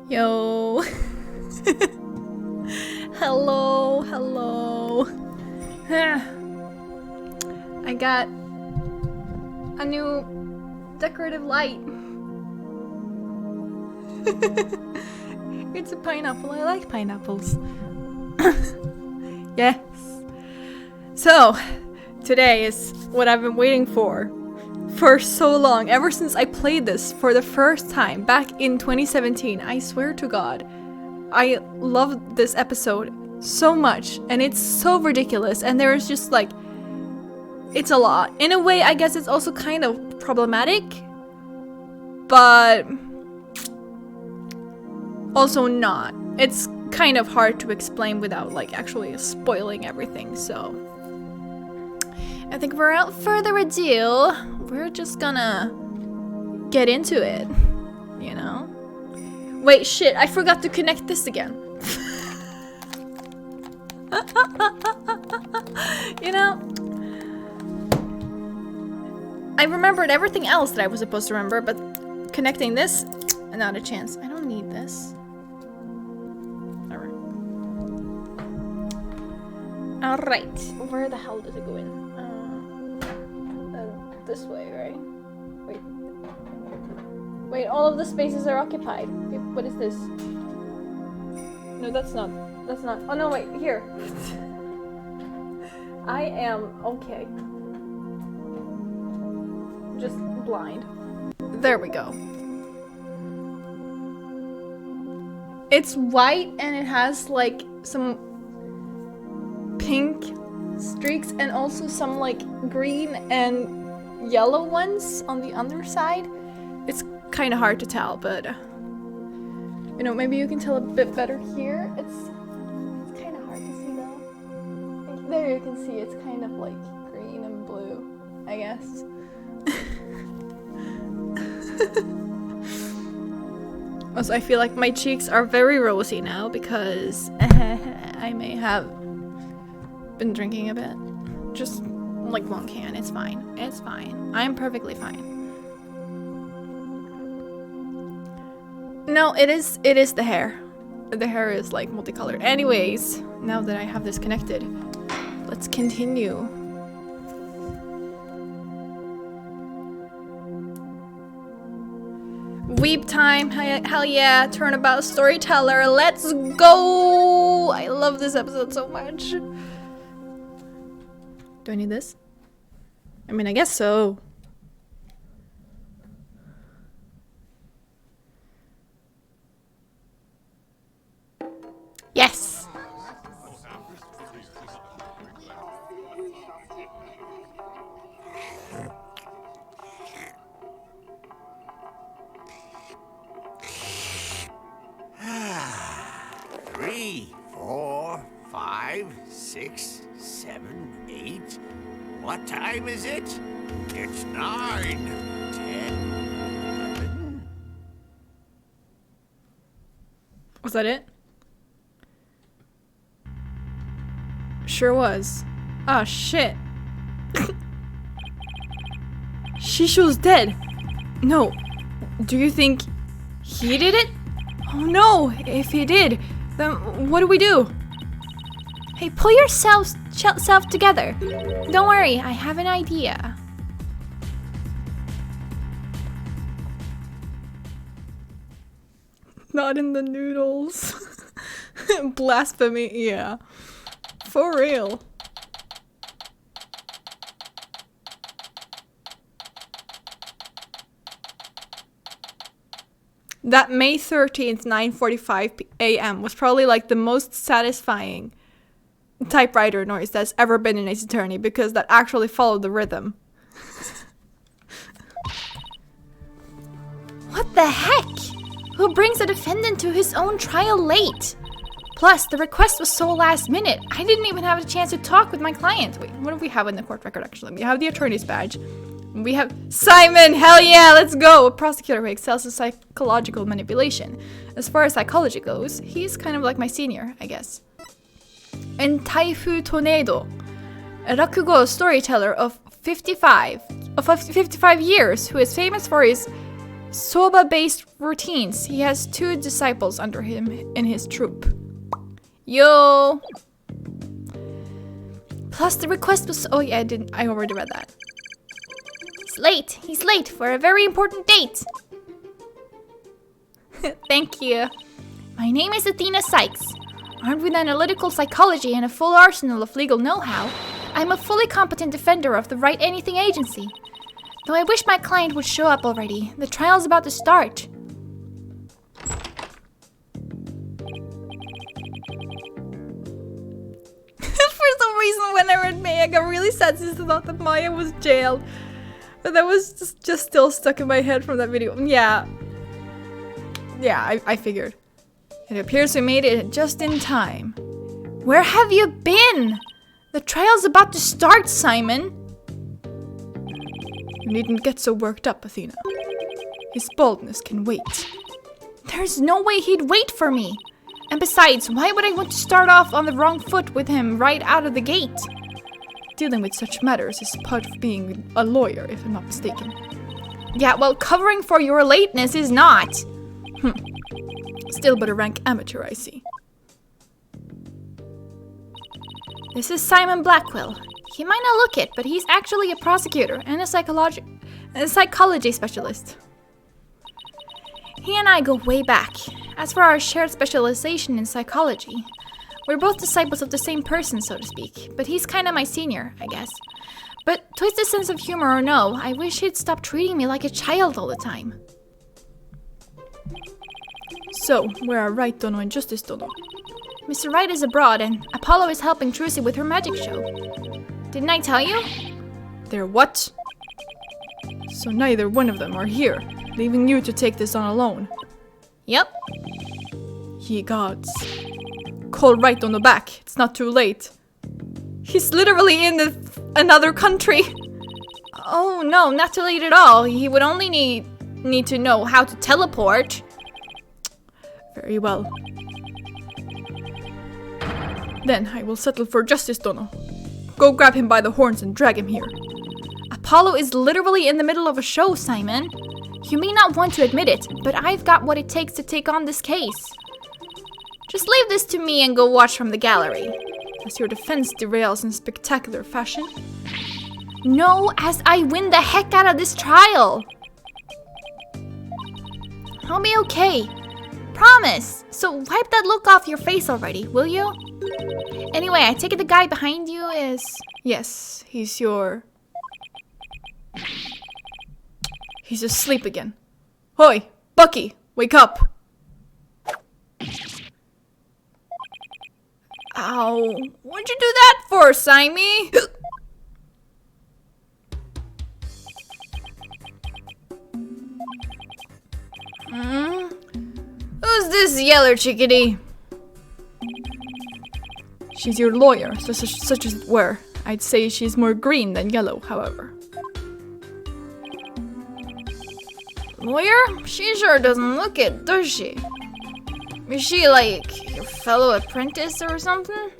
Yo. Hello, hello. I got a new decorative light. It's a pineapple. I like pineapples. Yes. So, today is what I've been waiting for so long, ever since I played this for the first time back in 2017. I swear to God, I love this episode so much, and it's so ridiculous, and there's just like, it's a lot. In a way, I guess it's also kind of problematic, but also not. It's kind of hard to explain without like actually spoiling everything, so I think without further ado, we're just gonna get into it, you know? Wait, shit, I forgot to connect this again. You know? I remembered everything else that I was supposed to remember, but connecting this, not a chance. I don't need this. Alright. Where the hell does it go in? This way, right? Wait, all of the spaces are occupied. Wait, what is this? No, that's not. Oh no, wait, here. I am okay. Just blind. There we go. It's white and it has like some pink streaks and also some like green and yellow ones on the underside. It's kind of hard to tell, but you know, maybe you can tell a bit better here. It's kind of hard to see though. Like, there you can see it's kind of like green and blue, I guess. Also, I feel like my cheeks are very rosy now because I may have been drinking a bit. Just like one can. It's fine. It's fine. I'm perfectly fine. No, it is the hair. The hair is like multicolored. Anyways, now that I have this connected, let's continue. Weep time. Hell yeah. Turnabout Storyteller. Let's go. I love this episode so much. Do I need this? I mean, I guess so. Yes! Three, 4, 5, 6, 7, 8. What time is it? It's 9, 10, 11. Was that it? Sure was. Oh shit. Shisho's dead. No. Do you think he did it? Oh no, if he did, then what do we do? Hey, pull yourself together. Don't worry, I have an idea. Not in the noodles. Blasphemy, yeah. For real. That May 13th, 9:45 a.m. was probably like the most satisfying typewriter noise that's ever been in Ace Attorney because that actually followed the rhythm. What the heck? Who brings a defendant to his own trial late? Plus, the request was so last minute, I didn't even have a chance to talk with my client. Wait, what do we have in the court record actually? We have the attorney's badge. We have Simon, hell yeah, let's go! A prosecutor who excels in psychological manipulation. As far as psychology goes, he's kind of like my senior, I guess. And Taifu Tornado, a rakugo storyteller of 55 years, who is famous for his Soba-based routines. He has 2 disciples under him in his troop. Yo! Plus the request was... Oh yeah, I already read that. He's late for a very important date. Thank you. My name is Athena Sykes. Armed with analytical psychology and a full arsenal of legal know-how, I'm a fully competent defender of the Write Anything agency. Though I wish my client would show up already. The trial's about to start. For some reason, when I read May, I got really sad since I thought that Maya was jailed. But that was just still stuck in my head from that video. Yeah. Yeah, I figured. It appears we made it just in time. Where have you been? The trial's about to start, Simon. You needn't get so worked up, Athena. His boldness can wait. There's no way he'd wait for me. And besides, why would I want to start off on the wrong foot with him right out of the gate? Dealing with such matters is part of being a lawyer, if I'm not mistaken. Yeah, well, covering for your lateness is not. Still but a rank amateur, I see. This is Simon Blackwell. He might not look it, but he's actually a prosecutor and a psychology specialist. He and I go way back. As for our shared specialization in psychology, we're both disciples of the same person, so to speak, but he's kinda my senior, I guess. But twisted sense of humor or no, I wish he'd stop treating me like a child all the time. So, where are Wright Dono and Justice Dono? Mr. Wright is abroad, and Apollo is helping Trucy with her magic show. Didn't I tell you? They're what? So neither one of them are here, leaving you to take this on alone. Yep. Ye gods. Call Wright on the back, it's not too late. He's literally in another country. Oh no, not too late at all. He would only need to know how to teleport. Very well. Then I will settle for Justice Dono. Go grab him by the horns and drag him here. Apollo is literally in the middle of a show, Simon. You may not want to admit it, but I've got what it takes to take on this case. Just leave this to me and go watch from the gallery, as your defense derails in spectacular fashion. No, as I win the heck out of this trial. I'll be okay. Promise. So wipe that look off your face already, will you? Anyway, I take it the guy behind you is... Yes, he's asleep again. Hoi, Bucky, wake up. Ow, what'd you do that for, Simey? Who's this yeller chickadee? She's your lawyer, such as it were. I'd say she's more green than yellow, however. Lawyer? She sure doesn't look it, does she? Is she like your fellow apprentice or something?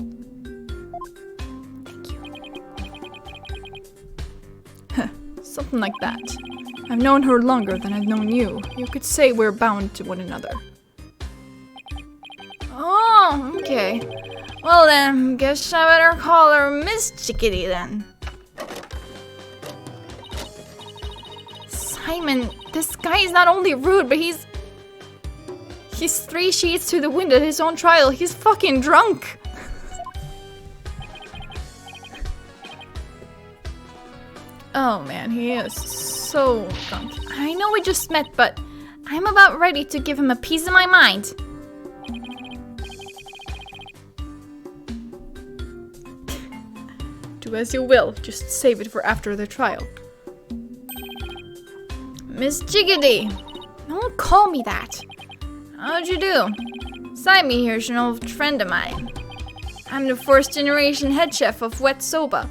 Thank you. Something like that. I've known her longer than I've known you. You could say we're bound to one another. Oh, okay. Well then, guess I better call her Miss Chickadee then. Simon, this guy is not only rude, but he's 3 sheets to the wind at his own trial. He's fucking drunk. Oh man, he is so drunk. I know we just met, but I'm about ready to give him a piece of my mind. Do as you will, just save it for after the trial. Miss Chickadee! Don't call me that. How'd you do? Simey here's an old friend of mine. I'm the 4th generation head chef of Wet Soba.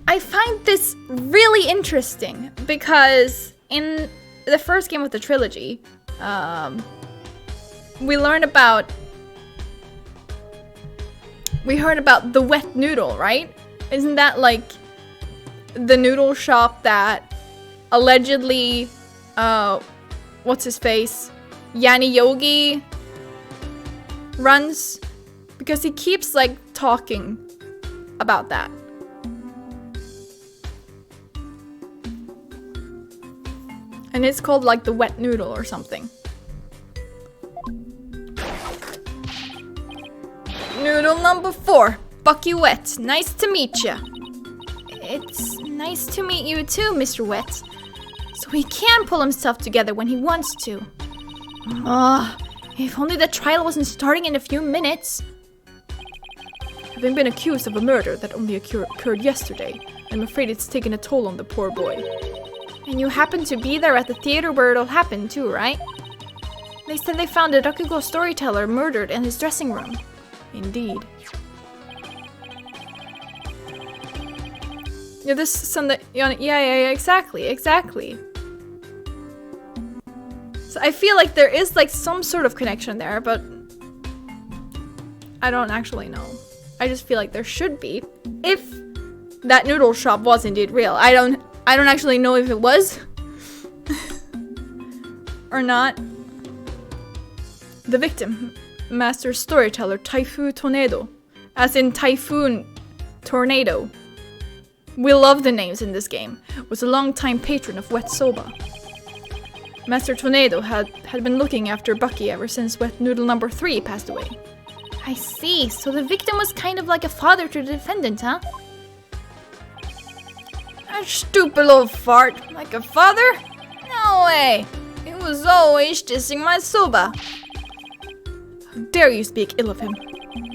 I find this really interesting because in the first game of the trilogy, we heard about the Wet Noodle, right? Isn't that like the noodle shop that allegedly what's his face? Yanni Yogi runs, because he keeps like talking about that. And it's called like the wet noodle or something. Noodle number 4, Bucky Wet. Nice to meet ya. It's nice to meet you too, Mr. Wet. So he can pull himself together when he wants to. If only the trial wasn't starting in a few minutes. Having been accused of a murder that only occurred yesterday, I'm afraid it's taken a toll on the poor boy. And you happened to be there at the theater where it all happened too, right? They said they found a Turnabout Storyteller murdered in his dressing room. Indeed. Yeah, this Sunday. Yeah, exactly. So I feel like there is like some sort of connection there, but I don't actually know. I just feel like there should be. If that noodle shop was indeed real, I don't actually know if it was or not. The victim, Master Storyteller Typhoon Tornado, as in Typhoon Tornado. We love the names in this game. Was a long-time patron of Wet Soba. Master Tornado had been looking after Bucky ever since Wet Noodle number 3 passed away. I see, so the victim was kind of like a father to the defendant, huh? That stupid little fart. Like a father? No way! He was always dissing my soba. How dare you speak ill of him?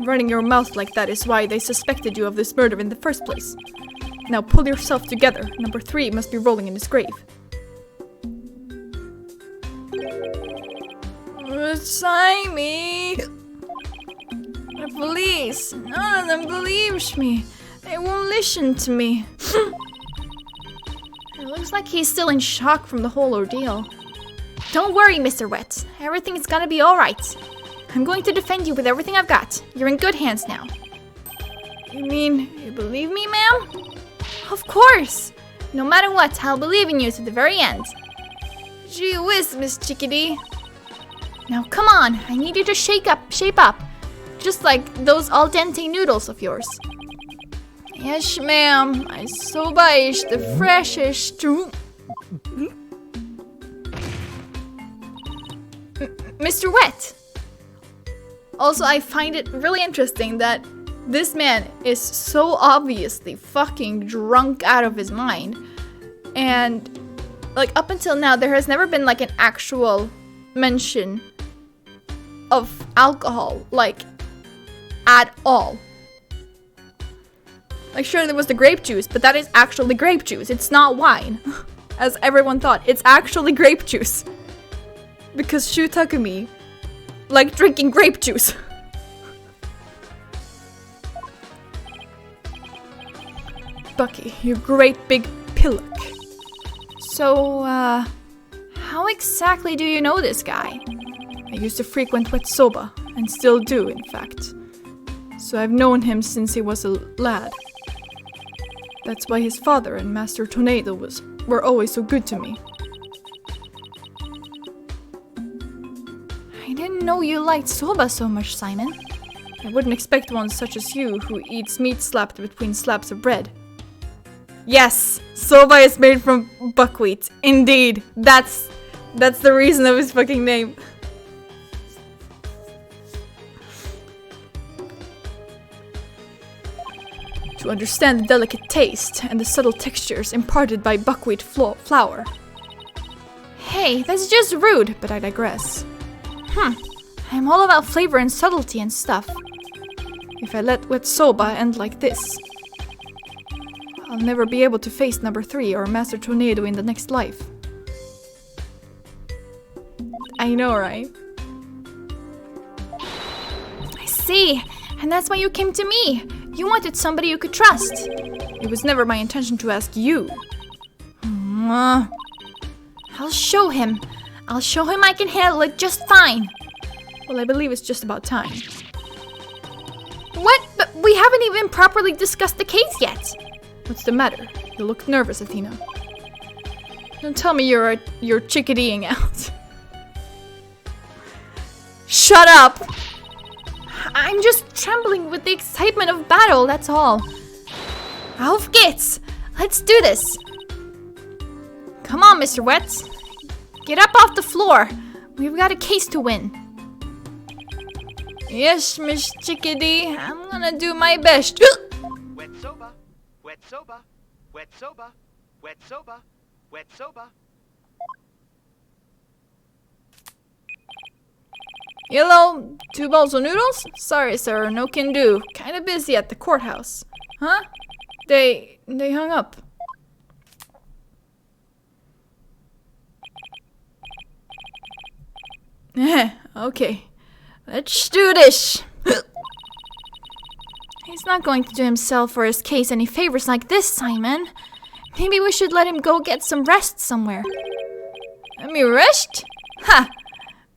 Running your mouth like that is why they suspected you of this murder in the first place. Now pull yourself together. Number 3 must be rolling in his grave. Sign me! The police! None of them believes me. They won't listen to me. It looks like he's still in shock from the whole ordeal. Don't worry, Mr. Wet. Everything's gonna be alright. I'm going to defend you with everything I've got. You're in good hands now. You mean you believe me, ma'am? Of course! No matter what, I'll believe in you to the very end. Gee whiz, Miss Chickadee. Now come on, I need you to shape up. Just like those al dente noodles of yours. Yes, ma'am. My soba is the freshest. Mr. Wet! Also, I find it really interesting that this man is so obviously fucking drunk out of his mind. And, like, up until now, there has never been, like, an actual mention of alcohol, like, at all. Like, sure, there was the grape juice, but that is actually grape juice. It's not wine, as everyone thought. It's actually grape juice. Because Shu Takumi liked drinking grape juice. Bucky, you great big pillock. So, how exactly do you know this guy? I used to frequent Wet Soba, and still do, in fact. So I've known him since he was a lad. That's why his father and Master Tornado were always so good to me. I didn't know you liked soba so much, Simon. I wouldn't expect one such as you who eats meat slapped between slabs of bread. Yes, soba is made from buckwheat. Indeed, that's the reason of his fucking name. To understand the delicate taste and the subtle textures imparted by buckwheat flour. Hey, that's just rude, but I digress. I'm all about flavor and subtlety and stuff. If I let Wet Soba end like this, I'll never be able to face number 3 or Master Tornado in the next life. I know, right? I see, and that's why you came to me. You wanted somebody you could trust. It was never my intention to ask you. I'll show him. I'll show him I can handle it just fine. Well, I believe it's just about time. What? But we haven't even properly discussed the case yet. What's the matter? You look nervous, Athena. Don't tell me you're chickadeeing out. Shut up! I'm just trembling with the excitement of battle, that's all. Auf geht's! Let's do this! Come on, Mr. Wet. Get up off the floor. We've got a case to win. Yes, Miss Chickadee. I'm gonna do my best. Wet soba, wet soba, wet soba, wet soba, wet soba. Yellow, 2 bowls of noodles? Sorry, sir, no can do. Kinda busy at the courthouse. Huh? They hung up. Okay. Let's do this. He's not going to do himself or his case any favors like this, Simon. Maybe we should let him go get some rest somewhere. Let me rest? Ha!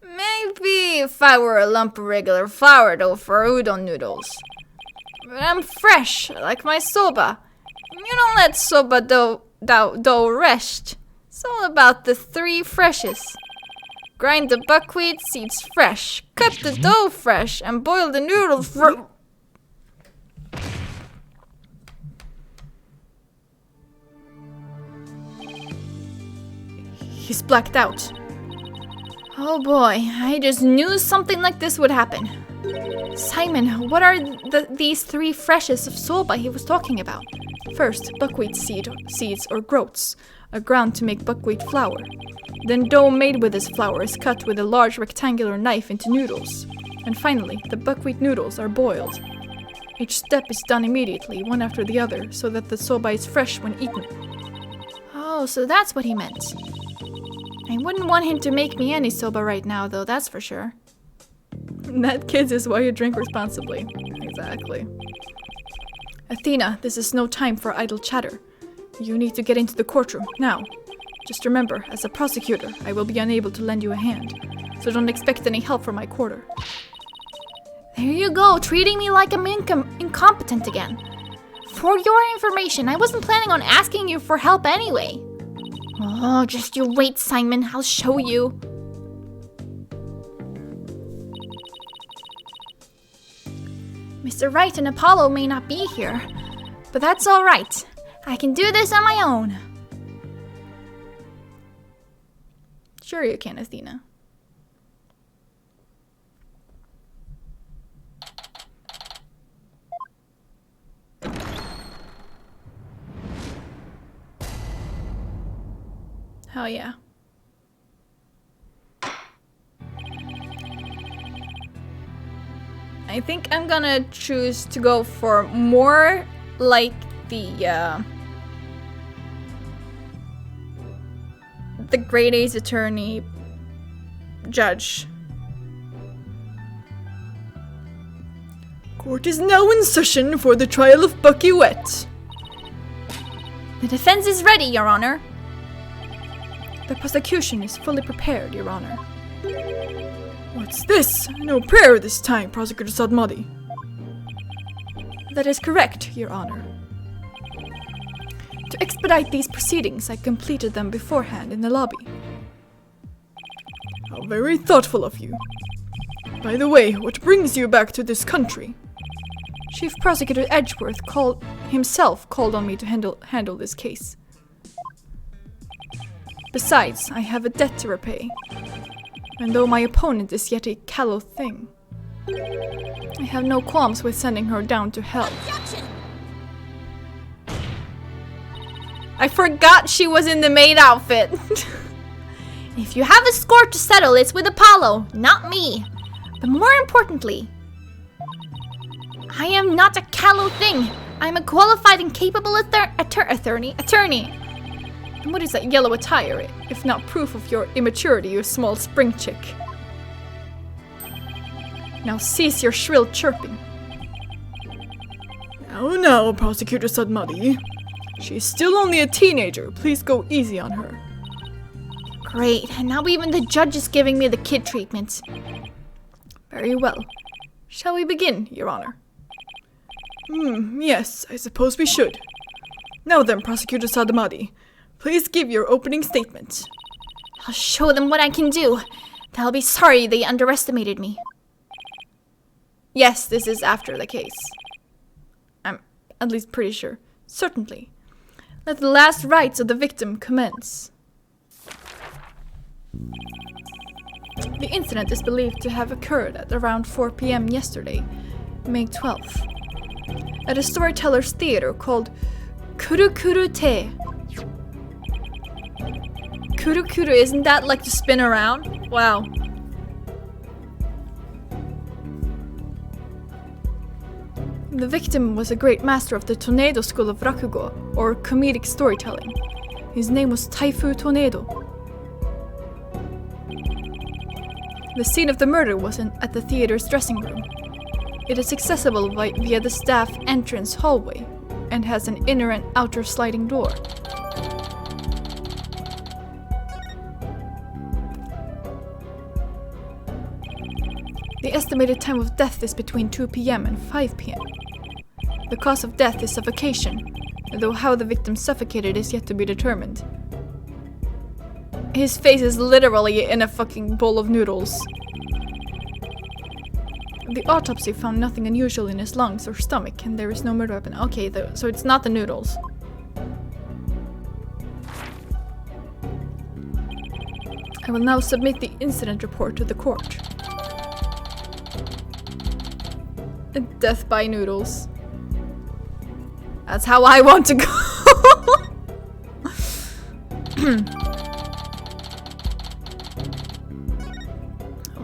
Maybe if I were a lump of regular flour dough for udon noodles. But I'm fresh, like my soba. You don't let soba dough rest. It's all about the 3 freshes. Grind the buckwheat seeds fresh, cut the dough fresh, and boil the noodles He's blacked out. Oh boy, I just knew something like this would happen. Simon, what are these 3 freshes of soba he was talking about? First, buckwheat seeds or groats are ground to make buckwheat flour. Then dough made with this flour is cut with a large rectangular knife into noodles. And finally, the buckwheat noodles are boiled. Each step is done immediately, one after the other, so that the soba is fresh when eaten. Oh, so that's what he meant. I wouldn't want him to make me any soba right now, though, that's for sure. That, kids, is why you drink responsibly. Exactly. Athena, this is no time for idle chatter. You need to get into the courtroom, now. Just remember, as a prosecutor, I will be unable to lend you a hand, so don't expect any help from my quarter. There you go, treating me like I'm incompetent again. For your information, I wasn't planning on asking you for help anyway. Oh, just you wait, Simon, I'll show you. Mr. Wright and Apollo may not be here, but that's all right. I can do this on my own. Sure you can, Athena. Hell yeah. I think I'm gonna choose to go for more like the Great Ace Attorney judge. Court is now in session for the trial of Bucky Wet. The defense is ready, Your Honor. The prosecution is fully prepared, Your Honor. What's this? No prayer this time, Prosecutor Sadmadi. That is correct, Your Honor. To expedite these proceedings, I completed them beforehand in the lobby. How very thoughtful of you. By the way, what brings you back to this country? Chief Prosecutor Edgeworth called on me to handle this case. Besides, I have a debt to repay. And though my opponent is yet a callow thing, I have no qualms with sending her down to hell. Objection! I forgot she was in the maid outfit. If you have a score to settle, it's with Apollo, not me. But more importantly, I am not a callow thing. I'm a qualified and capable attorney. And what is that yellow attire, if not proof of your immaturity, you small spring chick? Now cease your shrill chirping. Now, Prosecutor Sadmadi. She's still only a teenager. Please go easy on her. Great, and now even the judge is giving me the kid treatment. Very well. Shall we begin, Your Honor? Yes, I suppose we should. Now then, Prosecutor Sadmadi. Please give your opening statement. I'll show them what I can do. They'll be sorry they underestimated me. Yes, this is after the case. I'm at least pretty sure. Certainly. Let the last rites of the victim commence. The incident is believed to have occurred at around 4 p.m. yesterday, May 12th, at a storyteller's theater called Kurukuru Te. Kurukuru, isn't that like to spin around? Wow. The victim was a great master of the Tornado School of Rakugo, or comedic storytelling. His name was Taifu Tornado. The scene of the murder was at the theater's dressing room. It is accessible via the staff entrance hallway and has an inner and outer sliding door. The estimated time of death is between 2 p.m. and 5 p.m. The cause of death is suffocation, though how the victim suffocated is yet to be determined. His face is literally in a fucking bowl of noodles. The autopsy found nothing unusual in his lungs or stomach, and there is no murder weapon. Okay, so it's not the noodles. I will now submit the incident report to the court. Death by noodles. That's how I want to go.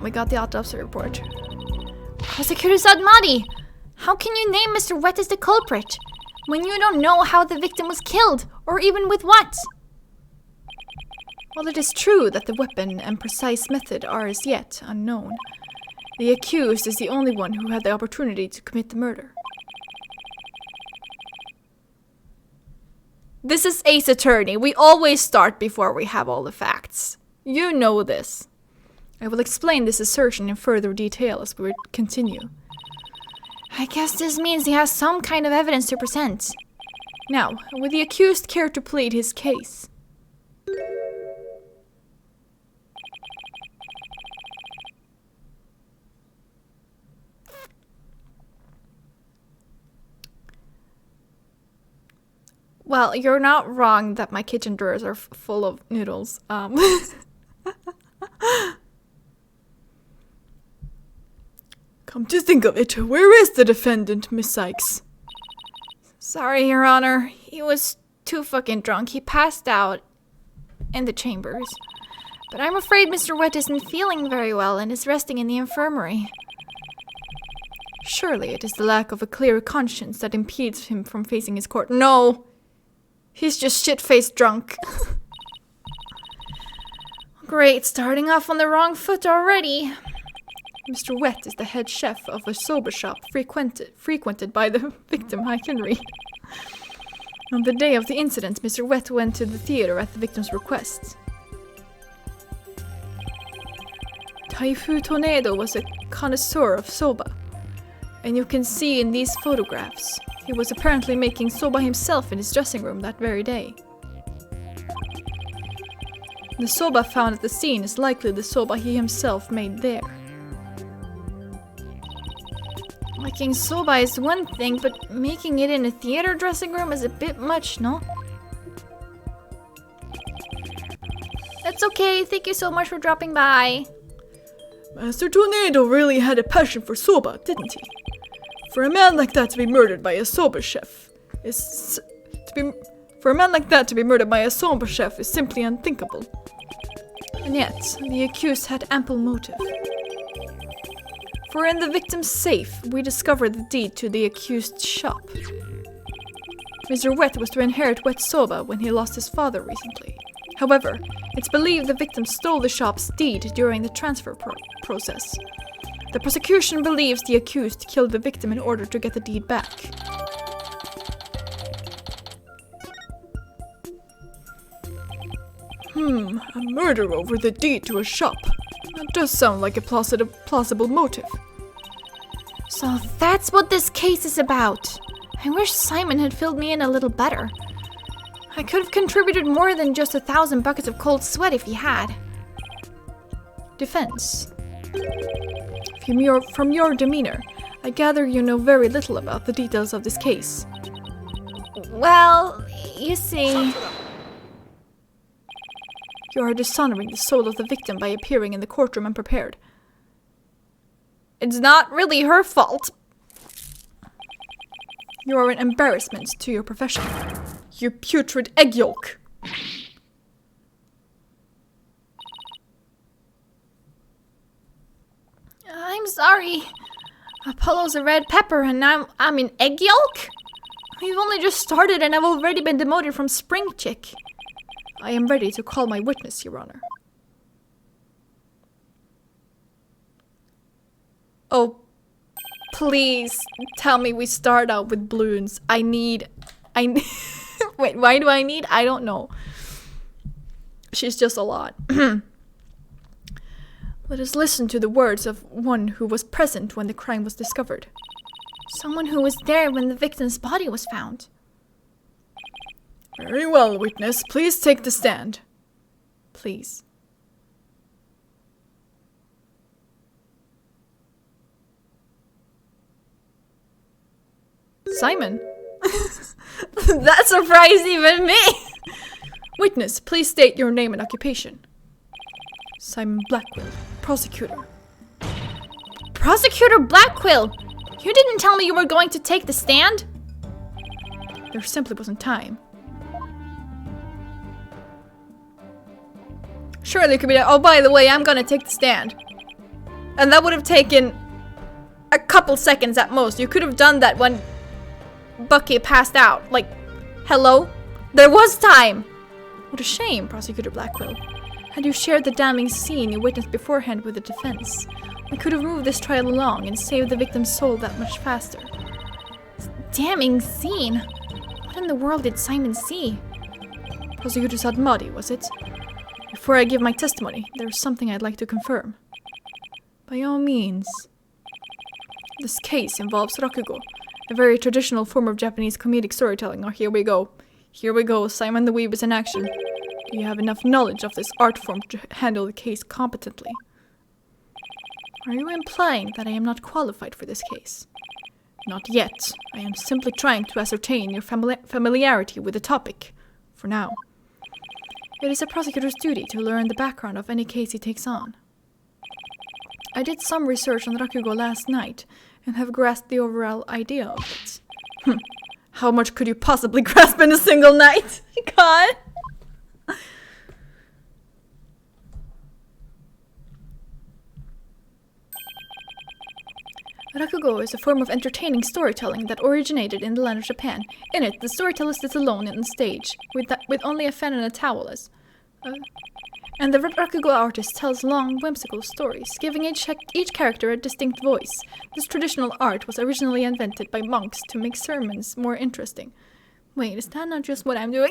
We got the autopsy report. Prosecutor Madi, how can you name Mr. Wet as the culprit when you don't know how the victim was killed, or even with what? While it is true that the weapon and precise method are as yet unknown, the accused is the only one who had the opportunity to commit the murder. This is Ace Attorney. We always start before we have all the facts. You know this. I will explain this assertion in further detail as we continue. I guess this means he has some kind of evidence to present. Now, would the accused care to plead his case? Well, you're not wrong that my kitchen drawers are full of noodles. Come to think of it, where is the defendant, Miss Sykes? Sorry, Your Honor. He was too fucking drunk. He passed out in the chambers. But I'm afraid Mr. Wet isn't feeling very well and is resting in the infirmary. Surely it is the lack of a clear conscience that impedes him from facing his court. No! He's just shit-faced drunk. Great, starting off on the wrong foot already. Mr. Wet is the head chef of a soba shop frequented by the victim, I can read. On the day of the incident, Mr. Wet went to the theater at the victim's request. Taifu Tornado was a connoisseur of soba, and you can see in these photographs, he was apparently making soba himself in his dressing room that very day. The soba found at the scene is likely the soba he himself made there. Making soba is one thing, but making it in a theater dressing room is a bit much, no? That's okay, thank you so much for dropping by. Master Tornado really had a passion for soba, didn't he? For a man like that to be murdered by a soba chef is simply unthinkable. And yet, the accused had ample motive. For in the victim's safe, we discovered the deed to the accused's shop. Mr. Wet was to inherit Wet Soba when he lost his father recently. However, it's believed the victim stole the shop's deed during the transfer process. The prosecution believes the accused killed the victim in order to get the deed back. A murder over the deed to a shop. That does sound like a plausible motive. So that's what this case is about. I wish Simon had filled me in a little better. I could have contributed more than just 1,000 buckets of cold sweat if he had. Defense. From your demeanor, I gather you know very little about the details of this case. Well, you see... You are dishonoring the soul of the victim by appearing in the courtroom unprepared. It's not really her fault. You are an embarrassment to your profession. You putrid egg yolk. I'm sorry. Apollo's a red pepper and I'm an egg yolk? We've only just started and I've already been demoted from spring chick. I am ready to call my witness, Your Honor. Oh, please tell me we start out with balloons. I need... Wait, why do I need? I don't know. She's just a lot. Let us listen to the words of one who was present when the crime was discovered. Someone who was there when the victim's body was found. Very well, witness. Please take the stand. Please. Simon. That surprised even me. Witness, please state your name and occupation. Simon Blackquill, prosecutor. Prosecutor Blackquill! You didn't tell me you were going to take the stand? There simply wasn't time. Surely it could be like, oh, by the way, I'm gonna take the stand. And that would have taken a couple seconds at most. You could have done that when Bucky passed out. Like, hello? There was time! What a shame, Prosecutor Blackquill. Had you shared the damning scene you witnessed beforehand with the defense, we could have moved this trial along and saved the victim's soul that much faster. Damning scene? What in the world did Simon see? Prosecutor Sadmadi, was it? Before I give my testimony, there is something I'd like to confirm. By all means. This case involves rakugo, a very traditional form of Japanese comedic storytelling. Oh, here we go. Here we go, Simon the Weeb is in action. Do you have enough knowledge of this art form to handle the case competently? Are you implying that I am not qualified for this case? Not yet. I am simply trying to ascertain your familiarity with the topic. For now. It is a prosecutor's duty to learn the background of any case he takes on. I did some research on rakugo last night and have grasped the overall idea of it. How much could you possibly grasp in a single night? God! Rakugo is a form of entertaining storytelling that originated in the land of Japan. In it, the storyteller sits alone on the stage, with only a fan and a towel and the Rakugo artist tells long, whimsical stories, giving each character a distinct voice. This traditional art was originally invented by monks to make sermons more interesting. Wait, is that not just what I'm doing?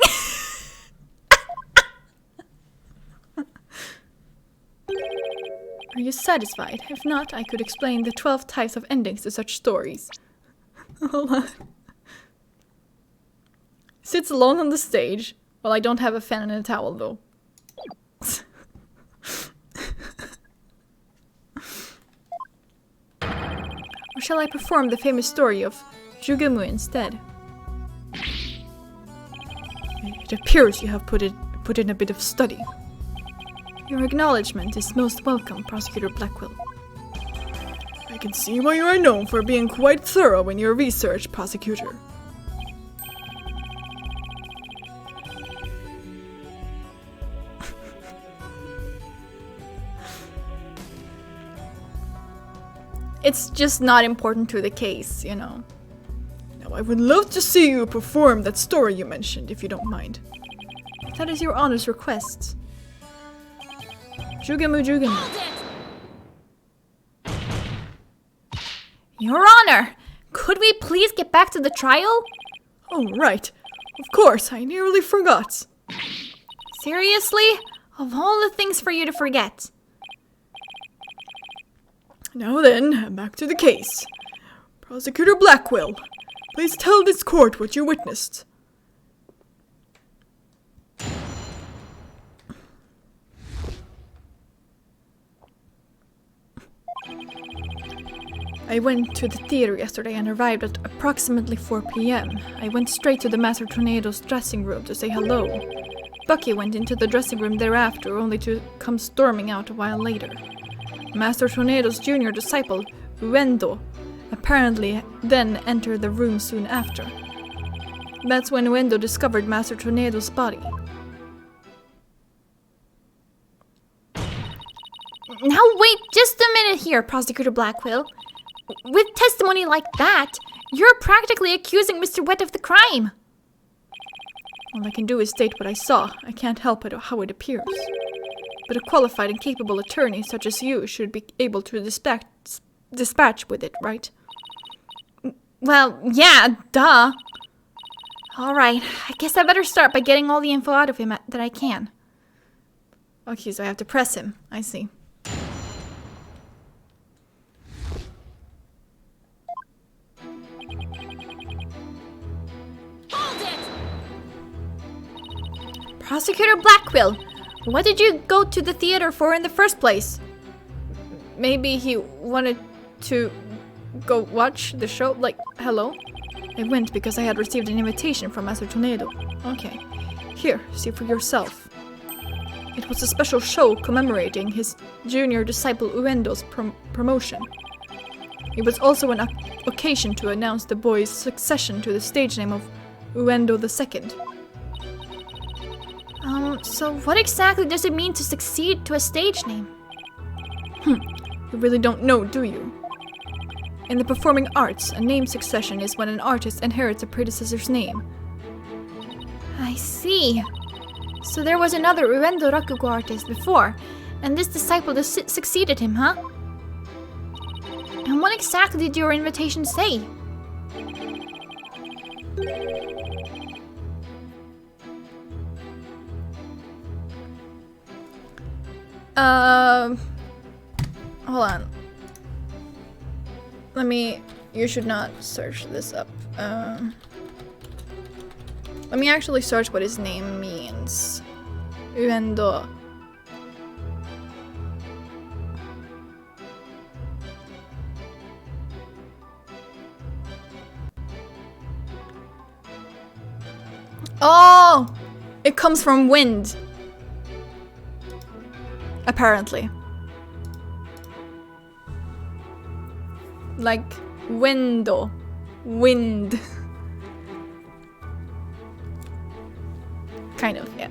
Are you satisfied? If not, I could explain the 12 types of endings to such stories. Hold on. Sits alone on the stage. Well, I don't have a fan and a towel, though. Or shall I perform the famous story of Jugemu instead? It appears you have put in a bit of study. Your acknowledgement is most welcome, Prosecutor Blackquill. I can see why you are known for being quite thorough in your research, Prosecutor. It's just not important to the case, you know. Now I would love to see you perform that story you mentioned, if you don't mind. If that is your honor's request. Jugemu. Your Honor! Could we please get back to the trial? Oh, right. Of course, I nearly forgot. Seriously? Of all the things for you to forget. Now then, back to the case. Prosecutor Blackquill, please tell this court what you witnessed. I went to the theater yesterday and arrived at approximately 4 p.m. I went straight to the Master Tornado's dressing room to say hello. Bucky went into the dressing room thereafter, only to come storming out a while later. Master Tornado's junior disciple, Uendo, apparently then entered the room soon after. That's when Uendo discovered Master Tornado's body. Now wait just a minute here, Prosecutor Blackwell. With testimony like that, you're practically accusing Mr. Wet of the crime. All I can do is state what I saw. I can't help it how it appears. But a qualified and capable attorney such as you should be able to dispatch with it, right? Well, yeah, duh. Alright, I guess I better start by getting all the info out of him that I can. Okay, so I have to press him. I see. Prosecutor Blackwell, what did you go to the theater for in the first place? Maybe he wanted to go watch the show? Like, hello? I went because I had received an invitation from Master Tornado. Okay. Here, see for yourself. It was a special show commemorating his junior disciple Uendo's promotion. It was also an occasion to announce the boy's succession to the stage name of Uendo II. So what exactly does it mean to succeed to a stage name? You really don't know, do you? In the performing arts, a name succession is when an artist inherits a predecessor's name. I see. So there was another Uendo Rakugo artist before, and this disciple succeeded him, huh? And what exactly did your invitation say? Hold on. You should not search this up. Let me actually search what his name means. Uendo. Oh! It comes from wind. Apparently. Like window. Wind. Kind of, yeah.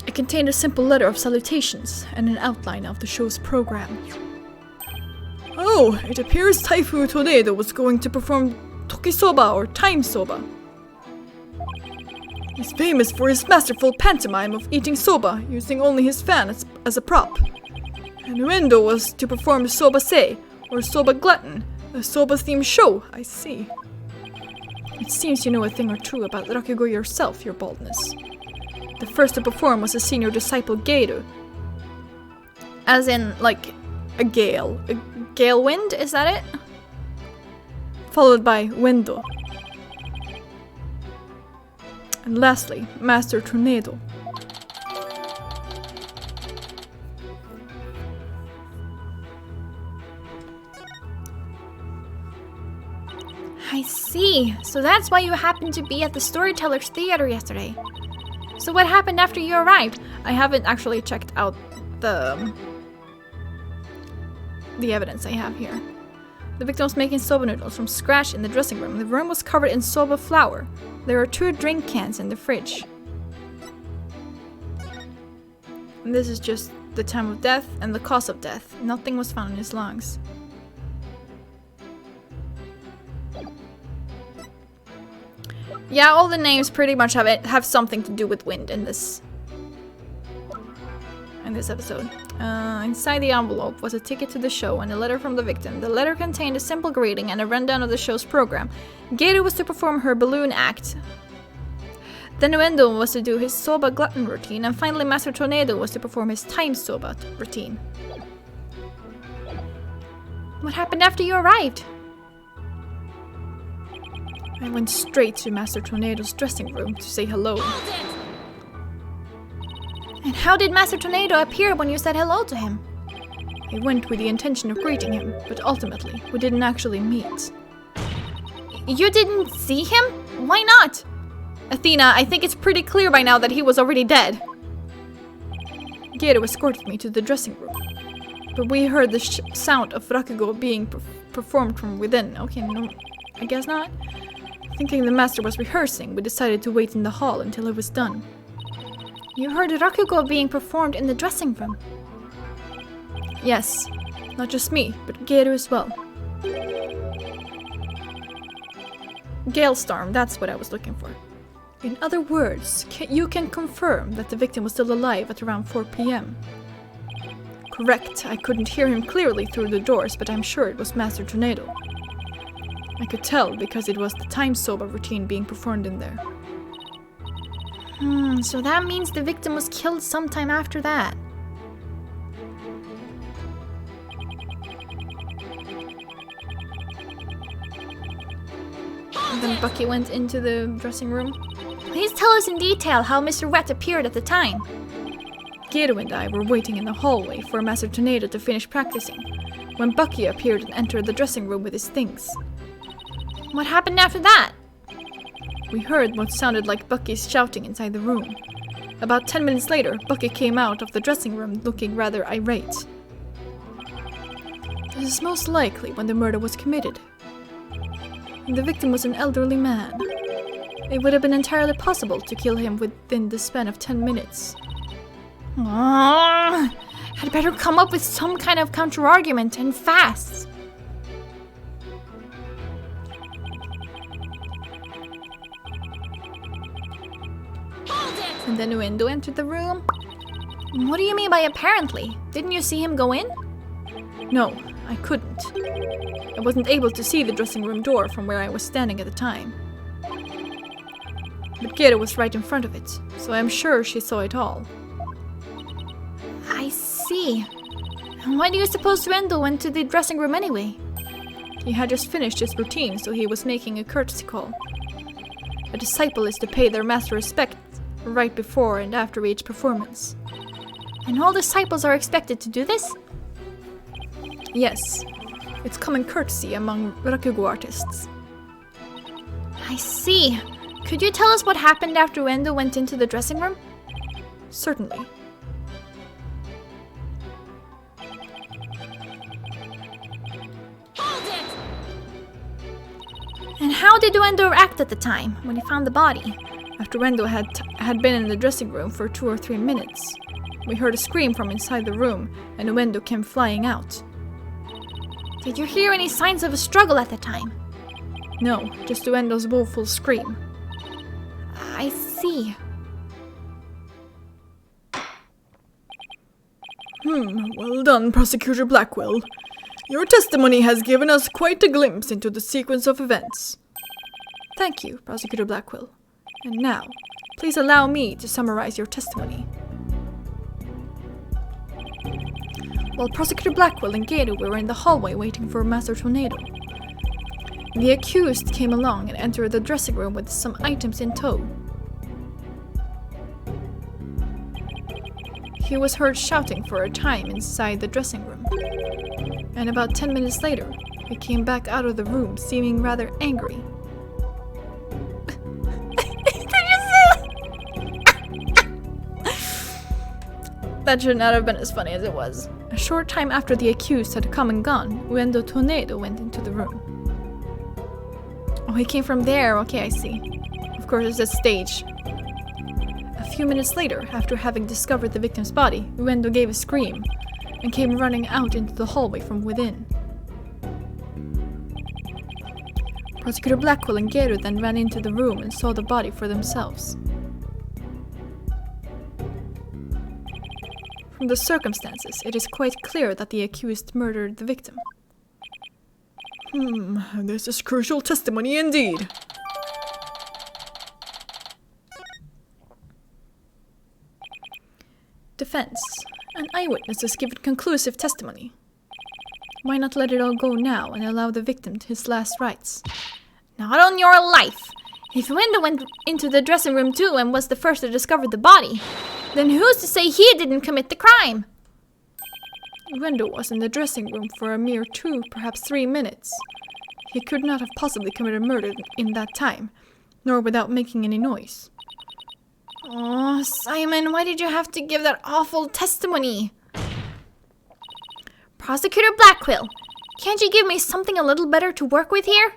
It contained a simple letter of salutations and an outline of the show's program. Oh, it appears Taifu Tornado was going to perform Tokisoba or Time Soba. He's famous for his masterful pantomime of eating soba using only his fan as a prop. And Uendo was to perform Soba Se, or Soba Glutton, a soba-themed show, I see. It seems you know a thing or two about Rakugo yourself, your baldness. The first to perform was a senior disciple Geiru. As in, like, a gale. A gale wind, is that it? Followed by Uendo. And lastly, Master Tornado. I see. So that's why you happened to be at the Storyteller's Theater yesterday. So what happened after you arrived? I haven't actually checked out the evidence I have here. The victim was making soba noodles from scratch in the dressing room. The room was covered in soba flour. There are 2 drink cans in the fridge. And this is just the time of death and the cause of death. Nothing was found in his lungs. Yeah, all the names pretty much have something to do with wind in this episode. Inside the envelope was a ticket to the show and a letter from the victim. The letter contained a simple greeting and a rundown of the show's program. Geiru was to perform her balloon act. Then Uendo was to do his soba glutton routine, and finally Master Tornado was to perform his time soba routine. What happened after you arrived? I went straight to Master Tornado's dressing room to say hello. And how did Master Tornado appear when you said hello to him? I went with the intention of greeting him, but ultimately, we didn't actually meet. You didn't see him? Why not? Athena, I think it's pretty clear by now that he was already dead. Gero escorted me to the dressing room, but we heard the sound of Rakugo being performed from within. Okay, no, I guess not. Thinking the master was rehearsing, we decided to wait in the hall until it was done. You heard Rakugo being performed in the dressing room? Yes, not just me, but Gero as well. Galestorm, that's what I was looking for. In other words, you can confirm that the victim was still alive at around 4 p.m. Correct, I couldn't hear him clearly through the doors, but I'm sure it was Master Tornado. I could tell because it was the time soba routine being performed in there. So that means the victim was killed sometime after that. And then Bucky went into the dressing room. Please tell us in detail how Mr. Wet appeared at the time. Gero and I were waiting in the hallway for Master Tornado to finish practicing, when Bucky appeared and entered the dressing room with his things. What happened after that? We heard what sounded like Bucky's shouting inside the room. About 10 minutes later, Bucky came out of the dressing room looking rather irate. This is most likely when the murder was committed. And the victim was an elderly man. It would have been entirely possible to kill him within the span of 10 minutes. I'd better come up with some kind of counter-argument and fast. And then Uendo entered the room. What do you mean by apparently? Didn't you see him go in? No, I couldn't. I wasn't able to see the dressing room door from where I was standing at the time. But Gero was right in front of it, so I'm sure she saw it all. I see. Why do you suppose Uendo went to the dressing room anyway? He had just finished his routine, so he was making a courtesy call. A disciple is to pay their master respect right before and after each performance. And all disciples are expected to do this? Yes. It's common courtesy among Rakugo artists. I see. Could you tell us what happened after Uendo went into the dressing room? Certainly. And how did Uendo act at the time, when he found the body? After Uendo had been in the dressing room for 2 or 3 minutes, we heard a scream from inside the room, and Uendo came flying out. Did you hear any signs of a struggle at the time? No, just Uendo's woeful scream. I see. Well done, Prosecutor Blackwell. Your testimony has given us quite a glimpse into the sequence of events. Thank you, Prosecutor Blackwell. And now, please allow me to summarize your testimony. While Prosecutor Blackwell and Gero were in the hallway waiting for Master Tornado, the accused came along and entered the dressing room with some items in tow. He was heard shouting for a time inside the dressing room, and about 10 minutes later, he came back out of the room seeming rather angry. That should not have been as funny as it was. A short time after the accused had come and gone, Uendo Tornado went into the room. Oh, he came from there. Okay, I see. Of course, it's a stage. A few minutes later, after having discovered the victim's body, Uendo gave a scream and came running out into the hallway from within. Prosecutor Blackwell and Gero then ran into the room and saw the body for themselves. From the circumstances, it is quite clear that the accused murdered the victim. This is crucial testimony indeed. Defense. An eyewitness has given conclusive testimony. Why not let it all go now and allow the victim his last rites? Not on your life! If Uendo went into the dressing room too and was the first to discover the body, then who's to say he didn't commit the crime? Uendo was in the dressing room for a mere 2, perhaps 3 minutes. He could not have possibly committed murder in that time, nor without making any noise. Oh, Simon, why did you have to give that awful testimony? Prosecutor Blackquill, can't you give me something a little better to work with here?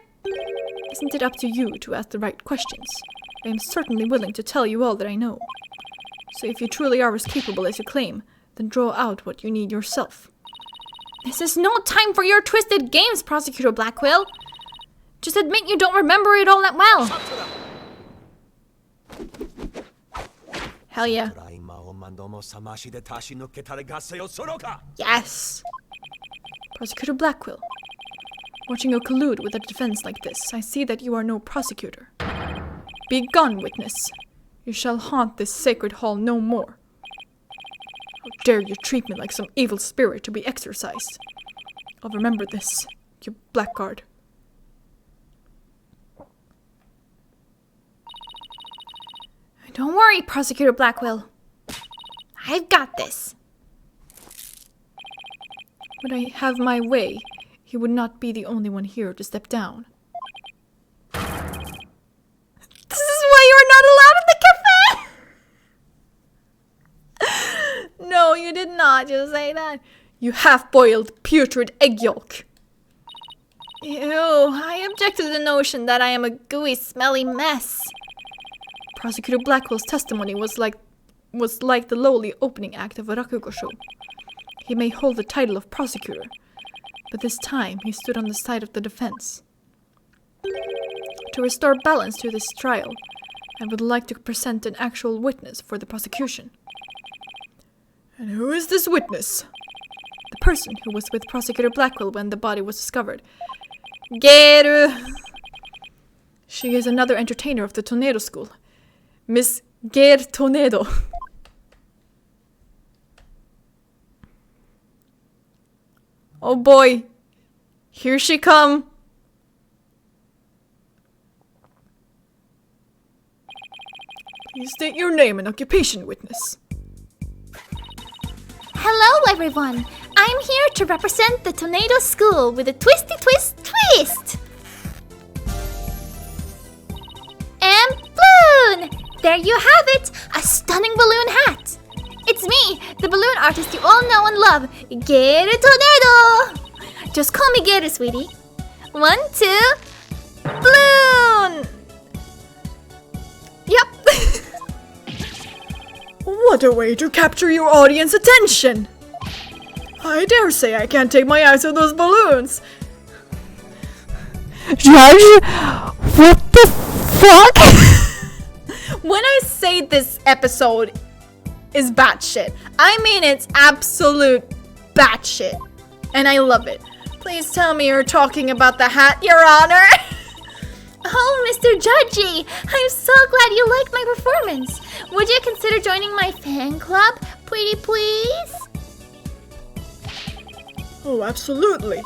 Isn't it up to you to ask the right questions? I am certainly willing to tell you all that I know. So if you truly are as capable as you claim, then draw out what you need yourself. This is no time for your twisted games, Prosecutor Blackquill. Just admit you don't remember it all that well. Hell yeah. Yes. Prosecutor Blackquill, watching you collude with a defense like this, I see that you are no prosecutor. Begone, witness. You shall haunt this sacred hall no more. How dare you treat me like some evil spirit to be exorcised? I'll remember this, you blackguard. Don't worry, Prosecutor Blackquill. I've got this. Would I have my way, he would not be the only one here to step down. This is why you're not allowed in the cafe! No, you did not just say that. You half-boiled, putrid egg yolk. Ew, I object to the notion that I am a gooey, smelly mess. Prosecutor Blackwell's testimony was like the lowly opening act of a rakugo show. He may hold the title of prosecutor, but this time he stood on the side of the defense. To restore balance to this trial, I would like to present an actual witness for the prosecution. And who is this witness? The person who was with Prosecutor Blackwell when the body was discovered. Geru! She is another entertainer of the Tornado School. Miss Ger Tornado. Oh boy. Here she come. Please state your name and occupation, witness. Hello, everyone. I'm here to represent the Tornado School with a twisty twist. And balloon! There you have it, a stunning balloon hat. It's me, the balloon artist you all know and love, Geru Tornado. Just call me Geru, sweetie. 1, 2, balloon! Yep. What a way to capture your audience attention! I dare say I can't take my eyes off those balloons. Judge, what the fuck? When I say this episode is batshit, I mean it's absolute batshit. And I love it. Please tell me you're talking about the hat, Your Honor. Oh, Mr. Judgy, I'm so glad you liked my performance. Would you consider joining my fan club, pretty please? Oh, absolutely.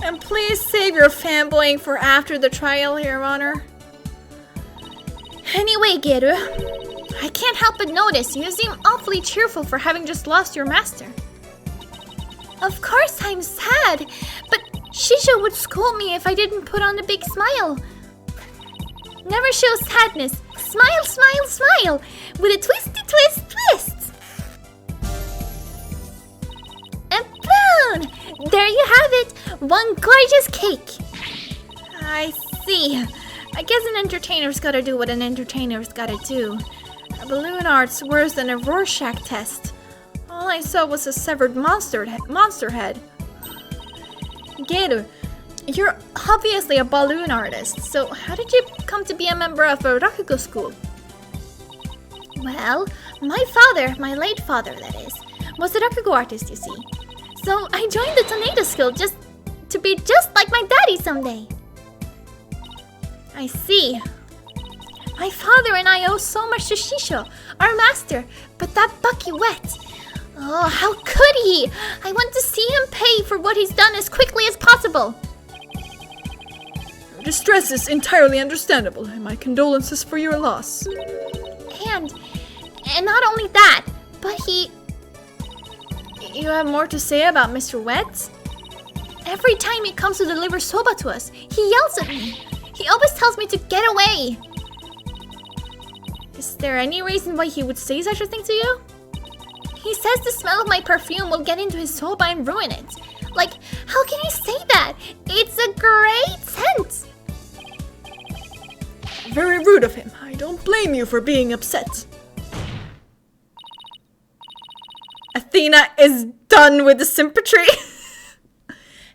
And please save your fanboying for after the trial, Your Honor. Anyway, Geru, I can't help but notice you seem awfully cheerful for having just lost your master. Of course I'm sad, but Shisho would scold me if I didn't put on a big smile. Never show sadness. Smile, smile, smile, with a twisty twist. And boom! There you have it, one gorgeous cake. I see. I guess an entertainer's gotta do what an entertainer's gotta do. A balloon art's worse than a Rorschach test. All I saw was a severed monster head. Geru, you're obviously a balloon artist, so how did you come to be a member of a rakugo school? Well, my late father that is, was a rakugo artist, you see. So I joined the Tornado School just to be just like my daddy someday. I see. My father and I owe so much to Shisho, our master, but that Bucky wet. Oh, how could he? I want to see him pay for what he's done as quickly as possible. Your distress is entirely understandable, and my condolences for your loss. And not only that, but he You have more to say about Mr. Wet? Every time he comes to deliver soba to us, he yells at me. He always tells me to get away. Is there any reason why he would say such a thing to you? He says the smell of my perfume will get into his soba and ruin it. Like, how can he say that? It's a great scent. Very rude of him. I don't blame you for being upset. Athena is done with the symmetry.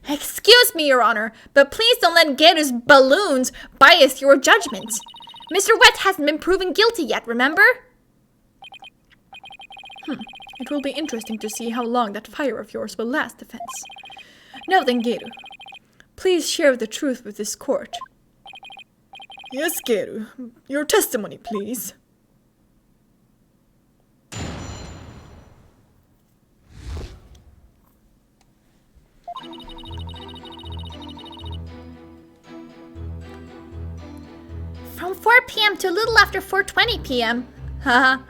Excuse me, Your Honor, but please don't let Geru's balloons bias your judgment. Mr. Wet hasn't been proven guilty yet, remember? It will be interesting to see how long that fire of yours will last, Defense. Now then, Geru, please share the truth with this court. Yes, Geru. Your testimony, please. From 4 p.m. to a little after 4:20 p.m. Haha.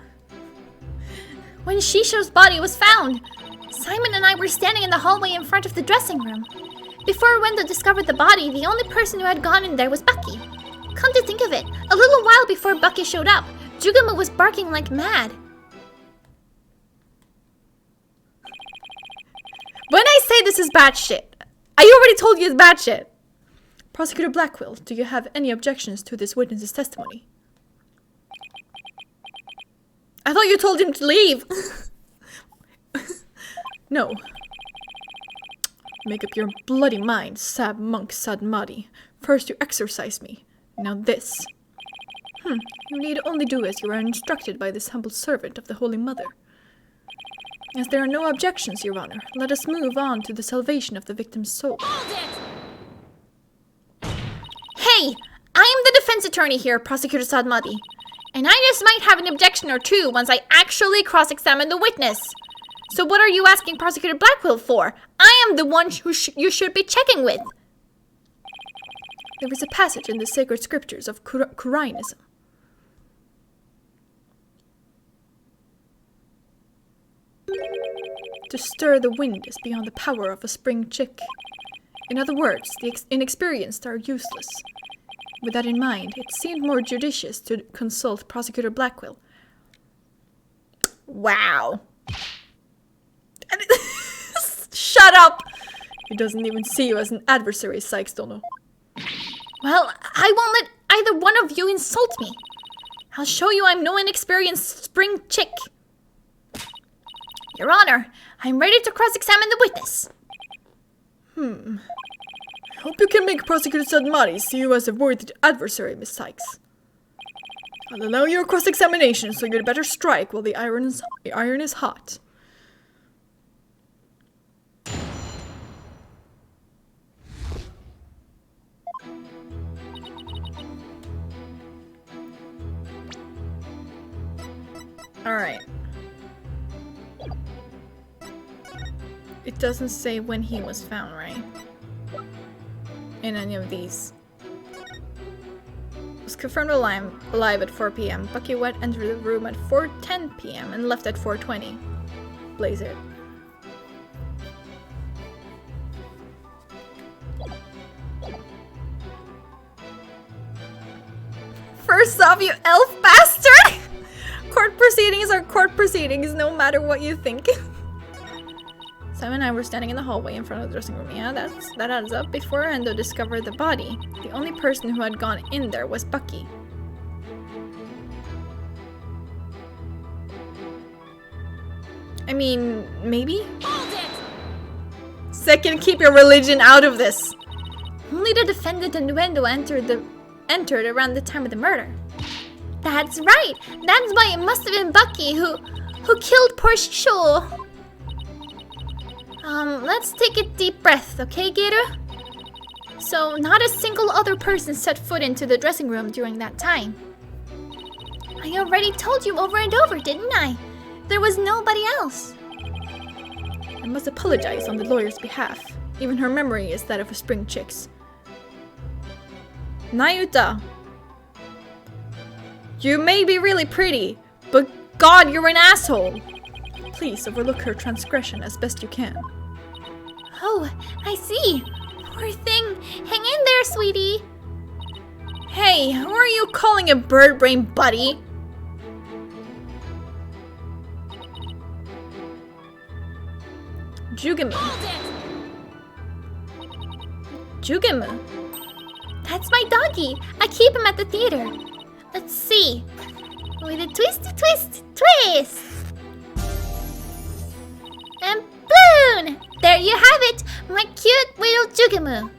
When Shisho's body was found, Simon and I were standing in the hallway in front of the dressing room. Before Wendo discovered the body, the only person who had gone in there was Bucky. Come to think of it, a little while before Bucky showed up, Jugamo was barking like mad. When I say this is bad shit, I already told you it's bad shit. Prosecutor Blackwell, do you have any objections to this witness's testimony? I thought you told him to leave. No. Make up your bloody mind, Sab Monk Sadmadi. First you exorcise me, now this. You need only do as you are instructed by this humble servant of the Holy Mother. As there are no objections, Your Honor, let us move on to the salvation of the victim's soul. Hey, I am the defense attorney here, Prosecutor Sadmadi. And I just might have an objection or two once I actually cross-examine the witness. So what are you asking Prosecutor Blackwell for? I am the one you should be checking with. There is a passage in the sacred scriptures of Qurainism. To stir the wind is beyond the power of a spring chick. In other words, the inexperienced are useless. With that in mind, it seemed more judicious to consult Prosecutor Blackwell. Wow. Shut up! He doesn't even see you as an adversary, Sykes Dono. Well, I won't let either one of you insult me. I'll show you I'm no inexperienced spring chick. Your Honor, I'm ready to cross-examine the witness. I hope you can make Prosecutor Sadmadi see you as a worthy adversary, Miss Sykes. I'll allow your cross-examination, so you'd better strike while the iron is hot. Alright. It doesn't say when he was found, right? In any of these. Was confirmed alive at 4 p.m. Bucky Wet entered the room at 4:10 p.m. and left at 4:20. Blazer. First off, you elf bastard! Court proceedings are court proceedings, no matter what you think. Simon and I were standing in the hallway in front of the dressing room. Yeah, that adds up. Before Endo discovered the body, the only person who had gone in there was Bucky. I mean, maybe? Second, keep your religion out of this. Only the defendant and Wendo entered around the time of the murder. That's right. That's why it must have been Bucky who killed poor Shisho. Let's take a deep breath, okay, Geru? So, not a single other person set foot into the dressing room during that time. I already told you over and over, didn't I? There was nobody else. I must apologize on the lawyer's behalf. Even her memory is that of a spring chick's. Nayuta! You may be really pretty, but God, you're an asshole! please overlook her transgression as best you can. Oh, I see. Poor thing. Hang in there, sweetie. Hey, who are you calling a bird brain buddy? Jugamu. Jugamu? That's my doggy. I keep him at the theater. Let's see. With a twisty twist, twist! And boom! There you have it, my cute little Jugamu.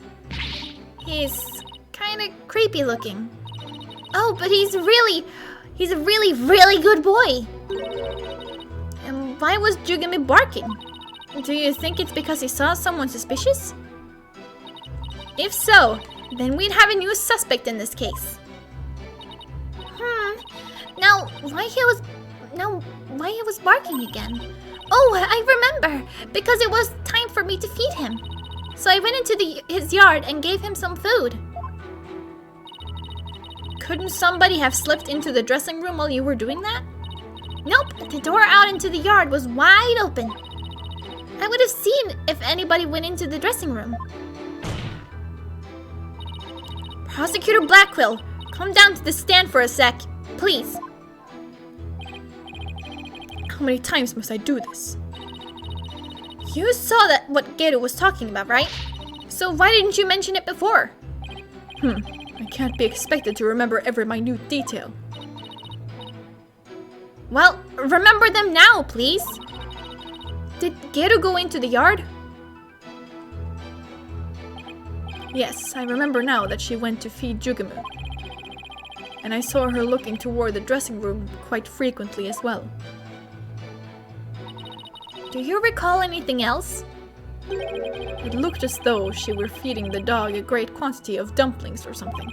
He's kinda creepy looking. Oh, but he's a really, really good boy. And why was Jugamu barking? Do you think it's because he saw someone suspicious? If so, then we'd have a new suspect in this case. Now why he was barking again? Oh, I remember! Because it was time for me to feed him. So I went into his yard and gave him some food. Couldn't somebody have slipped into the dressing room while you were doing that? Nope, the door out into the yard was wide open. I would have seen if anybody went into the dressing room. Prosecutor Blackwell, come down to the stand for a sec, please. How many times must I do this? You saw that what Geru was talking about, right? So why didn't you mention it before? I can't be expected to remember every minute detail. Well, remember them now, please. Did Geru go into the yard? Yes, I remember now that she went to feed Jugamu. And I saw her looking toward the dressing room quite frequently as well. Do you recall anything else? It looked as though she were feeding the dog a great quantity of dumplings or something.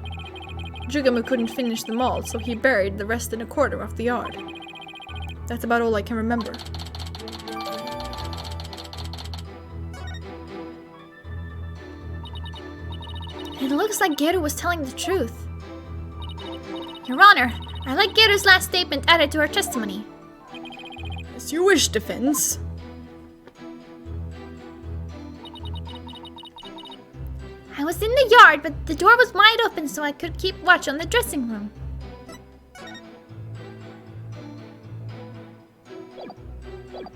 Jugamu couldn't finish them all, so he buried the rest in a corner of the yard. That's about all I can remember. It looks like Geru was telling the truth. Your Honor, I'd like Geru's last statement added to her testimony. As you wish, defense. I was in the yard, but the door was wide open so I could keep watch on the dressing room.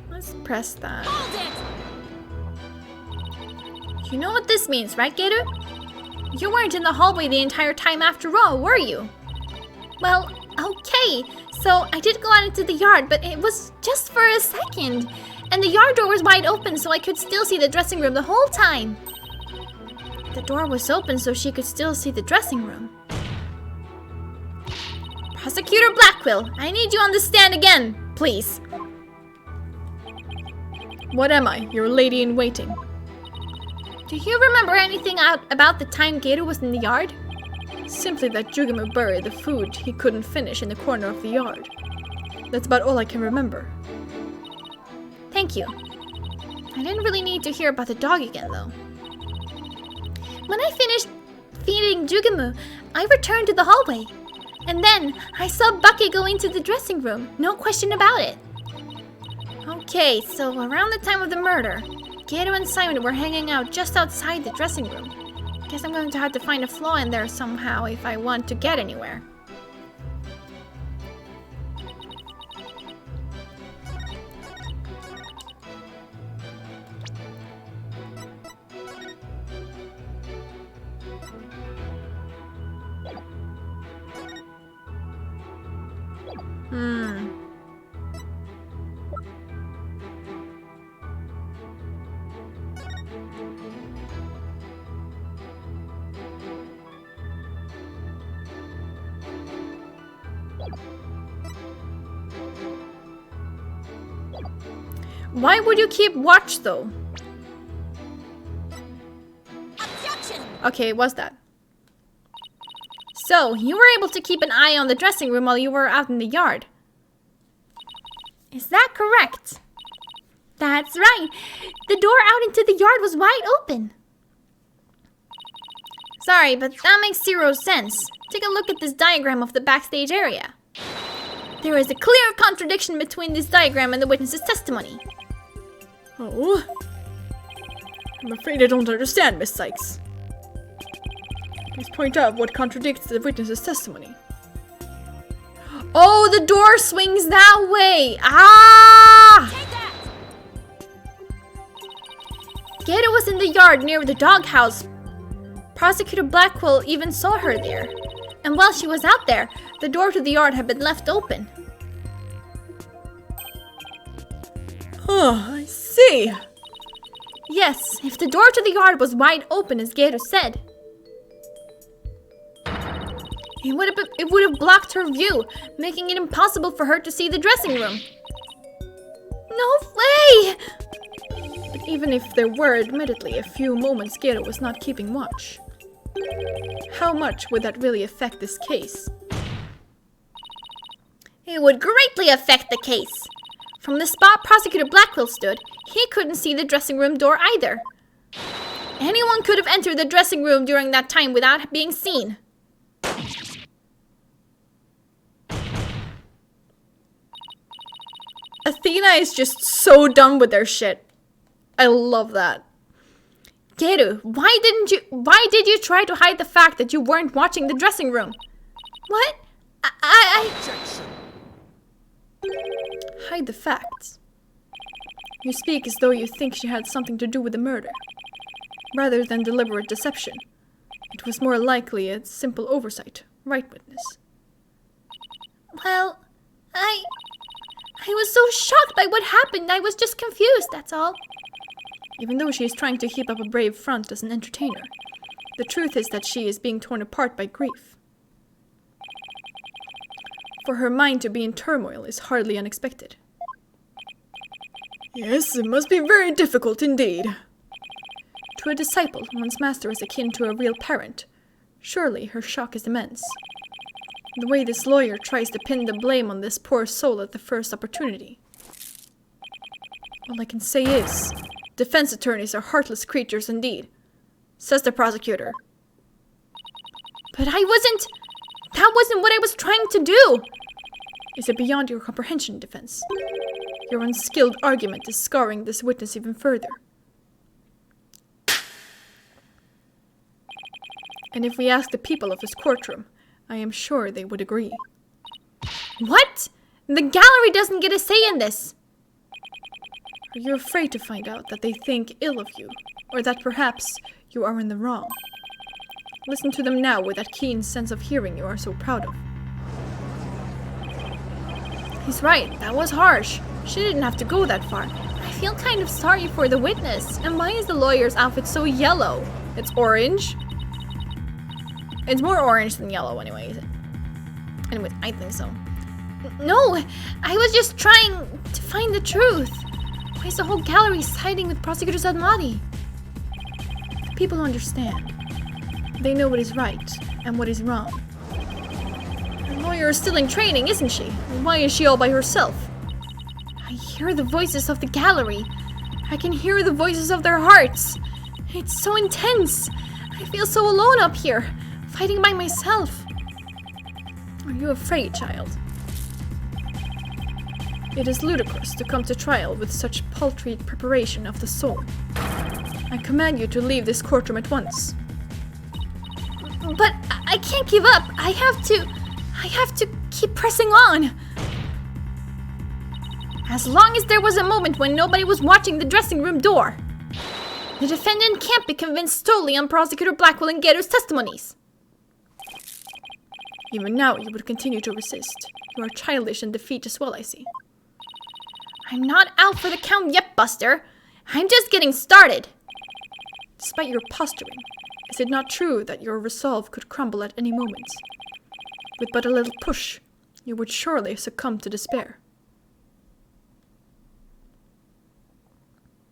Let's press that. You know what this means, right, Geru? You weren't in the hallway the entire time after all, were you? Well, okay. So I did go out into the yard, but it was just for a second. And the yard door was wide open so I could still see the dressing room the whole time. The door was open so she could still see the dressing room. Prosecutor Blackwell, I need you on the stand again, please. What am I, your lady in waiting? Do you remember anything about the time Geru was in the yard? Simply that Jugamu buried the food he couldn't finish in the corner of the yard. That's about all I can remember. Thank you. I didn't really need to hear about the dog again, though. When I finished feeding Jugamu, I returned to the hallway. And then I saw Bucky go into the dressing room, no question about it. Okay, so around the time of the murder, Geru and Simon were hanging out just outside the dressing room. Guess I'm going to have to find a flaw in there somehow if I want to get anywhere. Why would you keep watch, though? Objection! Okay, what's that? So, you were able to keep an eye on the dressing room while you were out in the yard. Is that correct? That's right. The door out into the yard was wide open. Sorry, but that makes zero sense. Take a look at this diagram of the backstage area. There is a clear contradiction between this diagram and the witness's testimony. Oh? I'm afraid I don't understand, Miss Sykes. Please point out what contradicts the witness's testimony. Oh, the door swings that way! Ah! Gator was in the yard near the doghouse. Prosecutor Blackwell even saw her there. And while she was out there, the door to the yard had been left open. Oh, I see. Yes, if the door to the yard was wide open, as Gator said, it would have blocked her view, making it impossible for her to see the dressing room. No way! But even if there were admittedly a few moments Gator was not keeping watch, how much would that really affect this case? It would greatly affect the case. From the spot Prosecutor Blackwell stood, he couldn't see the dressing room door either. Anyone could have entered the dressing room during that time without being seen. Athena is just so done with their shit. I love that. Geru, why did you try to hide the fact that you weren't watching the dressing room? What? Objection. Hide the facts. You speak as though you think she had something to do with the murder, rather than deliberate deception. It was more likely a simple oversight, right, witness? Well, I was so shocked by what happened, I was just confused, that's all. Even though she is trying to keep up a brave front as an entertainer, the truth is that she is being torn apart by grief. For her mind to be in turmoil is hardly unexpected. Yes, it must be very difficult indeed. To a disciple, one's master is akin to a real parent. Surely her shock is immense. The way this lawyer tries to pin the blame on this poor soul at the first opportunity. All I can say is, defense attorneys are heartless creatures indeed, says the prosecutor. But that wasn't what I was trying to do. Is it beyond your comprehension, defense? Your unskilled argument is scarring this witness even further. And if we ask the people of this courtroom, I am sure they would agree. What? The gallery doesn't get a say in this. Are you afraid to find out that they think ill of you, or that perhaps you are in the wrong? Listen to them now with that keen sense of hearing you are so proud of. He's right, that was harsh. She didn't have to go that far. I feel kind of sorry for the witness. And why is the lawyer's outfit so yellow? It's orange. It's more orange than yellow anyway. Anyway, I think so. No, I was just trying to find the truth. Why is the whole gallery siding with Prosecutor Zadmati? The people understand. They know what is right and what is wrong. The lawyer is still in training, isn't she? Why is she all by herself? I hear the voices of the gallery. I can hear the voices of their hearts. It's so intense. I feel so alone up here, fighting by myself. Are you afraid, child? It is ludicrous to come to trial with such paltry preparation of the soul. I command you to leave this courtroom at once. But I can't give up. I have to keep pressing on. As long as there was a moment when nobody was watching the dressing room door. The defendant can't be convinced solely on Prosecutor Blackwell and Gator's testimonies. Even now you would continue to resist. You are childish and defeat as well, I see. I'm not out for the count yet, Buster. I'm just getting started. Despite your posturing, is it not true that your resolve could crumble at any moment? With but a little push, you would surely succumb to despair.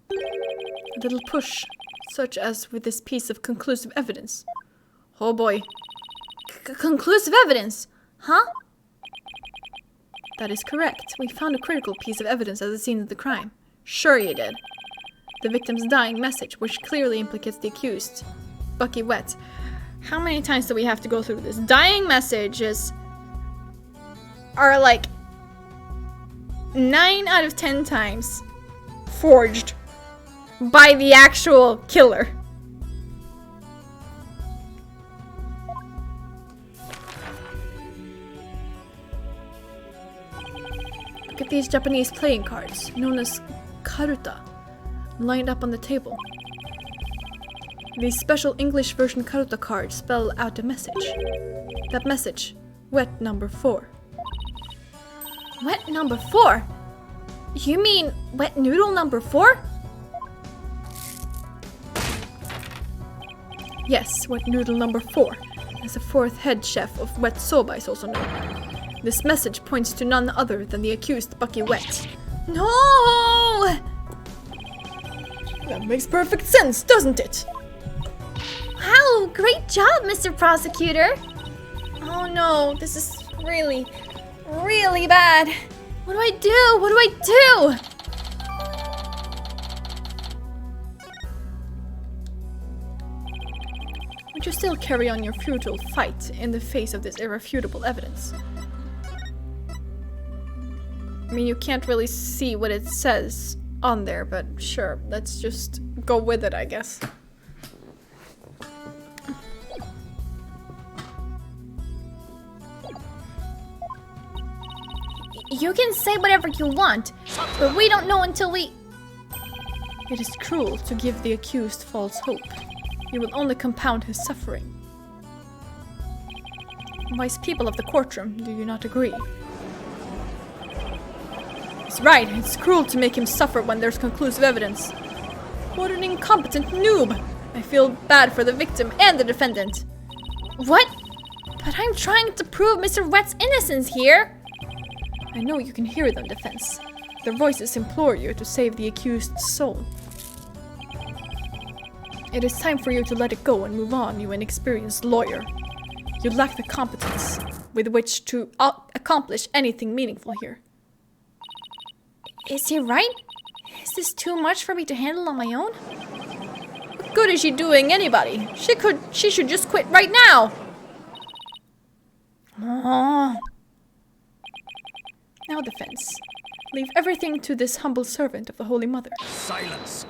A little push, such as with this piece of conclusive evidence. Oh boy. Conclusive evidence? Huh? That is correct. We found a critical piece of evidence at the scene of the crime. Sure you did. The victim's dying message, which clearly implicates the accused. Bucky Wet. How many times do we have to go through this? Dying messages are like 9 out of 10 times forged by the actual killer. Look at these Japanese playing cards, known as karuta, lined up on the table. These special English version karuta cards spell out a message. That message, wet number 4. Wet number 4? You mean wet noodle number 4? Yes, wet noodle number 4, as the 4th head chef of Wet Soba is also known. This message points to none other than the accused Bucky Wet. No! That makes perfect sense, doesn't it? Wow, great job, Mr. Prosecutor. Oh no, this is really, really bad. What do I do? What do I do? Would you still carry on your futile fight in the face of this irrefutable evidence? I mean, you can't really see what it says on there, but sure, let's just go with it, I guess. You can say whatever you want, but we don't know until we... It is cruel to give the accused false hope. You will only compound his suffering. Wise people of the courtroom, do you not agree? He's right, it's cruel to make him suffer when there's conclusive evidence. What an incompetent noob! I feel bad for the victim and the defendant. What? But I'm trying to prove Mr. Wet's innocence here. I know you can hear them, defense. Their voices implore you to save the accused's soul. It is time for you to let it go and move on, you inexperienced lawyer. You lack the competence with which to accomplish anything meaningful here. Is he right? Is this too much for me to handle on my own? What good is she doing anybody? She should just quit right now! Oh. Now, defense. Leave everything to this humble servant of the Holy Mother. Silence!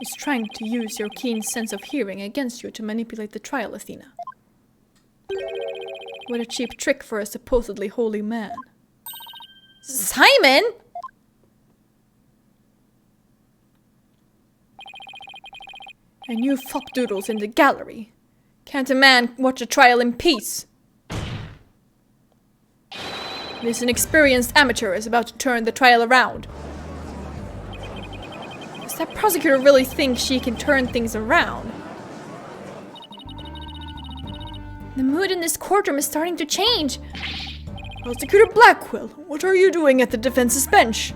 He's trying to use your keen sense of hearing against you to manipulate the trial, Athena. What a cheap trick for a supposedly holy man. Simon? And you fuckdoodles in the gallery. Can't a man watch a trial in peace? This inexperienced amateur is about to turn the trial around. Does that prosecutor really think she can turn things around? The mood in this courtroom is starting to change. Prosecutor Blackwell, what are you doing at the defense's bench?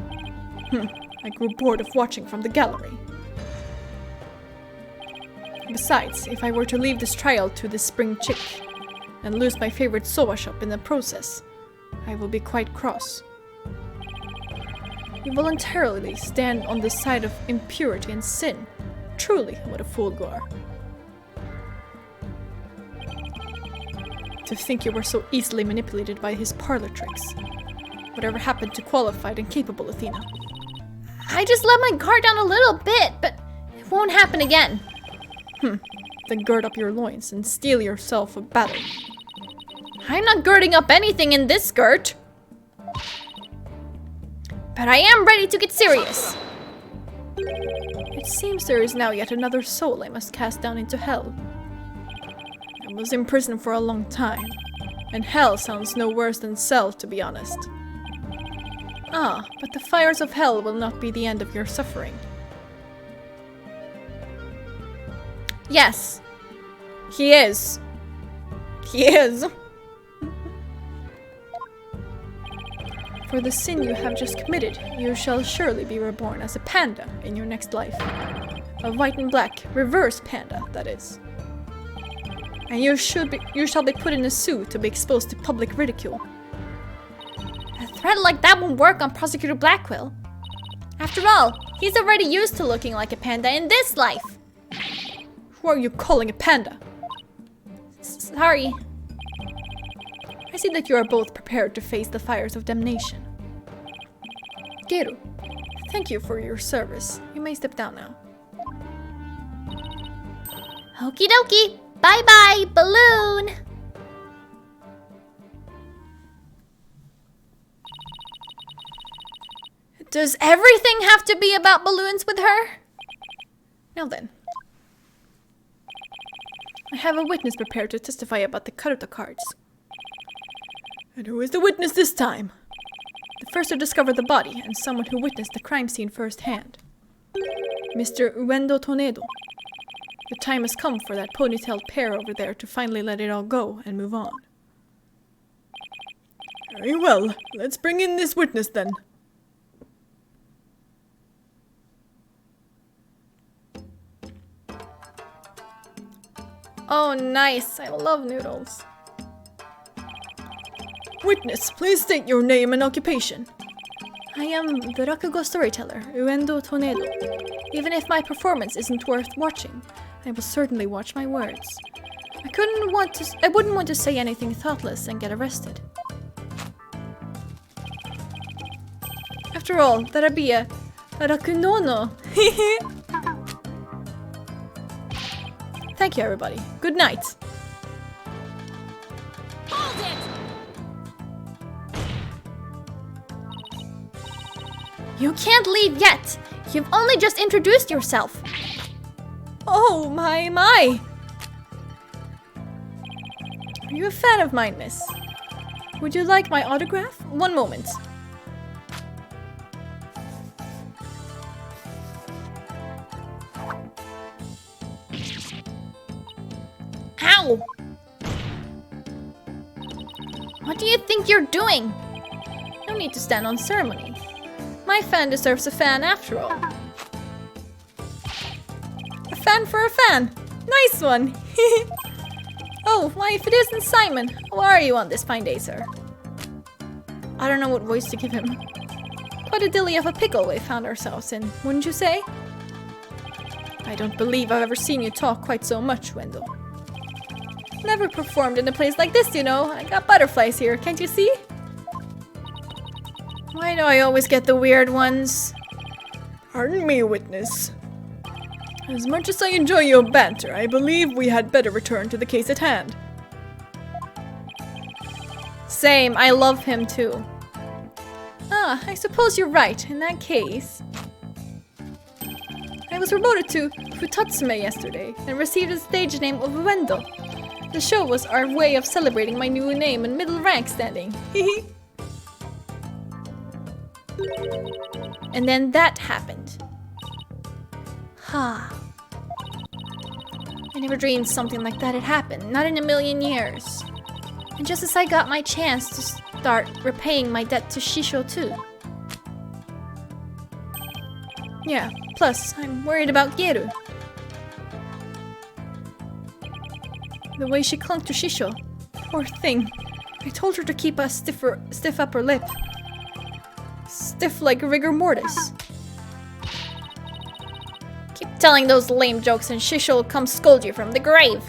I grew bored of watching from the gallery. Besides, if I were to leave this trial to this spring chick and lose my favorite soba shop in the process, I will be quite cross. You voluntarily stand on the side of impurity and sin. Truly, what a fool you are. To think you were so easily manipulated by his parlor tricks. Whatever happened to qualified and capable Athena? I just let my guard down a little bit, but it won't happen again. Then gird up your loins and steel yourself a battle. I'm not girding up anything in this skirt. But I am ready to get serious. It seems there is now yet another soul I must cast down into hell. I was in prison for a long time, and hell sounds no worse than cell, to be honest. Ah, but the fires of hell will not be the end of your suffering. Yes, he is. He is. For the sin you have just committed, you shall surely be reborn as a panda in your next life. A white and black, reverse panda, that is. And you shall be put in a zoo to be exposed to public ridicule. A threat like that won't work on Prosecutor Blackwell. After all, he's already used to looking like a panda in this life. Who are you calling a panda? Sorry. I see that you are both prepared to face the fires of damnation. Geru, thank you for your service. You may step down now. Okie dokie. Bye bye, balloon. Does everything have to be about balloons with her? Now then. I have a witness prepared to testify about the Karuta cards. And who is the witness this time? The first to discover the body and someone who witnessed the crime scene firsthand. Mr. Uendo Tonedo. The time has come for that ponytailed pair over there to finally let it all go and move on. Very well. Let's bring in this witness then. Oh, nice. I love noodles. Witness, please state your name and occupation. I am the Rakugo storyteller, Uendo Tonedo. Even if my performance isn't worth watching, I will certainly watch my words. I wouldn't want to say anything thoughtless and get arrested. After all, that'd be a rakunono. Thank you, everybody. Good night. Hold it! You can't leave yet! You've only just introduced yourself! Oh, my! Are you a fan of mine, miss? Would you like my autograph? One moment. Ow! What do you think you're doing? No need to stand on ceremony. My fan deserves a fan after all. A fan for a fan! Nice one! Oh, why if it isn't Simon? How are you on this fine day, sir? I don't know what voice to give him. Quite a dilly of a pickle we found ourselves in, wouldn't you say? I don't believe I've ever seen you talk quite so much, Wendell. Never performed in a place like this, you know. I got butterflies here, can't you see? Why do I always get the weird ones? Pardon me, witness. As much as I enjoy your banter, I believe we had better return to the case at hand. Same, I love him too. Ah, I suppose you're right. In that case... I was promoted to Futatsume yesterday and received the stage name of Uendo. The show was our way of celebrating my new name and middle rank standing. Hehe. And then that happened. Ha. I never dreamed something like that had happened, not in a million years. And just as I got my chance to start repaying my debt to Shisho too. Yeah, plus I'm worried about Geru. The way she clung to Shisho. Poor thing. I told her to keep a stiff upper lip. Stiff like rigor mortis. Keep telling those lame jokes and Shisho will come scold you from the grave.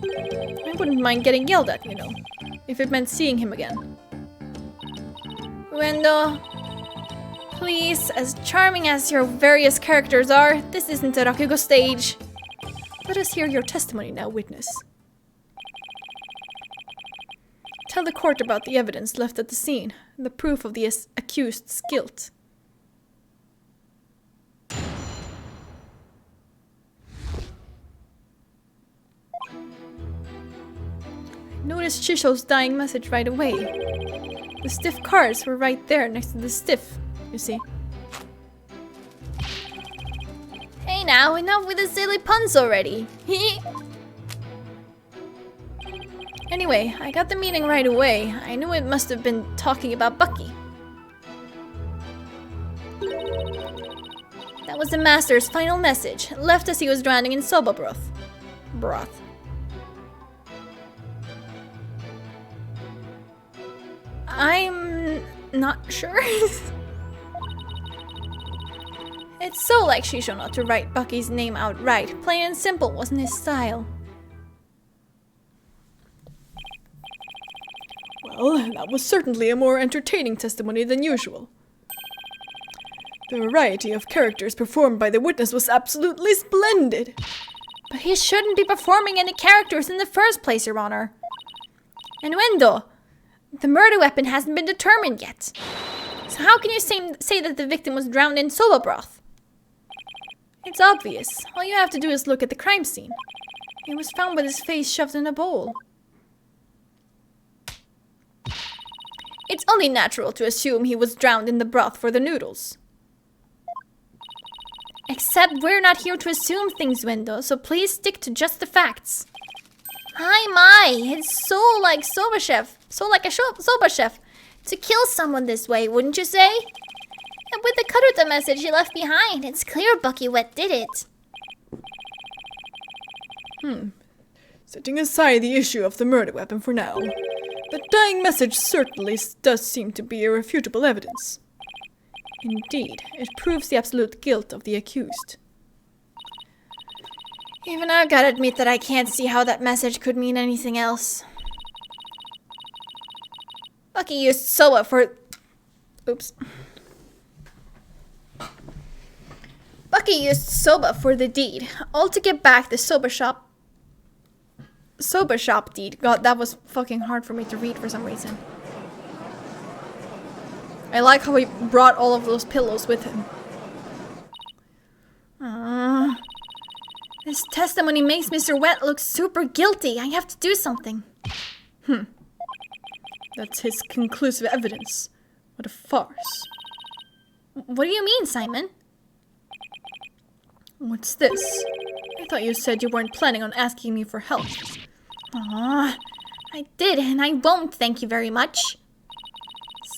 I wouldn't mind getting yelled at, you know, if it meant seeing him again. Uendo, please, as charming as your various characters are, this isn't a Rakugo stage. Let us hear your testimony now, witness. Tell the court about the evidence left at the scene, and the proof of the accused's guilt. I noticed Shisho's dying message right away. The stiff cards were right there next to the stiff, you see. Hey now, enough with the silly puns already. Anyway, I got the meaning right away. I knew it must have been talking about Bucky. That was the master's final message, left as he was drowning in soba broth. I'm not sure. It's so like Shisho not to write Bucky's name outright. Plain and simple wasn't his style. Well, that was certainly a more entertaining testimony than usual. The variety of characters performed by the witness was absolutely splendid. But he shouldn't be performing any characters in the first place, Your Honor. And Wendo, the murder weapon hasn't been determined yet. So how can you say that the victim was drowned in soba broth? It's obvious. All you have to do is look at the crime scene. He was found with his face shoved in a bowl. It's only natural to assume he was drowned in the broth for the noodles. Except we're not here to assume things, Wendo, so please stick to just the facts. Hi, my! It's so like soba chef. So like a soba chef. To kill someone this way, wouldn't you say? And with the Karuta message he left behind, it's clear Bucky Wet did it. Setting aside the issue of the murder weapon for now, the dying message certainly does seem to be irrefutable evidence. Indeed, it proves the absolute guilt of the accused. Even I've got to admit that I can't see how that message could mean anything else. Bucky used soba for... Oops. Bucky used soba for the deed, all to get back the soba shop deed. God, that was fucking hard for me to read for some reason. I like how he brought all of those pillows with him. This testimony makes Mr. Wet look super guilty. I have to do something. That's his conclusive evidence. What a farce. What do you mean, Simon? What's this? I thought you said you weren't planning on asking me for help. I did, and I won't, thank you very much.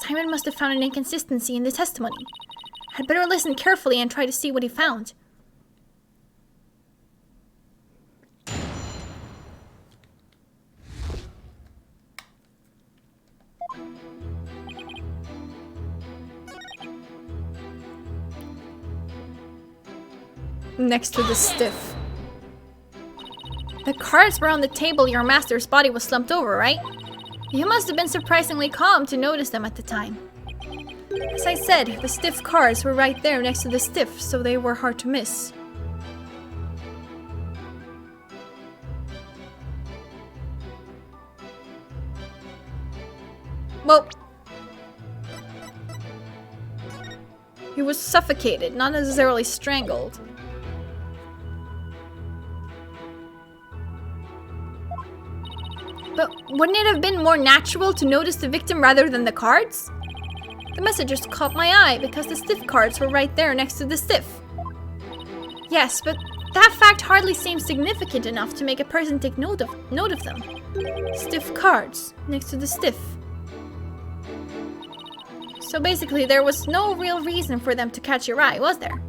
Simon must have found an inconsistency in the testimony. I'd better listen carefully and try to see what he found. Next to the stiff. The cards were on the table your master's body was slumped over, right? You must have been surprisingly calm to notice them at the time. As I said, the stiff cards were right there next to the stiff, so they were hard to miss. Well, he was suffocated, not necessarily strangled. But wouldn't it have been more natural to notice the victim rather than the cards? The message just caught my eye because the stiff cards were right there next to the stiff. Yes, but that fact hardly seems significant enough to make a person take note of them. Stiff cards next to the stiff. So basically, there was no real reason for them to catch your eye, was there?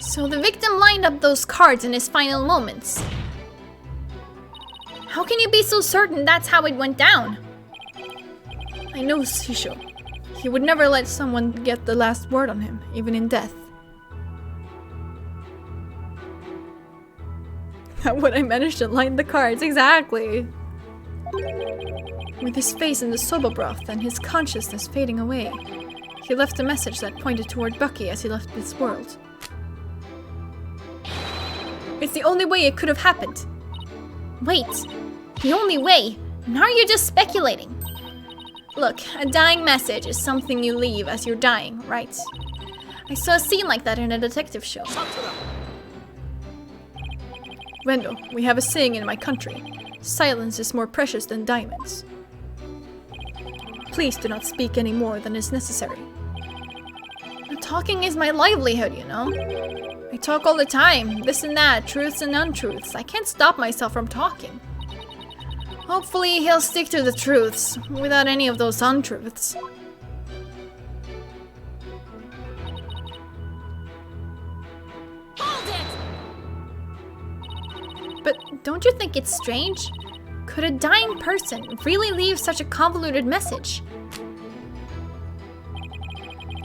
So the victim lined up those cards in his final moments. How can you be so certain that's how it went down? I know Shisho. He would never let someone get the last word on him, even in death. How would I manage to line the cards exactly? With his face in the soba broth and his consciousness fading away, he left a message that pointed toward Bucky as he left this world. It's the only way it could have happened. Wait, the only way? Now you're just speculating. Look, a dying message is something you leave as you're dying, right? I saw a scene like that in a detective show. Wendo, we have a saying in my country. Silence is more precious than diamonds. Please do not speak any more than is necessary. Talking is my livelihood, you know? I talk all the time, this and that, truths and untruths. I can't stop myself from talking. Hopefully he'll stick to the truths, without any of those untruths. Hold it! Don't you think it's strange? Could a dying person really leave such a convoluted message?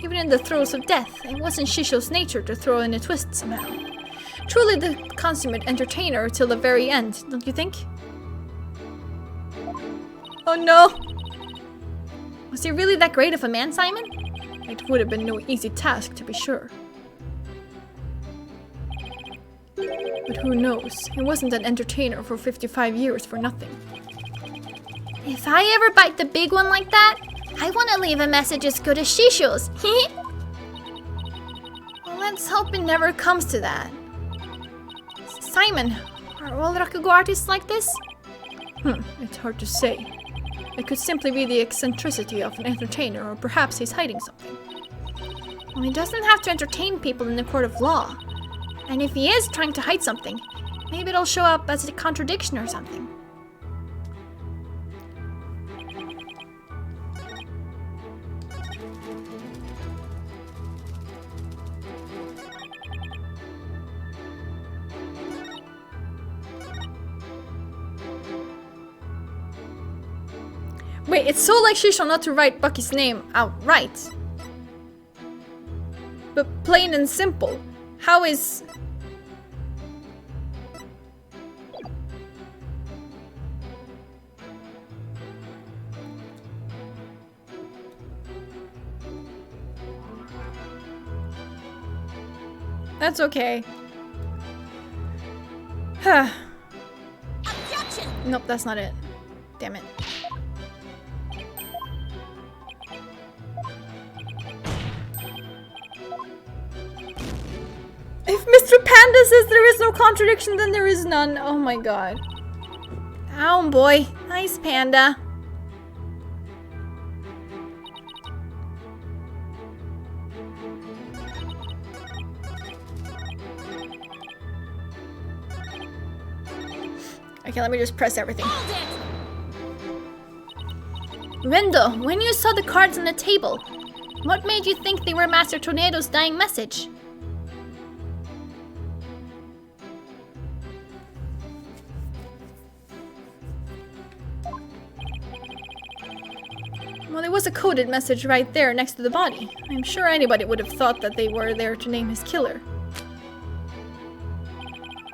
Even in the throes of death, it wasn't Shisho's nature to throw in a twist somehow. Truly the consummate entertainer till the very end, don't you think? Oh no! Was he really that great of a man, Simon? It would have been no easy task, to be sure. But who knows? He wasn't an entertainer for 55 years for nothing. If I ever bite the big one like that, I want to leave a message as good as Shisho's. Well, let's hope it never comes to that. Simon, are all Rakugo artists like this? It's hard to say. It could simply be the eccentricity of an entertainer, or perhaps he's hiding something. Well, he doesn't have to entertain people in the court of law. And if he is trying to hide something, maybe it'll show up as a contradiction or something. Wait, it's so like Shisho not to write Bucky's name outright. But plain and simple, how is... That's okay. Nope, that's not it. Damn it. If Mr. Panda says there is no contradiction, then there is none. Oh my god. Ow, boy. Nice, Panda. Okay, let me just press everything. Rendo, when you saw the cards on the table, what made you think they were Master Tornado's dying message? Well, there was a coded message right there next to the body. I'm sure anybody would have thought that they were there to name his killer.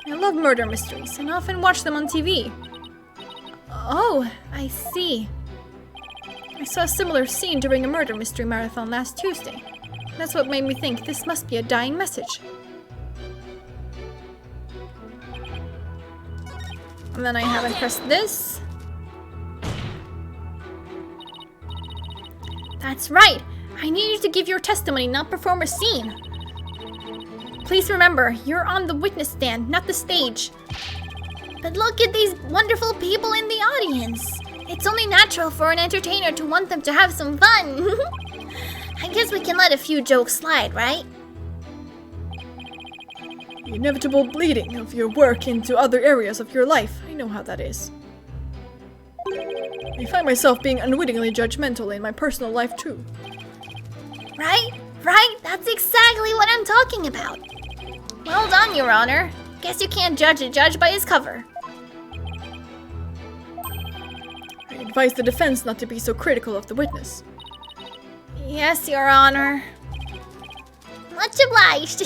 I love murder mysteries and often watch them on TV. Oh, I see. I saw a similar scene during a murder mystery marathon last Tuesday. That's what made me think this must be a dying message. And then I haven't pressed this. That's right. I need you to give your testimony, not perform a scene. Please remember, you're on the witness stand, not the stage. But look at these wonderful people in the audience. It's only natural for an entertainer to want them to have some fun. I guess we can let a few jokes slide, right? The inevitable bleeding of your work into other areas of your life. I know how that is. I find myself being unwittingly judgmental in my personal life too. Right? Right? That's exactly what I'm talking about. Well done, Your Honor. Guess you can't judge a judge by his cover. I advise the defense not to be so critical of the witness. Yes, Your Honor. Much obliged.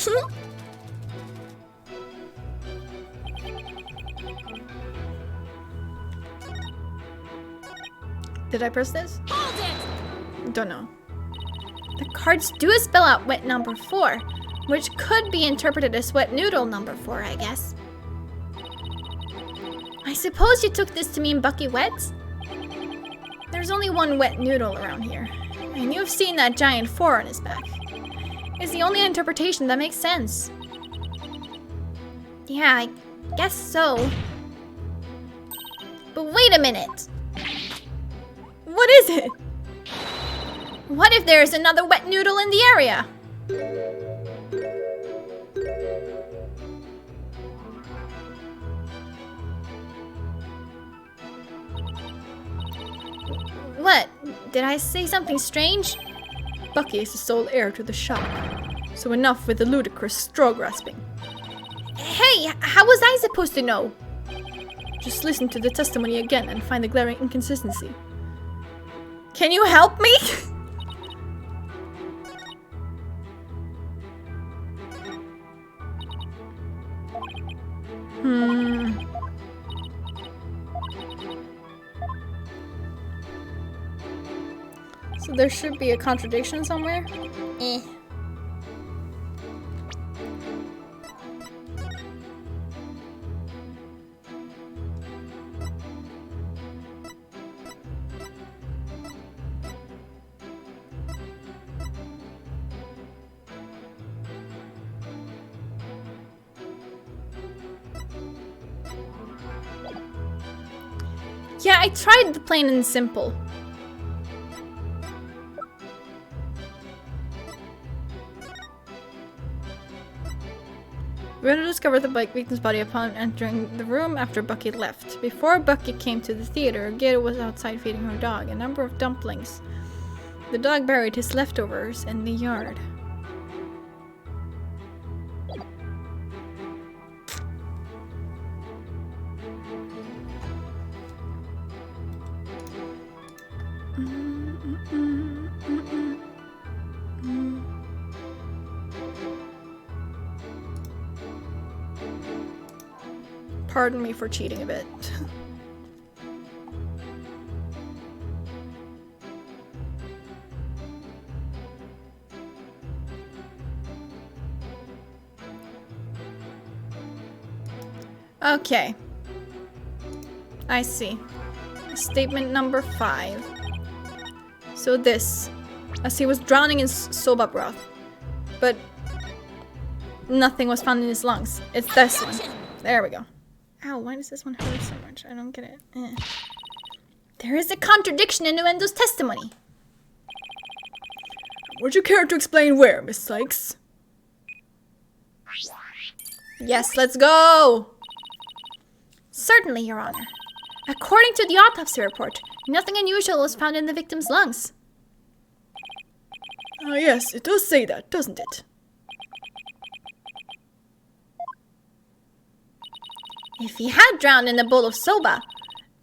Did I press this? Don't know. The cards do spell out wet number 4, which could be interpreted as wet noodle number 4, I guess. I suppose you took this to mean Bucky wet? There's only one wet noodle around here, and you've seen that giant 4 on his back. It's the only interpretation that makes sense. Yeah, I guess so. But wait a minute! What is it? What if there's another wet noodle in the area? What? Did I say something strange? Bucky is the sole heir to the shop. So enough with the ludicrous straw grasping. Hey, how was I supposed to know? Just listen to the testimony again and find the glaring inconsistency. Can you help me? So there should be a contradiction somewhere? Eh. Yeah, I tried the plain and simple. Rena discovered the victim's body upon entering the room after Bucky left. Before Bucky came to the theater, Gato was outside feeding her dog a number of dumplings. The dog buried his leftovers in the yard. Pardon me for cheating a bit. Okay. I see. Statement number 5. So this, as he was drowning in soba broth, but nothing was found in his lungs. It's this one. There we go. Ow, why does this one hurt so much? I don't get it. There is a contradiction in Nuendo's testimony. Would you care to explain where, Miss Sykes? Yes, let's go! Certainly, Your Honor. According to the autopsy report, nothing unusual was found in the victim's lungs. Ah, yes, it does say that, doesn't it? If he had drowned in a bowl of soba,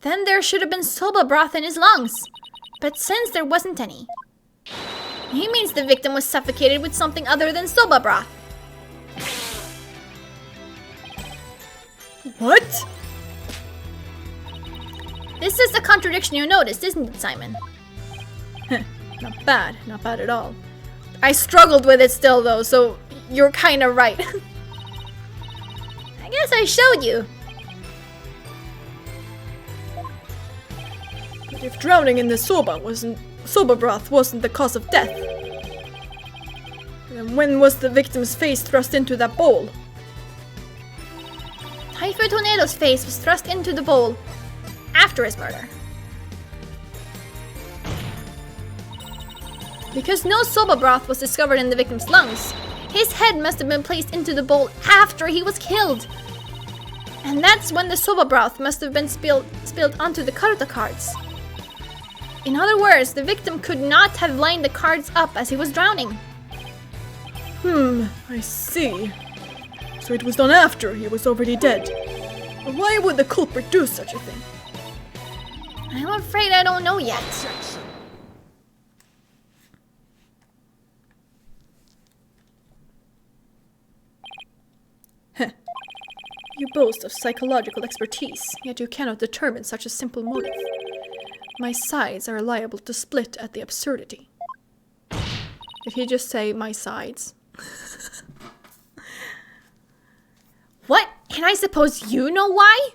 then there should have been soba broth in his lungs. But since there wasn't any, he means the victim was suffocated with something other than soba broth. What? This is the contradiction you noticed, isn't it, Simon? Not bad at all. I struggled with it still though, so you're kinda right. I guess I showed you. But if drowning in the soba broth wasn't the cause of death, then when was the victim's face thrust into that bowl? Typhoid Tornado's face was thrust into the bowl after his murder. Because no soba broth was discovered in the victim's lungs, his head must have been placed into the bowl after he was killed. And that's when the soba broth must have been spilled onto the carta cards. In other words, the victim could not have lined the cards up as he was drowning. I see. So it was done after he was already dead. Why would the culprit do such a thing? I'm afraid I don't know yet. You boast of psychological expertise, yet you cannot determine such a simple motive. My sides are liable to split at the absurdity. Did he just say my sides? What? And I suppose you know why?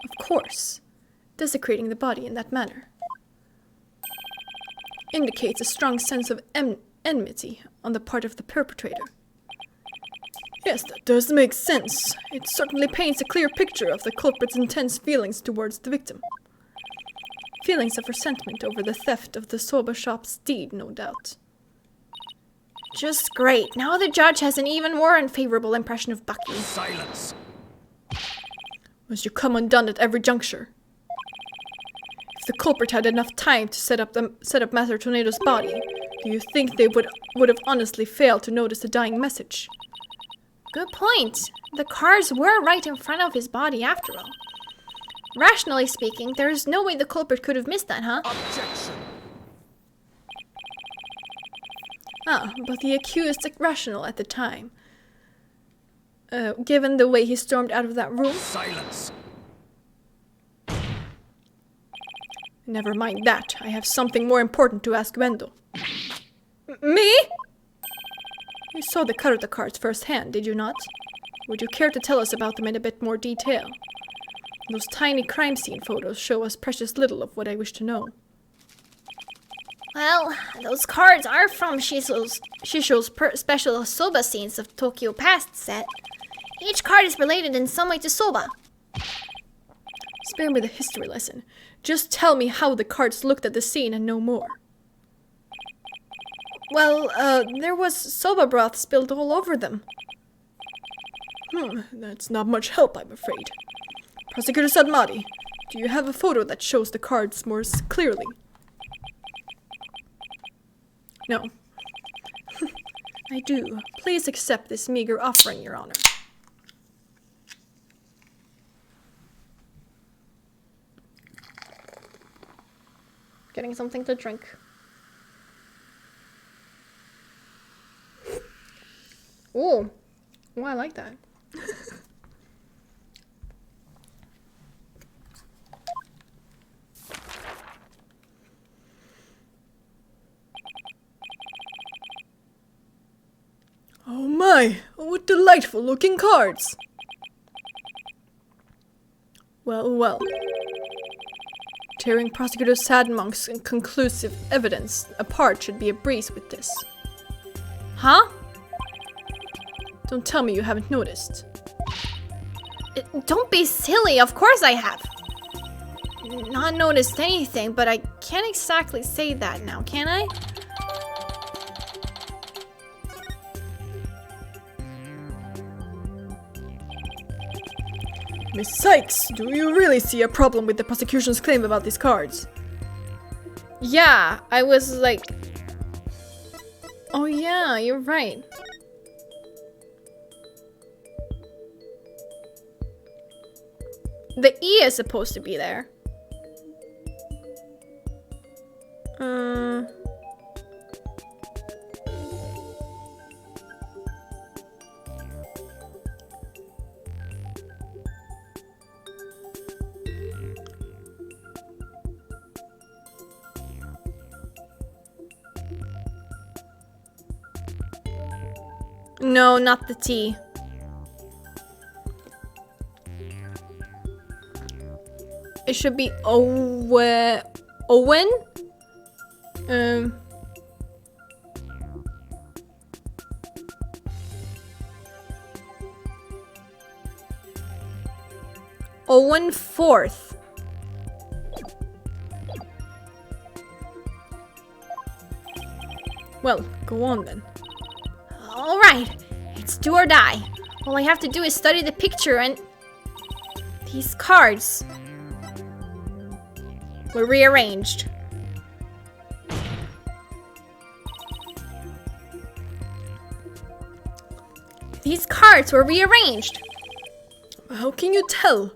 Of course. Desecrating the body in that manner indicates a strong sense of enmity on the part of the perpetrator. Yes, that does make sense. It certainly paints a clear picture of the culprit's intense feelings towards the victim. Feelings of resentment over the theft of the soba shop's deed, no doubt. Just great. Now the judge has an even more unfavorable impression of Bucky. Silence. Must you come undone at every juncture? If the culprit had enough time to set up Master Tornado's body, do you think they would have honestly failed to notice the dying message? Good point. The cards were right in front of his body after all. Rationally speaking, there is no way the culprit could have missed that, huh? Objection. Ah, but the accused is rational at the time. Given the way he stormed out of that room. Silence. Never mind that. I have something more important to ask Wendell. Me? You saw the Karuta cards firsthand, did you not? Would you care to tell us about them in a bit more detail? Those tiny crime scene photos show us precious little of what I wish to know. Well, those cards are from Shisho's special soba scenes of Tokyo Past set. Each card is related in some way to soba. Spare me the history lesson. Just tell me how the cards looked at the scene and no more. Well, there was soba broth spilled all over them. That's not much help, I'm afraid. Prosecutor Sadmadi, do you have a photo that shows the cards more clearly? No. I do. Please accept this meager offering, Your Honor. Getting something to drink. Ooh. Oh, I like that. Oh my, what delightful looking cards! Well, well. Tearing Prosecutor Sadmonk's conclusive evidence apart should be a breeze with this. Huh? Don't tell me you haven't noticed. Don't be silly, of course I have. Not noticed anything, but I can't exactly say that now, can I? Miss Sykes, do you really see a problem with the prosecution's claim about these cards? Yeah, I was like... Oh yeah, you're right. The E is supposed to be there. No, not the T. It should be Owen? Owen 4th. Well, go on then. Alright, it's do or die. All I have to do is study the picture and... These cards were rearranged. These cards were rearranged. How can you tell?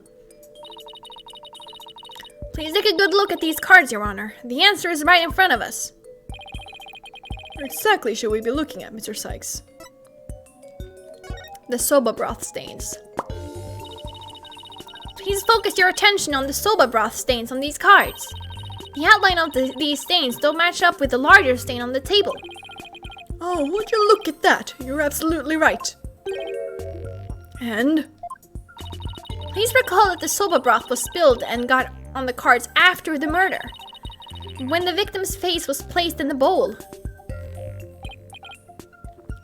Please take a good look at these cards, Your Honor. The answer is right in front of us. What exactly should we be looking at, Mr. Sykes? The soba broth stains. Please focus your attention on the soba broth stains on these cards. The outline of these stains don't match up with the larger stain on the table. Oh, would you look at that? You're absolutely right. And? Please recall that the soba broth was spilled and got on the cards after the murder, when the victim's face was placed in the bowl.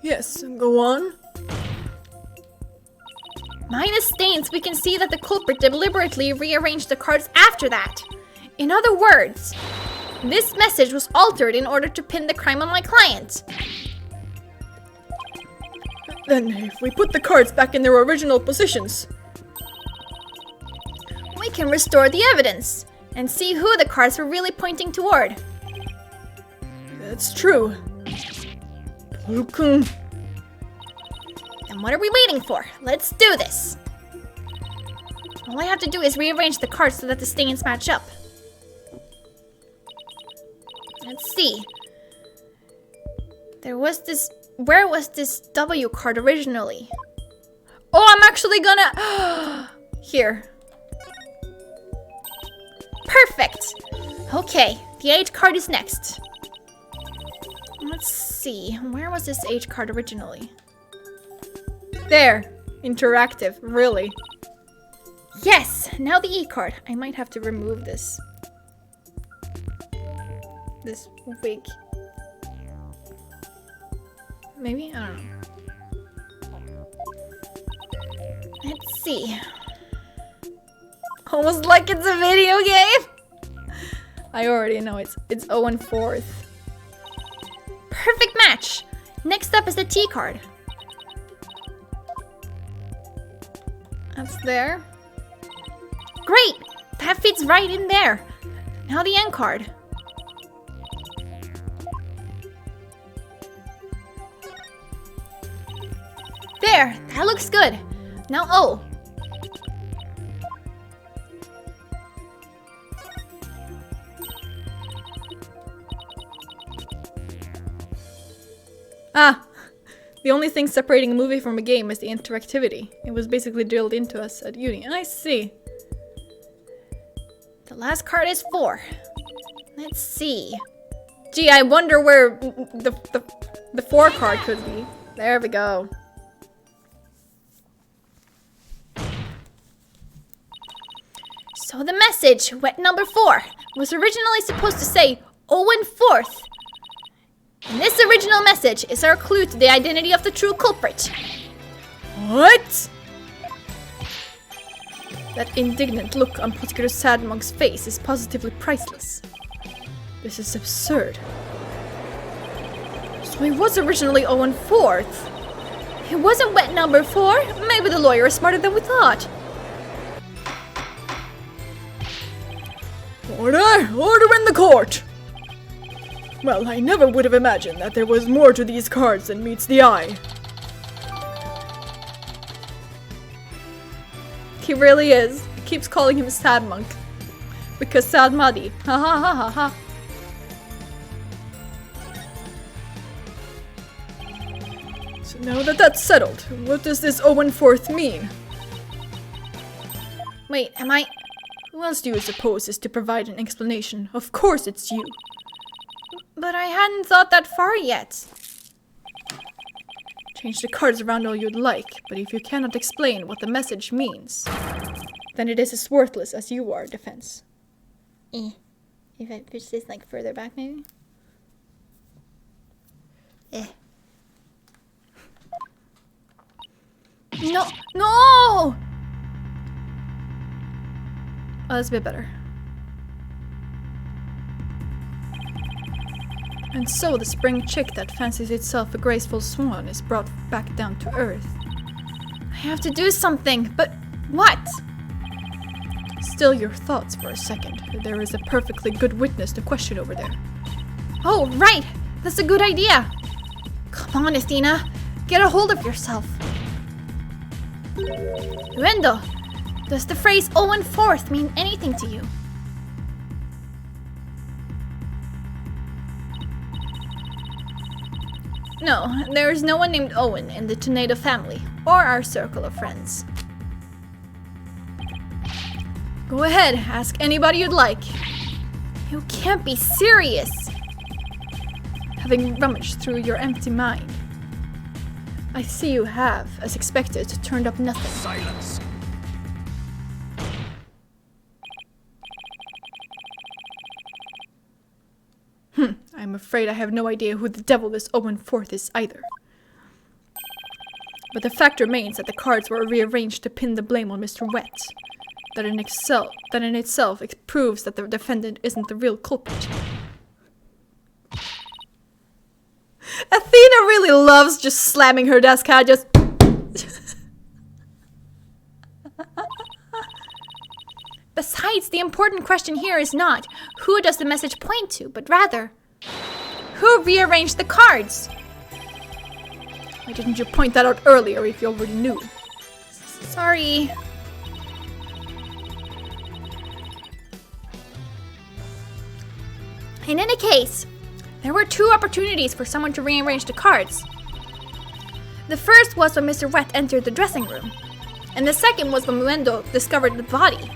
Yes, go on. Minus stains, we can see that the culprit deliberately rearranged the cards after that. In other words, this message was altered in order to pin the crime on my client. Then, if we put the cards back in their original positions, we can restore the evidence and see who the cards were really pointing toward. That's true. then what are we waiting for? Let's do this! All I have to do is rearrange the cards so that the stains match up. Let's see. There was this... Where was this W card originally? Oh, I'm actually gonna... Here. Perfect! Okay, the H card is next. Let's see. Where was this H card originally? There. Interactive. Really. Yes! Now the E card. I might have to remove this. This wig. Maybe? I don't know. Let's see. Almost like it's a video game. I already know it's 0-4. Perfect match! Next up is the T card. That's there. Great! That fits right in there. Now the N card. There! That looks good. Now O. Ah! The only thing separating a movie from a game is the interactivity. It was basically drilled into us at uni. I see. The last card is 4. Let's see. Gee, I wonder where the 4 card could be. There we go. So the message, wet number 4, was originally supposed to say 0-4. And this original message is our clue to the identity of the true culprit. What? That indignant look on Potker Sadmonk's face is positively priceless. This is absurd. So he was originally 0-4. It wasn't wet number 4. Maybe the lawyer is smarter than we thought. Order in the court! Well, I never would have imagined that there was more to these cards than meets the eye. He really is. He keeps calling him Sad Monk. Because Sad Muddy. Ha ha ha ha ha. So now that that's settled, what does this 0-4 mean? Wait, am I... Who else do you suppose is to provide an explanation? Of course it's you. But I hadn't thought that far yet. Change the cards around all you'd like, but if you cannot explain what the message means, then it is as worthless as you are, defense. If I push this like further back maybe? No! No! Oh, that's a bit better. And so the spring chick that fancies itself a graceful swan is brought back down to earth. I have to do something, but what? Still your thoughts for a second. There is a perfectly good witness to question over there. Oh, right! That's a good idea! Come on, Athena! Get a hold of yourself! Uendo, does the phrase 0-4 mean anything to you? No, there is no one named Owen in the Tornado family, or our circle of friends. Go ahead, ask anybody you'd like. You can't be serious! Having rummaged through your empty mind, I see you have, as expected, turned up nothing. Silence. I'm afraid I have no idea who the devil this 0-4 is either. But the fact remains that the cards were rearranged to pin the blame on Mr. Wet. That in itself it proves that the defendant isn't the real culprit. Athena really loves just slamming her desk, just... Besides, the important question here is not who does the message point to, but rather, who rearranged the cards? Why didn't you point that out earlier if you already knew? Sorry. In any case, there were 2 opportunities for someone to rearrange the cards. The first was when Mr. Wet entered the dressing room, and the second was when Muendo discovered the body.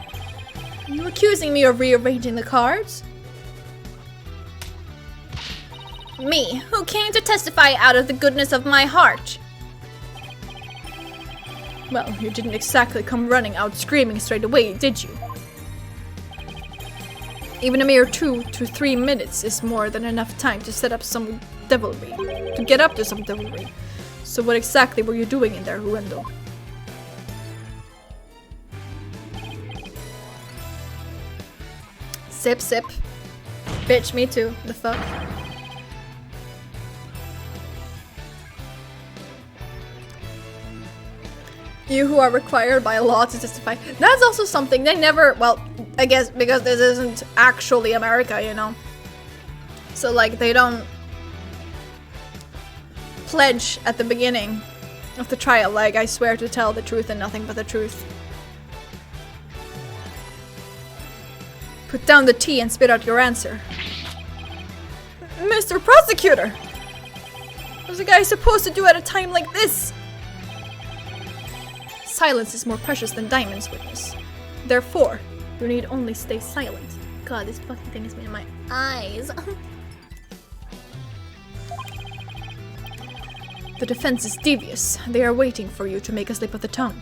Are you accusing me of rearranging the cards? Me, who came to testify out of the goodness of my heart. Well, you didn't exactly come running out screaming straight away, did you? Even a mere 2 to 3 minutes is more than enough time to set up some devilry, to get up to some devilry. So what exactly were you doing in there, Ruendo? Sip, sip. Bitch, me too. The fuck? You who are required by law to testify. That's also something they never, well, I guess because this isn't actually America, you know. So like they don't pledge at the beginning of the trial, like I swear to tell the truth and nothing but the truth. Put down the tea and spit out your answer. Mr. Prosecutor! What's a guy supposed to do at a time like this? Silence is more precious than diamonds, witness. Therefore, you need only stay silent. God, this fucking thing is in my eyes. The defense is devious. They are waiting for you to make a slip of the tongue.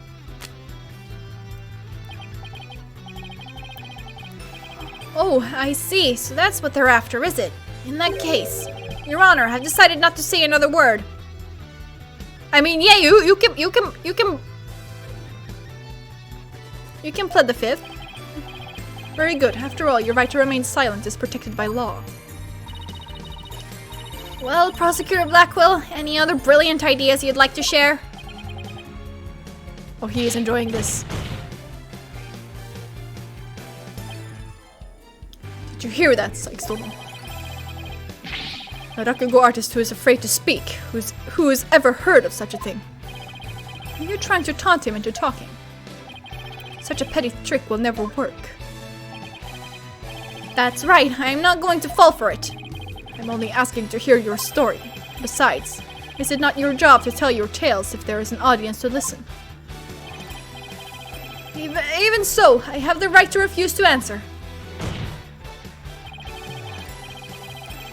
Oh, I see. So that's what they're after, is it? In that case, Your Honor, I've decided not to say another word. I mean, yeah, you can plead the fifth. Very good. After all, your right to remain silent is protected by law. Well, Prosecutor Blackwell, any other brilliant ideas you'd like to share? Oh, he is enjoying this. Did you hear that, Sykes-Stolen? A Rakugo artist who is afraid to speak, who has ever heard of such a thing. Are you trying to taunt him into talking? Such a petty trick will never work. That's right, I'm not going to fall for it. I'm only asking to hear your story. Besides, is it not your job to tell your tales if there is an audience to listen? Even so, I have the right to refuse to answer.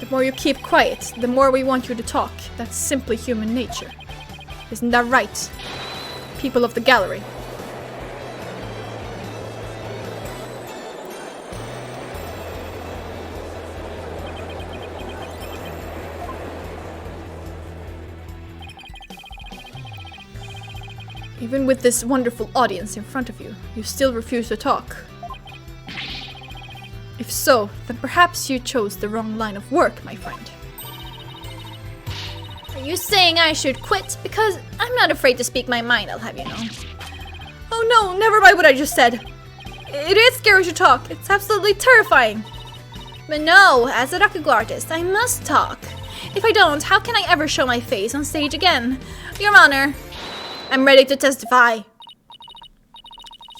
The more you keep quiet, the more we want you to talk. That's simply human nature. Isn't that right, people of the gallery? Even with this wonderful audience in front of you, you still refuse to talk. If so, then perhaps you chose the wrong line of work, my friend. Are you saying I should quit? Because I'm not afraid to speak my mind, I'll have you know. Oh no, never mind what I just said. It is scary to talk. It's absolutely terrifying. But no, as a Rakugo artist, I must talk. If I don't, how can I ever show my face on stage again? Your Honor, I'm ready to testify.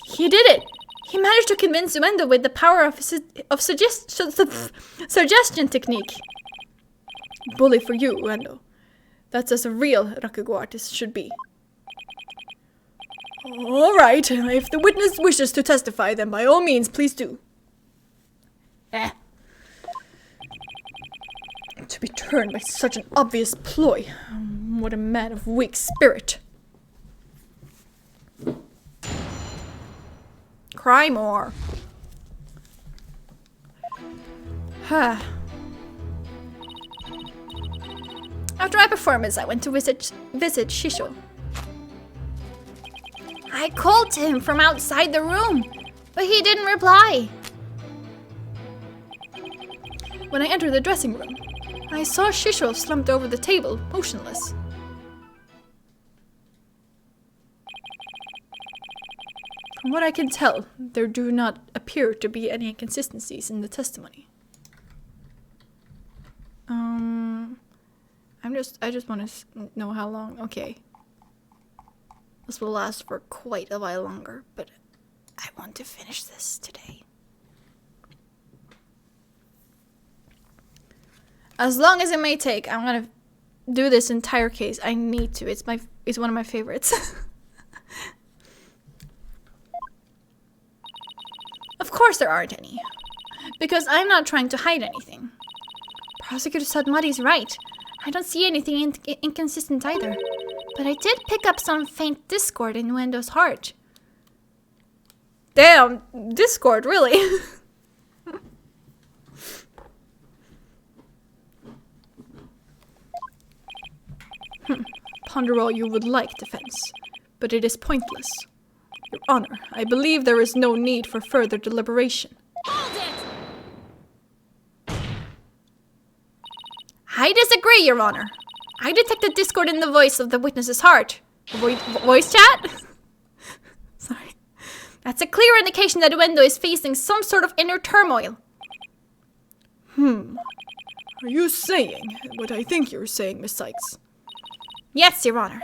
He did it! He managed to convince Uendo with the power of suggestion technique. Bully for you, Uendo. That's as a real Rakugo artist should be. Alright, if the witness wishes to testify, then by all means, please do. To be turned by such an obvious ploy. What a man of weak spirit. Cry more. After my performance, I went to visit Shisho. I called to him from outside the room, but he didn't reply. When I entered the dressing room, I saw Shisho slumped over the table, motionless. From what I can tell, there do not appear to be any inconsistencies in the testimony. I'm I just want to know how long. Okay. This will last for quite a while longer, but I want to finish this today. As long as it may take, I'm gonna do this entire case. I need to. It's one of my favorites. Of course there aren't any. Because I'm not trying to hide anything. Prosecutor Sadmadi's right. I don't see anything inconsistent either. But I did pick up some faint discord in Wendo's heart. Damn, discord, really? Ponder all you would like, defense, but it is pointless. Your Honor, I believe there is no need for further deliberation. Hold it! I disagree, Your Honor. I detected discord in the voice of the witness's heart. Voice chat? Sorry. That's a clear indication that Wendo is facing some sort of inner turmoil. Are you saying what I think you're saying, Miss Sykes? Yes, Your Honor.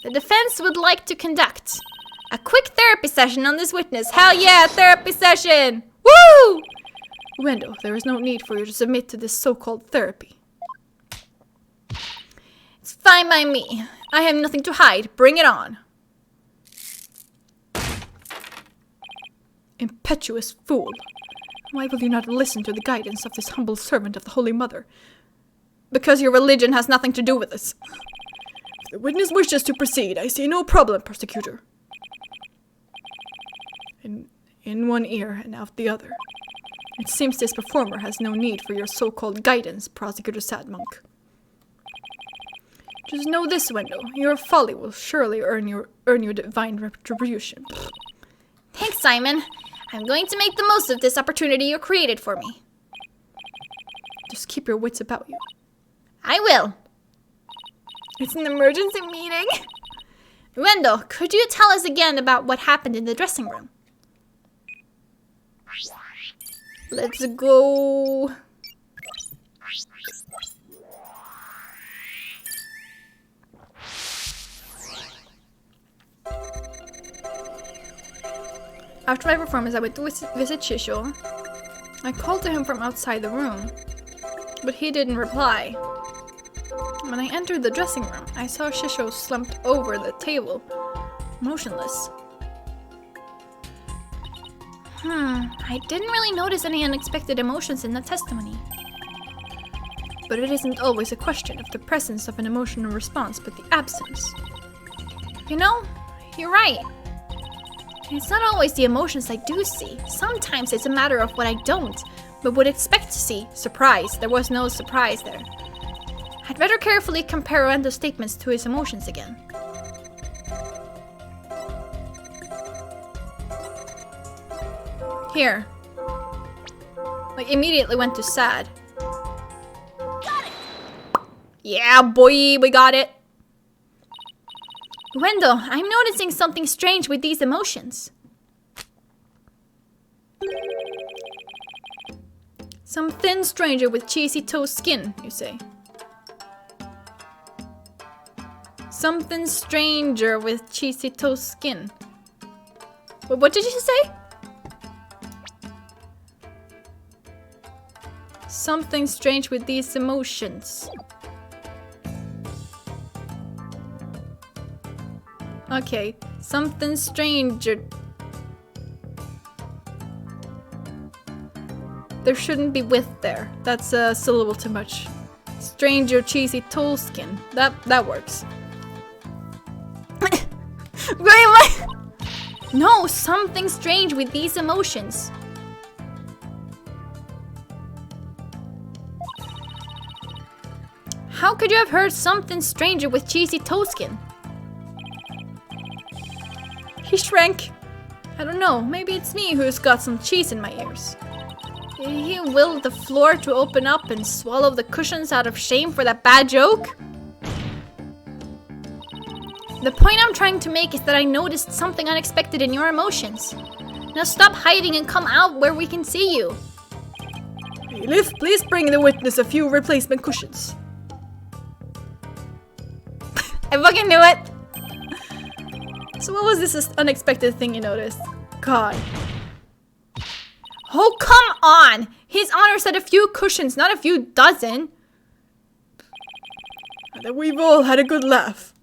The defense would like to conduct a quick therapy session on this witness. Hell yeah, therapy session! Woo! Wendo, there is no need for you to submit to this so-called therapy. It's fine by me. I have nothing to hide. Bring it on. Impetuous fool. Why will you not listen to the guidance of this humble servant of the Holy Mother? Because your religion has nothing to do with this. If the witness wishes to proceed, I see no problem, prosecutor. In one ear and out the other. It seems this performer has no need for your so-called guidance, Prosecutor Sadmonk. Just know this, Wendo. Your folly will surely earn your divine retribution. Thanks, Simon. I'm going to make the most of this opportunity you created for me. Just keep your wits about you. I will. It's an emergency meeting. Wendo, could you tell us again about what happened in the dressing room? Let's go. After my performance, I went to visit Shisho. I called to him from outside the room, but he didn't reply. When I entered the dressing room, I saw Shisho slumped over the table, motionless. I didn't really notice any unexpected emotions in the testimony. But it isn't always a question of the presence of an emotional response, but the absence. You know, you're right. It's not always the emotions I do see. Sometimes it's a matter of what I don't, but would expect to see. Surprise. There was no surprise there. I'd better carefully compare Wendo's statements to his emotions again. Here. Like, immediately went to sad. Got it! Yeah, boy, we got it. Wendo, I'm noticing something strange with these emotions. Some thin stranger with cheesy toast skin, you say. Something stranger with cheesy toast skin. What did you say? Something strange with these emotions. Okay, something stranger. There shouldn't be with there. That's a syllable too much. Stranger cheesy toast skin. That works. No, something strange with these emotions. How could you have heard something stranger with cheesy toast skin? He shrank. I don't know, maybe it's me who's got some cheese in my ears. Did he will the floor to open up and swallow the cushions out of shame for that bad joke? The point I'm trying to make is that I noticed something unexpected in your emotions. Now stop hiding and come out where we can see you. Bailiff, please bring the witness a few replacement cushions. I fucking knew it. So what was this unexpected thing you noticed? God. Oh, come on! His Honor said a few cushions, not a few dozen. And that we've all had a good laugh.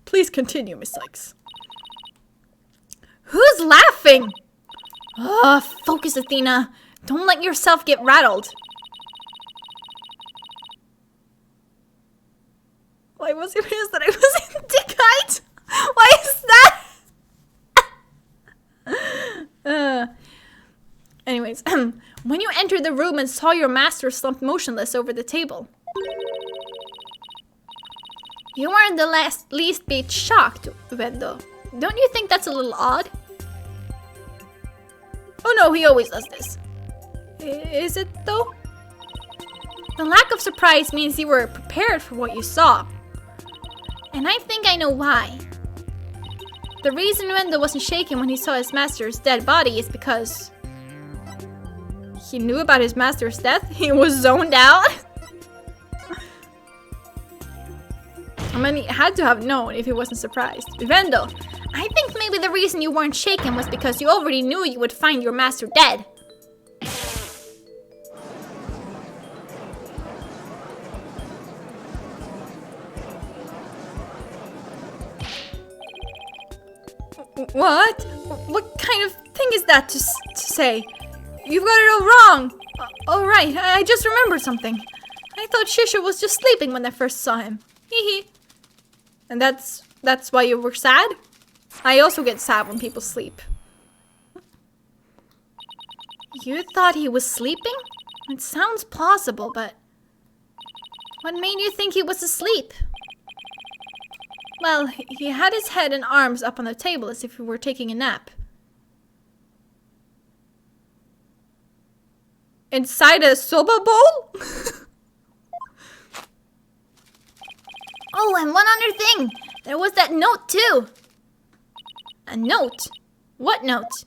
Please continue, Miss Sykes. Who's laughing? Focus, Athena. Don't let yourself get rattled. Why was it realized that I was in Dickite? Why is that? Anyways, when you entered the room and saw your master slumped motionless over the table, you weren't the least bit shocked, Vendo. Don't you think that's a little odd? Oh no, he always does this. Is it though? The lack of surprise means you were prepared for what you saw. And I think I know why. The reason Vendo wasn't shaken when he saw his master's dead body is because he knew about his master's death. He was zoned out. I mean, he had to have known if he wasn't surprised. Vendo, I think maybe the reason you weren't shaken was because you already knew you would find your master dead. What? What kind of thing is that to say? You've got it all wrong. Oh right, I just remembered something. I thought Shisha was just sleeping when I first saw him. Hee hee. And that's why you were sad? I also get sad when people sleep. You thought he was sleeping? It sounds plausible, but what made you think he was asleep? Well, he had his head and arms up on the table as if he were taking a nap. Inside a soba bowl? Oh, and one other thing. There was that note too. A note? What note?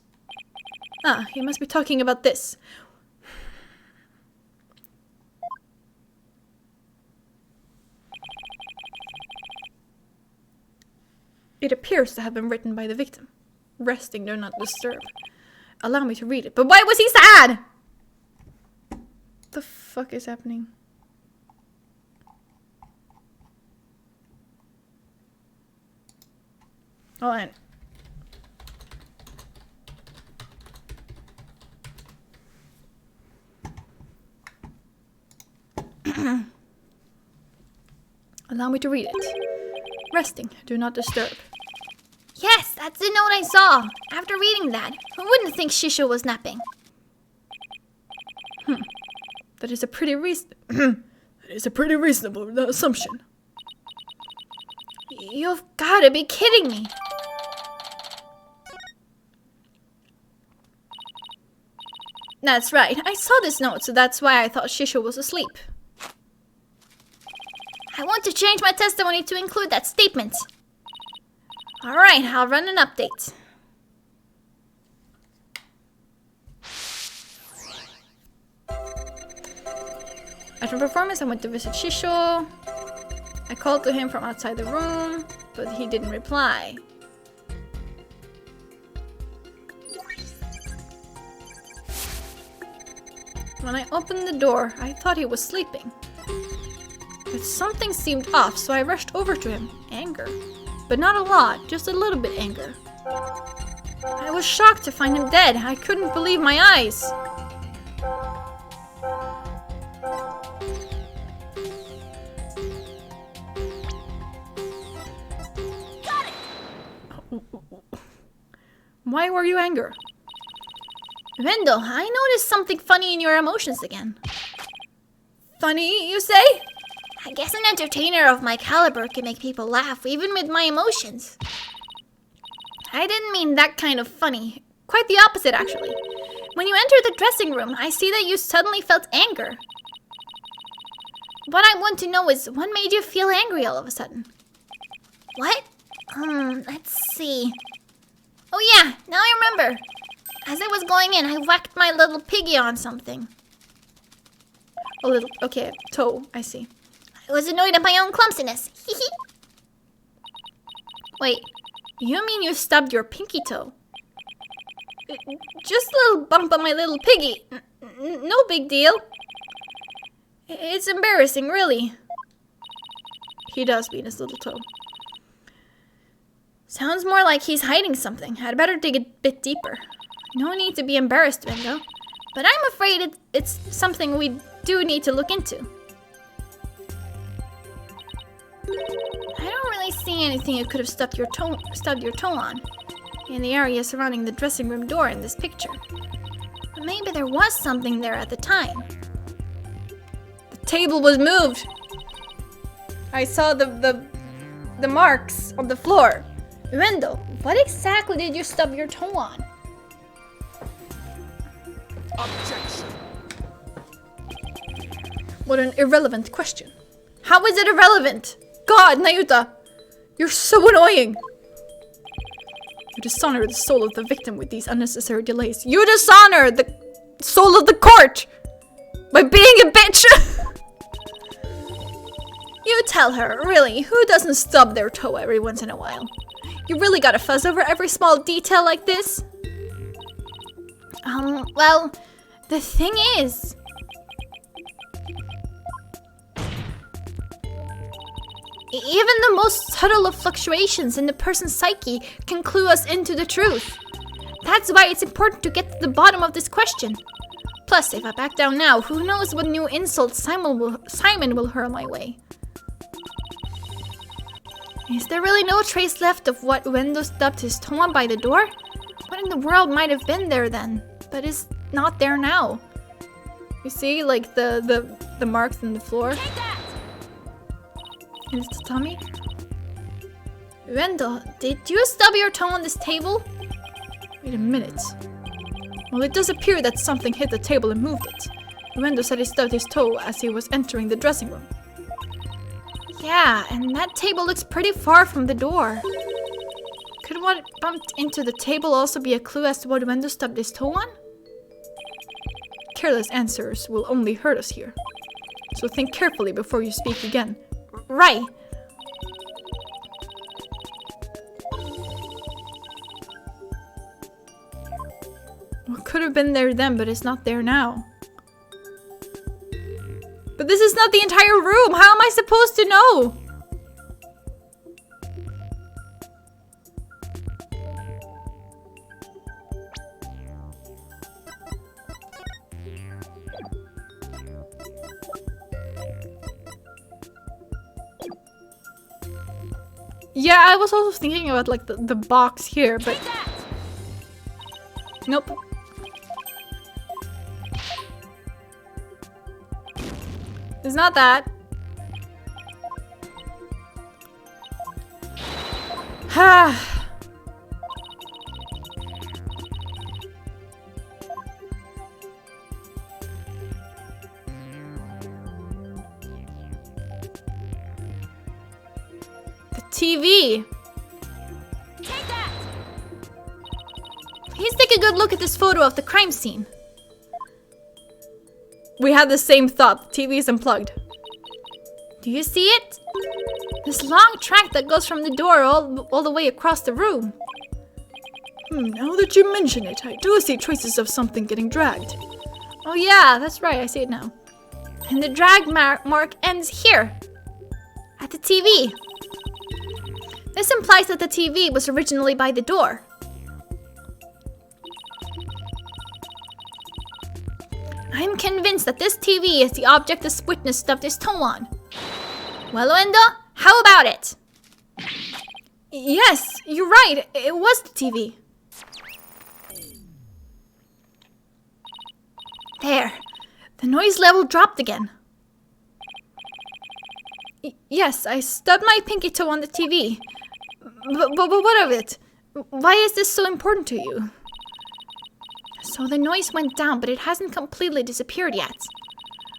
Ah, he must be talking about this. It appears to have been written by the victim. Resting, do not disturb. Allow me to read it. But why was he sad? The fuck is happening? Hold on. Allow me to read it. Resting, do not disturb. Yes, that's the note I saw. After reading that, who wouldn't think Shisha was napping? That is a pretty reasonable assumption. You've gotta be kidding me. That's right. I saw this note, so that's why I thought Shisha was asleep. I want to change my testimony to include that statement. Alright, I'll run an update. After performance, I went to visit Shisho. I called to him from outside the room, but he didn't reply. When I opened the door, I thought he was sleeping. But something seemed off, so I rushed over to him. Anger. But not a lot, just a little bit anger. I was shocked to find him dead. I couldn't believe my eyes. Why were you angry? Vendo, I noticed something funny in your emotions again. Funny, you say? I guess an entertainer of my caliber can make people laugh, even with my emotions. I didn't mean that kind of funny. Quite the opposite, actually. When you entered the dressing room, I see that you suddenly felt anger. What I want to know is, what made you feel angry all of a sudden? What? Let's see. Oh yeah, now I remember. As I was going in, I whacked my little piggy on something. A little, okay, toe, I see. I was annoyed at my own clumsiness. Wait, you mean you stubbed your pinky toe? Just a little bump on my little piggy. No big deal. It's embarrassing, really. He does mean his little toe. Sounds more like he's hiding something. I'd better dig a bit deeper. No need to be embarrassed, Window. But I'm afraid it's something we do need to look into. I don't really see anything you could have stubbed your toe on in the area surrounding the dressing room door in this picture. But maybe there was something there at the time. The table was moved. I saw the marks on the floor. Window, what exactly did you stub your toe on? Objection. What an irrelevant question. How is it irrelevant? God, Nayuta! You're so annoying! You dishonor the soul of the victim with these unnecessary delays. You dishonor the soul of the court by being a bitch! You tell her, really, who doesn't Stub their toe every once in a while. You really gotta fuss over every small detail like this? Well, the thing is... Even the most subtle of fluctuations in the person's psyche can clue us into the truth. That's why it's important to get to the bottom of this question. Plus, if I back down now, who knows what new insults Simon will hurl my way. Is there really no trace left of what Wendo stubbed his toe on by the door? What in the world might have been there then, but is not there now? You see, like, the marks in the floor? In his tummy? Wendell, did you stub your toe on this table? Wait a minute. Well, it does appear that something hit the table and moved it. Wendell said he stubbed his toe as he was entering the dressing room. Yeah, and that table looks pretty far from the door. Could what bumped into the table also be a clue as to what Wendell stubbed his toe on? Careless answers will only hurt us here. So think carefully before you speak again. Right. What could have been there then, but it's not there now? But this is not the entire room! How am I supposed to know? Yeah, I was also thinking about like the box here, but nope. It's not that. Ha. The TV. Please take a good look at this photo of the crime scene. We had the same thought. The TV is unplugged. Do you see it? This long track that goes from the door all the way across the room. Now that you mention it, I do see traces of something getting dragged. Oh yeah, that's right, I see it now. And the drag mark ends here. At the TV. This implies that the TV was originally by the door. I'm convinced that this TV is the object this witness stubbed his toe on. Well, Linda, how about it? Yes, you're right. It was the TV. There. The noise level dropped again. Yes, I stubbed my pinky toe on the TV. But what of it? Why is this so important to you? So the noise went down, but it hasn't completely disappeared yet.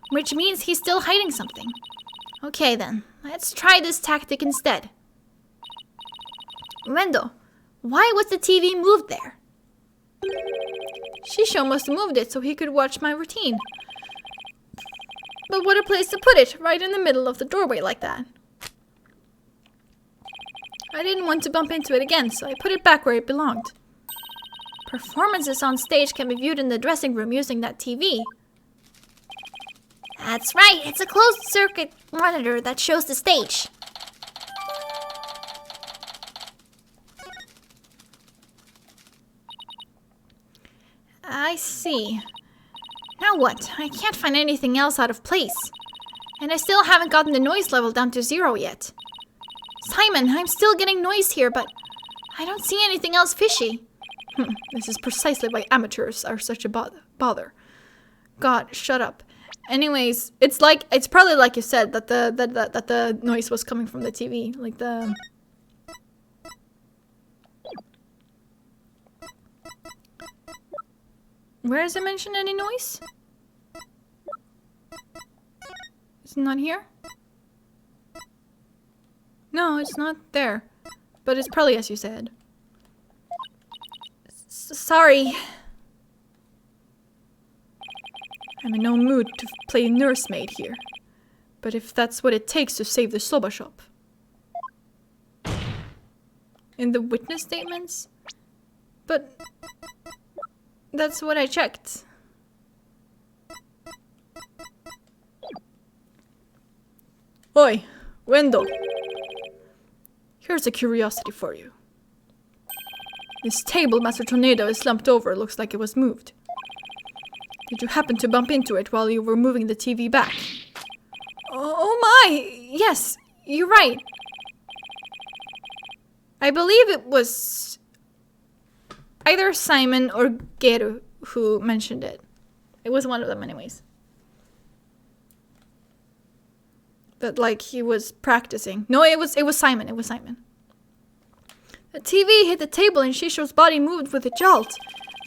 Which means he's still hiding something. Okay then, let's try this tactic instead. Wendell, why was the TV moved there? Shisho must have moved it so he could watch my routine. But what a place to put it, right in the middle of the doorway like that. I didn't want to bump into it again, so I put it back where it belonged. Performances on stage can be viewed in the dressing room using that TV. That's right, it's a closed-circuit monitor that shows the stage. I see. Now what? I can't find anything else out of place. And I still haven't gotten the noise level down to 0 yet. Simon, I'm still getting noise here, but I don't see anything else fishy. This is precisely why amateurs are such a bother. God, shut up. Anyways, it's probably like you said that the noise was coming from the TV, like the. Where does it mention any noise? It's not here? No, it's not there. But it's probably as you said. Sorry. I'm in no mood to play nursemaid here. But if that's what it takes to save the soba shop. In the witness statements? But that's what I checked. Oi, Wendell. Here's a curiosity for you. This table Master Tornado is slumped over. Looks like it was moved. Did you happen to bump into it while you were moving the TV back? Oh my! Yes, you're right. I believe it was either Simon or Geru who mentioned it. It was one of them anyways. That like he was practicing. No, it was Simon. It was Simon. The TV hit the table and Shisho's body moved with a jolt.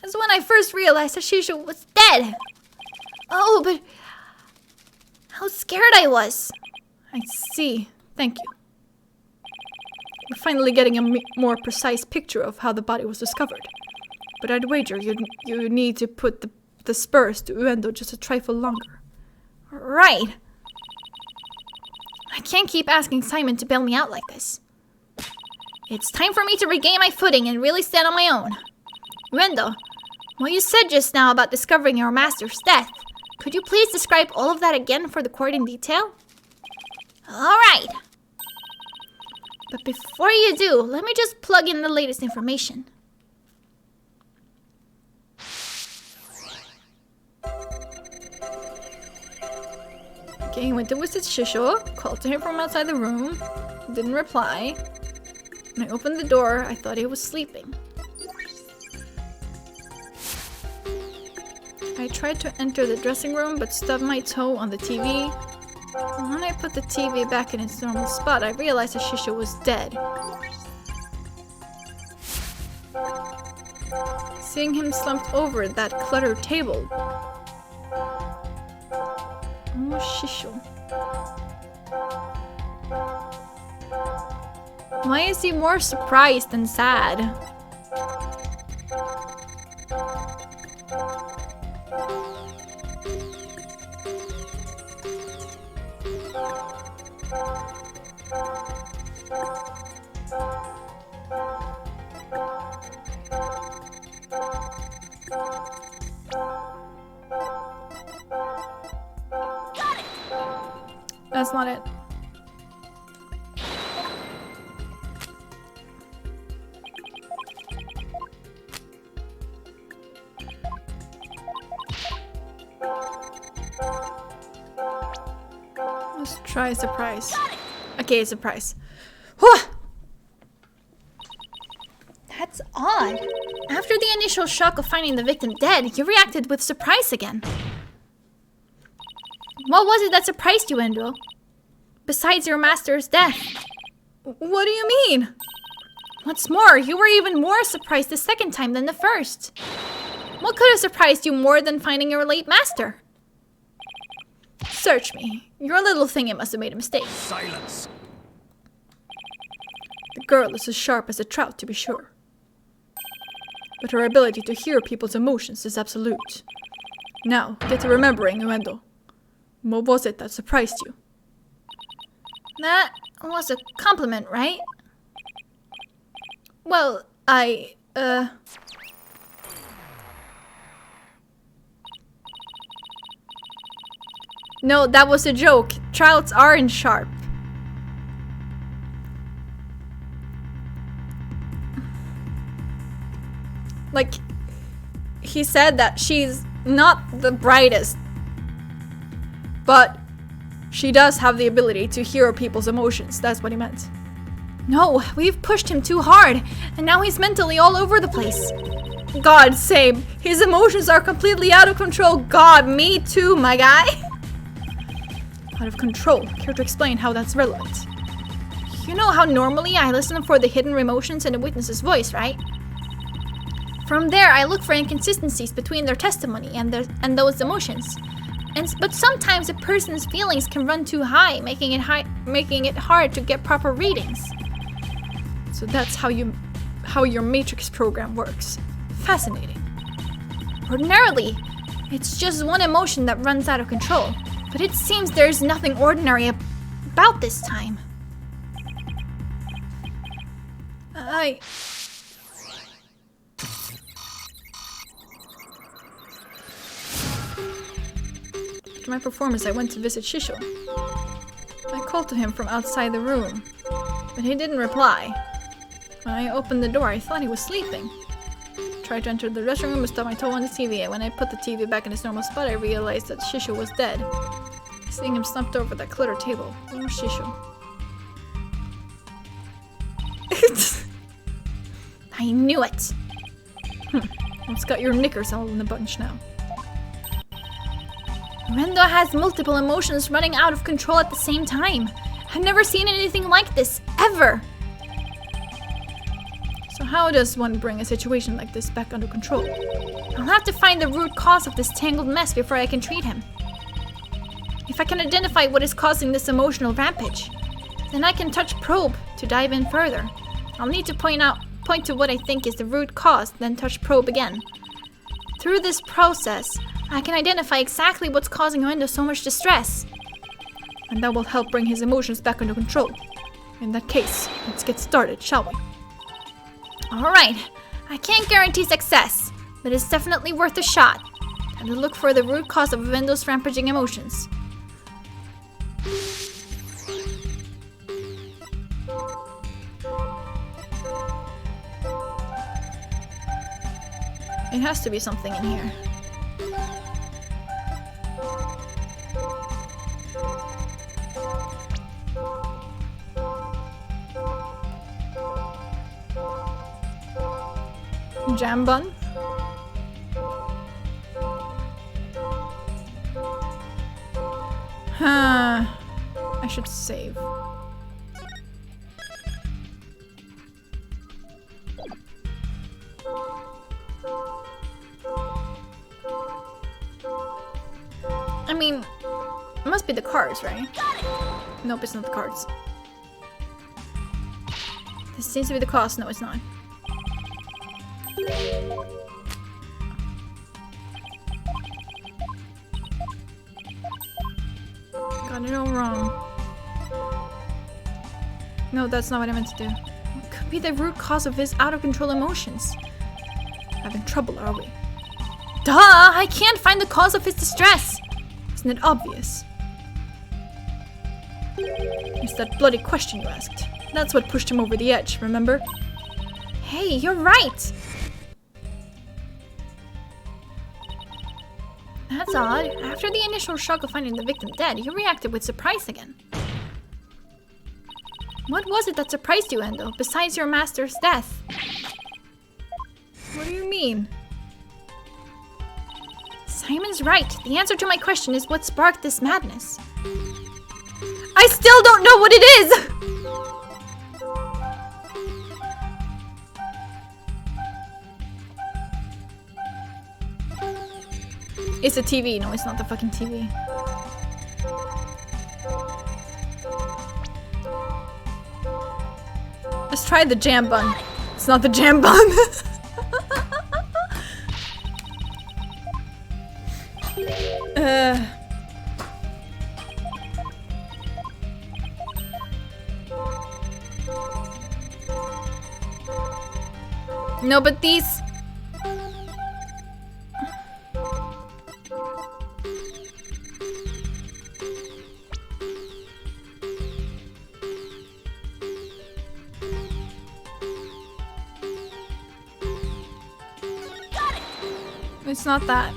That's when I first realized that Shisho was dead. Oh, but how scared I was. I see. Thank you. We're finally getting a more precise picture of how the body was discovered. But I'd wager you need to put the spurs to Uendo just a trifle longer. Right. I can't keep asking Simon to bail me out like this. It's time for me to regain my footing and really stand on my own. Uendo, what you said just now about discovering your master's death, could you please describe all of that again for the court in detail? Alright. But before you do, let me just plug in the latest information. Okay, he went to visit Shisho, called to him from outside the room, didn't reply. When I opened the door, I thought he was sleeping. I tried to enter the dressing room, but stubbed my toe on the TV. And when I put the TV back in its normal spot, I realized that Shisho was dead. Seeing him slumped over that cluttered table. Oh, Shisho. Why is he more surprised than sad? That's not it. Let's try a surprise. Okay, a surprise. That's odd. After the initial shock of finding the victim dead, you reacted with surprise again. What was it that surprised you, Endo? Besides your master's death. What do you mean? What's more, you were even more surprised the second time than the first. What could have surprised you more than finding your late master? Search me. Your little thingy must have made a mistake. Silence. The girl is as sharp as a trout, to be sure. But her ability to hear people's emotions is absolute. Now, get to remembering, Uendo. What was it that surprised you? That was a compliment, right? Well, No, that was a joke. Trouts aren't sharp. Like, he said that she's not the brightest, but she does have the ability to hear people's emotions. That's what he meant. No, we've pushed him too hard, and now he's mentally all over the place. God, same. His emotions are completely out of control. God, me too, my guy. Out of control. Care to explain how that's relevant? You know how normally I listen for the hidden emotions in a witness's voice, right? From there, I look for inconsistencies between their testimony and those emotions. But sometimes a person's feelings can run too high, making it hard to get proper readings. So that's how your matrix program works. Fascinating. Ordinarily, it's just one emotion that runs out of control, but it seems there's nothing ordinary about this time. After my performance, I went to visit Shisho. I called to him from outside the room, but he didn't reply. When I opened the door, I thought he was sleeping. Tried to enter the dressing room and stubbed my toe on the TV, and when I put the TV back in its normal spot, I realized that Shisho was dead. Seeing him slumped over that cluttered table. Poor Shisho. I knew it! It's got your knickers all in a bunch now. Rendo has multiple emotions running out of control at the same time. I've never seen anything like this, ever! So how does one bring a situation like this back under control? I'll have to find the root cause of this tangled mess before I can treat him. If I can identify what is causing this emotional rampage, then I can touch probe to dive in further. I'll need to point to what I think is the root cause, then touch probe again. Through this process, I can identify exactly what's causing Rendo so much distress. And that will help bring his emotions back under control. In that case, let's get started, shall we? Alright, I can't guarantee success, but it's definitely worth a shot. Time to look for the root cause of Rendo's rampaging emotions. It has to be something in here. Jam bun? I should save. I mean, it must be the cards, right? Nope, it's not the cards. This seems to be the cost. No, it's not. Got it all wrong. No, that's not what I meant to do. It could be the root cause of his out-of-control emotions. Having trouble, are we? Duh! I can't find the cause of his distress! Isn't it obvious? It's that bloody question you asked. That's what pushed him over the edge, remember? Hey, you're right! That's odd. After the initial shock of finding the victim dead, you reacted with surprise again. What was it that surprised you, Endo, besides your master's death? What do you mean? Simon's right. The answer to my question is what sparked this madness. I still don't know what it is! It's a TV. No, it's not the fucking TV. Let's try the jam bun. It's not the jam bun. No, but these... It's not that.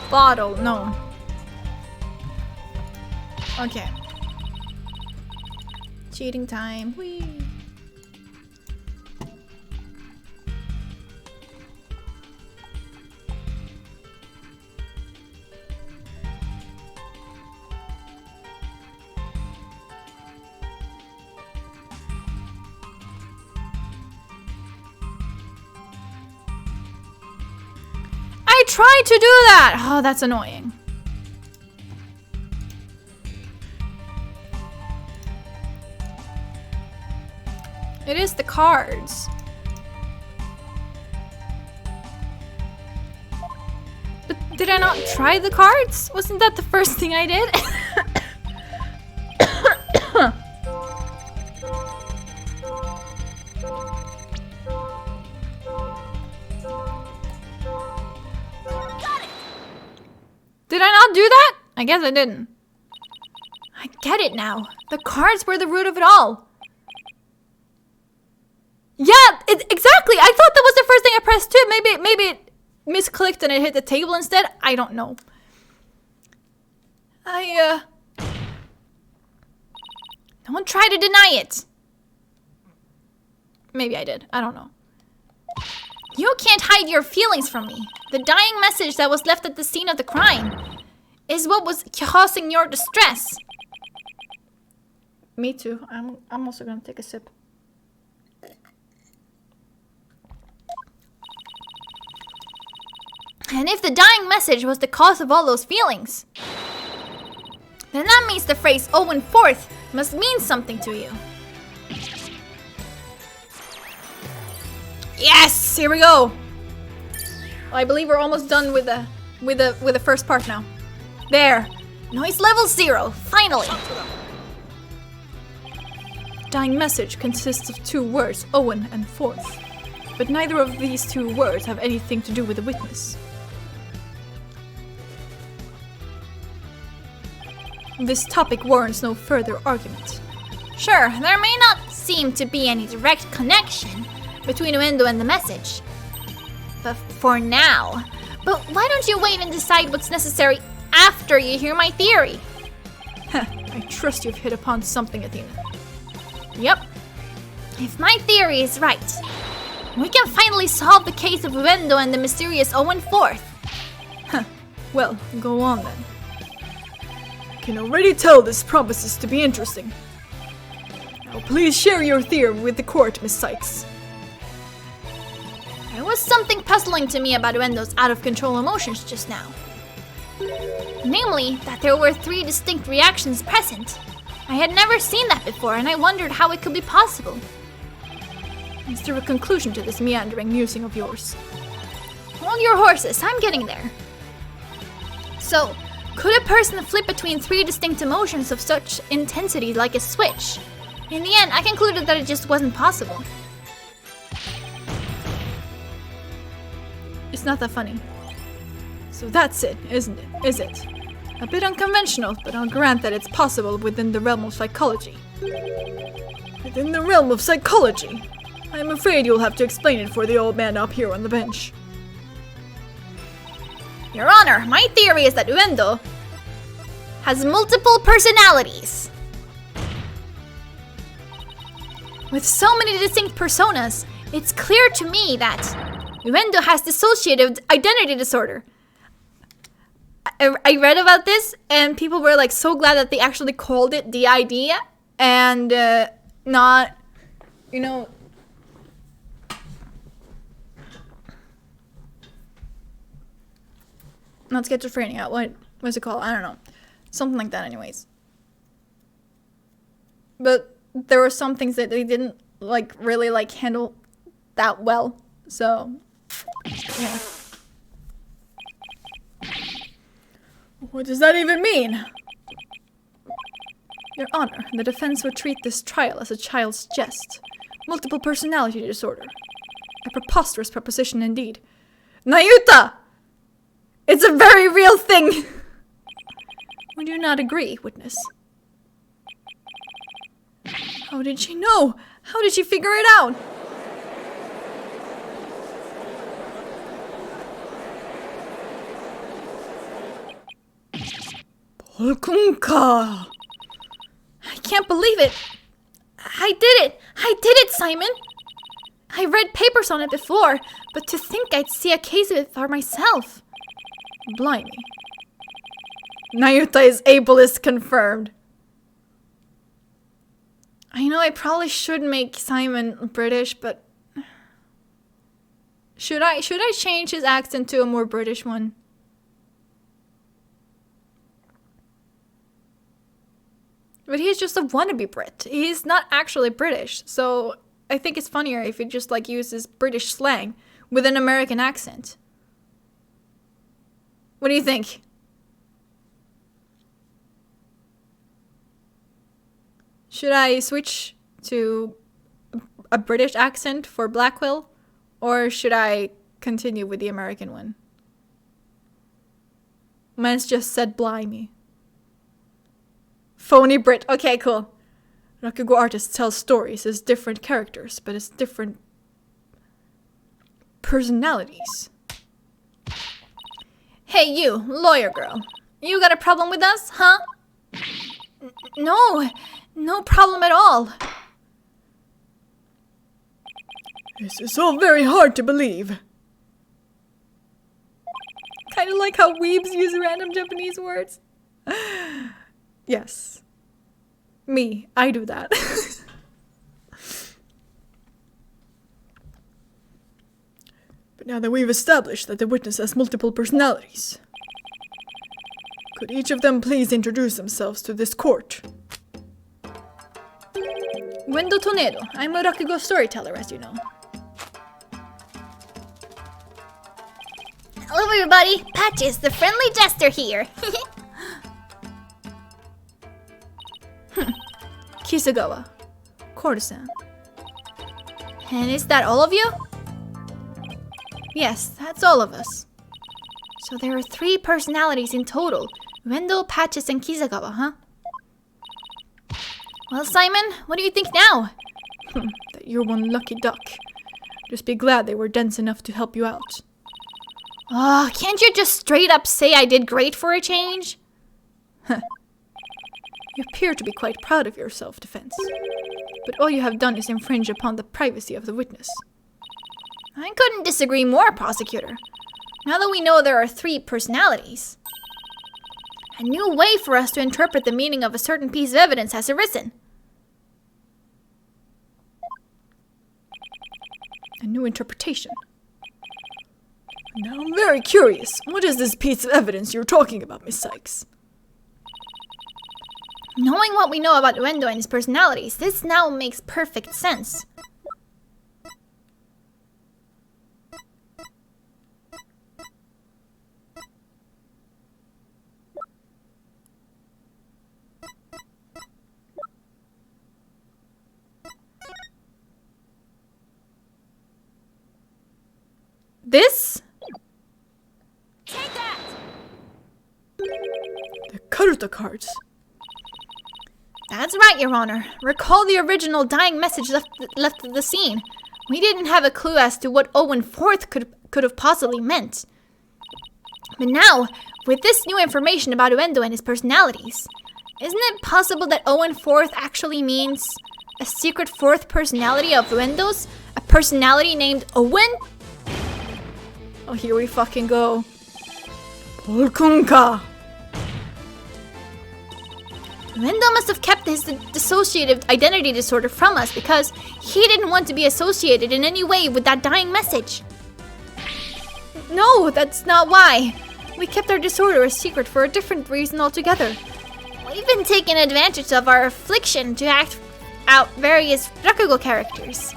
Bottle, no. Okay. Cheating time. Whee. I tried to do that! Oh, that's annoying. It is the cards. But did I not try the cards? Wasn't that the first thing I did? Did I not do that? I guess I didn't. I get it now. The cards were the root of it all. Yeah, exactly. I thought that was the first thing I pressed too. Maybe it misclicked and it hit the table instead. I don't know. Don't try to deny it. Maybe I did. I don't know. You can't hide your feelings from me. The dying message that was left at the scene of the crime is what was causing your distress. Me too. I'm also gonna take a sip. And if the dying message was the cause of all those feelings, then that means the phrase Owen Forth must mean something to you. Yes, here we go. I believe we're almost done with the first part now. There, noise level 0. Finally. Dying message consists of 2 words, Owen and Forth, but neither of these 2 words have anything to do with the witness. This topic warrants no further argument. Sure, there may not seem to be any direct connection between Uendo and the message. But for now. But why don't you wait and decide what's necessary after you hear my theory? I trust you've hit upon something, Athena. Yep. If my theory is right, we can finally solve the case of Uendo and the mysterious Owen Forth. Well, go on then. I can already tell this promises to be interesting. Now please share your theory with the court, Miss Sykes. There was something puzzling to me about Uendo's out-of-control emotions just now. Namely, that there were 3 distinct reactions present. I had never seen that before, and I wondered how it could be possible. Is there a conclusion to this meandering musing of yours? Hold your horses, I'm getting there. So, could a person flip between 3 distinct emotions of such intensity like a switch? In the end, I concluded that it just wasn't possible. It's not that funny. So that's it, isn't it? Is it? A bit unconventional, but I'll grant that it's possible within the realm of psychology. Within the realm of psychology? I'm afraid you'll have to explain it for the old man up here on the bench. Your Honor, my theory is that Uendo has multiple personalities. With so many distinct personas, it's clear to me that Uendo has dissociative identity disorder. I read about this, and people were like so glad that they actually called it DID and not you know, not schizophrenia. What's it called? I don't know. Something like that, anyways. But there were some things that they didn't like really like handle that well. So, yeah. What does that even mean? Your Honor, the defense would treat this trial as a child's jest. Multiple personality disorder. A preposterous proposition indeed. Nayuta! It's a very real thing! We do not agree, witness. How did she know? How did she figure it out? Polkunka! I can't believe it! I did it! I did it, Simon! I read papers on it before, but to think I'd see a case of it for myself. Blimey. Nayuta is ableist confirmed. I know I probably should make Simon British, but should I change his accent to a more British one? But he's just a wannabe Brit. He's not actually British, so I think it's funnier if he just like uses British slang with an American accent. What do you think? Should I switch to a British accent for Blackwell? Or should I continue with the American one? Man's just said blimey. Phony Brit. Okay, cool. Rakugo artists tell stories as different characters, but as different personalities. Hey you, lawyer girl. You got a problem with us, huh? No problem at all. This is all very hard to believe. Kind of like how weebs use random Japanese words. Yes. Me, I do that. But now that we've established that the witness has multiple personalities, could each of them please introduce themselves to this court? Wendo Tornado. I'm a Rakugo storyteller, as you know. Hello everybody, Patches, the friendly jester here. Kisagawa. Courtesan. And is that all of you? Yes, that's all of us. So there are 3 personalities in total. Wendell, Patches, and Kisagawa, huh? Well, Simon, what do you think now? That you're one lucky duck. Just be glad they were dense enough to help you out. Oh, can't you just straight up say I did great for a change? You appear to be quite proud of your self-defense. But all you have done is infringe upon the privacy of the witness. I couldn't disagree more, prosecutor. Now that we know there are 3 personalities, a new way for us to interpret the meaning of a certain piece of evidence has arisen. A new interpretation. Now I'm very curious. What is this piece of evidence you're talking about, Miss Sykes? Knowing what we know about Uendo and his personalities, this now makes perfect sense. This? Take that! The Karuta cards. That's right, Your Honor. Recall the original dying message left at the scene. We didn't have a clue as to what Owen Forth could have possibly meant. But now, with this new information about Uendo and his personalities, isn't it possible that Owen Forth actually means a secret fourth personality of Uendo's? A personality named Owen? Oh, here we fucking go. Polkunka! Uendo must have kept his dissociative identity disorder from us because he didn't want to be associated in any way with that dying message. No, that's not why. We kept our disorder a secret for a different reason altogether. We've been taking advantage of our affliction to act out various Rakugo characters.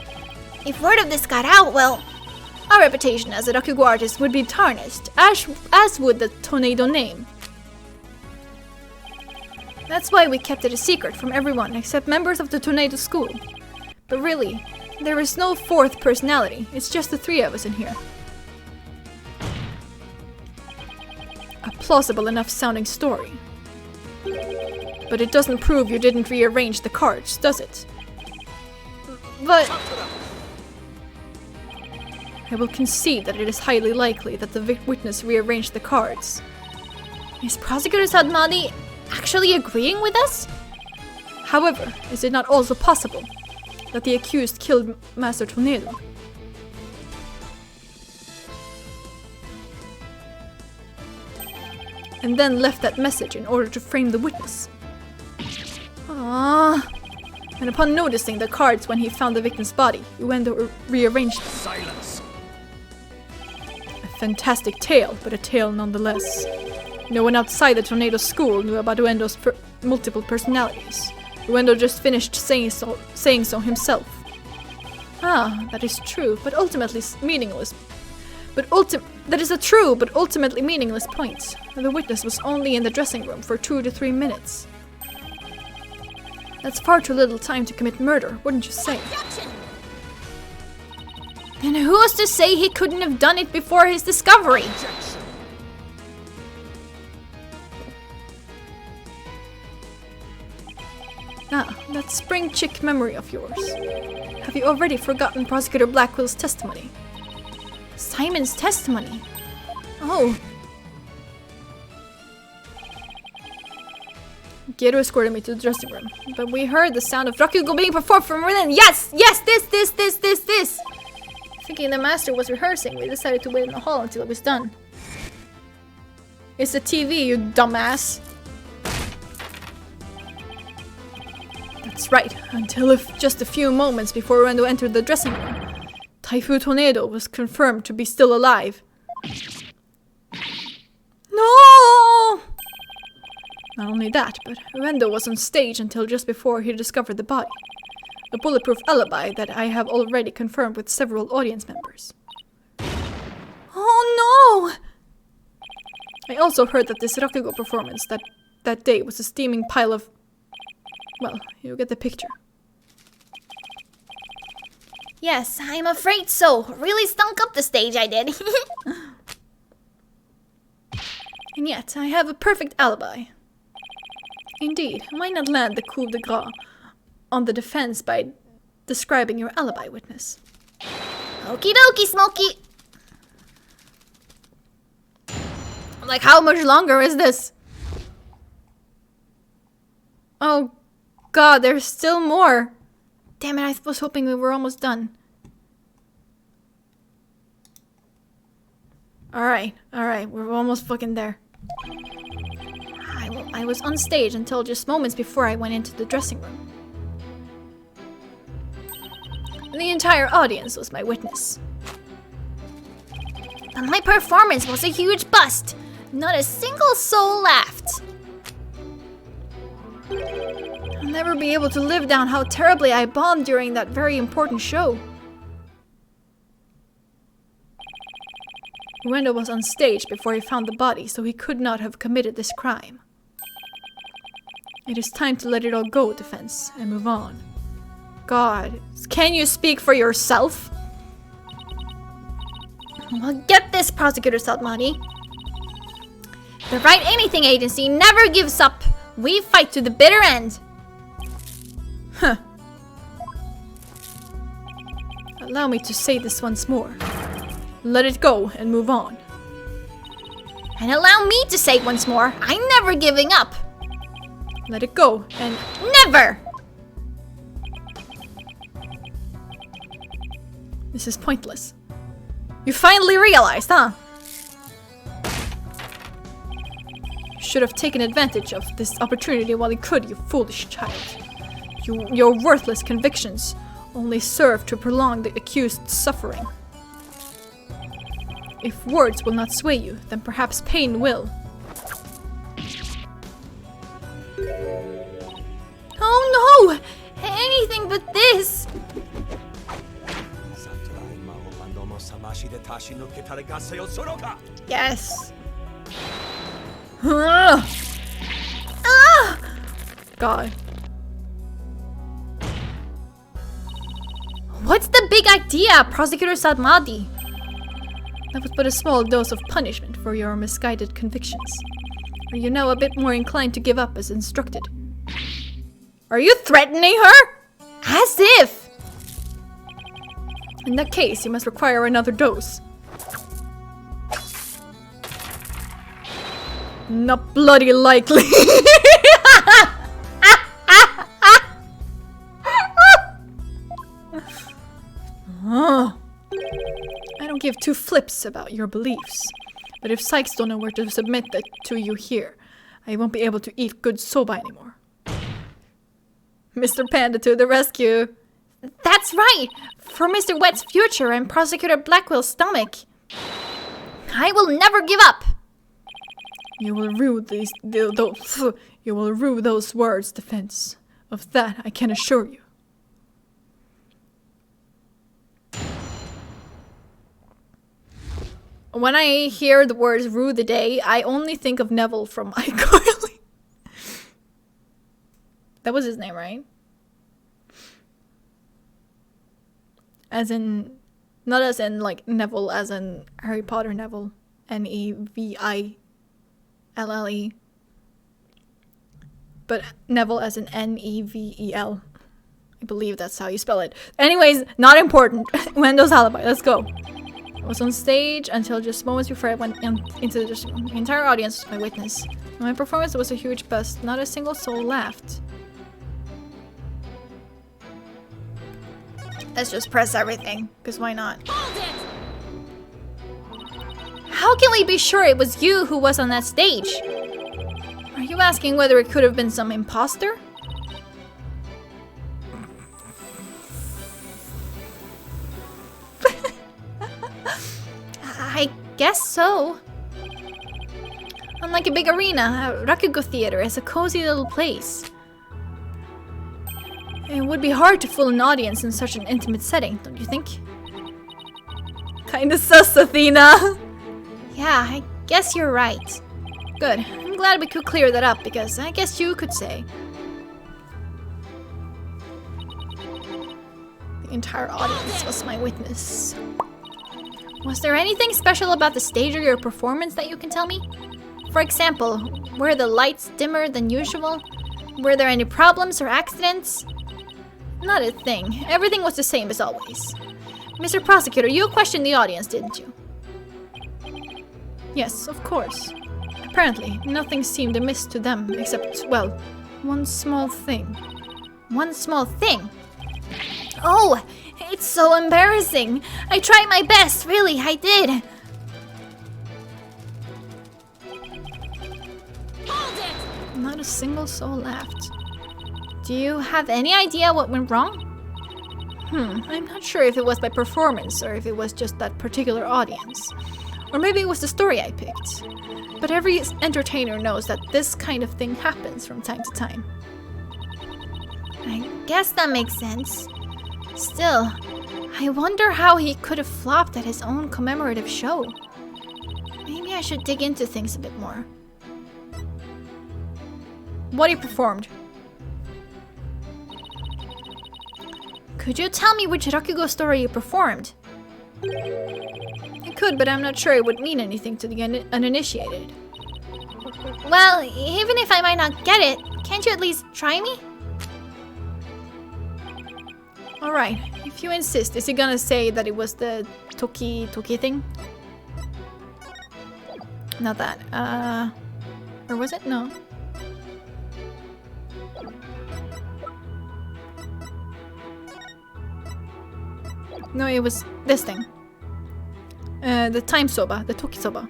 If word of this got out, well, our reputation as a Rakugo artist would be tarnished, as would the Tornado name. That's why we kept it a secret from everyone except members of the Tornado School. But really, there is no fourth personality, it's just the three of us in here. A plausible enough sounding story. But it doesn't prove you didn't rearrange the cards, does it? But I will concede that it is highly likely that the witness rearranged the cards. Is Prosecutor Sadmadi actually agreeing with us? However, is it not also possible that the accused killed Master Tornado? And then left that message in order to frame the witness? And upon noticing the cards when he found the victim's body, Uendo rearranged them. Silence! A fantastic tale, but a tale nonetheless. No one outside the Tornado School knew about Uendo's multiple personalities. Uendo just finished saying so himself. That is true, but ultimately meaningless. That is a true, but ultimately meaningless point. The witness was only in the dressing room for 2 to 3 minutes. That's far too little time to commit murder, wouldn't you say? And who's to say he couldn't have done it before his discovery? That spring chick memory of yours. Have you already forgotten Prosecutor Blackwell's testimony? Simon's testimony? Oh. Gero escorted me to the dressing room, but we heard the sound of Rakugo being performed from within. Yes! This! Thinking the master was rehearsing, we decided to wait in the hall until it was done. It's the TV, you dumbass. That's right, until just a few moments before Uendo entered the dressing room. Typhoon Tornado was confirmed to be still alive. No! Not only that, but Uendo was on stage until just before he discovered the body. A bulletproof alibi that I have already confirmed with several audience members. Oh no! I also heard that this Rakugo performance that day was a steaming pile of... Well, you get the picture. Yes, I'm afraid so. Really stunk up the stage, I did. And yet, I have a perfect alibi. Indeed, why not land the coup de grace on the defense by describing your alibi witness? Okie dokie, Smokey. Like, how much longer is this? Oh god, there's still more. Damn it, I was hoping we were almost done. Alright, we're almost fucking there. I was on stage until just moments before I went into the dressing room. The entire audience was my witness. But my performance was a huge bust. Not a single soul laughed. I'll never be able to live down how terribly I bombed during that very important show. Uendo was on stage before he found the body, so he could not have committed this crime. It is time to let it all go, defense, and move on. God, can you speak for yourself? Well, get this, Prosecutor Sadmadi. The Right Anything Agency never gives up. We fight to the bitter end. Huh. Allow me to say this once more. Let it go and move on. And allow me to say once more, I'm never giving up. Let it go and... Never! This is pointless. You finally realized, huh? should have taken advantage of this opportunity while you could, you foolish child. Your worthless convictions only serve to prolong the accused's suffering. If words will not sway you, then perhaps pain will. Oh no! Anything but this! Yes! God. What's the big idea, Prosecutor Sadmadi? That was but a small dose of punishment for your misguided convictions. Are you now a bit more inclined to give up as instructed? Are you threatening her? As if! In that case, you must require another dose. Not bloody likely. I don't give two flips about your beliefs, but if Sykes don't know where to submit that to you here, I won't be able to eat good soba anymore. Mr. Panda to the rescue! That's right! For Mr. Wet's future and Prosecutor Blackwell's stomach. I will never give up! You will rue you will rue those words, defense. Of that I can assure you. When I hear the words rue the day, I only think of Neville from iCarly. That was his name, right? As in, not as in like Neville, as in Harry Potter Neville. Neville. But Neville as in Nevel. I believe that's how you spell it. Anyways, not important. Wendo's alibi, let's go. I was on stage until just moments before I went into the entire audience was my witness. In my performance was a huge bust. Not a single soul laughed. Let's just press everything, because why not? How can we be sure it was you who was on that stage? Are you asking whether it could have been some imposter? I guess so. Unlike a big arena, a Rakugo theater is a cozy little place. It would be hard to fool an audience in such an intimate setting, don't you think? Kinda sus, Athena! Yeah, I guess you're right. Good. I'm glad we could clear that up, because I guess you could say the entire audience was my witness. Was there anything special about the stage or your performance that you can tell me? For example, were the lights dimmer than usual? Were there any problems or accidents? Not a thing. Everything was the same as always. Mr. Prosecutor, you questioned the audience, didn't you? Yes, of course. Apparently, nothing seemed amiss to them except, well, one small thing. One small thing? Oh, it's so embarrassing. I tried my best, really, I did. Not a single soul laughed. Do you have any idea what went wrong? I'm not sure if it was my performance or if it was just that particular audience. Or maybe it was the story I picked. But every entertainer knows that this kind of thing happens from time to time. I guess that makes sense. Still, I wonder how he could have flopped at his own commemorative show. Maybe I should dig into things a bit more. What he performed? Could you tell me which Rakugo story you performed? I could, but I'm not sure it would mean anything to the uninitiated. Well, even if I might not get it, can't you at least try me? Alright, if you insist, is he gonna say that it was the Toki thing? Not that, or was it? No. No, it was this thing. The time soba, the Toki soba.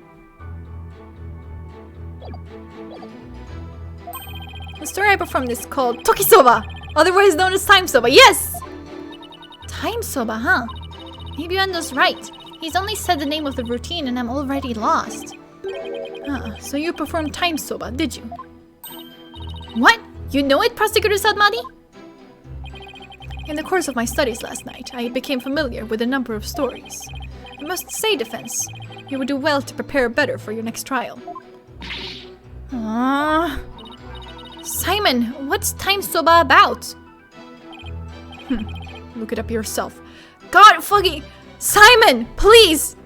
The story I performed is called Tokisoba, otherwise known as Time Soba. Yes! Time Soba, huh? Maybe Uendo's right. He's only said the name of the routine and I'm already lost. So you performed Time Soba, did you? What? You know it, Prosecutor Sadmadi? In the course of my studies last night, I became familiar with a number of stories. I must say, Defense, you would do well to prepare better for your next trial. Simon, what's Time Soba about? Look it up yourself. God fucking... Simon, please!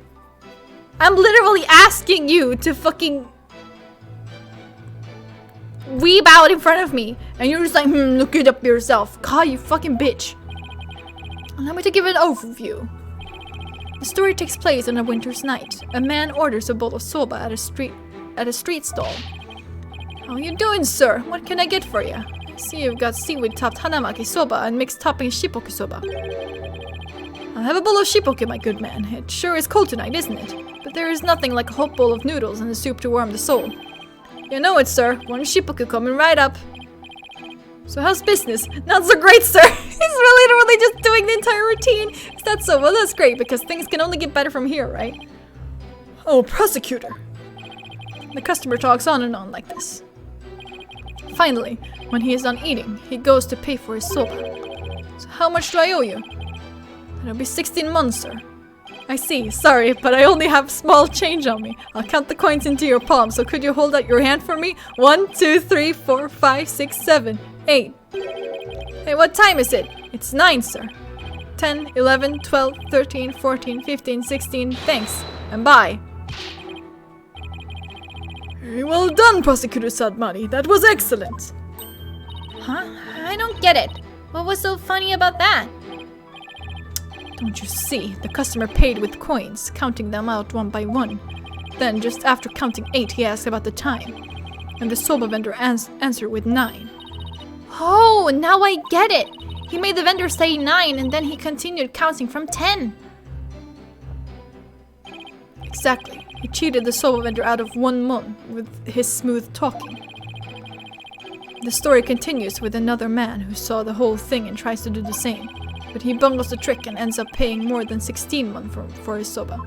I'm literally asking you to fucking... weeb out in front of me. And you're just like, look it up yourself. God, you fucking bitch. Allow me to give an overview. The story takes place on a winter's night. A man orders a bowl of soba at a street stall. How you doing, sir? What can I get for you? I see you've got seaweed topped hanamaki soba and mixed topping shippoke soba. I'll have a bowl of shippoke, my good man. It sure is cold tonight, isn't it? But there is nothing like a hot bowl of noodles and a soup to warm the soul. You know it, sir. One shippoke coming right up. So how's business? Not so great, sir. He's literally just doing the entire routine. Is that so? Well, that's great, because things can only get better from here, right? Oh, prosecutor. The customer talks on and on like this. Finally, when he is done eating, he goes to pay for his soba. So how much do I owe you? That'll be 16 months, sir. I see. Sorry, but I only have small change on me. I'll count the coins into your palm, so could you hold out your hand for me? 1, 2, 3, 4, 5, 6, 7, 8. Hey, what time is it? It's 9, sir. 10, 11, 12, 13, 14, 15, 16. Thanks, and bye. Very well done, Prosecutor Sadmadi. That was excellent. Huh? I don't get it. What was so funny about that? Don't you see? The customer paid with coins, counting them out one by one. Then, just after counting 8, he asked about the time. And the soba vendor answered with 9. Oh, now I get it! He made the vendor say 9 and then he continued counting from 10. Exactly. He cheated the soba vendor out of 1 mon with his smooth talking. The story continues with another man who saw the whole thing and tries to do the same. But he bungles the trick and ends up paying more than 16 mon for his soba.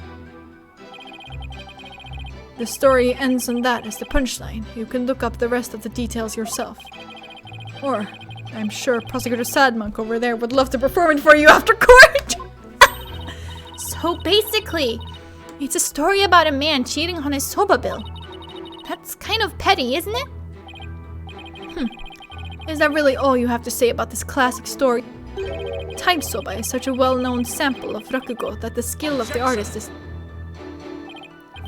The story ends on that as the punchline. You can look up the rest of the details yourself. Or, I'm sure Prosecutor Sadmonk over there would love to perform it for you after court! So basically, it's a story about a man cheating on his soba bill. That's kind of petty, isn't it? Is that really all you have to say about this classic story? Time soba is such a well-known sample of rakugo that the skill of the artist is...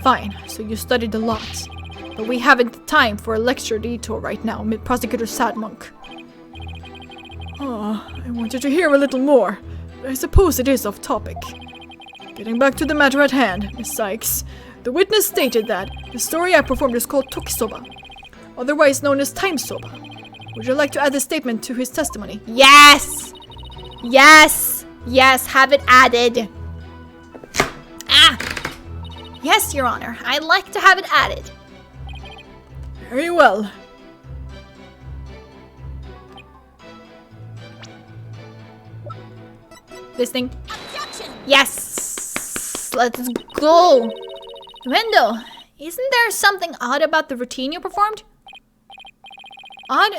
Fine, so you studied a lot. But we haven't time for a lecture detour right now, Prosecutor Sadmonk. Oh, I wanted to hear a little more. I suppose it is off topic. Getting back to the matter at hand, Miss Sykes. The witness stated that the story I performed is called Tokisoba, otherwise known as Time Soba. Would you like to add the statement to his testimony? Yes! Yes! Yes, have it added. Yes, Your Honor. I'd like to have it added. Very well. Listening. Objection! Yes! Let's go! Wendo, isn't there something odd about the routine you performed? Odd?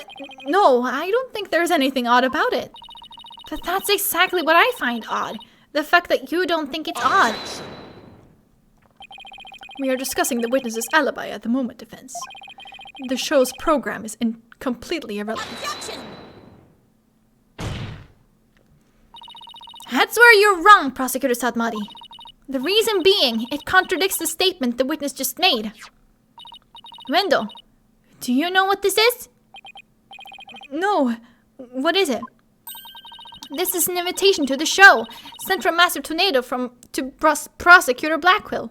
No, I don't think there's anything odd about it. But that's exactly what I find odd. The fact that you don't think it's odd. We are discussing the witness's alibi at the moment, Defense. The show's program is completely irrelevant. Objection! That's where you're wrong, Prosecutor Sadmadi. The reason being, it contradicts the statement the witness just made. Wendo, do you know what this is? No. What is it? This is an invitation to the show, sent from Master Tornado to Prosecutor Blackquill.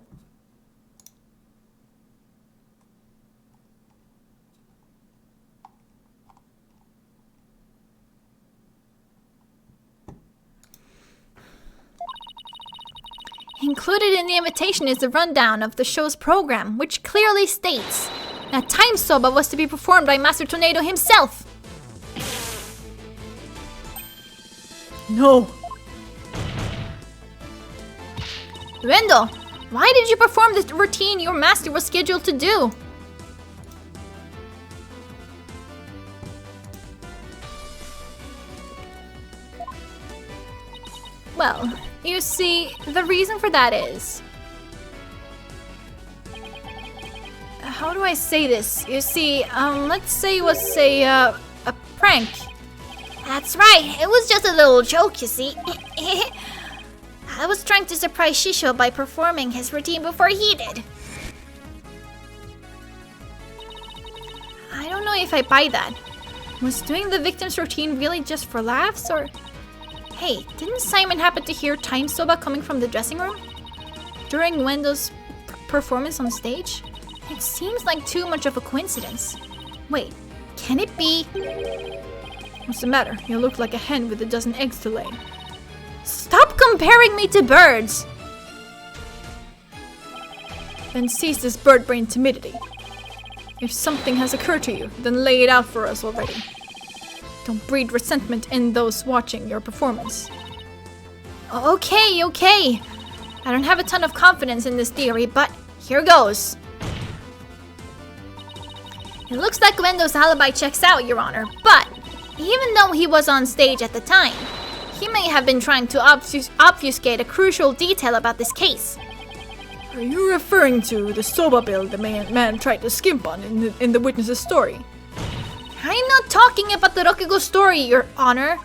Included in the invitation is a rundown of the show's program, which clearly states, That time soba was to be performed by Master Tornado himself. No. Uendo, why did you perform the routine your master was scheduled to do? Well, you see, the reason for that is... How do I say this? You see, let's say it was a prank. That's right, it was just a little joke, you see. I was trying to surprise Shisho by performing his routine before he did. I don't know if I buy that. Was doing the victim's routine really just for laughs, or... Hey, didn't Simon happen to hear time soba coming from the dressing room? During Uendo's performance on stage? It seems like too much of a coincidence. Wait, can it be... What's the matter? You look like a hen with a dozen eggs to lay. Stop comparing me to birds! Then cease this bird brain timidity. If something has occurred to you, then lay it out for us already. Don't breed resentment in those watching your performance. Okay. I don't have a ton of confidence in this theory, but here goes. It looks like Uendo's alibi checks out, Your Honor, but even though he was on stage at the time, he may have been trying to obfuscate a crucial detail about this case. Are you referring to the soba bill the man tried to skimp on in the witness's story? I'm not talking about the Rokugo story, Your Honor.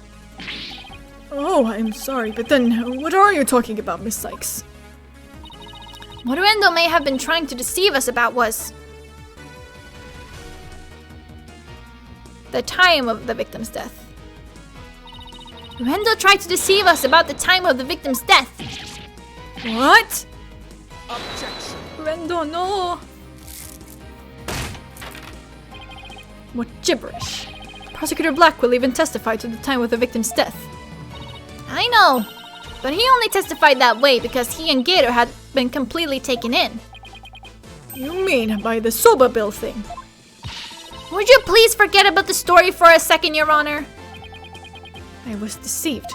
Oh, I'm sorry, but then what are you talking about, Miss Sykes? What Uendo may have been trying to deceive us about was... the time of the victim's death. Uendo tried to deceive us about the time of the victim's death. What? Objection. Rendo, no! What gibberish. Prosecutor Black will even testify to the time of the victim's death. I know, but he only testified that way because he and Gator had been completely taken in. You mean by the soba bill thing? Would you please forget about the story for a second, Your Honor? I was deceived.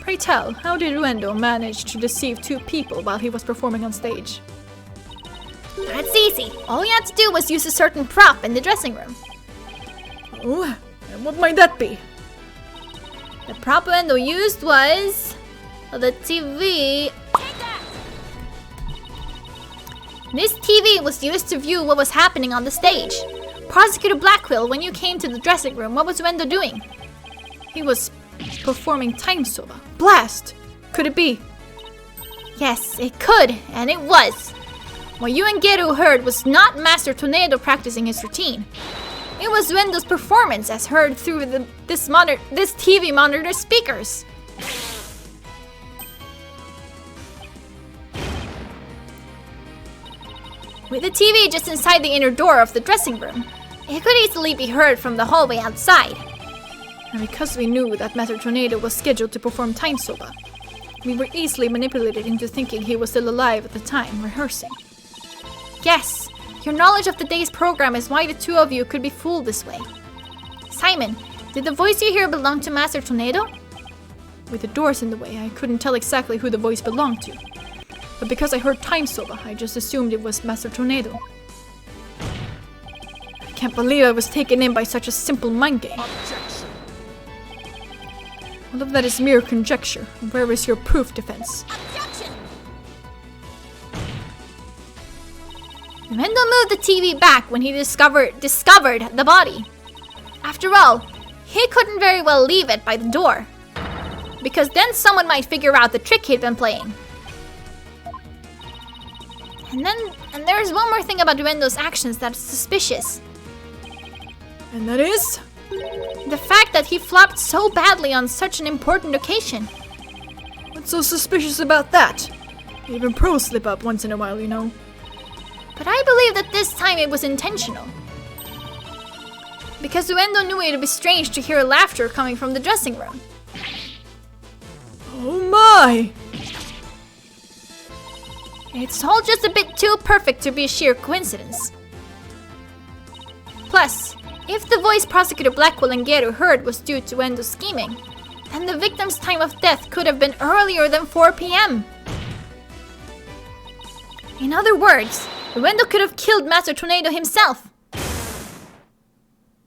Pray tell, how did Uendo manage to deceive two people while he was performing on stage? That's easy. All you had to do was use a certain prop in the dressing room. Oh, and what might that be? The prop Uendo used was... the TV... This TV was used to view what was happening on the stage. Prosecutor Blackwell, when you came to the dressing room, what was Uendo doing? He was performing time soba. Blast! Could it be? Yes, it could, and it was. What you and Geru heard was not Master Tornado practicing his routine. It was Uendo's performance as heard through this TV monitor speakers. With the TV just inside the inner door of the dressing room, it could easily be heard from the hallway outside. And because we knew that Master Tornado was scheduled to perform time soba, we were easily manipulated into thinking he was still alive at the time, rehearsing. Yes, your knowledge of the day's program is why the two of you could be fooled this way. Simon, did the voice you hear belong to Master Tornado? With the doors in the way, I couldn't tell exactly who the voice belonged to. But because I heard time soba, I just assumed it was Master Tornado. I can't believe I was taken in by such a simple mind game. Objection. All of that is mere conjecture. Where is your proof, defense? Uendo moved the TV back when he discovered the body. After all, he couldn't very well leave it by the door, because then someone might figure out the trick he'd been playing. And there's one more thing about Uendo's actions that's suspicious. And that is? The fact that he flopped so badly on such an important occasion. What's so suspicious about that? Even pros slip up once in a while, you know. But I believe that this time it was intentional. Because Uendo knew it would be strange to hear laughter coming from the dressing room. Oh my! It's all just a bit too perfect to be a sheer coincidence. Plus, if the voice Prosecutor Blackwell and Geru heard was due to Uendo's scheming, then the victim's time of death could have been earlier than 4 p.m. In other words, Uendo could have killed Master Tornado himself.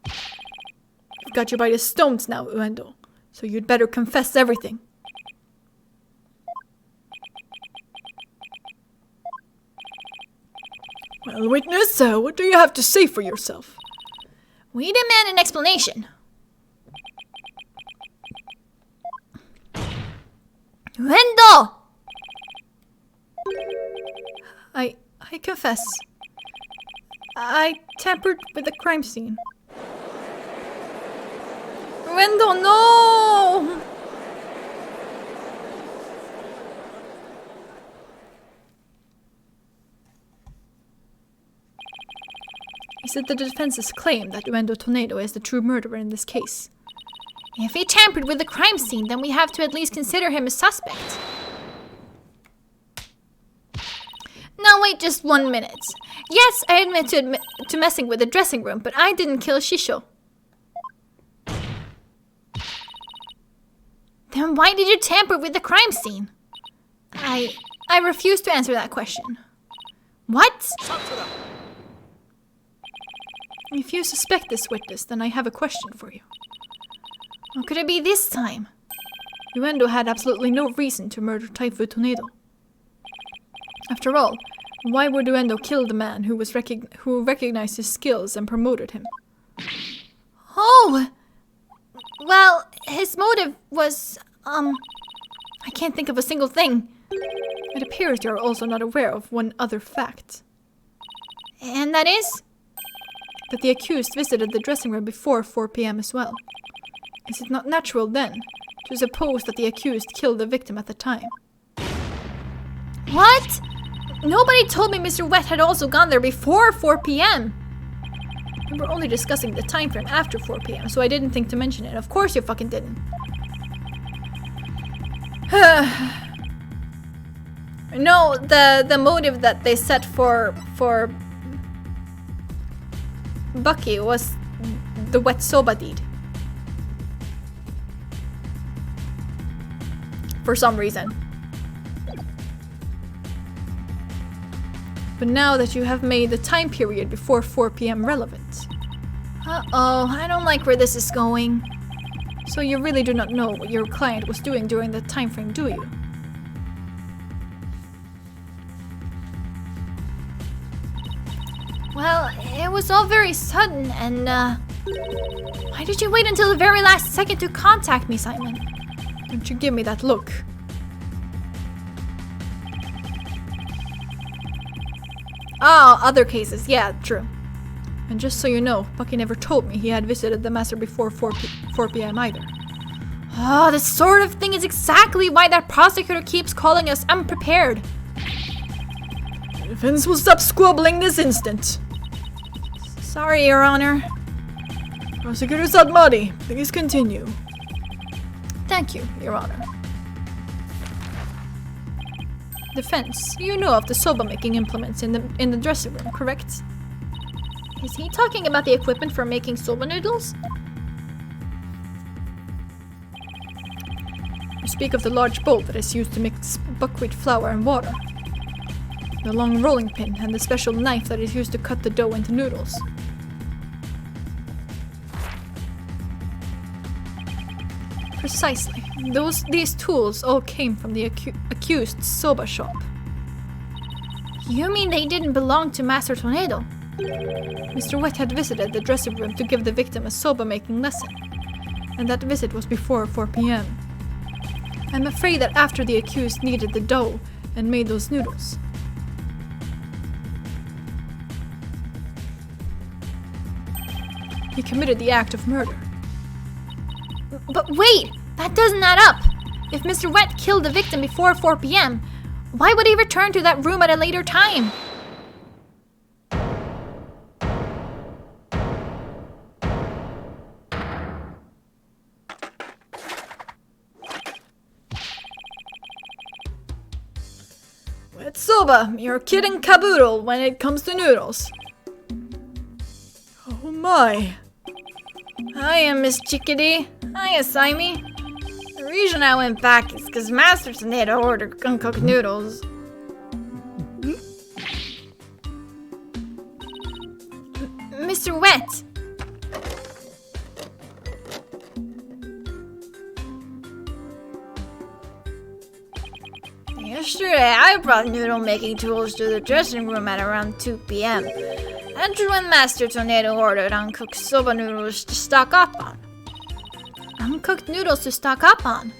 I've got you by the stones now, Uendo, so you'd better confess everything. Well, witness, what do you have to say for yourself? We demand an explanation. Uendo! I confess. I tampered with the crime scene. Uendo, no! Is it the defense's claim that Uendo Tornado is the true murderer in this case? If he tampered with the crime scene, then we have to at least consider him a suspect. Now wait just 1 minute. Yes, I admit to messing with the dressing room, but I didn't kill Shisho. Then why did you tamper with the crime scene? I refuse to answer that question. What? If you suspect this witness, then I have a question for you. What could it be this time? Uendo had absolutely no reason to murder Typhoon Tornado. After all, why would Uendo kill the man who recognized his skills and promoted him? Oh! Well, his motive was, I can't think of a single thing. It appears you are also not aware of one other fact. And that is? That the accused visited the dressing room before 4 p.m. as well. Is it not natural, then, to suppose that the accused killed the victim at the time? What? Nobody told me Mr. Wet had also gone there before 4 p.m. We were only discussing the time frame after 4 p.m., so I didn't think to mention it. Of course you fucking didn't. No, the motive that they set for Bucky was the wet soba deed. For some reason. But now that you have made the time period before 4 p.m. relevant. Uh-oh, I don't like where this is going. So you really do not know what your client was doing during that time frame, do you? Well, it was all very sudden and, why did you wait until the very last second to contact me, Simon? Don't you give me that look. Ah, other cases, yeah, true. And just so you know, Bucky never told me he had visited the master before 4 p.m. either. Oh, this sort of thing is exactly why that prosecutor keeps calling us unprepared. The defense will stop squabbling this instant. Sorry, Your Honor. Prosecutor Sadmadi, please continue. Thank you, Your Honor. Defense, you know of the soba-making implements in the dressing room, correct? Is he talking about the equipment for making soba noodles? You speak of the large bowl that is used to mix buckwheat flour and water. The long rolling pin and the special knife that is used to cut the dough into noodles. Precisely. These tools all came from the accused's soba shop. You mean they didn't belong to Master Tornado? Mr. Wet had visited the dressing room to give the victim a soba-making lesson, and that visit was before 4 p.m. I'm afraid that after the accused kneaded the dough and made those noodles. He committed the act of murder. But wait! That doesn't add up! If Mr. Wet killed the victim before 4 p.m., why would he return to that room at a later time? Wet soba, you're kidding caboodle when it comes to noodles. Oh Hi. Hiya, Miss Chickadee. Hiya, Simey. The reason I went back is because Masterson had ordered uncooked noodles. Mr. Wet. Yesterday, I brought noodle-making tools to the dressing room at around 2 p.m. That's when Master Tornado ordered uncooked soba noodles to stock up on. Uncooked noodles to stock up on?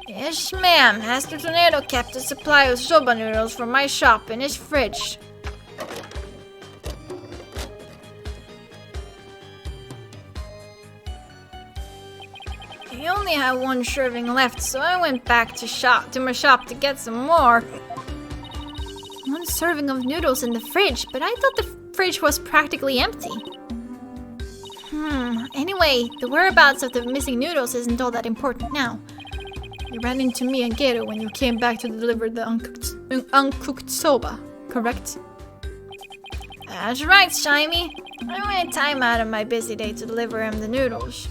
Yes, ma'am. Master Tornado kept a supply of soba noodles from my shop in his fridge. He only had one serving left, so I went back to my shop to get some more. One serving of noodles in the fridge, but I thought the fridge was practically empty. Anyway, the whereabouts of the missing noodles isn't all that important now. You ran into me and Gato when you came back to deliver the uncooked soba, correct? That's right, Shimey. I made time out of my busy day to deliver him the noodles.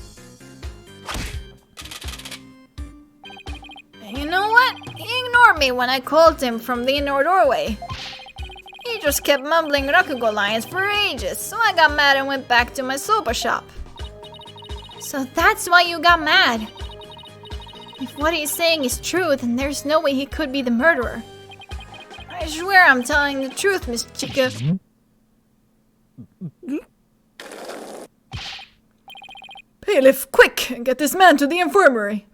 And you know what? He ignored me when I called him from the indoor doorway. He just kept mumbling Rakugo lines for ages, so I got mad and went back to my soba shop. So that's why you got mad? If what he's saying is true, then there's no way he could be the murderer. I swear I'm telling the truth, Miss Chica. Bailiff, quick! Get this man to the infirmary.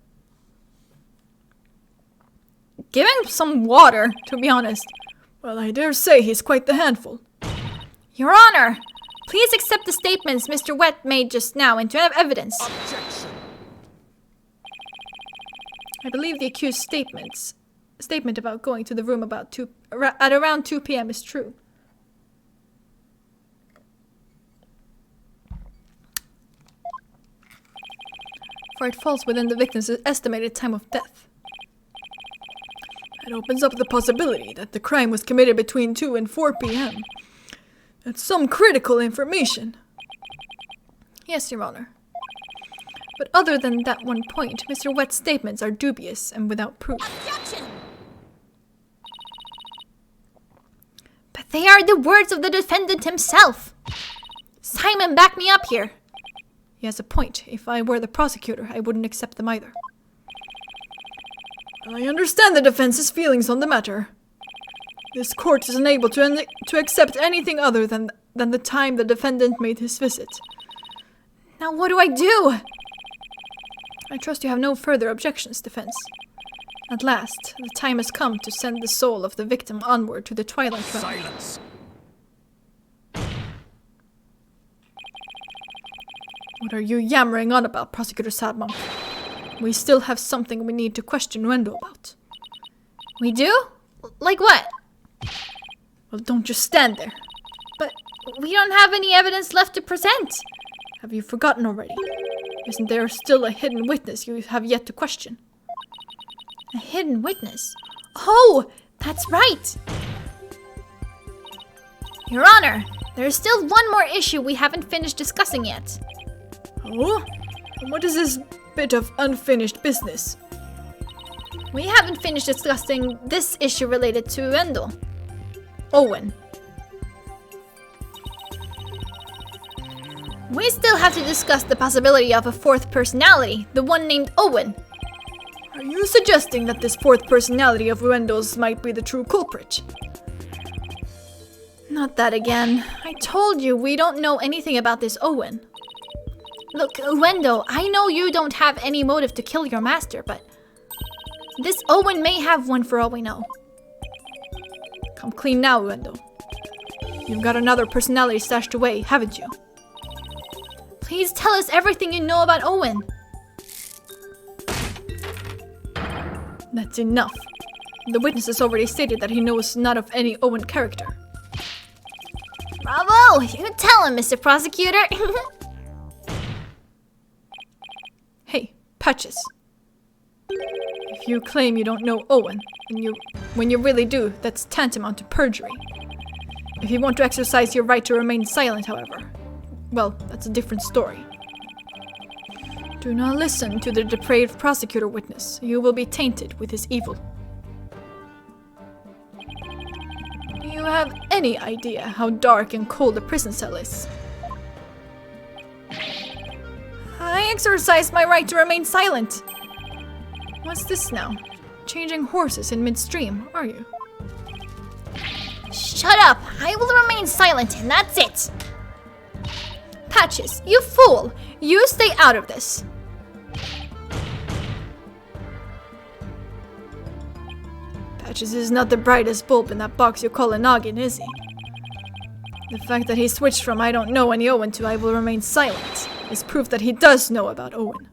Give him some water, to be honest. Well, I dare say he's quite the handful. Your Honor, please accept the statements Mr. Wet made just now into evidence. Objection. I believe the accused's statement about going to the room at around 2 p.m. is true. For it falls within the victim's estimated time of death. It opens up the possibility that the crime was committed between 2 and 4 p.m. That's some critical information. Yes, Your Honor. But other than that one point, Mr. Wet's statements are dubious and without proof. Objection! But they are the words of the defendant himself. Simon, back me up here. He has a point. If I were the prosecutor, I wouldn't accept them either. I understand the defense's feelings on the matter. This court is unable to accept anything other than the time the defendant made his visit. Now what do I do? I trust you have no further objections, defense. At last, the time has come to send the soul of the victim onward to the Twilight Realm. Silence. What are you yammering on about, Prosecutor Sadmonk? We still have something we need to question Wendo about. We do? Like what? Well, don't just stand there. But we don't have any evidence left to present. Have you forgotten already? Isn't there still a hidden witness you have yet to question? A hidden witness? Oh, that's right! Your Honor, there's still one more issue we haven't finished discussing yet. Oh? And what is this bit of unfinished business? We haven't finished discussing this issue related to Wendell. Owen. We still have to discuss the possibility of a fourth personality, the one named Owen. Are you suggesting that this fourth personality of Wendell's might be the true culprit? Not that again. I told you we don't know anything about this Owen. Look, Wendell, I know you don't have any motive to kill your master, but this Owen may have one for all we know. Come clean now, Wendell. You've got another personality stashed away, haven't you? Please tell us everything you know about Owen. That's enough. The witness has already stated that he knows not of any Owen character. Bravo! You tell him, Mr. Prosecutor! Hey, Patches. If you claim you don't know Owen, when you really do, that's tantamount to perjury. If you want to exercise your right to remain silent, however, well, that's a different story. Do not listen to the depraved prosecutor witness. You will be tainted with his evil. Do you have any idea how dark and cold a prison cell is? I exercised my right to remain silent. What's this now? Changing horses in midstream, are you? Shut up! I will remain silent, and that's it! Patches, you fool! You stay out of this. Patches is not the brightest bulb in that box you call a noggin, is he? The fact that he switched from I don't know any Owen to I will remain silent is proof that he does know about Owen.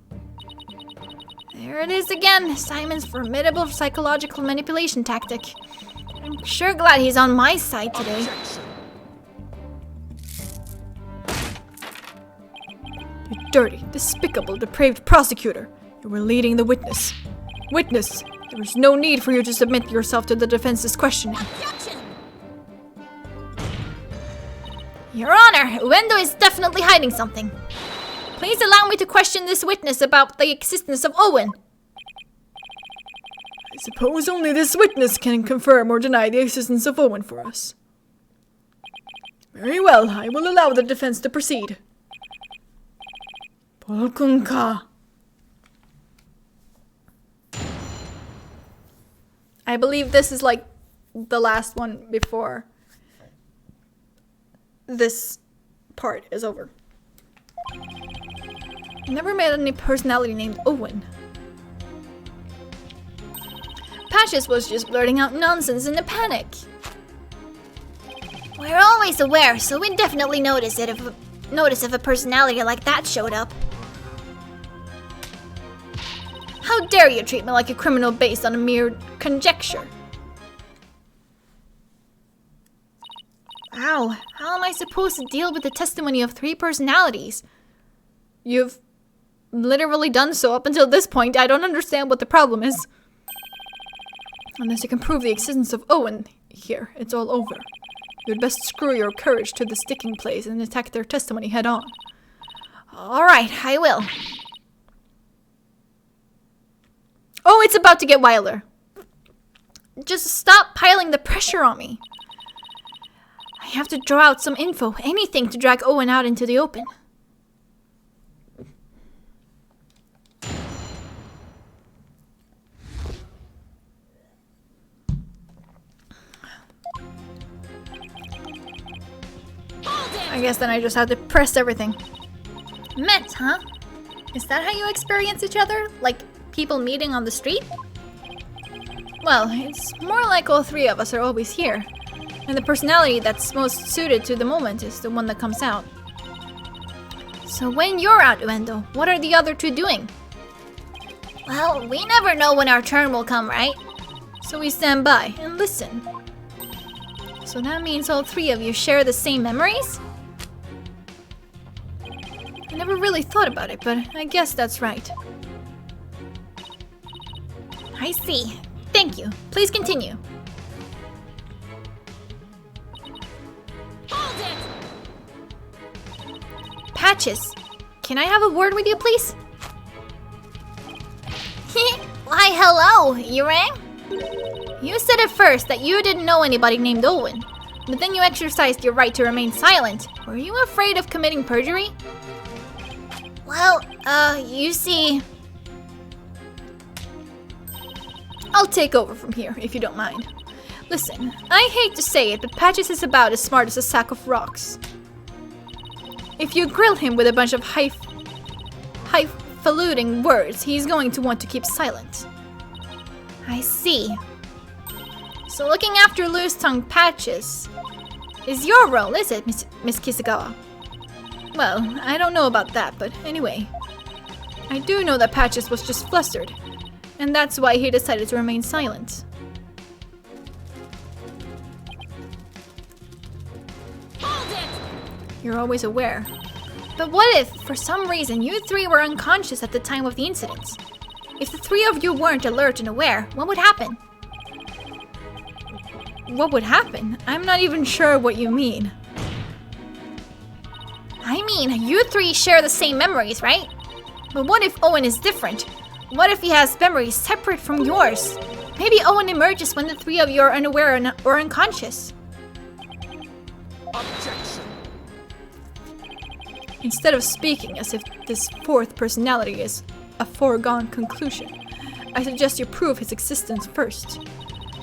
There it is again, Simon's formidable psychological manipulation tactic. I'm sure glad he's on my side today. You dirty, despicable, depraved prosecutor. You were leading the witness. Witness, there is no need for you to submit yourself to the defense's questioning. Your Honor, Uendo is definitely hiding something. Please allow me to question this witness about the existence of Owen. I suppose only this witness can confirm or deny the existence of Owen for us. Very well, I will allow the defense to proceed. Polkunka. I believe this is like the last one before this part is over. I never met any personality named Owen. Patches was just blurting out nonsense in a panic. We're always aware, so we'd definitely notice if a personality like that showed up. How dare you treat me like a criminal based on a mere conjecture? Wow, how am I supposed to deal with the testimony of 3 personalities? You've literally done so up until this point. I don't understand what the problem is. Unless you can prove the existence of Owen here, it's all over. You'd best screw your courage to the sticking place and attack their testimony head on. Alright, I will. Oh, it's about to get wilder. Just stop piling the pressure on me. I have to draw out some info, anything to drag Owen out into the open. I guess then I just have to press everything. Met, huh? Is that how you experience each other? Like people meeting on the street? Well, it's more like all 3 of us are always here. And the personality that's most suited to the moment is the one that comes out. So when you're out, Uendo, what are the other 2 doing? Well, we never know when our turn will come, right? So we stand by and listen. So that means all 3 of you share the same memories? I never really thought about it, but I guess that's right. I see. Thank you. Please continue. Patches, can I have a word with you, please? Why, hello! You rang? You said at first that you didn't know anybody named Owen, but then you exercised your right to remain silent. Were you afraid of committing perjury? Well, you see... I'll take over from here, if you don't mind. Listen, I hate to say it, but Patches is about as smart as a sack of rocks. If you grill him with a bunch of highfalutin words, he's going to want to keep silent. I see. So looking after loose-tongued Patches is your role, is it, Miss Kisagawa? Well, I don't know about that, but anyway. I do know that Patches was just flustered, and that's why he decided to remain silent. You're always aware. But what if, for some reason, you 3 were unconscious at the time of the incident? If the 3 of you weren't alert and aware, what would happen? What would happen? I'm not even sure what you mean. I mean, you three share the same memories, right? But what if Owen is different? What if he has memories separate from yours? Maybe Owen emerges when the three of you are unaware or unconscious. Objection. Instead of speaking as if this fourth personality is a foregone conclusion, I suggest you prove his existence first.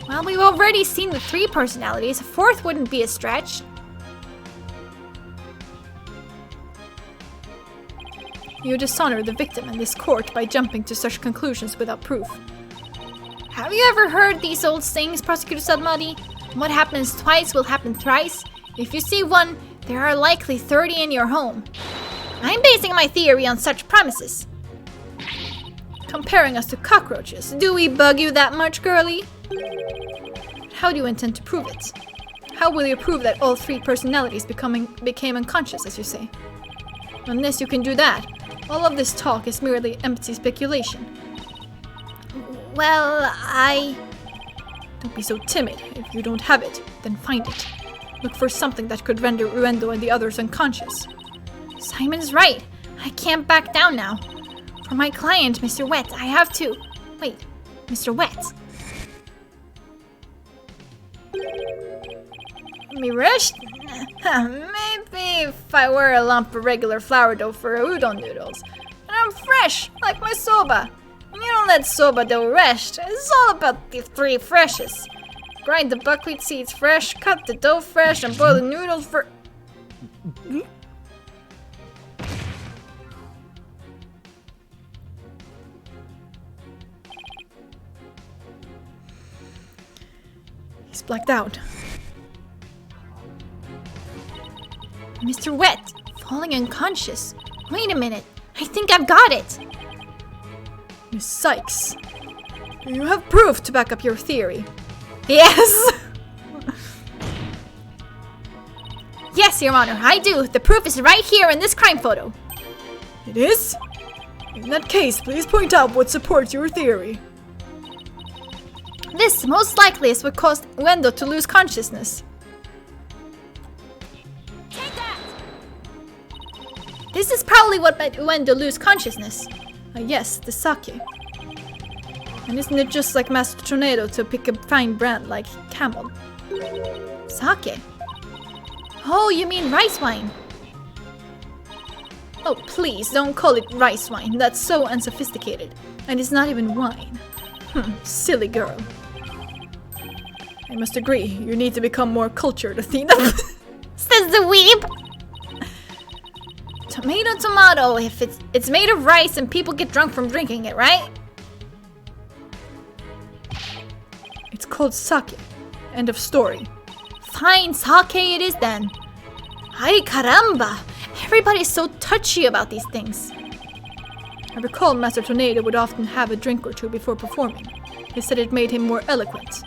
Well, we've already seen the three personalities. A fourth wouldn't be a stretch. You dishonor the victim and this court by jumping to such conclusions without proof. Have you ever heard these old sayings, Prosecutor Sudmuddy? What happens twice will happen thrice. If you see one, there are likely 30 in your home. I'm basing my theory on such premises. Comparing us to cockroaches, do we bug you that much, girlie? How do you intend to prove it? How will you prove that all three personalities became unconscious, as you say? Unless you can do that, all of this talk is merely empty speculation. Well, Don't be so timid. If you don't have it, then find it. Look for something that could render Uendo and the others unconscious. Simon's right. I can't back down now. For my client, Mr. Wet, I have to... Wait, Mr. Wet. Me rushed? Maybe if I were a lump of regular flour dough for udon noodles. And I'm fresh, like my soba. You don't let soba dough rest. It's all about the three freshes. Grind the buckwheat seeds fresh, cut the dough fresh, and boil the noodles for... He's blacked out. Mr. Wet, falling unconscious. Wait a minute. I think I've got it. Miss Sykes, you have proof to back up your theory. Yes! Yes, Your Honor, I do. The proof is right here in this crime photo. It is? In that case, please point out what supports your theory. This, most likely, is what caused Uendo to lose consciousness. This is probably what made Uendo lose consciousness. Yes, the sake. And isn't it just like Master Tornado to pick a fine brand like Camel? Sake? Oh, you mean rice wine? Oh, please, don't call it rice wine. That's so unsophisticated. And it's not even wine. Silly girl. I must agree, you need to become more cultured, Athena. Says the weeb! Tomato, tomato, if it's made of rice and people get drunk from drinking it, right? It's called sake. End of story. Fine, sake it is then. Ay caramba! Everybody's so touchy about these things. I recall Master Tornado would often have a drink or two before performing. He said it made him more eloquent.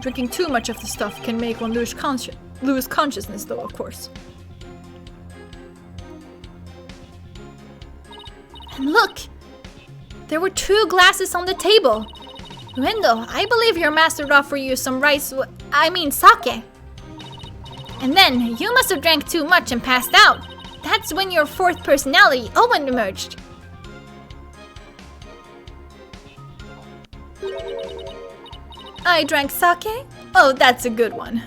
Drinking too much of the stuff can make one lose consciousness though, of course. And look! There were 2 glasses on the table. Uendo, I believe your master offered you some sake. And then, you must have drank too much and passed out. That's when your fourth personality, Owen, emerged. I drank sake? Oh, that's a good one.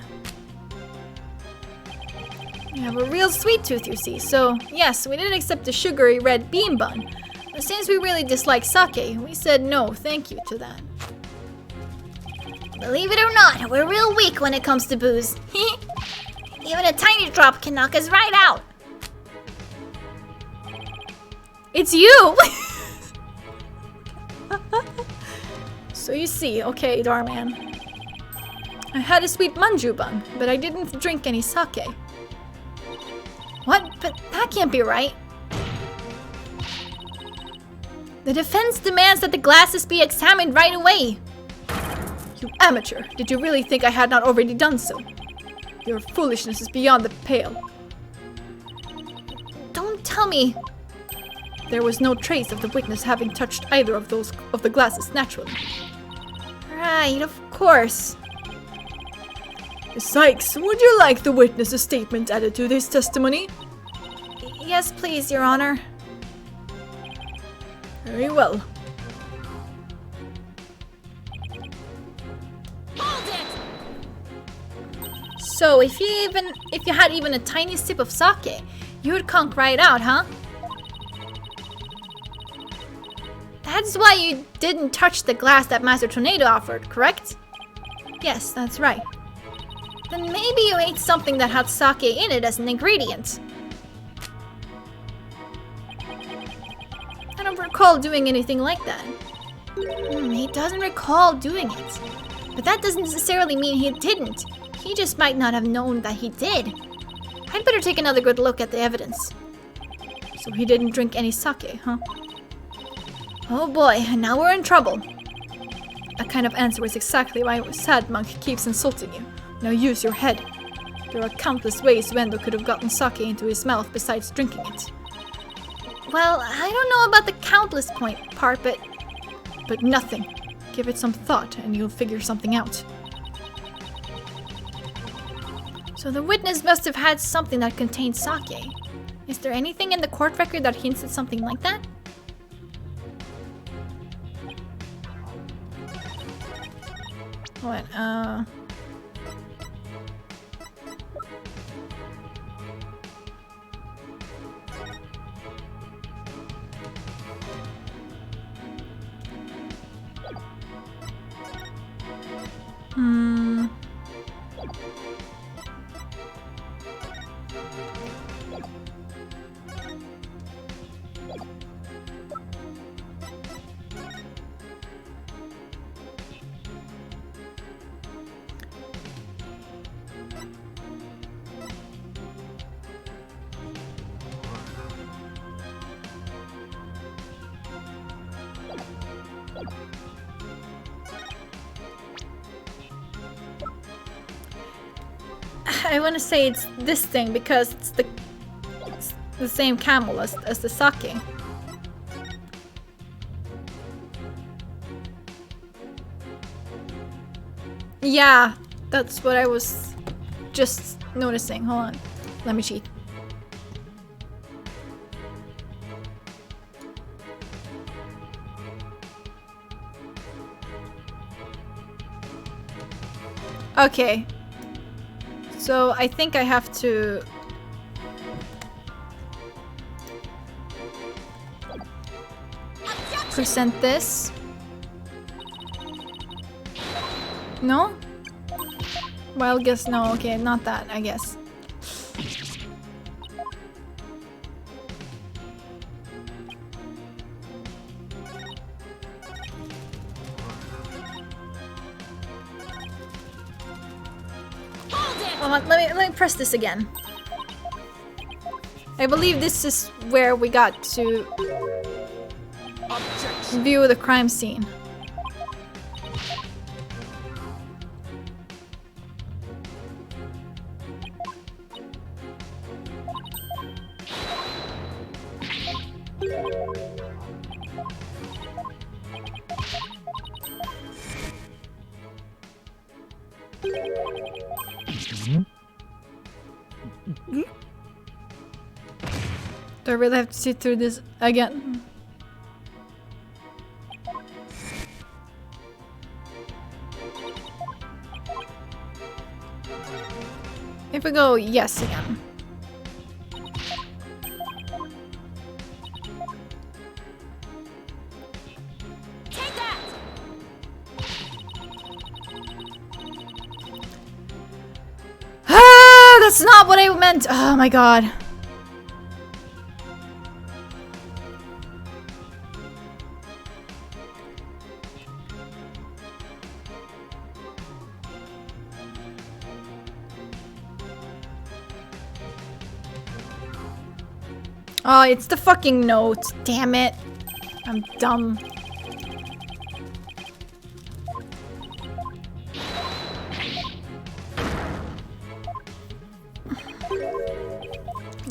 You have a real sweet tooth, you see, so yes, we didn't accept the sugary red bean bun. But since we really dislike sake, we said no, thank you to that. Believe it or not, we're real weak when it comes to booze. Even a tiny drop can knock us right out. It's you! So you see, okay, Darman. I had a sweet manju bun, but I didn't drink any sake. What? But that can't be right. The defense demands that the glasses be examined right away. You amateur, did you really think I had not already done so? Your foolishness is beyond the pale. Don't tell me. There was no trace of the witness having touched either of the glasses naturally. Right, of course. Sykes, would you like the witness's statement added to this testimony? Yes, please, Your Honor. Very well. So, if you had even a tiny sip of sake, you would conk right out, huh? That's why you didn't touch the glass that Master Tornado offered, correct? Yes, that's right. Then maybe you ate something that had sake in it as an ingredient. I don't recall doing anything like that. He doesn't recall doing it. But that doesn't necessarily mean he didn't. He just might not have known that he did. I'd better take another good look at the evidence. So he didn't drink any sake, huh? Oh boy, now we're in trouble. That kind of answer is exactly why Sad Monk keeps insulting you. Now use your head. There are countless ways Wendo could have gotten sake into his mouth besides drinking it. Well, I don't know about the countless part, But nothing. Give it some thought and you'll figure something out. So the witness must have had something that contained sake. Is there anything in the court record that hints at something like that? What, I want to say it's this thing because it's the same camel as the sake. Yeah, that's what I was just noticing. Hold on. Let me cheat. Okay. So I think I have to present this. No? Well, guess no. Okay, not that, I guess. Let me press this again. I believe this is where we got to view the crime scene. Do I really have to sit through this again? If we go yes again. Take that! Ah, that's not what I meant. Oh my god. Oh, it's the fucking note. Damn it. I'm dumb.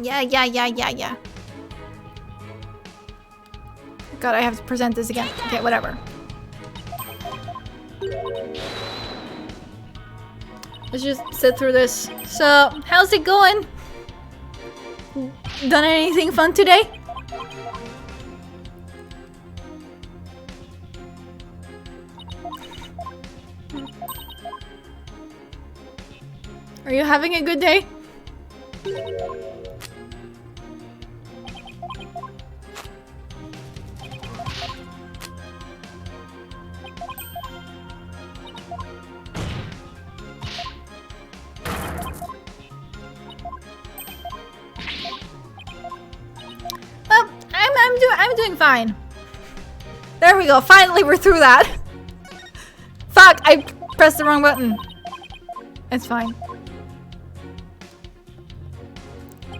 Yeah. God, I have to present this again. Okay, whatever. Let's just sit through this. So, how's it going? done anything fun today? Are you having a good day? Well, I'm doing fine. There we go. Finally, we're through that. Fuck! I pressed the wrong button. It's fine.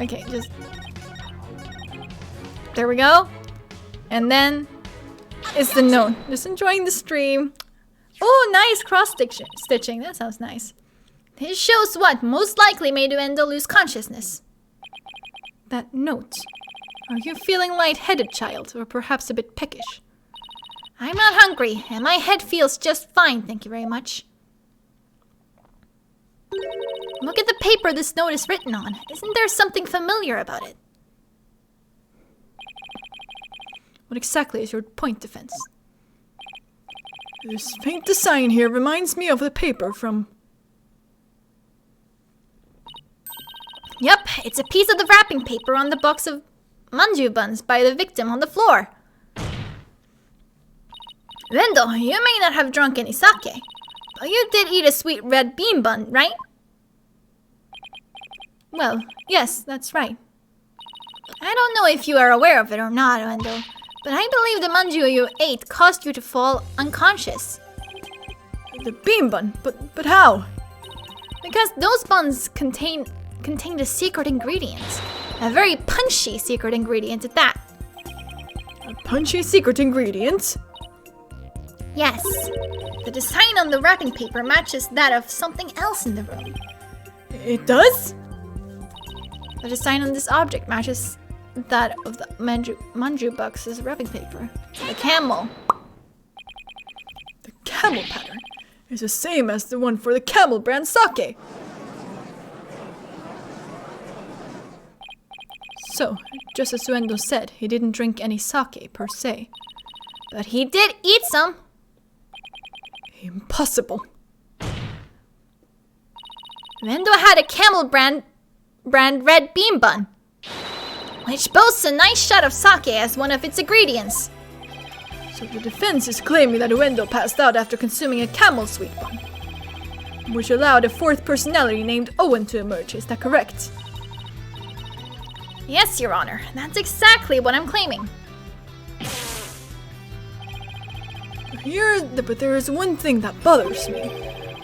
Okay, just... There we go. And then... It's the note. Just enjoying the stream. Oh, nice cross-stitching. That sounds nice. This shows what most likely made Uendo lose consciousness. That note. Are you feeling lightheaded, child? Or perhaps a bit peckish? I'm not hungry, and my head feels just fine, thank you very much. Look at the paper this note is written on. Isn't there something familiar about it? What exactly is your point, Defense? This faint design here reminds me of the paper from... Yep, it's a piece of the wrapping paper on the box of manju buns by the victim on the floor. Uendo, you may not have drunk any sake, but you did eat a sweet red bean bun, right? Well, yes, that's right. I don't know if you are aware of it or not, Uendo, but I believe the manju you ate caused you to fall unconscious. The bean bun? But how? Because those buns contained a secret ingredient. A very punchy secret ingredient at that. A punchy secret ingredient? Yes. The design on the wrapping paper matches that of something else in the room. It does? The design on this object matches that of the manju box's wrapping paper. The camel. The camel pattern is the same as the one for the camel brand sake. So, just as Uendo said, he didn't drink any sake per se. But he did eat some. Impossible. Uendo had a camel brand red bean bun, which boasts a nice shot of sake as one of its ingredients. So the defense is claiming that Uendo passed out after consuming a camel sweet bun, which allowed a fourth personality named Owen to emerge. Is that correct? Yes, Your Honor. That's exactly what I'm claiming. But there is one thing that bothers me.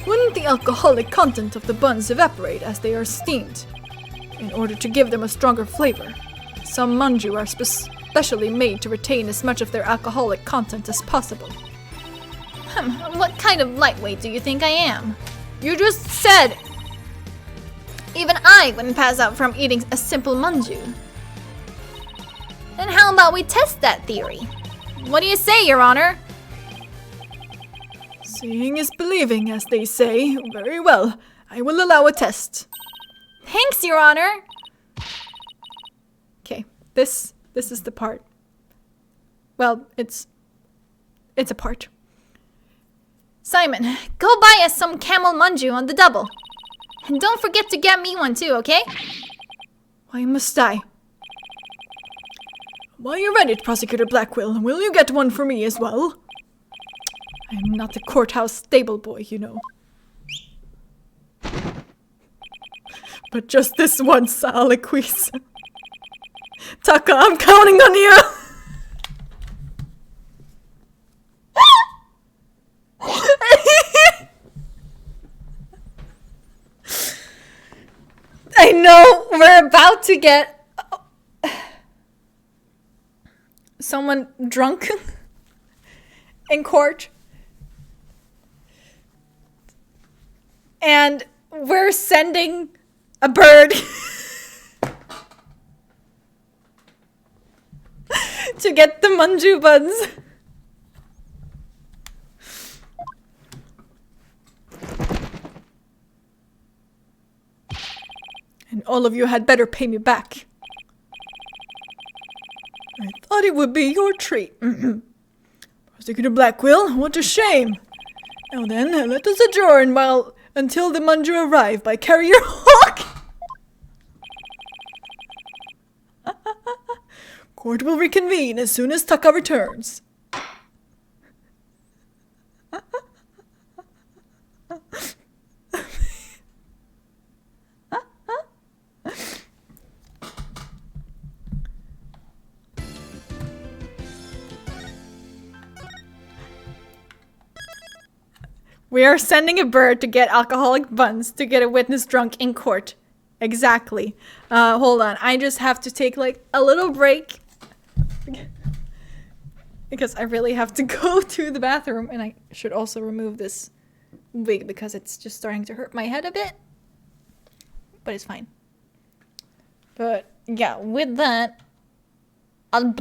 Wouldn't the alcoholic content of the buns evaporate as they are steamed? In order to give them a stronger flavor. Some manju are specially made to retain as much of their alcoholic content as possible. What kind of lightweight do you think I am? You just said... Even I wouldn't pass out from eating a simple manju. Then how about we test that theory? What do you say, Your Honor? Seeing is believing, as they say. Very well. I will allow a test. Thanks, Your Honor. Okay, this is the part. Well, it's a part. Simon, go buy us some camel manju on the double. And don't forget to get me one too, okay? Why must I? While you're at it, Prosecutor Blackwell, will you get one for me as well? I'm not a courthouse stable boy, you know. But just this once, Aliquis. Taka, I'm counting on you! I know we're about to get someone drunk in court. And we're sending a bird to get the manju buns. And all of you had better pay me back. thought it would be your treat. Prosecutor Blackquill, what a shame. Now then, let us adjourn until the Munger arrive by Carrier Hawk. Court will reconvene as soon as Tucka returns. We are sending a bird to get alcoholic buns to get a witness drunk in court. Exactly. Hold on. I just have to take like a little break. Because I really have to go to the bathroom. And I should also remove this wig because it's just starting to hurt my head a bit. But it's fine. But yeah, with that, I'll...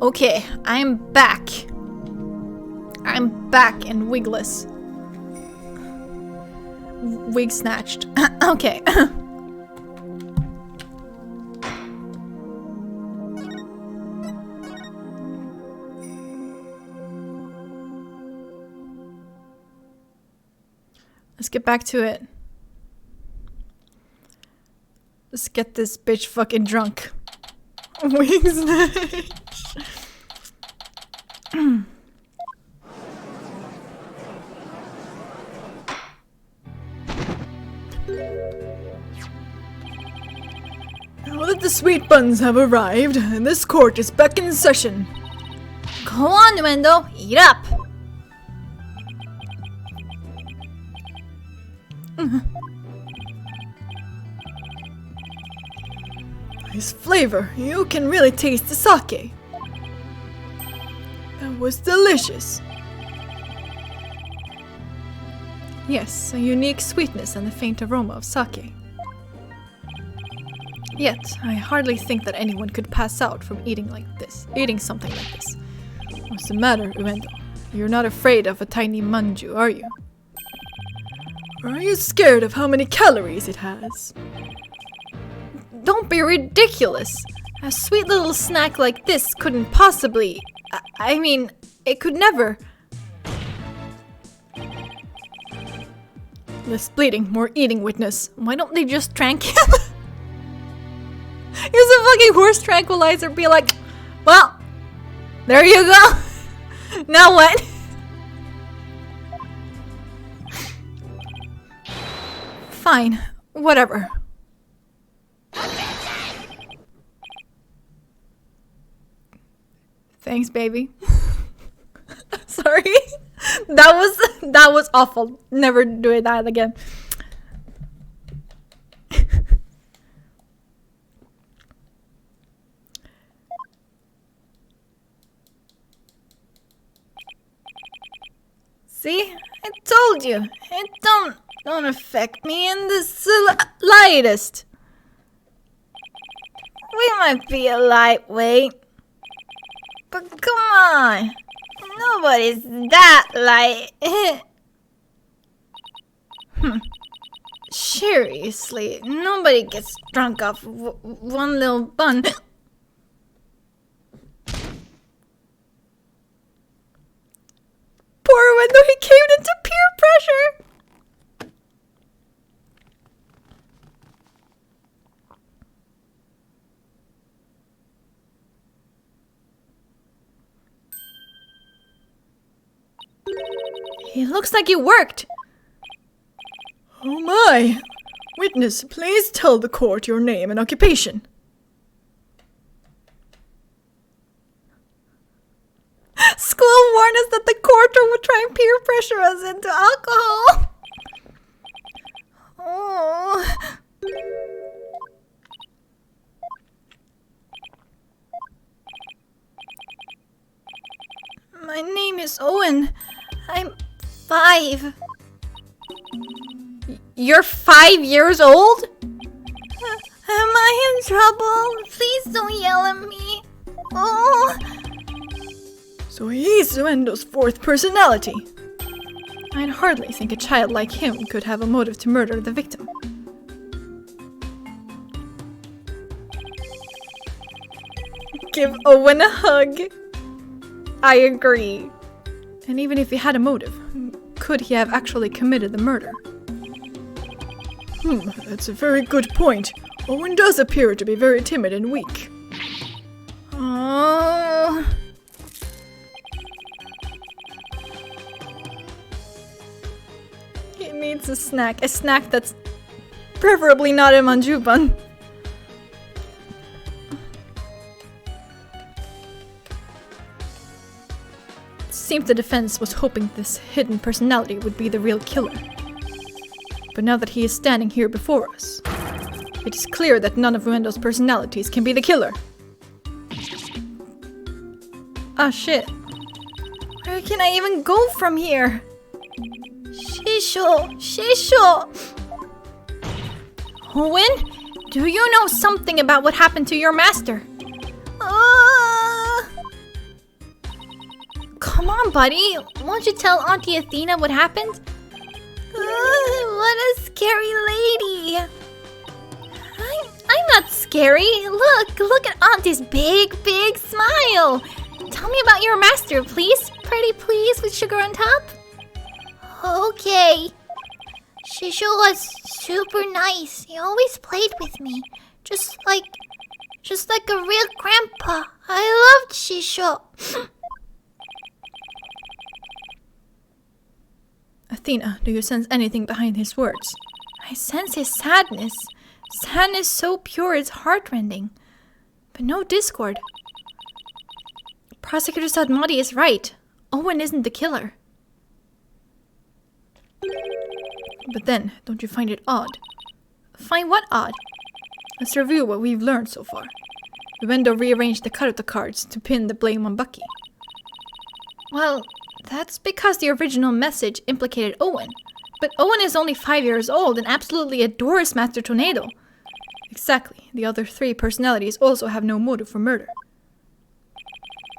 Okay, I'm back. I'm back and wigless. Wig snatched. Okay. Let's get back to it. Let's get this bitch fucking drunk. Wig snatch. Now that the sweet buns have arrived, this court is back in session. Go on, Wendo, eat up. Nice flavor. You can really taste the sake. That was delicious. Yes, a unique sweetness and the faint aroma of sake. Yet, I hardly think that anyone could pass out from eating something like this. What's the matter, Uendo? You're not afraid of a tiny manju, are you? Or are you scared of how many calories it has? Don't be ridiculous! A sweet little snack like this couldn't possibly... I mean, it could never... Less bleeding, more eating witness. Why don't they just trank him? Use a fucking horse tranquilizer, be like, well, there you go. Now what? Fine, whatever. Thanks, baby. Sorry. That was awful. Never do that again. See? I told you. It don't affect me in the slightest. We might be a lightweight. But come on. Nobody's that light. Seriously, nobody gets drunk off one little bun. Poor Wendo, he caved into peer pressure. It looks like it worked. Oh my! Witness, please tell the court your name and occupation. School warned us that the court would try and peer pressure us into alcohol. Oh. My name is Owen. I'm 5. You're 5 years old? Am I in trouble? Please don't yell at me. Oh. So he's Wendo's 4th personality. I'd hardly think a child like him could have a motive to murder the victim. Give Owen a hug. I agree. And even if he had a motive, could he have actually committed the murder? That's a very good point. Owen does appear to be very timid and weak. Oh. He needs a snack that's preferably not a manju bun. It seemed the defense was hoping this hidden personality would be the real killer. But now that he is standing here before us, it is clear that none of Wendo's personalities can be the killer. Ah, shit. Where can I even go from here? Shisho! Owen, do you know something about what happened to your master? Come on, buddy. Won't you tell Auntie Athena what happened? What a scary lady. I'm not scary. Look at Auntie's big smile. Tell me about your master, please. Pretty please with sugar on top. Okay. Shisho was super nice. He always played with me. Just like a real grandpa. I loved Shisho. Athena, do you sense anything behind his words? I sense his sadness. Sadness so pure it's heartrending. But no discord. Prosecutor Sadmati is right. Owen isn't the killer. But then, don't you find it odd? Find what odd? Let's review what we've learned so far. Uendo rearranged the Karuta cards to pin the blame on Bucky. Well, that's because the original message implicated Owen. But Owen is only 5 years old and absolutely adores Master Tornado. Exactly. The other 3 personalities also have no motive for murder.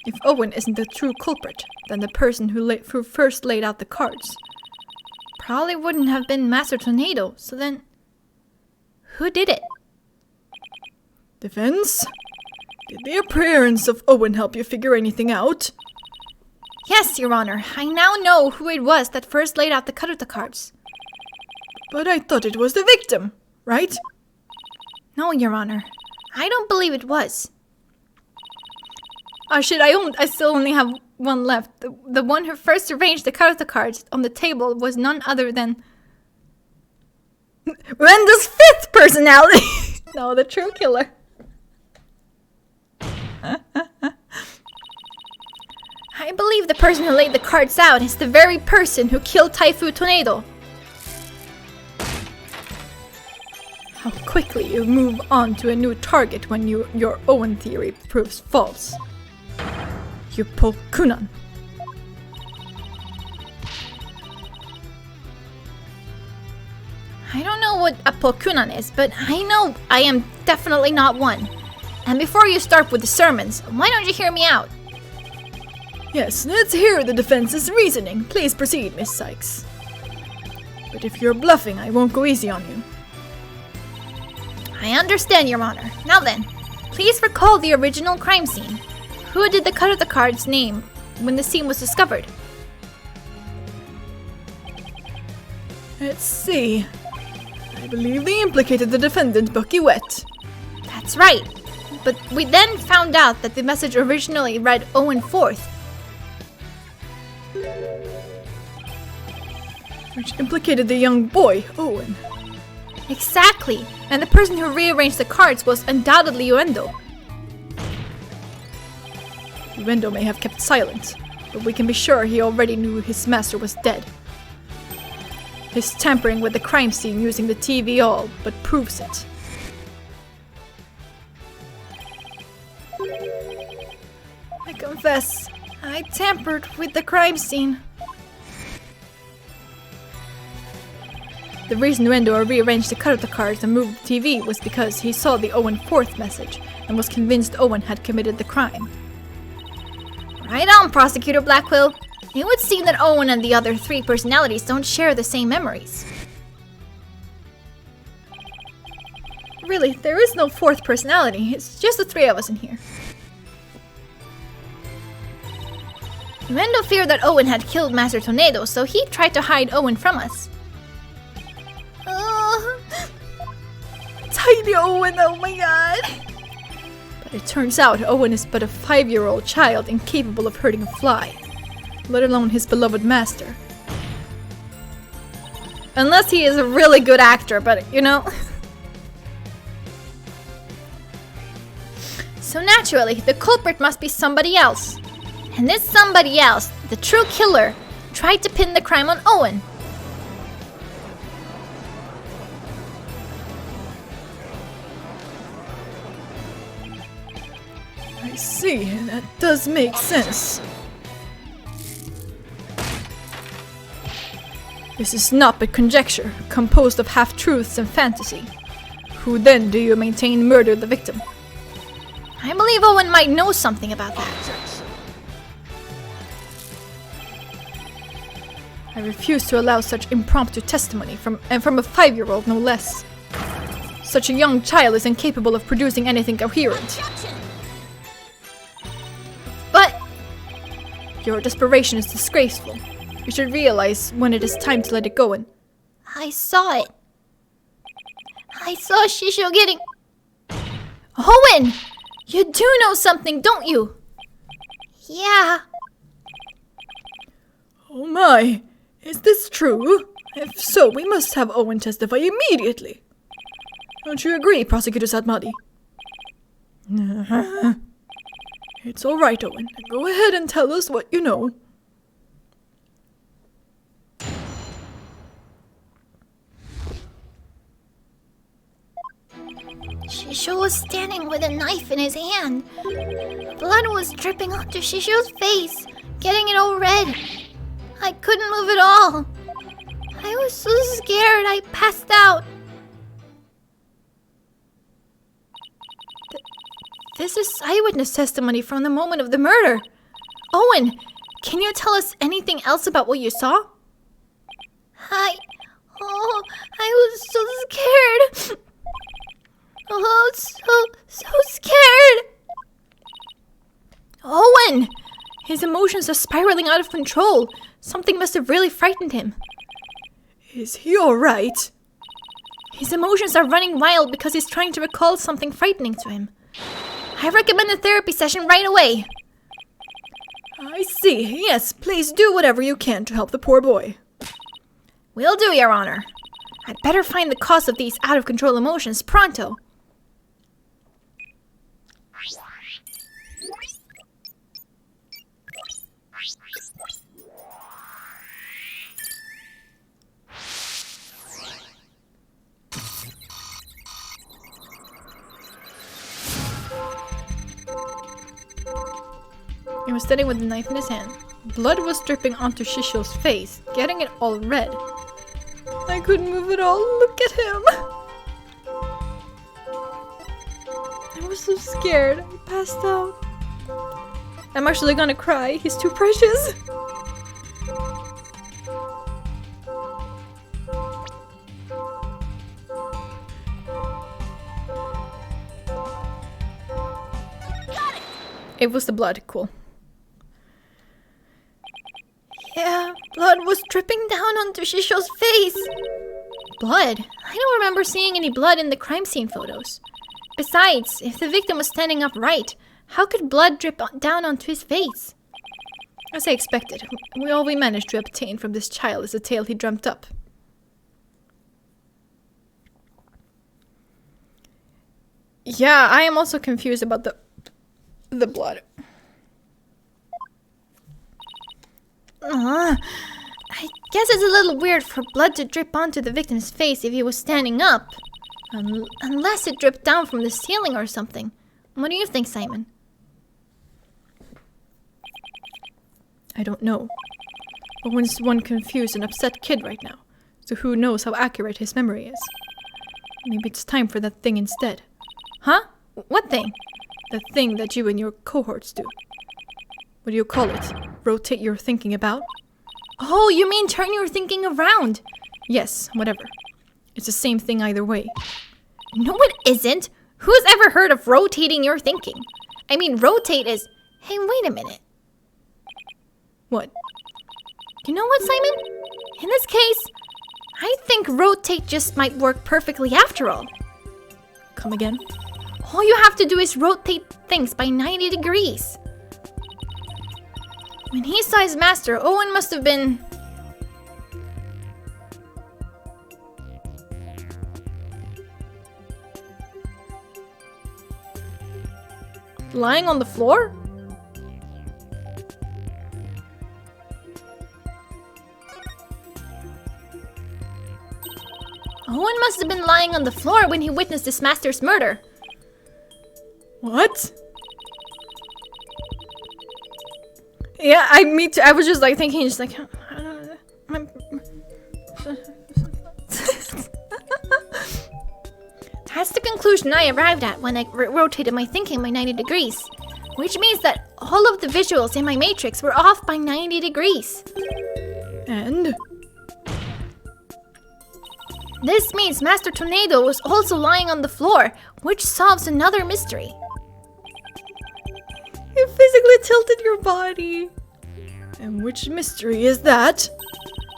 If Owen isn't the true culprit, then the person who first laid out the cards probably wouldn't have been Master Tornado, so then who did it? Defense? Did the appearance of Owen help you figure anything out? Yes, Your Honor. I now know who it was that first laid out the Karuta cards. But I thought it was the victim, right? No, Your Honor. I don't believe it was. Oh shit, I still only have one left. The one who first arranged the Karuta cards on the table was none other than Uendo's 5th personality! No, the true killer. I believe the person who laid the cards out is the very person who killed Typhoon Tornado. How quickly you move on to a new target when your Owen theory proves false. Yupokunan. I don't know what a Pokunan is, but I know I am definitely not one. And before you start with the sermons, why don't you hear me out? Yes, let's hear the defense's reasoning. Please proceed, Miss Sykes. But if you're bluffing, I won't go easy on you. I understand, Your Honor. Now then, please recall the original crime scene. Who did the Karuta cards name when the scene was discovered? Let's see. I believe they implicated the defendant, Bucky Wet. That's right. But we then found out that the message originally read Owen 4th. Which implicated the young boy, Owen. Exactly. And the person who rearranged the cards was undoubtedly Uendo. Uendo may have kept silent, but we can be sure he already knew his master was dead. His tampering with the crime scene using the TV all but proves it. I confess, I tampered with the crime scene. The reason Uendo rearranged the Karuta cards and moved the TV was because he saw the Owen 4th message and was convinced Owen had committed the crime. Right on, Prosecutor Blackwell. It would seem that Owen and the other 3 personalities don't share the same memories. Really, there is no 4th personality. It's just the 3 of us in here. Uendo feared that Owen had killed Master Tornado, so he tried to hide Owen from us. Tiny Owen, oh my god! But it turns out Owen is but a 5-year-old child incapable of hurting a fly, let alone his beloved master. Unless he is a really good actor, but you know. So naturally, the culprit must be somebody else. And this somebody else, the true killer, tried to pin the crime on Owen. I see, that does make sense. This is not but conjecture, composed of half-truths and fantasy. Who then do you maintain murdered the victim? I believe Owen might know something about that. I refuse to allow such impromptu testimony from a 5-year-old, no less. Such a young child is incapable of producing anything coherent. But Your desperation is disgraceful. You should realize when it is time to let it go and... I saw it. I saw Shisho getting... Owen! You do know something, don't you? Yeah. Oh my, is this true? If so, we must have Owen testify immediately. Don't you agree, Prosecutor Sadmadi? It's all right, Owen. Go ahead and tell us what you know. Shisho was standing with a knife in his hand. Blood was dripping onto Shisho's face, getting it all red. I couldn't move at all. I was so scared I passed out. This is eyewitness testimony from the moment of the murder. Owen, can you tell us anything else about what you saw? I was so scared. Oh, so scared. Owen! His emotions are spiraling out of control. Something must have really frightened him. Is he alright? His emotions are running wild because he's trying to recall something frightening to him. I recommend a therapy session right away. I see. Yes, please do whatever you can to help the poor boy. Will do, Your Honor. I'd better find the cause of these out-of-control emotions pronto. He was standing with the knife in his hand. Blood was dripping onto Shisho's face, getting it all red. I couldn't move at all. Look at him. I was so scared. I passed out. I'm actually gonna cry. He's too precious. It was the blood. Cool. Yeah, blood was dripping down onto Shisho's face. Blood? I don't remember seeing any blood in the crime scene photos. Besides, if the victim was standing upright, how could blood drip down onto his face? As I expected, all we managed to obtain from this child is a tale he dreamt up. Yeah, I am also confused about the blood. I guess it's a little weird for blood to drip onto the victim's face if he was standing up. Unless it dripped down from the ceiling or something. What do you think, Simon? I don't know. Owen's one confused and upset kid right now, so who knows how accurate his memory is. Maybe it's time for that thing instead. Huh? What thing? The thing that you and your cohorts do. What do you call it? Rotate your thinking about? Oh, you mean turn your thinking around? Yes, whatever. It's the same thing either way. No, it isn't. Who's ever heard of rotating your thinking? I mean, rotate is... Hey, wait a minute. What? You know what, Simon? In this case, I think rotate just might work perfectly after all. Come again? All you have to do is rotate things by 90 degrees. When he saw his master, Owen must have been... lying on the floor? Owen must have been lying on the floor when he witnessed his master's murder. What? Yeah, me too. I was just like thinking, just like, I don't know. That's the conclusion I arrived at when I rotated my thinking by 90 degrees. Which means that all of the visuals in my matrix were off by 90 degrees. And? This means Master Tornado was also lying on the floor, which solves another mystery. You physically tilted your body. And which mystery is that?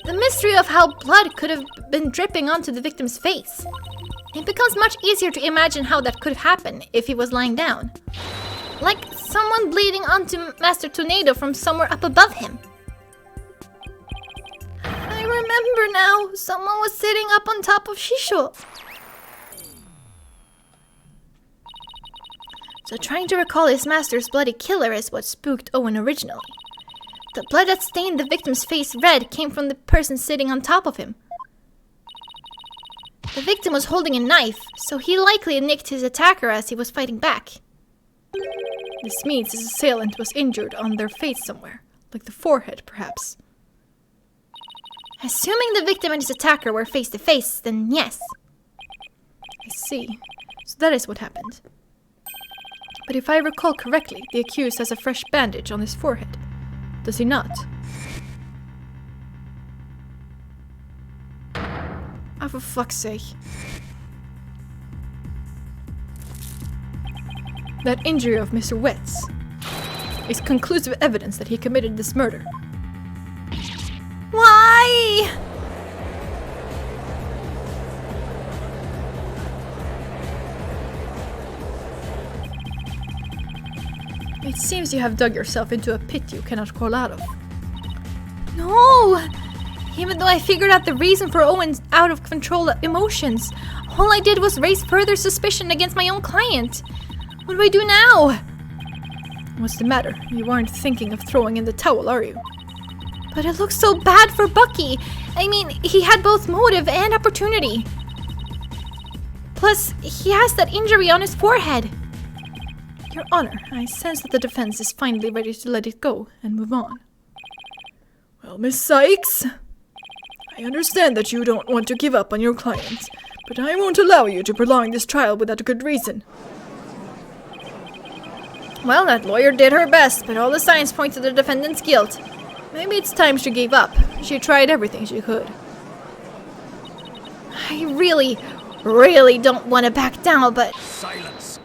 The mystery of how blood could have been dripping onto the victim's face. It becomes much easier to imagine how that could happen if he was lying down. Like someone bleeding onto Master Tornado from somewhere up above him. I remember now, someone was sitting up on top of Shisho. So trying to recall his master's bloody killer is what spooked Owen originally. The blood that stained the victim's face red came from the person sitting on top of him. The victim was holding a knife, so he likely nicked his attacker as he was fighting back. This means his assailant was injured on their face somewhere, like the forehead, perhaps. Assuming the victim and his attacker were face to face, then yes. I see. So that is what happened. But if I recall correctly, the accused has a fresh bandage on his forehead. Does he not? Oh, for fuck's sake. That injury of Mr. Wetz is conclusive evidence that he committed this murder. Why? It seems you have dug yourself into a pit you cannot crawl out of. No! Even though I figured out the reason for Owen's out of control emotions, all I did was raise further suspicion against my own client. What do I do now? What's the matter? You aren't thinking of throwing in the towel, are you? But it looks so bad for Bucky. I mean, he had both motive and opportunity. Plus, he has that injury on his forehead. Your Honor, I sense that the defense is finally ready to let it go and move on. Well, Miss Sykes, I understand that you don't want to give up on your client, but I won't allow you to prolong this trial without a good reason. Well, that lawyer did her best, but all the signs point to the defendant's guilt. Maybe it's time she gave up. She tried everything she could. I really don't want to back down, but... Silence.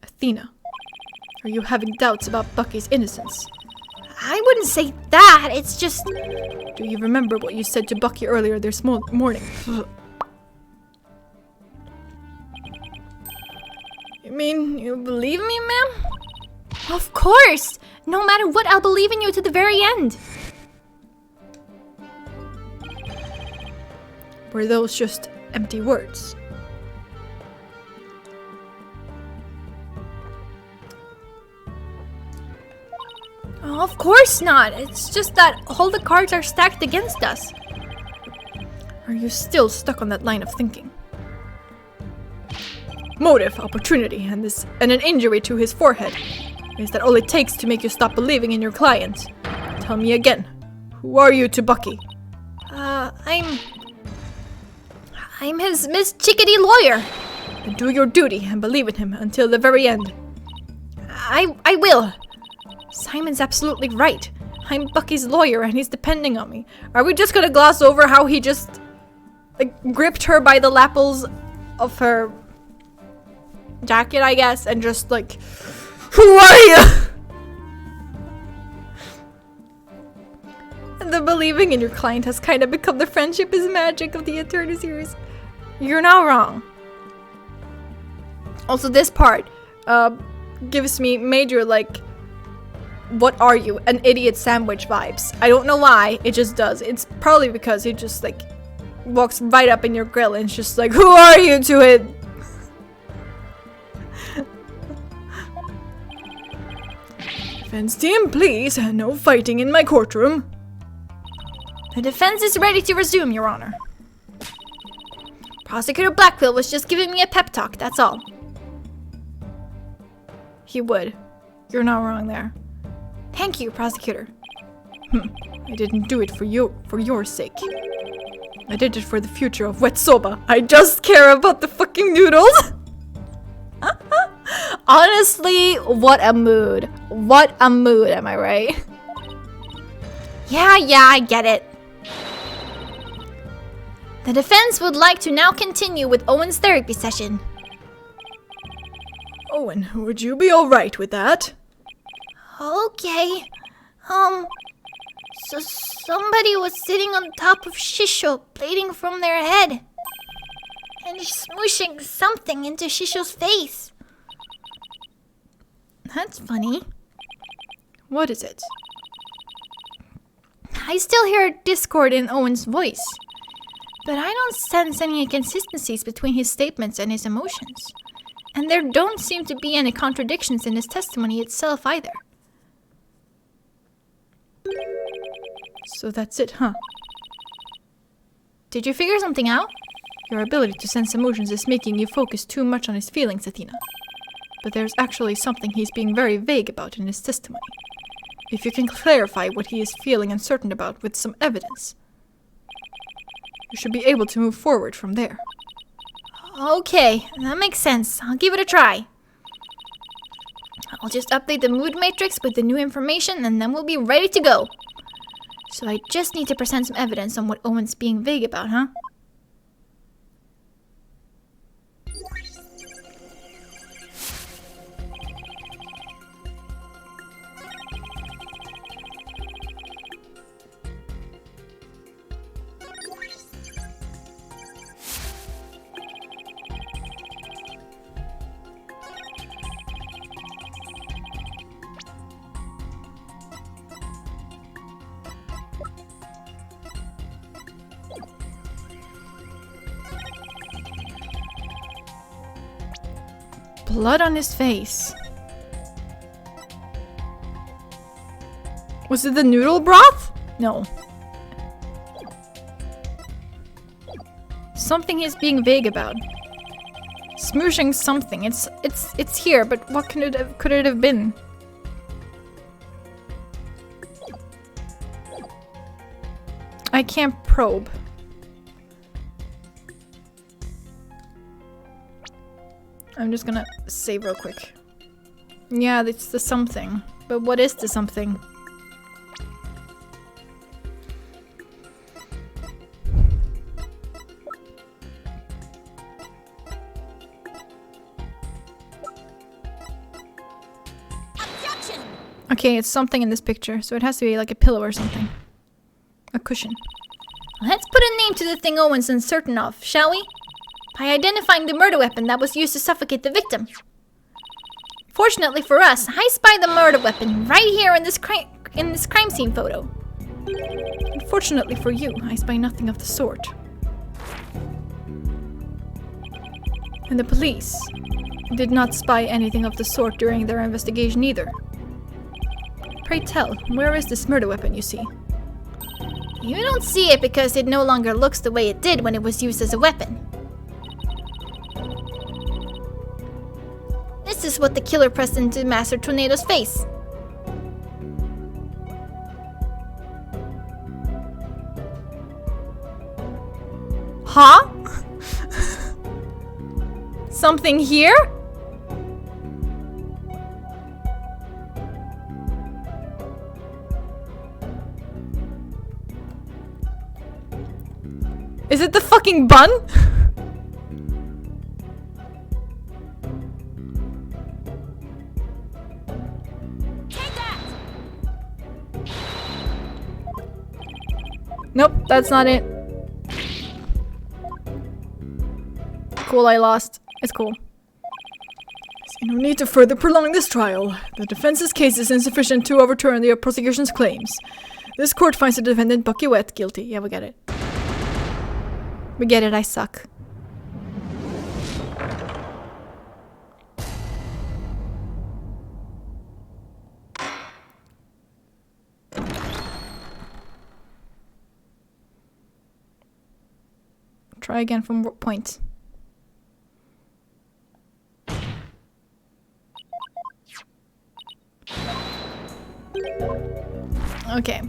Athena, are you having doubts about Bucky's innocence? I wouldn't say that, it's just... Do you remember what you said to Bucky earlier this morning? You mean you believe me, ma'am? Of course! No matter what, I'll believe in you to the very end. Were those just empty words? Oh, of course not. It's just that all the cards are stacked against us. Are you still stuck on that line of thinking? Motive, opportunity, and an injury to his forehead. Is that all it takes to make you stop believing in your client? Tell me again. Who are you to Bucky? I'm his Miss Chickadee lawyer. Then do your duty and believe in him until the very end. I will. Simon's absolutely right. I'm Bucky's lawyer and he's depending on me. Are we just gonna gloss over how he just gripped her by the lapels of her jacket, I guess, and just who are you? And the believing in your client has kind of become the friendship is magic of the Eternal series. You're not wrong. Also, this part gives me major what are you? An idiot sandwich vibes. I don't know why, it just does. It's probably because he just walks right up in your grill and it's just who are you to it? Defense team, please. No fighting in my courtroom. The defense is ready to resume, Your Honor. Prosecutor Blackwell was just giving me a pep talk, that's all. He would. You're not wrong there. Thank you, Prosecutor. I didn't do it for your sake. I did it for the future of Wet Soba. I just care about the fucking noodles. Honestly, what a mood. What a mood, am I right? Yeah, I get it. The defense would like to now continue with Owen's therapy session. Owen, would you be alright with that? Okay. So somebody was sitting on top of Shisho, bleeding from their head. And smooshing something into Shisho's face. That's funny. What is it? I still hear discord in Owen's voice. But I don't sense any inconsistencies between his statements and his emotions. And there don't seem to be any contradictions in his testimony itself either. So that's it, huh? Did you figure something out? Your ability to sense emotions is making you focus too much on his feelings, Athena. But there's actually something he's being very vague about in his testimony. If you can clarify what he is feeling uncertain about with some evidence, you should be able to move forward from there. Okay, that makes sense. I'll give it a try. I'll just update the mood matrix with the new information and then we'll be ready to go. So I just need to present some evidence on what Owen's being vague about, huh? Blood on his face. Was it the noodle broth? No. Something he's being vague about. Smooshing something. It's here, but what could it have been? I can't probe. I'm just gonna save real quick. Yeah, it's the something. But what is the something? Okay, it's something in this picture, so it has to be like a pillow or something. A cushion. Let's put a name to the thing Owen's uncertain of, shall we? By identifying the murder weapon that was used to suffocate the victim. Fortunately for us, I spy the murder weapon right here in this crime scene photo. Unfortunately for you, I spy nothing of the sort. And the police did not spy anything of the sort during their investigation either. Pray tell, where is this murder weapon you see? You don't see it because it no longer looks the way it did when it was used as a weapon. This is what the killer pressed into Master Tornado's face. Huh? Something here? Is it the fucking bun? Nope, that's not it. Cool, I lost. It's cool. No need to further prolong this trial. The defense's case is insufficient to overturn the prosecution's claims. This court finds the defendant Bucky Wet guilty. Yeah, we get it. We get it, I suck. Try again from what point? Okay.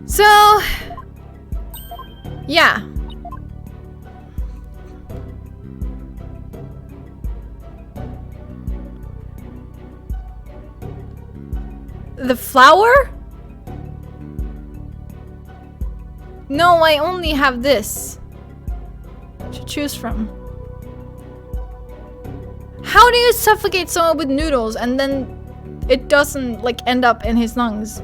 So, yeah. The flower? No, I only have this to choose from. How do you suffocate someone with noodles and then it doesn't like end up in his lungs?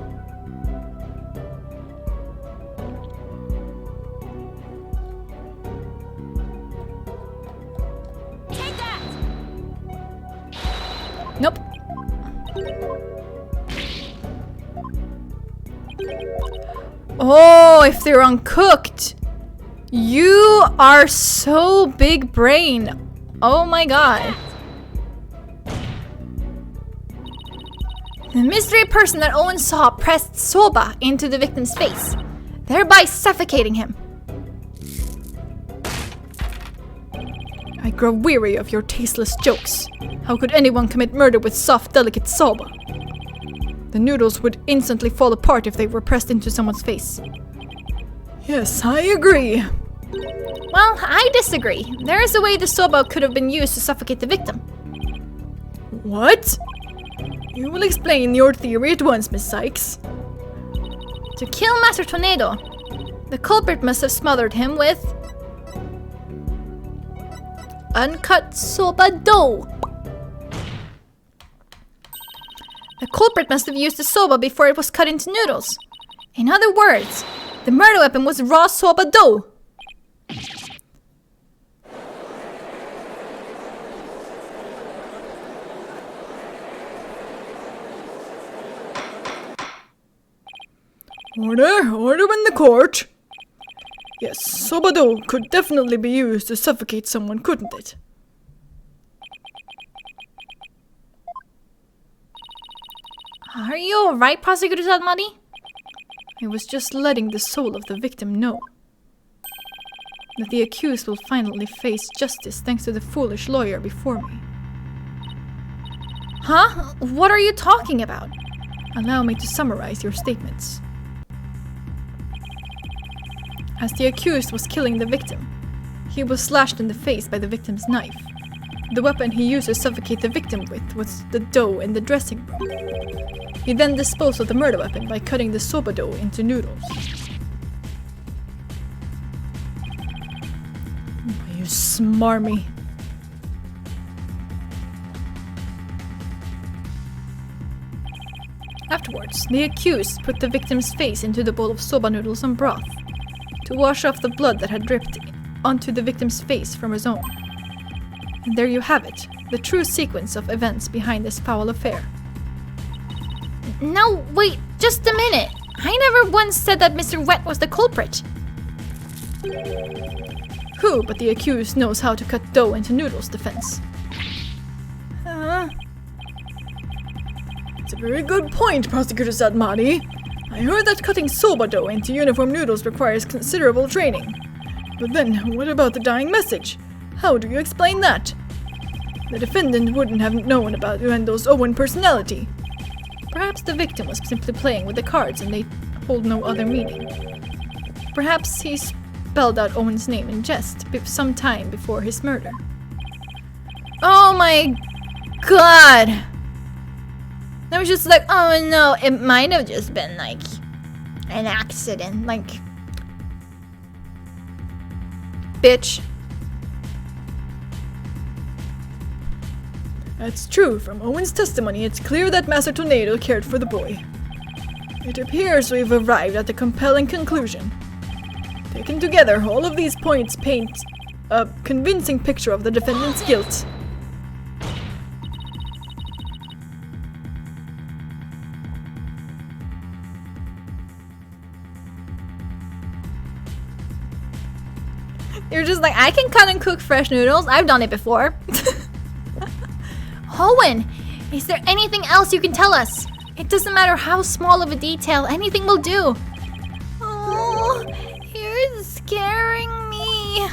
Take that! Nope. Oh, if they're uncooked. You are so big brain. Oh my god. The mystery person that Owen saw pressed soba into the victim's face, thereby suffocating him. I grow weary of your tasteless jokes. How could anyone commit murder with soft, delicate soba? The noodles would instantly fall apart if they were pressed into someone's face. Yes, I agree. Well, I disagree. There is a way the soba could have been used to suffocate the victim. What? You will explain your theory at once, Miss Sykes. To kill Master Tornado, the culprit must have smothered him with uncut soba dough. The culprit must have used the soba before it was cut into noodles. In other words, the murder weapon was raw soba dough. Order in the court. Yes, soba dough could definitely be used to suffocate someone, couldn't it? Are you alright, Prosecutor Sadmadi? I was just letting the soul of the victim know that the accused will finally face justice thanks to the foolish lawyer before me. Huh? What are you talking about? Allow me to summarize your statements. As the accused was killing the victim, he was slashed in the face by the victim's knife. The weapon he used to suffocate the victim with was the dough in the dressing room. He then disposed of the murder weapon by cutting the soba dough into noodles. You smarmy. Afterwards, the accused put the victim's face into the bowl of soba noodles and broth to wash off the blood that had dripped onto the victim's face from his own. And there you have it, the true sequence of events behind this foul affair. No, wait, just a minute. I never once said that Mr. Wet was the culprit. Who but the accused knows how to cut dough into noodles, defense? It's a very good point, Prosecutor Sadmadi. I heard that cutting soba dough into uniform noodles requires considerable training. But then, what about the dying message? How do you explain that? The defendant wouldn't have known about Uendo's Owen personality. Perhaps the victim was simply playing with the cards and they hold no other meaning. Perhaps he spelled out Owen's name in jest some time before his murder. Oh my god! I was just like, oh no, it might have just been like an accident, like, bitch. That's true. From Owen's testimony, it's clear that Master Tornado cared for the boy. It appears we've arrived at a compelling conclusion. Taken together, all of these points paint a convincing picture of the defendant's guilt. You're just like, I can cut and cook fresh noodles. I've done it before. Owen, is there anything else you can tell us? It doesn't matter how small of a detail, anything will do. Oh, you're scaring me.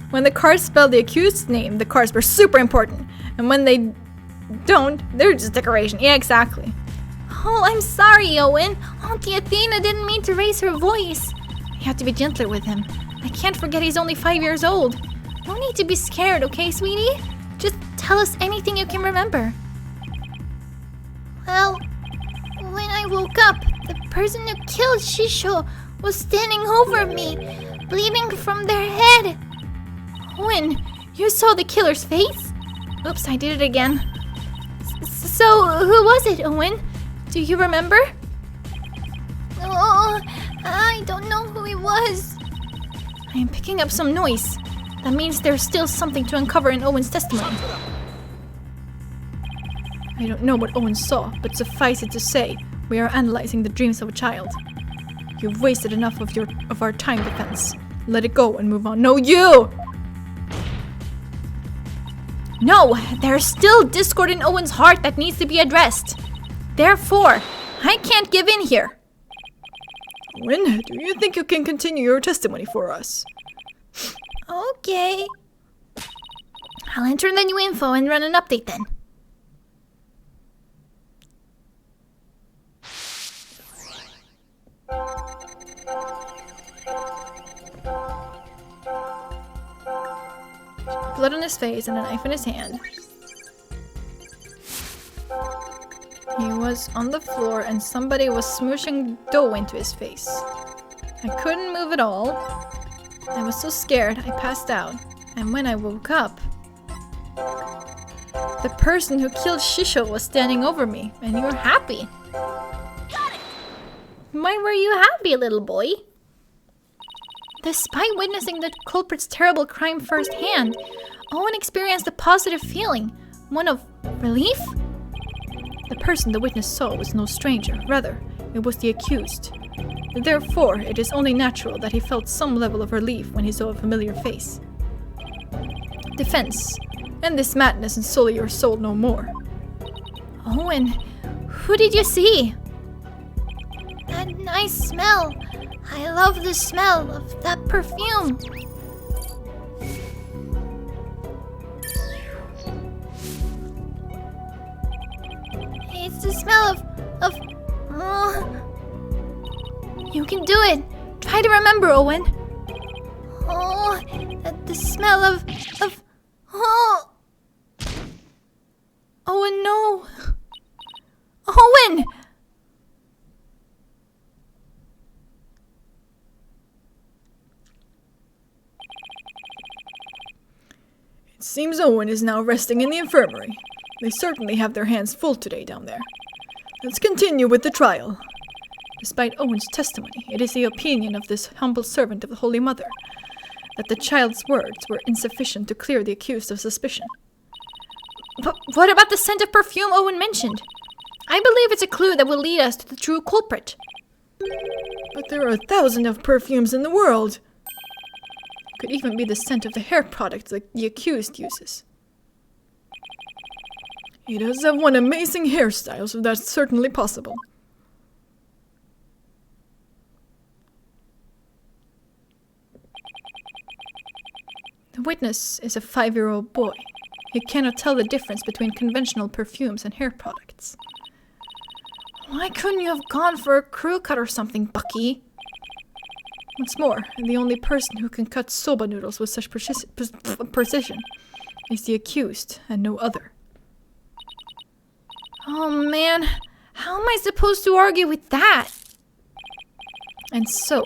When the cards spell the accused's name, the cards were super important. And when they don't, they're just decoration. Yeah, exactly. Oh, I'm sorry, Owen. Auntie Athena didn't mean to raise her voice. You have to be gentler with him. I can't forget he's only 5 years old. No need to be scared, okay, sweetie? Just tell us anything you can remember. Well, when I I woke up, the person who killed Shisho was standing over me, bleeding from their head. Owen, you saw the killer's face? Oops, I did it again. So, who was it, Owen? Do you remember? Oh, I don't know who he was. I am picking up some noise. That means there's still something to uncover in Owen's testimony. I don't know what Owen saw, but suffice it to say, we are analyzing the dreams of a child. You've wasted enough of our time, Defense. Let it go and move on. No, you! No, there's still discord in Owen's heart that needs to be addressed. Therefore, I can't give in here. Owen, do you think you can continue your testimony for us? Okay. I'll enter the new info and run an update then. Blood on his face and a knife in his hand. He was on the floor and somebody was smooshing dough into his face. I couldn't move at all. I was so scared I passed out. And when I woke up, the person who killed Shisho was standing over me, and you were happy. Got it! Why were you happy, little boy? Despite witnessing the culprit's terrible crime firsthand, Owen experienced a positive feeling, one of relief. The person the witness saw was no stranger, rather, it was the accused. Therefore, it is only natural that he felt some level of relief when he saw a familiar face. Defense, end this madness and sully your soul no more. Owen, who did you see? That nice smell. I love the smell of that perfume. It's the smell of You can do it. Try to remember, Owen. oh, the smell of oh. Owen, no. Owen! It seems Owen is now resting in the infirmary. They certainly have their hands full today down there. Let's continue with the trial. Despite Owen's testimony, it is the opinion of this humble servant of the Holy Mother that the child's words were insufficient to clear the accused of suspicion. But what about the scent of perfume Owen mentioned? I believe it's a clue that will lead us to the true culprit. But there are 1,000 of perfumes in the world. It could even be the scent of the hair products that the accused uses. He does have one amazing hairstyle, so that's certainly possible. The witness is a 5-year-old boy. He cannot tell the difference between conventional perfumes and hair products. Why couldn't you have gone for a crew cut or something, Bucky? What's more, the only person who can cut soba noodles with such precision is the accused and no other. Oh man, how am I supposed to argue with that? And so,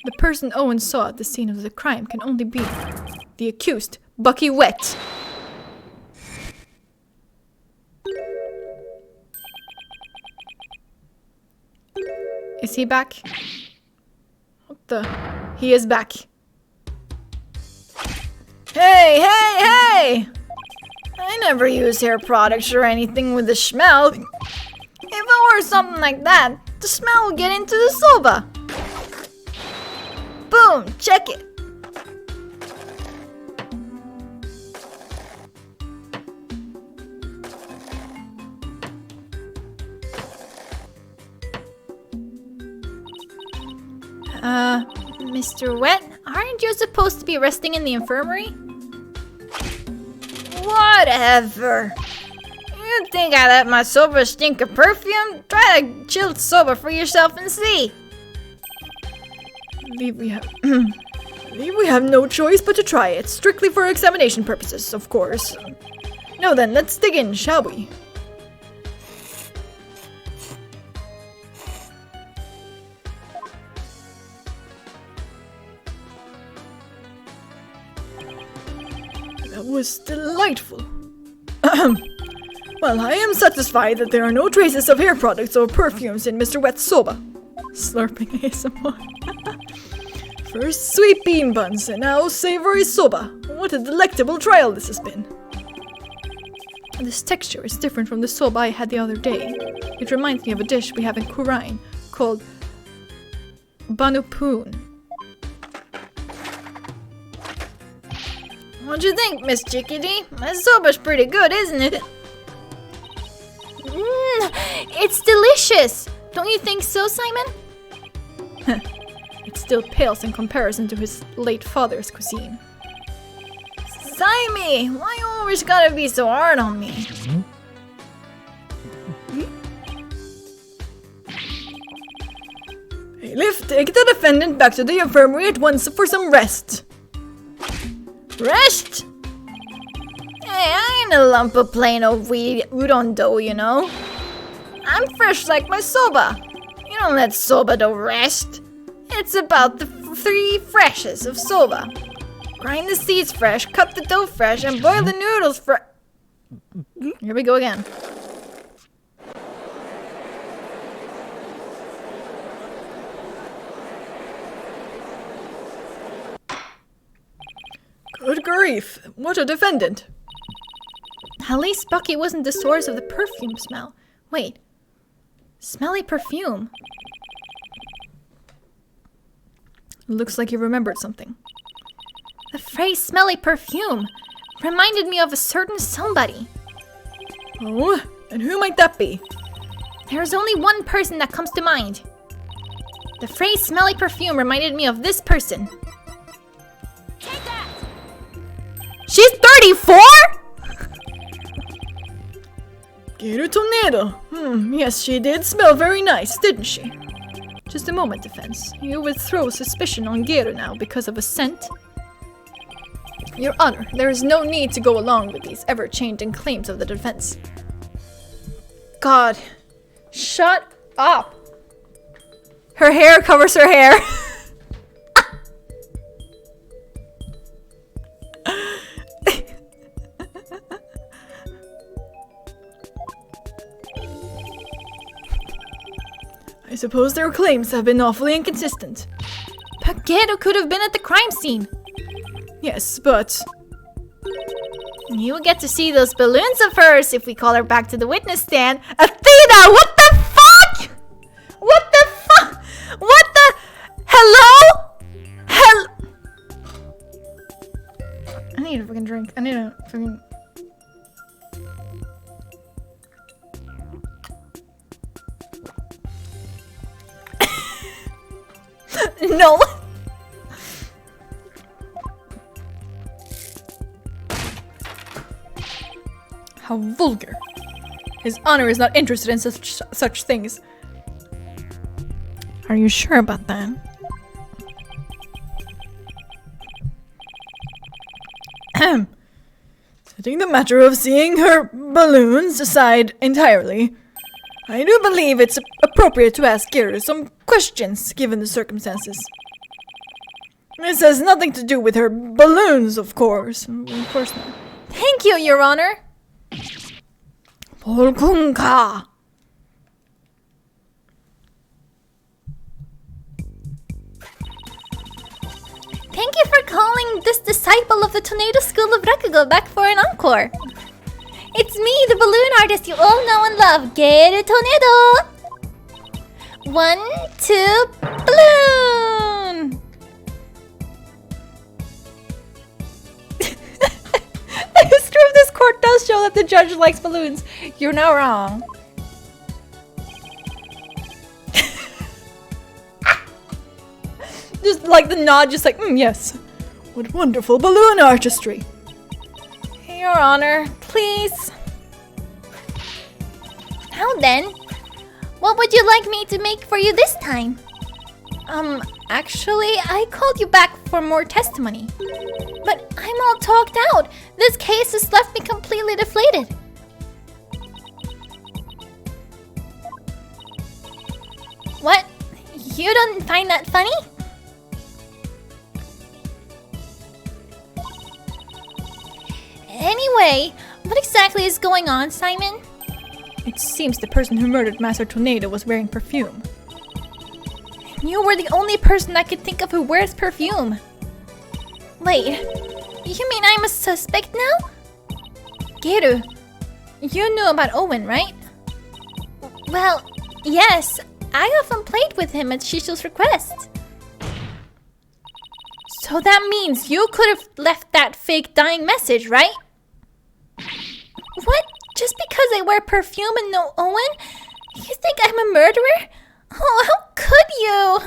the person Owen saw at the scene of the crime can only be the accused, Bucky Wet. Is he back? What the? He is back. Hey, hey, hey! I never use hair products or anything with the smell. If it were something like that, the smell would get into the soba. Boom, check it. Mr. Wet, aren't you supposed to be resting in the infirmary? Whatever. You think I let my soba stink of perfume? Try a chilled soba for yourself and see. Believe we have no choice but to try it, strictly for examination purposes, of course. Now then, let's dig in, shall we? was delightful. Well, I am satisfied that there are no traces of hair products or perfumes in Mr. Wet Soba. Slurping ASMR. First sweet bean buns, and now savory soba. What a delectable trial this has been. This texture is different from the soba I had the other day. It reminds me of a dish we have in Kurain called Banupun. What'd you think, Miss Chickadee? That soba's pretty good, isn't it? It's delicious! Don't you think so, Simon? It still pales in comparison to his late father's cuisine. Simon, why you always gotta be so hard on me? Hey, Lift, take the defendant back to the infirmary at once for some rest. Rest? Hey, I ain't a lump of plain old udon dough, you know. I'm fresh like my soba. You don't let soba dough rest. It's about the 3 freshes of soba. Grind the seeds fresh, cut the dough fresh, and boil the noodles fresh. Here we go again. Good grief, what a defendant. At least Bucky wasn't the source of the perfume smell. Wait. Smelly perfume. Looks like you remembered something. The phrase smelly perfume reminded me of a certain somebody. Oh, and who might that be? There's only one person that comes to mind. The phrase smelly perfume reminded me of this person. Take that! She's 34?! Gator Tornado. Yes, she did smell very nice, didn't she? Just a moment, Defense. You would throw suspicion on Gator now because of a scent? Your Honor, there is no need to go along with these ever-changing claims of the defense. God. Shut up. Her hair covers her hair. I suppose their claims have been awfully inconsistent. But Gedo could have been at the crime scene. Yes, but... You will get to see those balloons of hers if we call her back to the witness stand. Athena, what the fuck? What the fuck? What the... Hello? I need a fucking drink. I need a fucking... No. How vulgar. His Honor is not interested in such things. Are you sure about that? Setting the matter of seeing her balloons aside entirely, I do believe it's appropriate to ask Gator some questions given the circumstances. This has nothing to do with her balloons, of course. Of course not. Thank you, Your Honor. Polkunka. Thank you for calling this disciple of the Tornado School of Rakugo back for an encore. It's me, the balloon artist you all know and love, Gedo Tornado. 1, 2, balloon! It's true, this court does show that the judge likes balloons. You're not wrong. Just like the nod, just like, yes. What wonderful balloon artistry. Your Honor, please. Now then, what would you like me to make for you this time? Actually, I called you back for more testimony. But I'm all talked out. This case has left me completely deflated. What? You don't find that funny? Anyway, what exactly is going on, Simon? It seems the person who murdered Master Tornado was wearing perfume. You were the only person I could think of who wears perfume. Wait, you mean I'm a suspect now? Geru, you knew about Owen, right? Well, yes. I often played with him at Shisho's request. So that means you could have left that fake dying message, right? What? Just because I wear perfume and know Owen? You think I'm a murderer? Oh, how could you?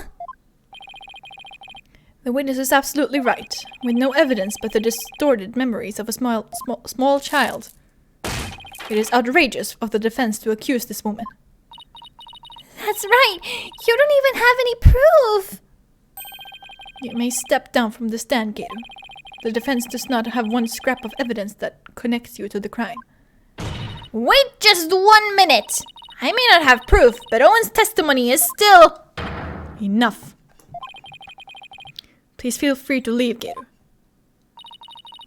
The witness is absolutely right. With no evidence but the distorted memories of a small child. It is outrageous of the defense to accuse this woman. That's right. You don't even have any proof. You may step down from the stand, Geru. The defense does not have one scrap of evidence that connects you to the crime. Wait just 1 minute. I may not have proof, but Owen's testimony is still... Enough. Please feel free to leave, Geru.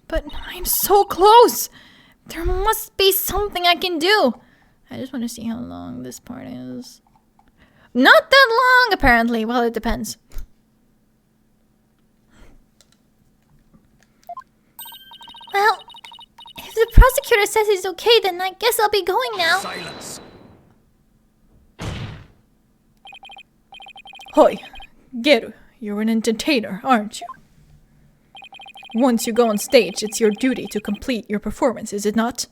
But I'm so close. There must be something I can do. I just want to see how long this part is. Not that long, apparently. Well, it depends. Well, if the prosecutor says it's okay, then I guess I'll be going now. Silence. Hoi, Geru, you're an entertainer, aren't you? Once you go on stage, it's your duty to complete your performance, is it not?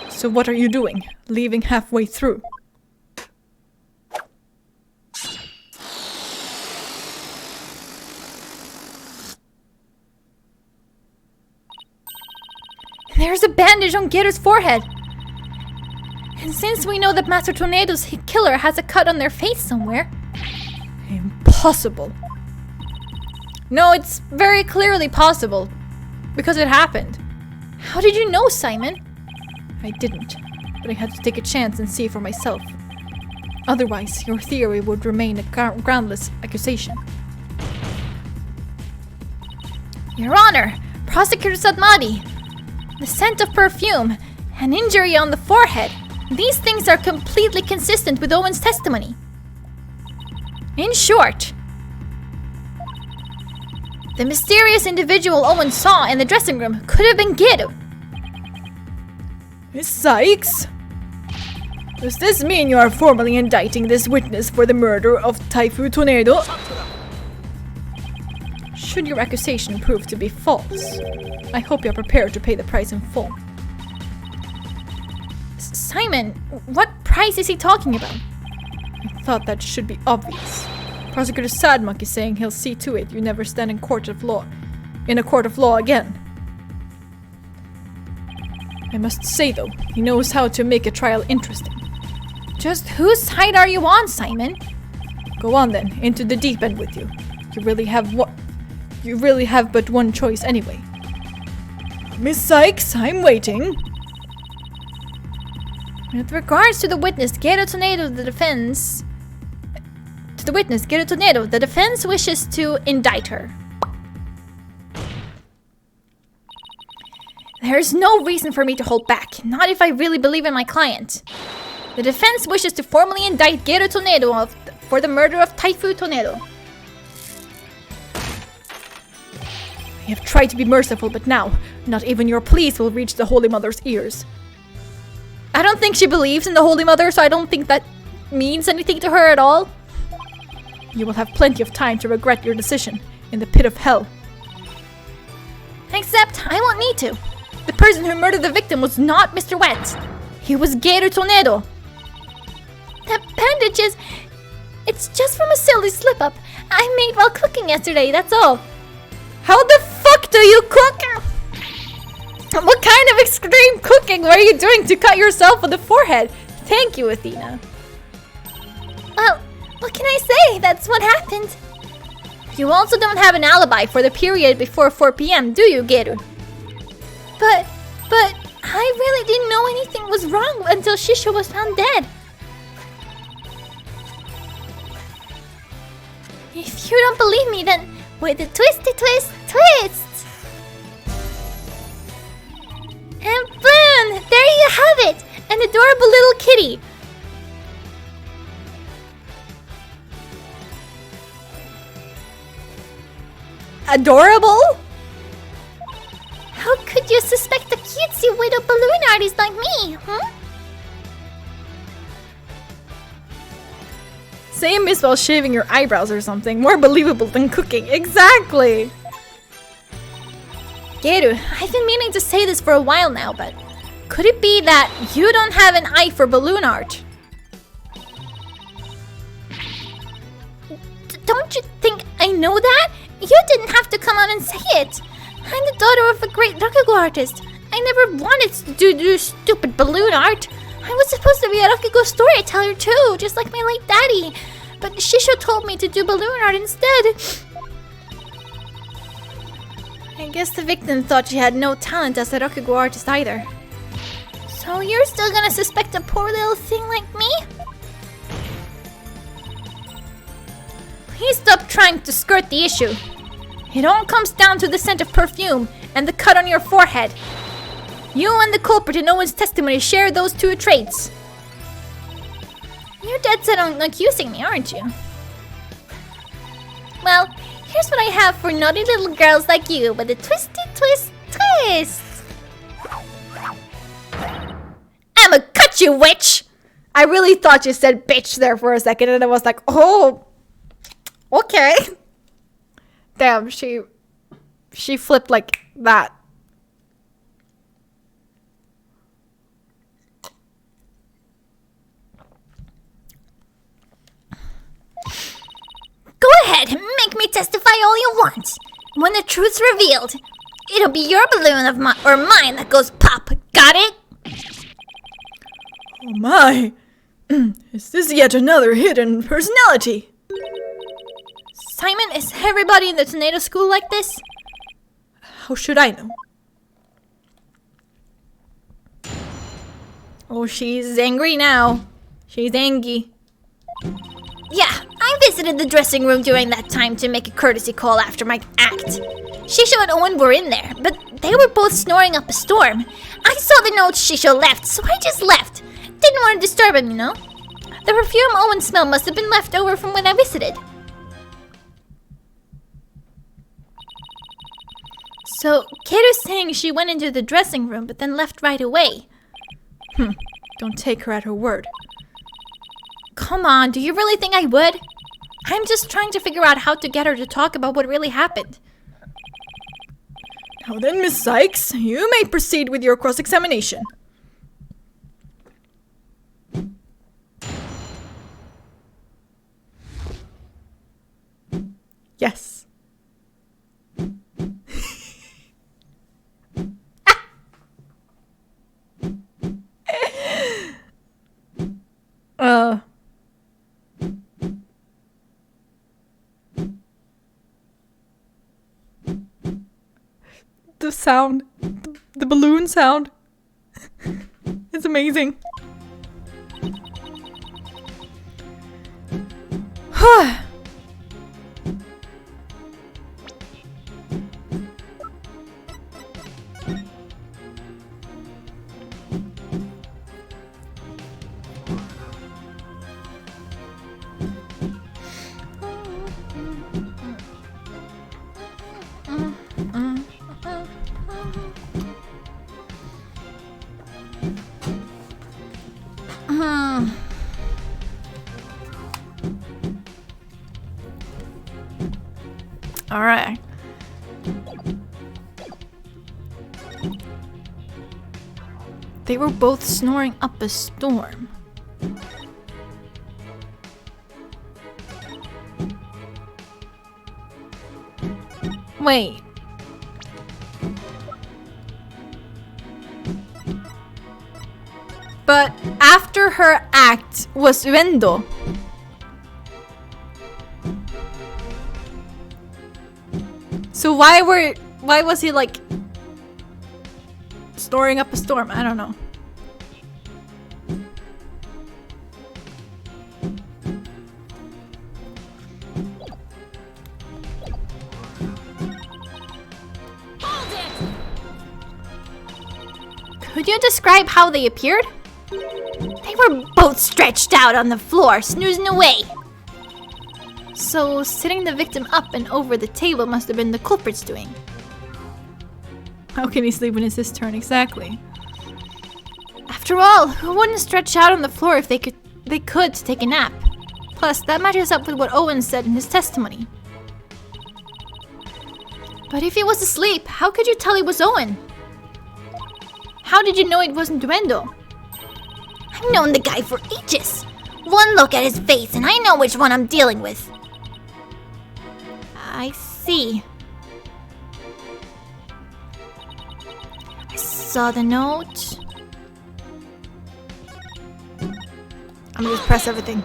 So what are you doing, leaving halfway through? There's a bandage on Geru's forehead. And since we know that Master Tornado's killer has a cut on their face somewhere... Impossible. No, it's very clearly possible. Because it happened. How did you know, Simon? I didn't, but I had to take a chance and see for myself. Otherwise, your theory would remain a groundless accusation. Your Honor, Prosecutor Sadmadi, the scent of perfume, an injury on the forehead, these things are completely consistent with Owen's testimony. In short, the mysterious individual Owen saw in the dressing room could have been Geru. Miss Sykes? Does this mean you are formally indicting this witness for the murder of Typhoon Tornado? Should your accusation prove to be false, I hope you're prepared to pay the price in full. Simon, what price is he talking about? I thought that should be obvious. Prosecutor Sadmuck is saying he'll see to it you never stand in a court of law again. I must say though, he knows how to make a trial interesting. Just whose side are you on, Simon? Go on then, into the deep end with you. You really have but one choice anyway. Miss Sykes, I'm waiting. With regards to the witness, Geru Tornado, the defense wishes to indict her. There's no reason for me to hold back, not if I really believe in my client. The defense wishes to formally indict Geru Tornado for the murder of Typhoon Tornado. I have tried to be merciful, but now, not even your pleas will reach the Holy Mother's ears. I don't think she believes in the Holy Mother, so I don't think that means anything to her at all. You will have plenty of time to regret your decision in the pit of hell. Except, I won't need to. The person who murdered the victim was not Mr. Wet. He was Geru Tornado. That bandage is... It's just from a silly slip-up I made while cooking yesterday, that's all. How the fuck do you cook? What kind of extreme cooking were you doing to cut yourself on the forehead? Thank you, Athena. Well, what can I say? That's what happened. You also don't have an alibi for the period before 4 p.m., do you, Geru? But I really didn't know anything was wrong until Shisho was found dead. If you don't believe me, then with a twisty twist, twist! And boom! There you have it! An adorable little kitty. Adorable? How could you suspect a cutesy widow balloon artist like me, huh? Same as while shaving your eyebrows or something. More believable than cooking. Exactly! Geru, I've been meaning to say this for a while now, but could it be that you don't have an eye for balloon art? Don't you think I know that? You didn't have to come out and say it. I'm the daughter of a great rakugo artist. I never wanted to do stupid balloon art. I was supposed to be a rakugo storyteller too, just like my late daddy. But Shisho told me to do balloon art instead. I guess the victim thought she had no talent as a rakugo artist either. So you're still gonna suspect a poor little thing like me? Please stop trying to skirt the issue. It all comes down to the scent of perfume and the cut on your forehead. You and the culprit in Owen's testimony share those two traits. You're dead set on accusing me, aren't you? Well, here's what I have for naughty little girls like you with a twisty twist twist. I'ma cut you, witch! I really thought you said bitch there for a second and I was like, oh, okay. Damn, she flipped like that. Go ahead, make me testify all you want. When the truth's revealed, it'll be your balloon of mine that goes pop. Got it? Oh my! Is this yet another hidden personality? Simon, is everybody in the tornado school like this? How should I know? Oh, she's angry now. She's angry. Yeah, I visited the dressing room during that time to make a courtesy call after my act. Shisho and Owen were in there, but they were both snoring up a storm. I saw the note Shisho left, so I just left. Didn't want to disturb him, you know? The perfume Owen smelled must have been left over from when I visited. So, Keru's saying she went into the dressing room but then left right away. Don't take her at her word. Come on, do you really think I would? I'm just trying to figure out how to get her to talk about what really happened. Now then, Miss Sykes, you may proceed with your cross-examination. Yes. The sound, the balloon sound, it's amazing. All right. They were both snoring up a storm. Wait. But after her act was Uendo. So why was he like snoring up a storm? I don't know. Could you describe how they appeared? They were both stretched out on the floor, snoozing away. So, sitting the victim up and over the table must have been the culprit's doing. How can he sleep when it's his turn exactly? After all, who wouldn't stretch out on the floor if they could take a nap? Plus, that matches up with what Owen said in his testimony. But if he was asleep, how could you tell he was Owen? How did you know it wasn't Duendo? I've known the guy for ages. One look at his face and I know which one I'm dealing with. I see. I saw the note. I'm gonna just press everything.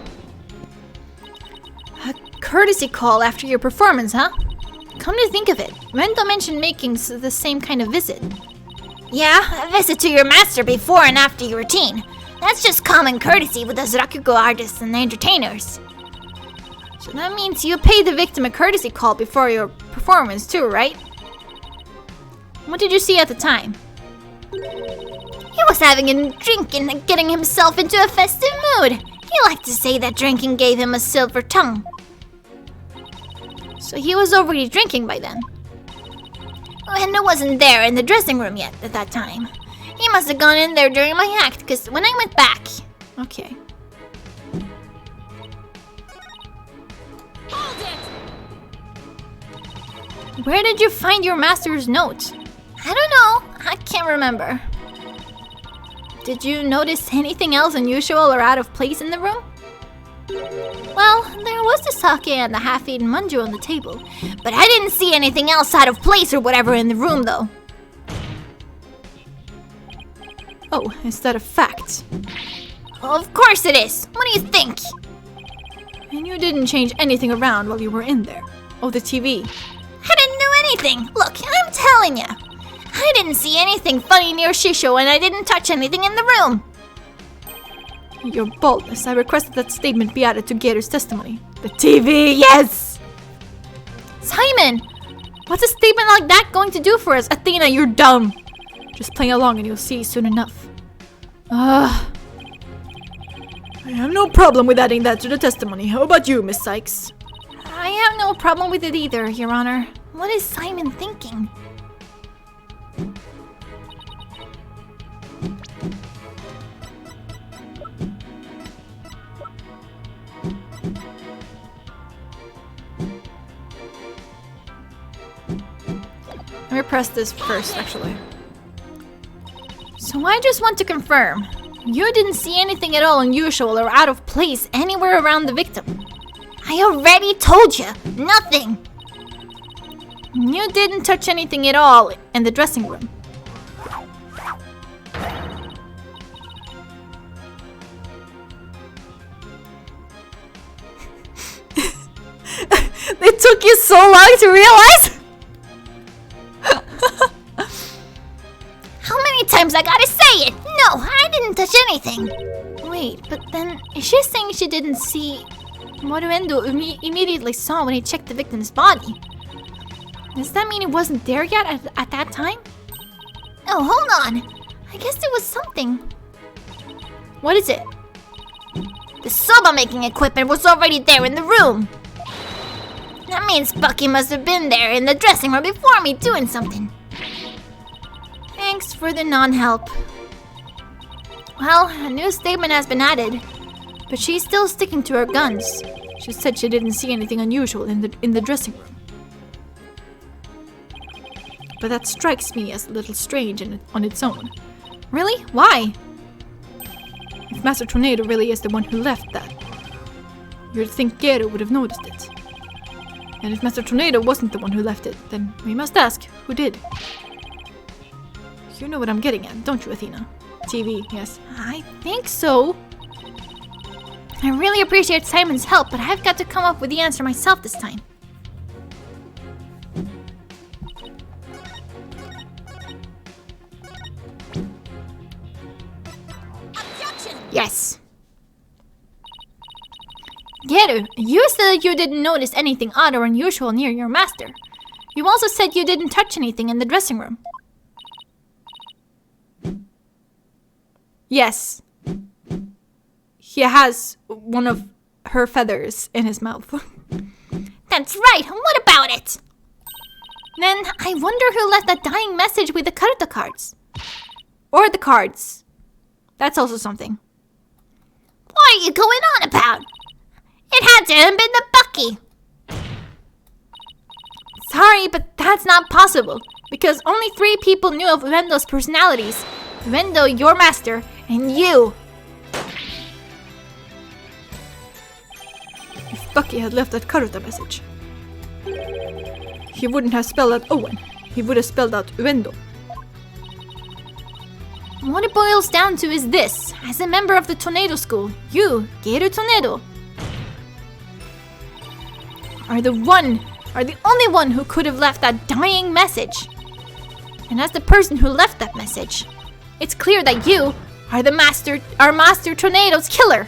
A courtesy call after your performance, huh? Come to think of it, Duendo mentioned making the same kind of visit. Yeah, a visit to your master before and after your routine. That's just common courtesy with us rakugo artists and entertainers. So that means you paid the victim a courtesy call before your performance too, right? What did you see at the time? He was having a drink and getting himself into a festive mood. He liked to say that drinking gave him a silver tongue. So he was already drinking by then. And I wasn't there in the dressing room yet at that time. He must have gone in there during my act, because when I went back... Okay. Where did you find your master's note? I don't know. I can't remember. Did you notice anything else unusual or out of place in the room? Well, there was the sake and the half-eaten manju on the table, but I didn't see anything else out of place or whatever in the room, though. Oh, is that a fact? Of course it is. What do you think? And you didn't change anything around while you were in there. Oh, the TV. I didn't do anything. Look, I'm telling you. I didn't see anything funny near Shisho and I didn't touch anything in the room. Your boldness. I requested that statement be added to Geru's testimony. The TV, yes! Simon! What's a statement like that going to do for us? Athena, you're dumb! Just play along and you'll see soon enough. I have no problem with adding that to the testimony. How about you, Miss Sykes? I have no problem with it either, Your Honor. What is Simon thinking? Let me press this first, actually. So I just want to confirm. You didn't see anything at all unusual or out of place anywhere around the victim. I already told you. Nothing. You didn't touch anything at all in the dressing room. It took you so long to realize? How many times I gotta say it? No, I didn't touch anything. Wait, but then is she saying she didn't see what Duendo immediately saw when he checked the victim's body? Does that mean it wasn't there yet at that time? Oh, hold on. I guess there was something. What is it? The soba making equipment was already there in the room. That means Bucky must have been there in the dressing room before me doing something. Thanks for the non-help. Well, a new statement has been added, but she's still sticking to her guns. She said she didn't see anything unusual in the dressing room. But that strikes me as a little strange on its own. Really? Why? If Master Tornado really is the one who left that, you'd think Geru would have noticed it. And if Master Tornado wasn't the one who left it, then we must ask, who did? You know what I'm getting at, don't you, Athena? TV, yes. I think so. I really appreciate Simon's help, but I've got to come up with the answer myself this time. Objection! Yes. Geru, you said that you didn't notice anything odd or unusual near your master. You also said you didn't touch anything in the dressing room. Yes. He has one of her feathers in his mouth. That's right. What about it? Then I wonder who left that dying message with the karuta cards. Or the cards. That's also something. What are you going on about? It had to have been the Bucky. Sorry, but that's not possible. Because only 3 people knew of Uendo's personalities. Uendo, your master, and you. If Bucky had left that Karuta message, he wouldn't have spelled out Owen. He would have spelled out Uendo. What it boils down to is this. As a member of the Tornado School, you, Geru Tornado, are the only one who could have left that dying message. And as the person who left that message, it's clear that you are our Master Tornado's killer.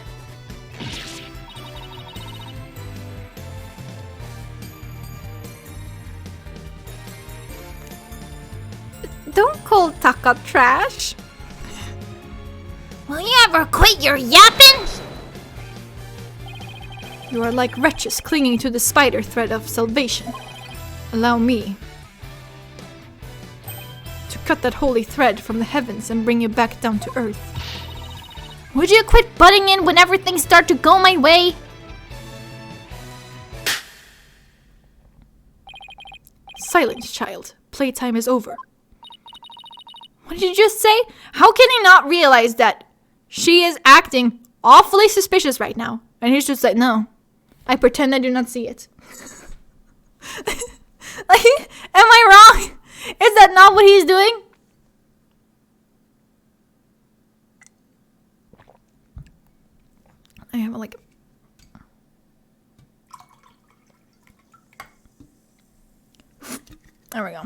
Don't call Taka trash. will you ever quit your yapping? You are like wretches clinging to the spider thread of salvation. Allow me to cut that holy thread from the heavens and bring you back down to earth. Would you quit butting in whenever things start to go my way? Silence, child. Playtime is over. What did you just say? How can he not realize that she is acting awfully suspicious right now? And he's just like, no. I pretend I do not see it. Like, am I wrong? Is that not what he's doing? I have like... There we go.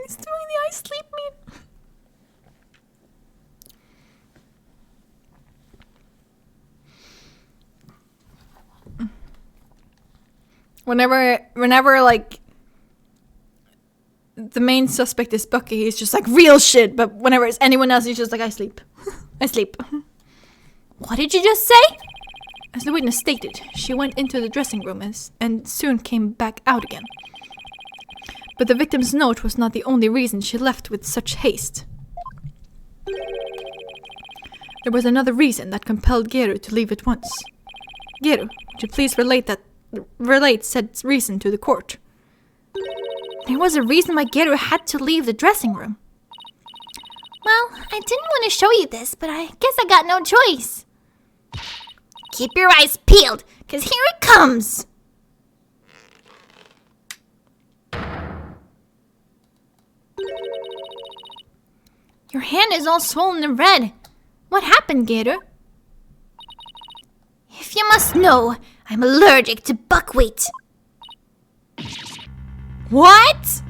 He's doing the I sleep meme. Whenever like the main suspect is Bucky, he's just like real shit, but whenever it's anyone else, he's just like I sleep. I sleep. What did you just say? As the witness stated, she went into the dressing room and soon came back out again. But the victim's note was not the only reason she left with such haste. There was another reason that compelled Geru to leave at once. Geru, would you please relate said reason to the court? There was a reason why Geru had to leave the dressing room. Well, I didn't want to show you this, but I guess I got no choice. Keep your eyes peeled, because here it comes! Your hand is all swollen and red. What happened, Geru? If you must know, I'm allergic to buckwheat. What?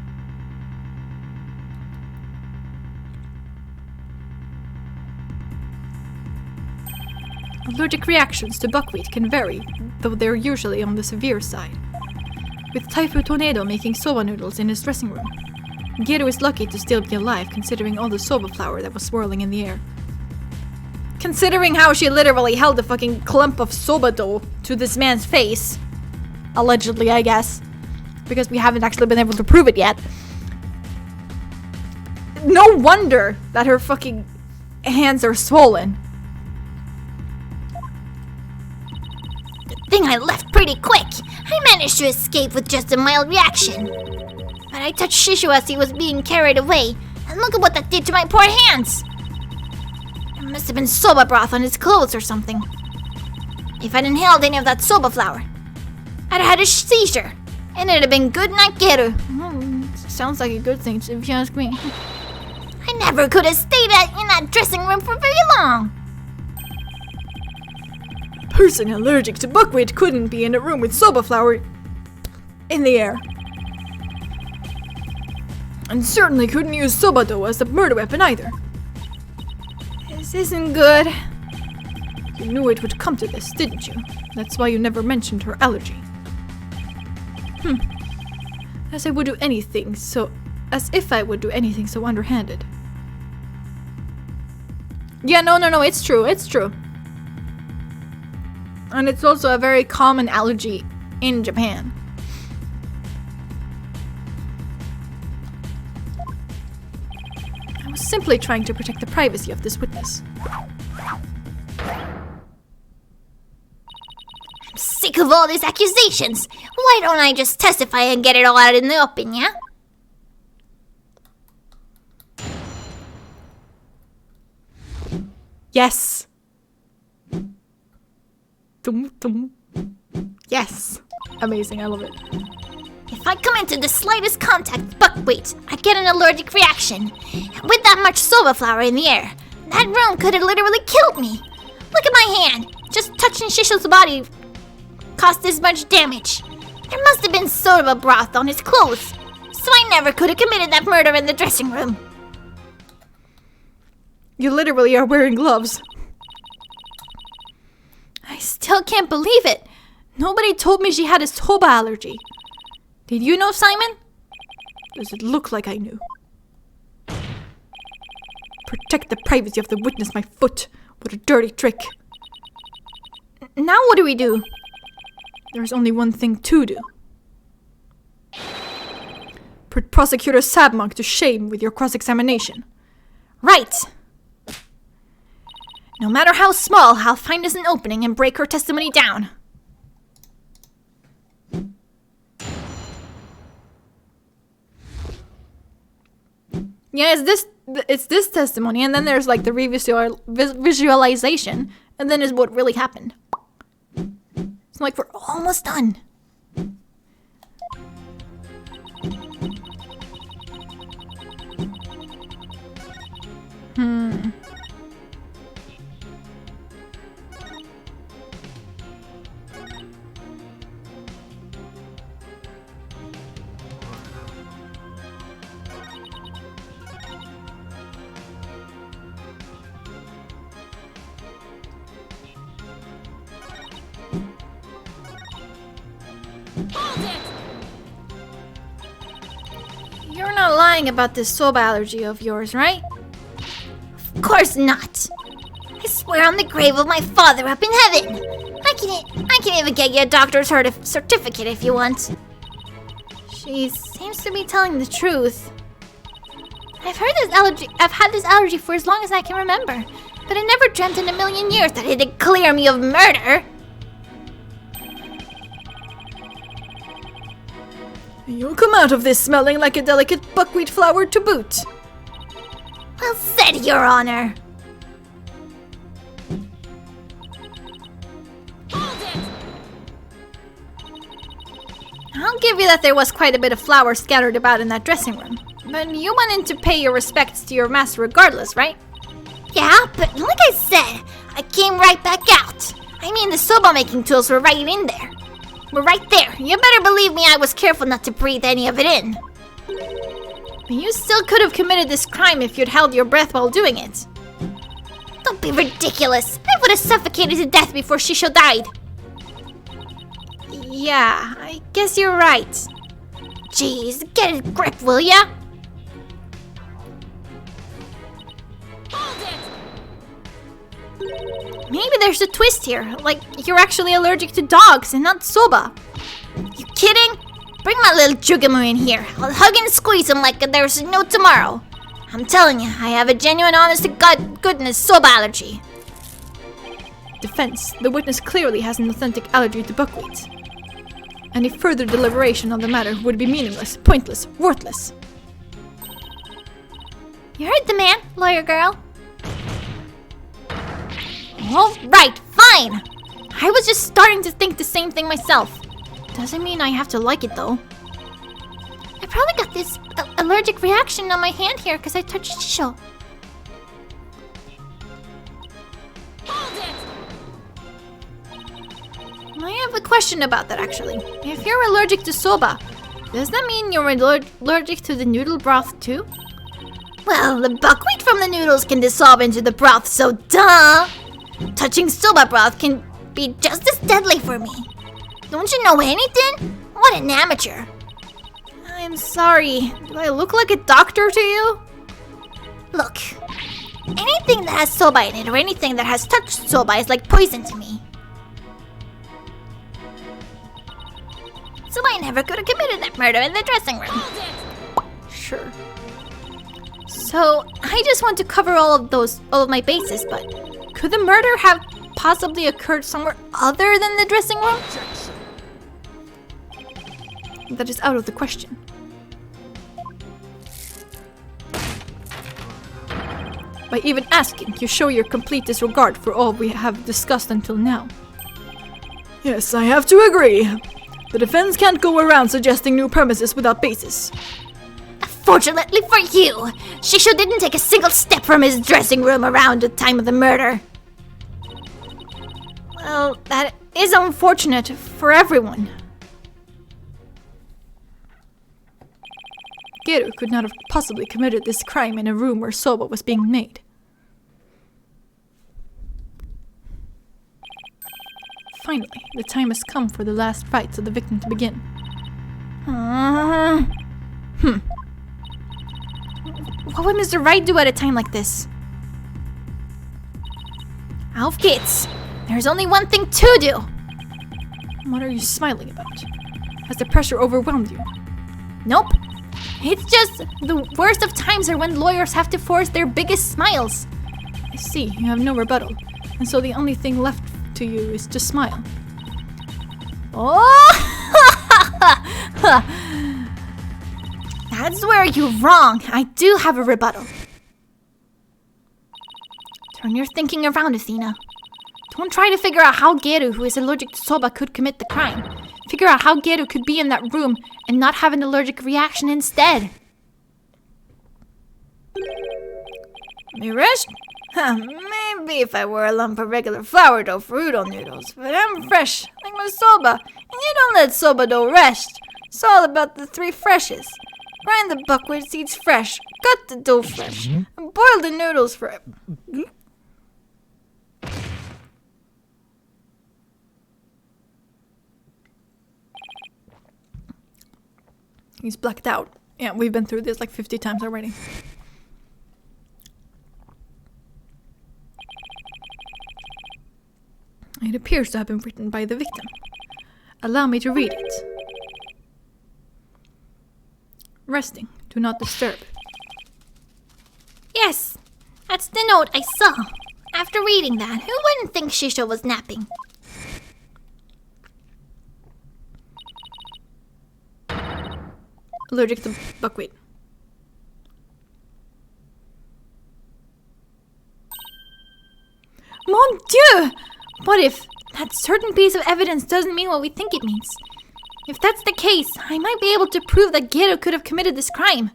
Allergic reactions to buckwheat can vary, though they're usually on the severe side. With Typhoon Tornado making soba noodles in his dressing room, Geru is lucky to still be alive considering all the soba flour that was swirling in the air. Considering how she literally held a fucking clump of soba dough to this man's face. Allegedly, I guess. Because we haven't actually been able to prove it yet. No wonder that her fucking hands are swollen. Good thing I left pretty quick. I managed to escape with just a mild reaction. But I touched Shishu as he was being carried away, and look at what that did to my poor hands. There must have been soba broth on his clothes or something. If I'd inhaled any of that soba flour, I'd have had a seizure, and it'd have been good night, Geru. Sounds like a good thing, if you ask me. I never could have stayed in that dressing room for very long. A person allergic to buckwheat couldn't be in a room with soba flour in the air. And certainly couldn't use soba dough as a murder weapon either. This isn't good. You knew it would come to this, didn't you? That's why you never mentioned her allergy. As if I would do anything so underhanded. Yeah, no, it's true. And it's also a very common allergy in Japan. I was simply trying to protect the privacy of this witness. I'm sick of all these accusations. Why don't I just testify and get it all out in the open, yeah? Yes. Dum, dum. Yes. Amazing, I love it. If I come into the slightest contact with buckwheat, I get an allergic reaction. And with that much soba flour in the air, that room could have literally killed me. Look at my hand. Just touching Shisho's body caused this much damage. There must have been soba broth on his clothes, so I never could have committed that murder in the dressing room. You literally are wearing gloves. I still can't believe it. Nobody told me she had a soba allergy. Did you know, Simon? Does it look like I knew? Protect the privacy of the witness, my foot. What a dirty trick. Now what do we do? There's only one thing to do. Put Prosecutor Sabmonk to shame with your cross-examination. Right. No matter how small, I'll find us an opening and break her testimony down. Yeah, it's this testimony, and then there's like the visualization, and then is what really happened. It's like we're almost done. You're not lying about this soba allergy of yours, right? Of course not. I swear on the grave of my father up in heaven. I can even get you a doctor's certificate if you want. She seems to be telling the truth. I've had this allergy for as long as I can remember, but I never dreamt in a million years that It'd clear me of murder. You'll come out of this smelling like a delicate buckwheat flower to boot. Well said, Your Honor. I'll give you that there was quite a bit of flour scattered about in that dressing room. But you went in to pay your respects to your master regardless, right? Yeah, but like I said, I came right back out. I mean, the soba making tools were right in there. We're right there. You better believe me, I was careful not to breathe any of it in. But you still could have committed this crime if you'd held your breath while doing it. Don't be ridiculous. I would have suffocated to death before Shisho died. Yeah, I guess you're right. Jeez, get a grip, will ya? Maybe there's a twist here, like you're actually allergic to dogs and not soba. You kidding? Bring my little Jugamu in here. I'll hug and squeeze him like there's no tomorrow. I'm telling you, I have a genuine, honest-to-God-goodness soba allergy. Defense. The witness clearly has an authentic allergy to buckwheat. Any further deliberation on the matter would be meaningless, pointless, worthless. You heard the man, lawyer girl. All right, fine. I was just starting to think the same thing myself. Doesn't mean I have to like it though. I probably got this allergic reaction on my hand here because I touched Shisho. I have a question about that actually. If you're allergic to soba, does that mean you're allergic to the noodle broth too? Well, the buckwheat from the noodles can dissolve into the broth, so duh! Touching soba broth can be just as deadly for me. Don't you know anything? What an amateur. I I'm sorry. Do I look like a doctor to you? Look, anything that has soba in it or anything that has touched soba is like poison to me. So I never could have committed that murder in the dressing room. Sure. So, I just want to cover all of my bases, but could the murder have possibly occurred somewhere other than the dressing room? That is out of the question. By even asking, you show your complete disregard for all we have discussed until now. Yes, I have to agree. The defense can't go around suggesting new premises without basis. Fortunately for you, Shisho didn't take a single step from his dressing room around the time of the murder. Well, that is unfortunate for everyone. Geru could not have possibly committed this crime in a room where soba was being made. Finally, the time has come for the last rites of the victim to begin. What would Mr. Wright do at a time like this? Auf geht's. There's only one thing to do. What are you smiling about? Has the pressure overwhelmed you? Nope. It's just the worst of times are when lawyers have to force their biggest smiles. I see, you have no rebuttal, and so the only thing left to you is to smile. Oh! That's where you're wrong. I do have a rebuttal. Turn your thinking around, Athena. Don't try to figure out how Geru, who is allergic to soba, could commit the crime. Figure out how Geru could be in that room and not have an allergic reaction instead. Mirish? Maybe if I were a lump of regular flour dough for udon noodles, but I'm fresh, like my soba, and you don't let soba dough rest. It's all about the three freshes. Grind the buckwheat seeds fresh, cut the dough fresh, and boil the noodles fresh. He's blacked out. Yeah, we've been through this like 50 times already. It appears to have been written by the victim. Allow me to read it. Resting. Do not disturb. Yes, that's the note I saw. After reading that, who wouldn't think Shisho was napping? Allergic to buckwheat. Mon Dieu! What if that certain piece of evidence doesn't mean what we think it means? If that's the case, I might be able to prove that Geru could have committed this crime.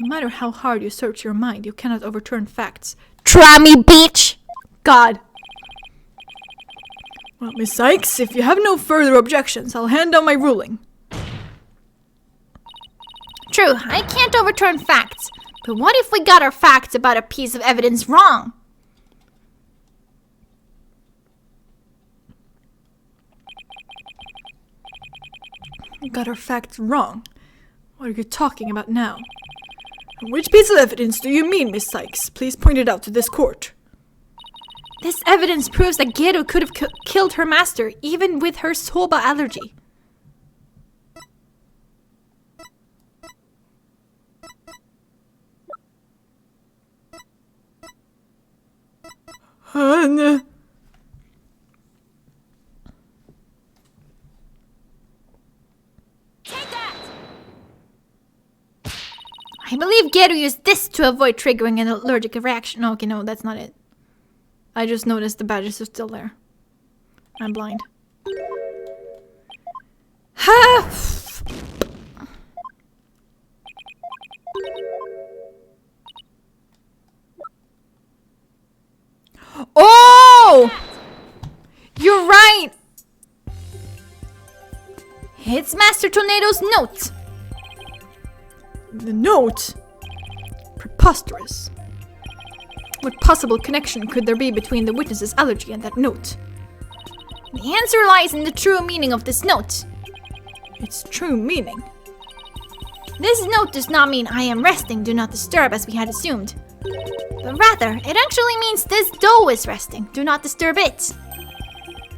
No matter how hard you search your mind, you cannot overturn facts. Try me, bitch! God! Well, Miss Sykes, if you have no further objections, I'll hand down my ruling. True, I can't overturn facts. But what if we got our facts about a piece of evidence wrong? You got our facts wrong. What are you talking about now? Which piece of evidence do you mean, Miss Sykes? Please point it out to this court. This evidence proves that Geru could have killed her master, even with her soba allergy. No. I believe Geru used this to avoid triggering an allergic reaction. Okay, no, that's not it. I just noticed the badges are still there. I'm blind. Ha! Oh! You're right! It's Master Tornado's note! The note? Preposterous. What possible connection could there be between the witness's allergy and that note? The answer lies in the true meaning of this note. its true meaning. This note does not mean I am resting, do not disturb as we had assumed. But rather, it actually means this dough is resting, do not disturb it.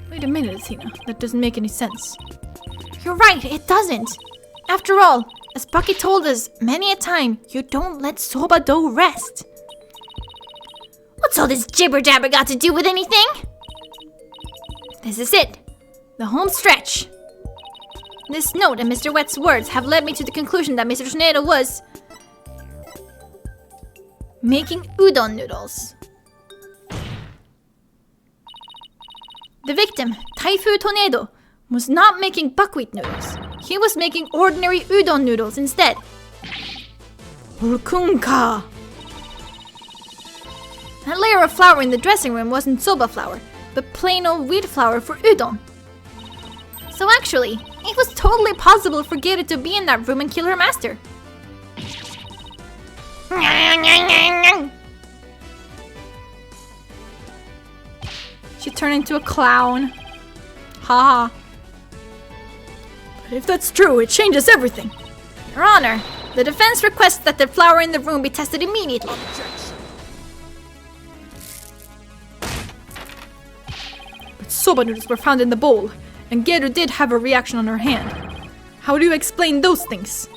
Wait a minute, Athena. That doesn't make any sense. You're right, it doesn't. After all, as Bucky told us many a time, you don't let soba dough rest. What's all this jibber jabber got to do with anything? This is it. The home stretch. This note and Mr. Wet's words have led me to the conclusion that Mr. Tornado was making udon noodles. The victim, Typhoon Tornado, was not making buckwheat noodles. He was making ordinary udon noodles instead. Rukunka! That layer of flour in the dressing room wasn't soba flour, but plain old wheat flour for udon. So actually, it was totally possible for Gator to be in that room and kill her master. She turned into a clown. Haha. But if that's true, it changes everything. Your Honor, the defense requests that the flour in the room be tested immediately. But soba noodles were found in the bowl, and Geru did have a reaction on her hand. How do you explain those things?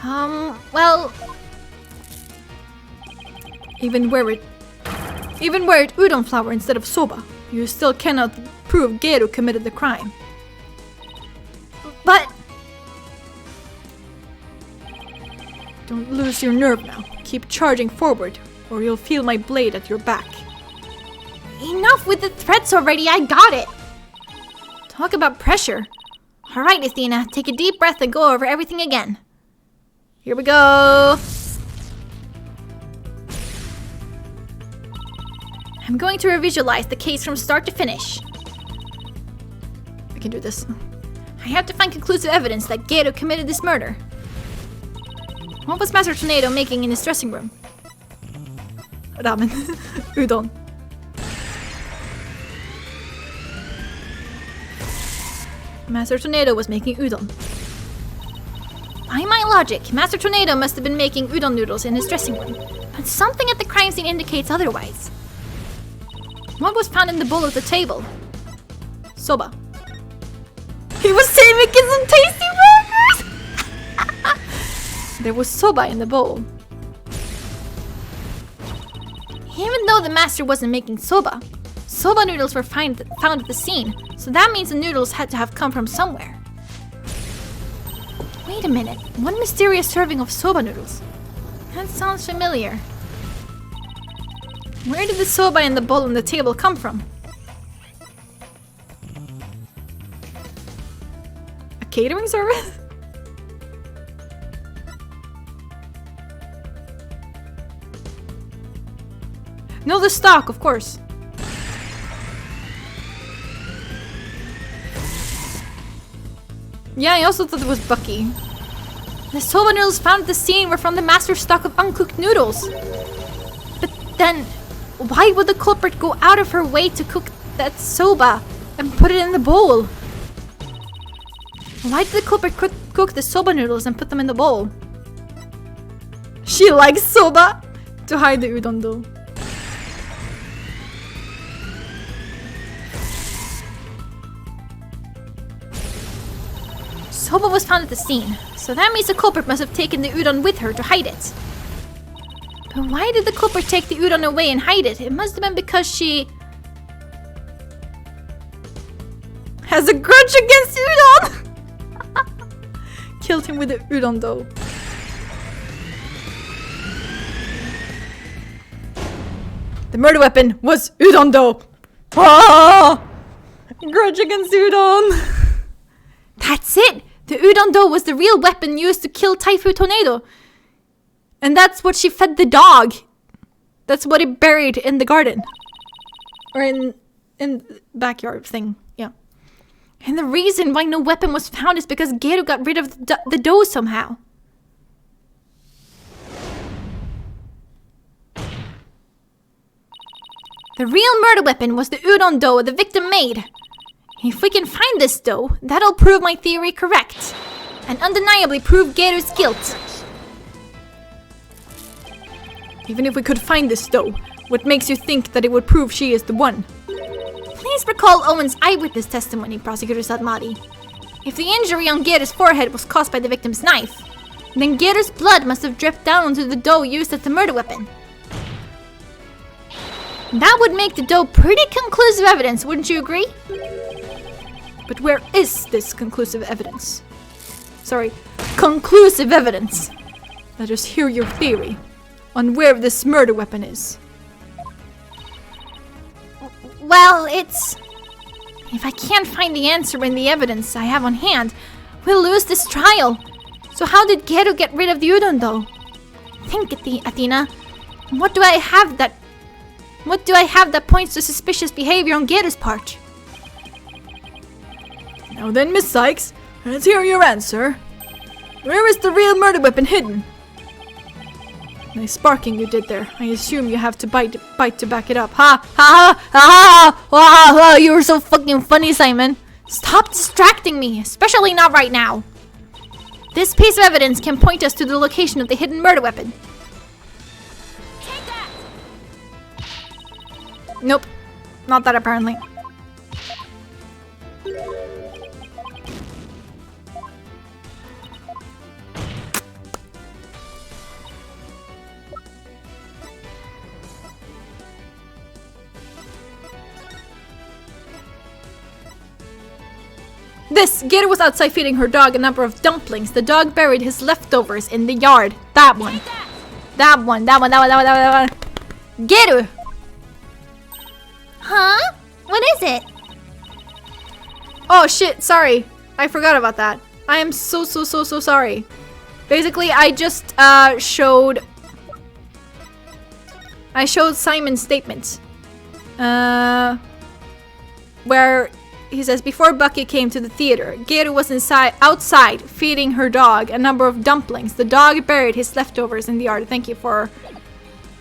Well... Even were it udon flour instead of soba, you still cannot prove Geru committed the crime. But... Don't lose your nerve now. Keep charging forward, or you'll feel my blade at your back. Enough with the threats already, I got it! Talk about pressure. Alright, Athena, take a deep breath and go over everything again. Here we go! I'm going to revisualize the case from start to finish. I can do this. I have to find conclusive evidence that Geru committed this murder. What was Master Tornado making in his dressing room? Ramen. Udon. Master Tornado was making udon. By my logic, Master Tornado must have been making udon noodles in his dressing room, but something at the crime scene indicates otherwise. What was found in the bowl of the table? Soba. He was making some tasty burgers! There was soba in the bowl. Even though the master wasn't making soba, soba noodles were found at the scene, so that means the noodles had to have come from somewhere. Wait a minute, one mysterious serving of soba noodles. That sounds familiar. Where did the soba in the bowl on the table come from? A catering service? No, the stock, of course. Yeah, I also thought it was Bucky. The soba noodles found at the scene were from the master's stock of uncooked noodles. But then, why would the culprit go out of her way to cook that soba and put it in the bowl? Why did the culprit cook the soba noodles and put them in the bowl? She likes soba! To hide the udon dough. Soba was found at the scene, so that means the culprit must have taken the udon with her to hide it. But why did the culprit take the udon away and hide it? It must have been because she has a grudge against udon! Killed him with the udon dough. The murder weapon was udon dough! Ah! Grudge against udon! That's it! The udon dough was the real weapon used to kill Typhoon Tornado. And that's what she fed the dog. That's what he buried in the garden. Or in the backyard thing, yeah. And the reason why no weapon was found is because Geru got rid of the dough somehow. The real murder weapon was the udon dough the victim made. If we can find this dough, that'll prove my theory correct. And undeniably prove Geru's guilt. Even if we could find this dough, what makes you think that it would prove she is the one? Please recall Owen's eyewitness testimony, Prosecutor Sadmati. If the injury on Geru's forehead was caused by the victim's knife, then Geru's blood must have dripped down onto the dough used as the murder weapon. That would make the dough pretty conclusive evidence, wouldn't you agree? But where is this conclusive evidence? Conclusive evidence! Let us hear your theory on where this murder weapon is. Well, it's... If I can't find the answer in the evidence I have on hand, we'll lose this trial. So how did Geru get rid of the udon dough? Think, Athena. What do I have that points to suspicious behavior on Geru's part? Now then, Miss Sykes, let's hear your answer. Where is the real murder weapon hidden? Nice sparking you did there. I assume you have to bite to back it up. Ha ha ha ha! You were so fucking funny, Simon. Stop distracting me, especially not right now. This piece of evidence can point us to the location of the hidden murder weapon. Take that! Nope, not that apparently. Geru was outside feeding her dog a number of dumplings. The dog buried his leftovers in the yard. That one. Geru! Huh? What is it? Oh shit, sorry. I forgot about that. I am so sorry. Basically, I just showed Simon's statement. Where he says, before Bucky came to the theater, Geru was outside feeding her dog a number of dumplings. The dog buried his leftovers in the yard. Thank you for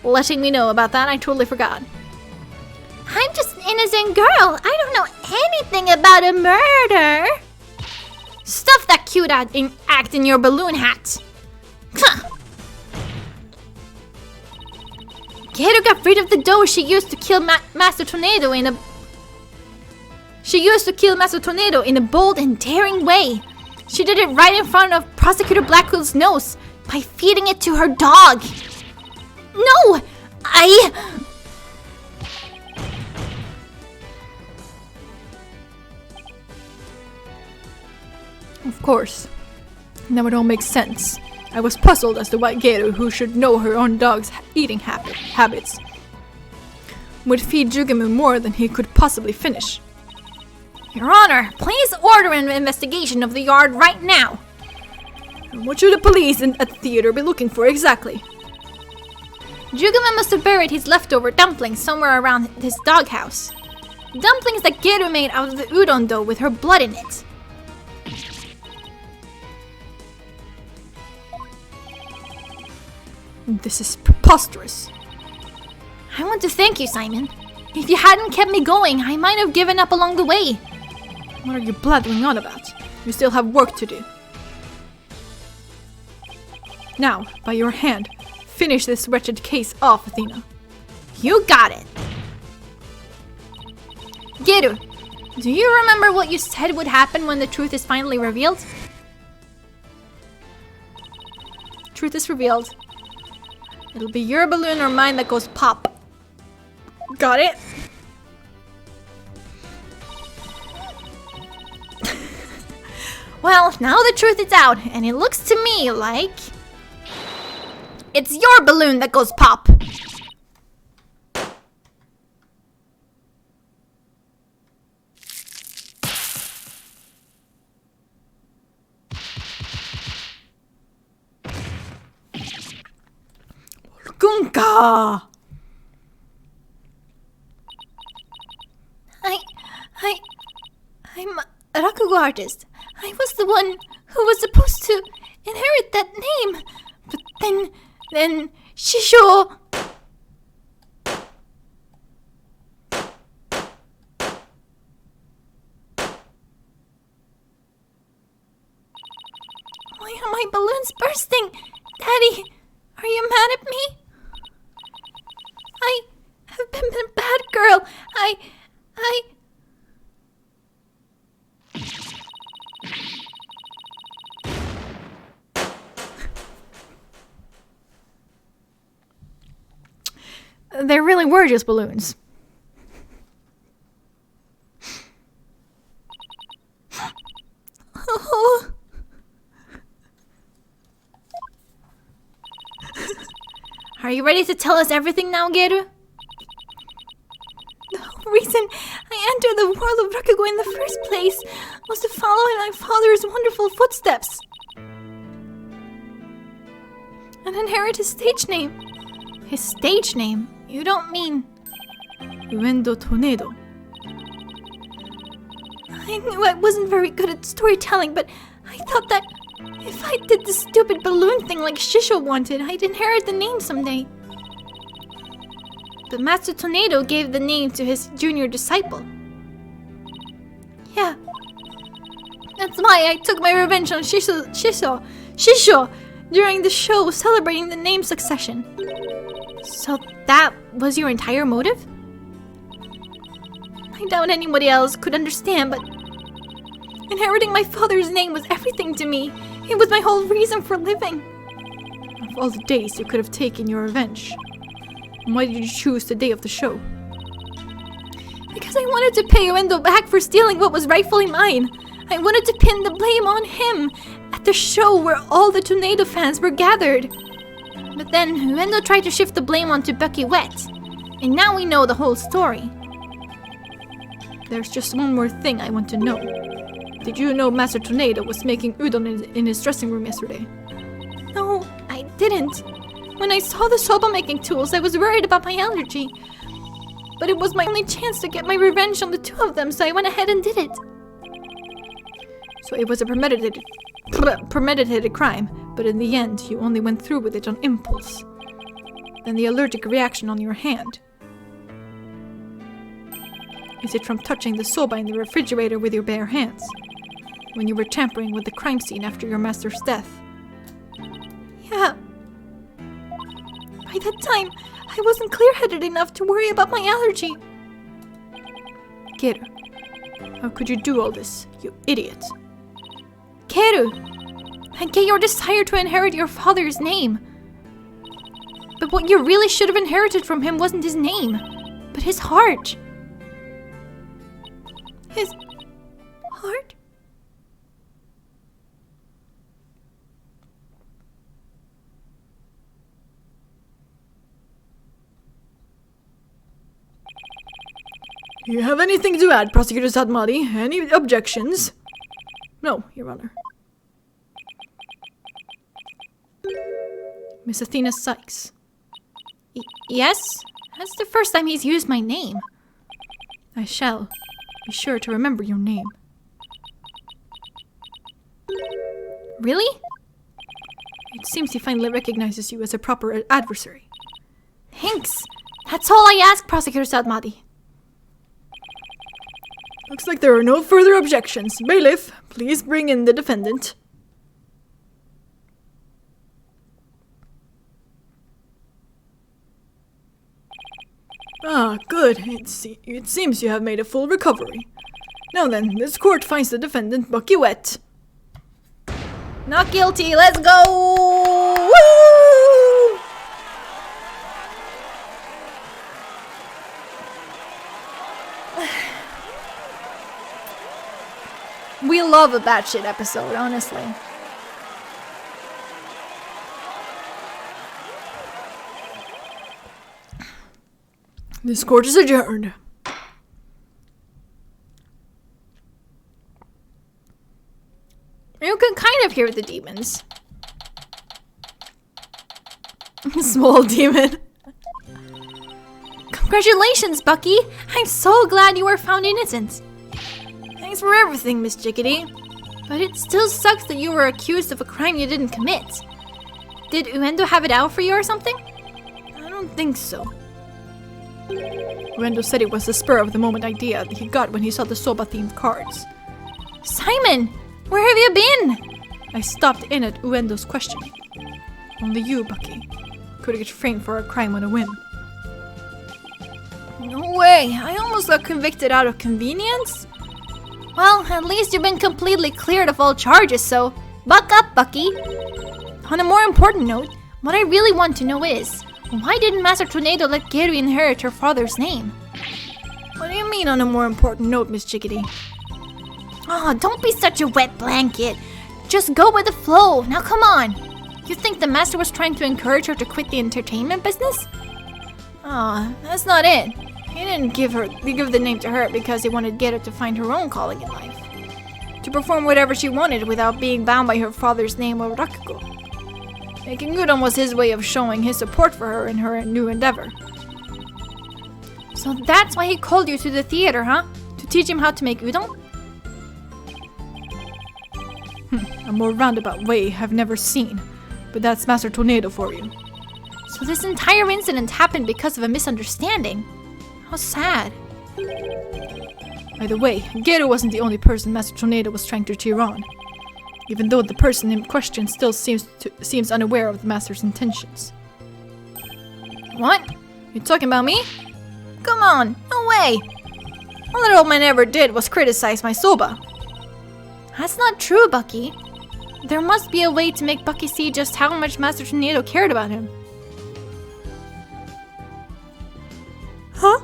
letting me know about that. I totally forgot. I'm just an innocent girl. I don't know anything about a murder. Stuff that cute act in your balloon hat. Huh. Geru got rid of the dough she used to kill Master Tornado in a bold and daring way. She did it right in front of Prosecutor Blackwell's nose by feeding it to her dog. No! Of course. Now it all makes sense. I was puzzled as to why Geru, who should know her own dog's eating habits, would feed Jugamu more than he could possibly finish. Your Honor, please order an investigation of the yard right now. And what should the police at the theater be looking for exactly? Jugamu must have buried his leftover dumplings somewhere around his doghouse. Dumplings that Geru made out of the udon dough with her blood in it. This is preposterous. I want to thank you, Simon. If you hadn't kept me going, I might have given up along the way. What are you blathering on about? You still have work to do. Now, by your hand, finish this wretched case off, Athena. You got it. Geru, do you remember what you said would happen when the truth is finally revealed? Truth is revealed. It'll be your balloon or mine that goes pop. Got it? Well, now the truth is out, and it looks to me like it's your balloon that goes pop. Gunka! I'm a rakugo artist. I was the one who was supposed to inherit that name. But then Shisho... balloon's bursting! Daddy, are you mad at me? I have been a bad girl. I... They really were just balloons. Oh. Are you ready to tell us everything now, Geru? The whole reason I entered the world of Rakugo in the first place was to follow in my father's wonderful footsteps and inherit his stage name. His stage name? You don't mean... Uendo Tornado. I knew I wasn't very good at storytelling, but I thought that if I did the stupid balloon thing like Shisho wanted, I'd inherit the name someday. But Master Tornado gave the name to his junior disciple. Yeah. That's why I took my revenge on Shisho during the show celebrating the name succession. So that was your entire motive? I doubt anybody else could understand, but inheriting my father's name was everything to me. It was my whole reason for living. Of all the days you could have taken your revenge, why did you choose the day of the show? Because I wanted to pay Uendo back for stealing what was rightfully mine. I wanted to pin the blame on him at the show where all the Tornado fans were gathered. But then Uendo tried to shift the blame onto Bucky Wet. And now we know the whole story. There's just one more thing I want to know. Did you know Master Tornado was making udon in his dressing room yesterday? No, I didn't. When I saw the soba making tools, I was worried about my allergy. But it was my only chance to get my revenge on the two of them, so I went ahead and did it. So it was a premeditated crime, but in the end you only went through with it on impulse. Then the allergic reaction on your hand. Is it from touching the soba in the refrigerator with your bare hands? When you were tampering with the crime scene after your master's death? Yeah. By that time, I wasn't clear-headed enough to worry about my allergy. Geru, how could you do all this, you idiot? Keru, I get your desire to inherit your father's name. But what you really should have inherited from him wasn't his name, but his heart. His heart? Do you have anything to add, Prosecutor Sadmadi? Any objections? No, Your Honor. Miss Athena Sykes. Yes? That's the first time he's used my name. I shall. Be sure to remember your name. Really? It seems he finally recognizes you as a proper adversary. Thanks. That's all I ask, Prosecutor Sadmadi. Looks like there are no further objections. Bailiff, please bring in the defendant. Ah, good. It seems you have made a full recovery. Now then, this court finds the defendant Bucky Wet. Not guilty, let's go! Woo! We love a batshit episode, honestly. This court is adjourned. You can kind of hear the demons. Small demon. Congratulations, Bucky! I'm so glad you were found innocent. Thanks for everything, Miss Chickadee. But it still sucks that you were accused of a crime you didn't commit. Did Uendo have it out for you or something? I don't think so. Uendo said it was the spur-of-the-moment idea that he got when he saw the Soba-themed cards. Simon! Where have you been? I stopped in at Uendo's question. Only you, Bucky, could get framed for a crime on a whim. No way, I almost got convicted out of convenience. Well, at least you've been completely cleared of all charges, so buck up, Bucky. On a more important note, what I really want to know is, why didn't Master Tornado let Geru inherit her father's name? What do you mean on a more important note, Miss Chickadee? Oh, don't be such a wet blanket. Just go with the flow. Now come on. You think the master was trying to encourage her to quit the entertainment business? Ah, that's not it. He didn't give the name to her because he wanted Geru to find her own calling in life. To perform whatever she wanted without being bound by her father's name or rakugo. Making udon was his way of showing his support for her in her new endeavor. So that's why he called you to the theater, huh? To teach him how to make udon? A more roundabout way I've never seen. But that's Master Tornado for you. So this entire incident happened because of a misunderstanding. How sad. By the way, Geru wasn't the only person Master Tornado was trying to cheer on. Even though the person in question still seems unaware of the Master's intentions. What? You talking about me? Come on, no way! All that old man ever did was criticize my soba. That's not true, Bucky. There must be a way to make Bucky see just how much Master Tornado cared about him. Huh?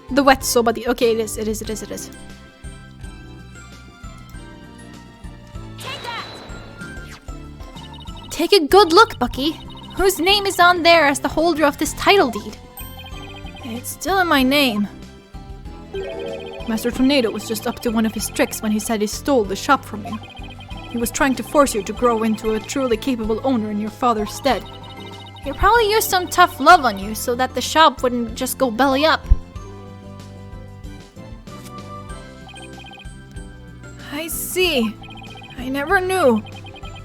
The wet soba. Okay, it is. Take a good look, Bucky. Whose name is on there as the holder of this title deed? It's still in my name. Master Tornado was just up to one of his tricks when he said he stole the shop from you. He was trying to force you to grow into a truly capable owner in your father's stead. He probably used some tough love on you so that the shop wouldn't just go belly up. I see. I never knew.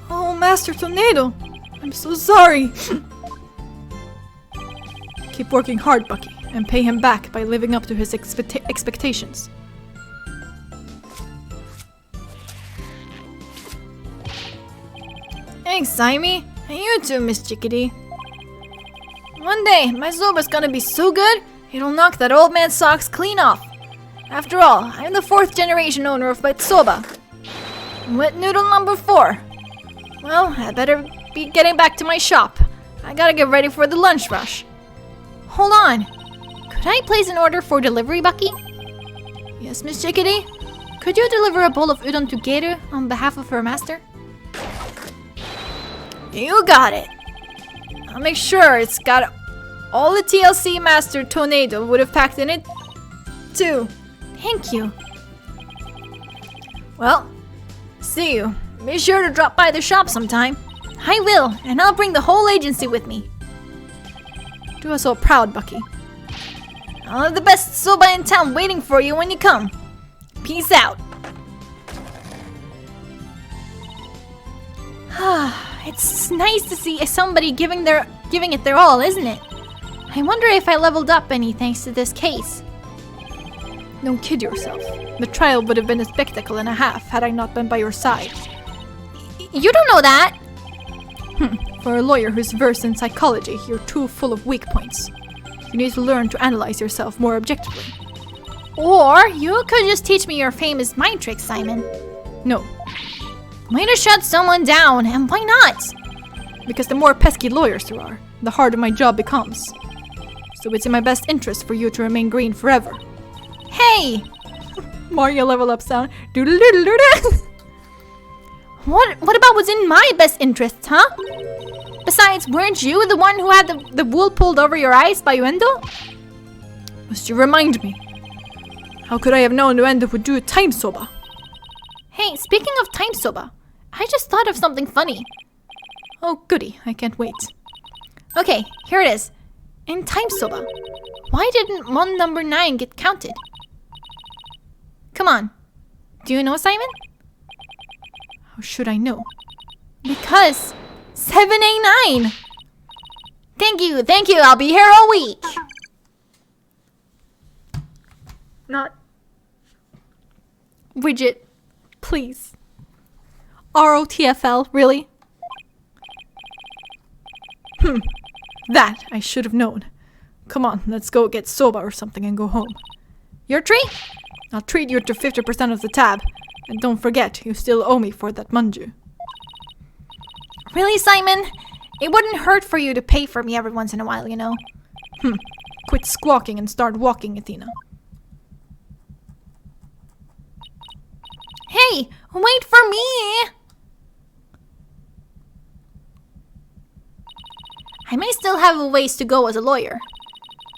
Oh, Master Tornado. I'm so sorry. Keep working hard, Bucky, and pay him back by living up to his expectations. Thanks, Saimi. And you too, Miss Chickadee. One day, my soba's gonna be so good, it'll knock that old man's socks clean off. After all, I'm the 4th generation owner of wet soba. Wet noodle number 4. Well, I better be getting back to my shop. I gotta get ready for the lunch rush. Hold on. Could I place an order for delivery, Bucky? Yes, Miss Chickadee? Could you deliver a bowl of udon to Geru on behalf of her master? You got it. I'll make sure it's got all the TLC Master Tornado would have packed in it, too. Thank you. Well, see you. Be sure to drop by the shop sometime. I will, and I'll bring the whole agency with me. Do us all proud, Bucky. I'll have the best soba in town waiting for you when you come. Peace out. It's nice to see somebody giving it their all, isn't it? I wonder if I leveled up any thanks to this case. Don't kid yourself. The trial would have been a spectacle and a half had I not been by your side. You don't know that! For a lawyer who's versed in psychology, you're too full of weak points. You need to learn to analyze yourself more objectively. Or you could just teach me your famous mind tricks, Simon. No. Way to shut someone down, and why not? Because the more pesky lawyers there are, the harder my job becomes. So it's in my best interest for you to remain green forever. Hey! Mario level up sound. Doodle-doodle-doodle. What about what's in my best interests, huh? Besides, weren't you the one who had the wool pulled over your eyes by Uendo? Must you remind me? How could I have known Uendo would do time soba? Hey, speaking of time soba, I just thought of something funny. Oh goody, I can't wait. Okay, here it is. In time soba, why didn't mon number 9 get counted? Come on, Do you know, Simon? How should I know? Because 789! Thank you, I'll be here all week! Not Widget, please. ROTFL, really? That I should have known. Come on, let's go get soba or something and go home. Your treat? I'll treat you to 50% of the tab. And don't forget, you still owe me for that manju. Really, Simon? It wouldn't hurt for you to pay for me every once in a while, you know? Quit squawking and start walking, Athena. Hey, wait for me! I may still have a ways to go as a lawyer.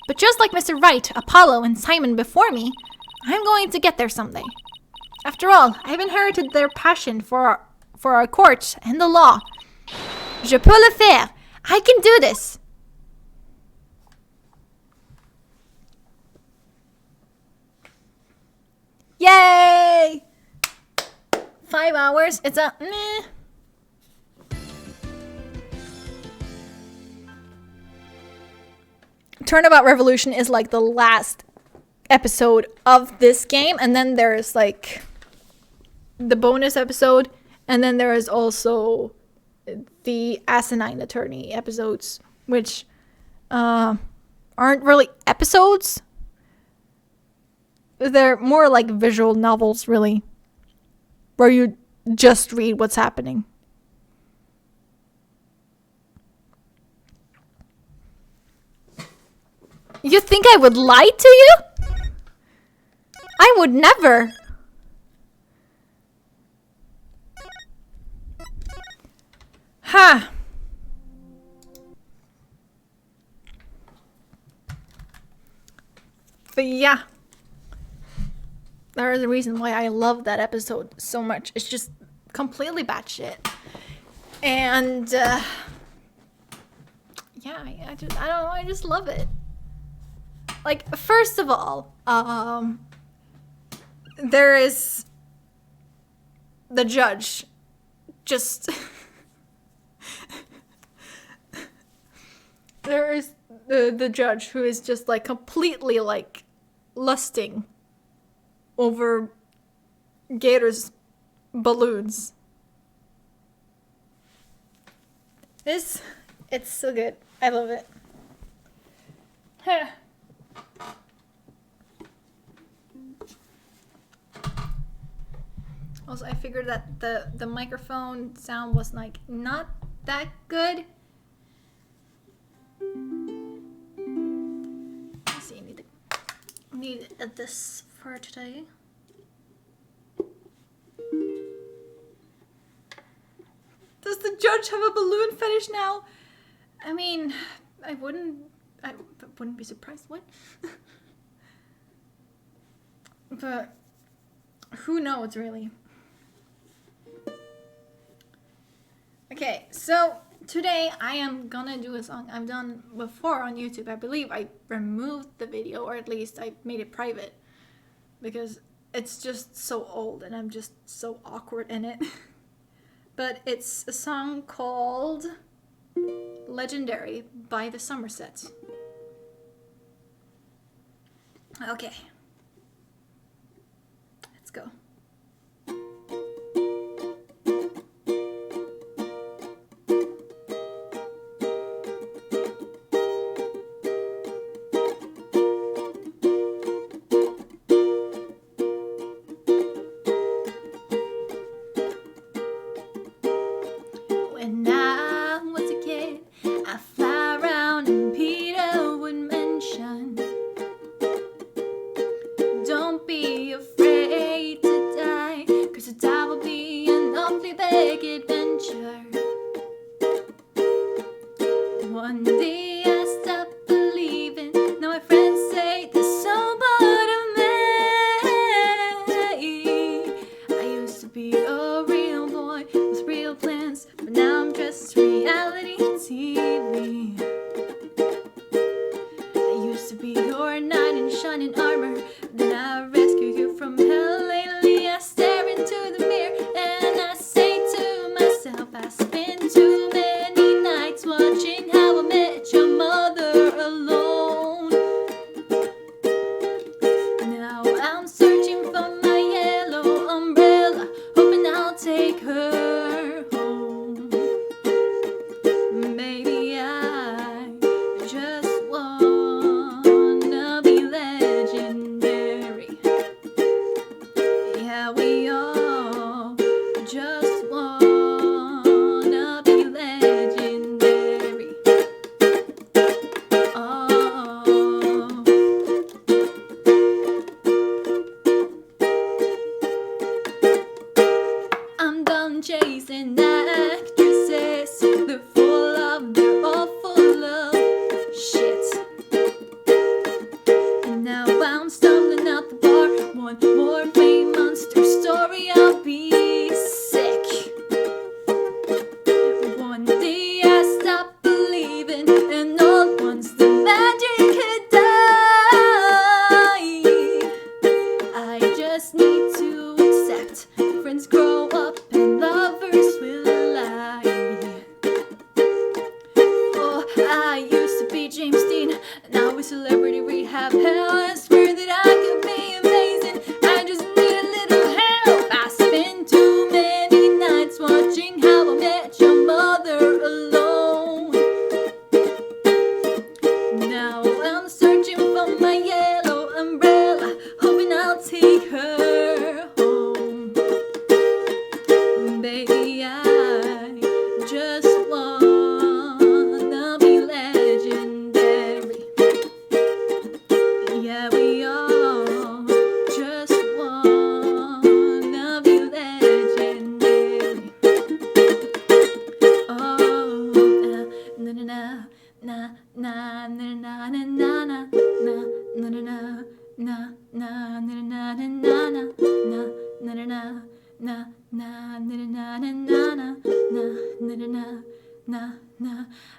But just like Mr. Wright, Apollo, and Simon before me, I'm going to get there someday. After all, I've inherited their passion for our courts and the law. Je peux le faire! I can do this! Yay! 5 hours, it's a meh. Turnabout Revolution is like the last episode of this game, and then there's like the bonus episode, and then there is also the Asinine Attorney episodes, which aren't really episodes. They're more like visual novels, really, where you just read what's happening. You think I would lie to you? I would never. Ha. But yeah. There is a reason why I love that episode so much. It's just completely batshit. And yeah, I don't know, I just love it. Like, first of all, there is the judge just there is the judge who is just like completely like lusting over Gator's balloons. It's so good. I love it. Also, I figured that the microphone sound was like not that good. Let's see, need this for today. Does the judge have a balloon fetish now? I mean, I wouldn't be surprised. What? But who knows, really? Okay, so today I am gonna do a song I've done before on YouTube. I believe I removed the video, or at least I made it private, because it's just so old and I'm just so awkward in it. But it's a song called Legendary by the Somersets. Okay. Let's go. When I was a kid, I fly around and Peter would mention, don't be afraid to die, 'cause to die will be an awfully big adventure. One day I stopped believing, now my friends say they're so bored of me. I used to be a real boy with real plans, but now I'm just reality TV. I used to be your knight in shining armor, then I rescued you from hell. Lately I stare just wanna be legendary. Yeah, we all just wanna be legendary. Oh, na na na na na na na na na na na na na. Na na na na na na na na na na na na na na na na na na na na.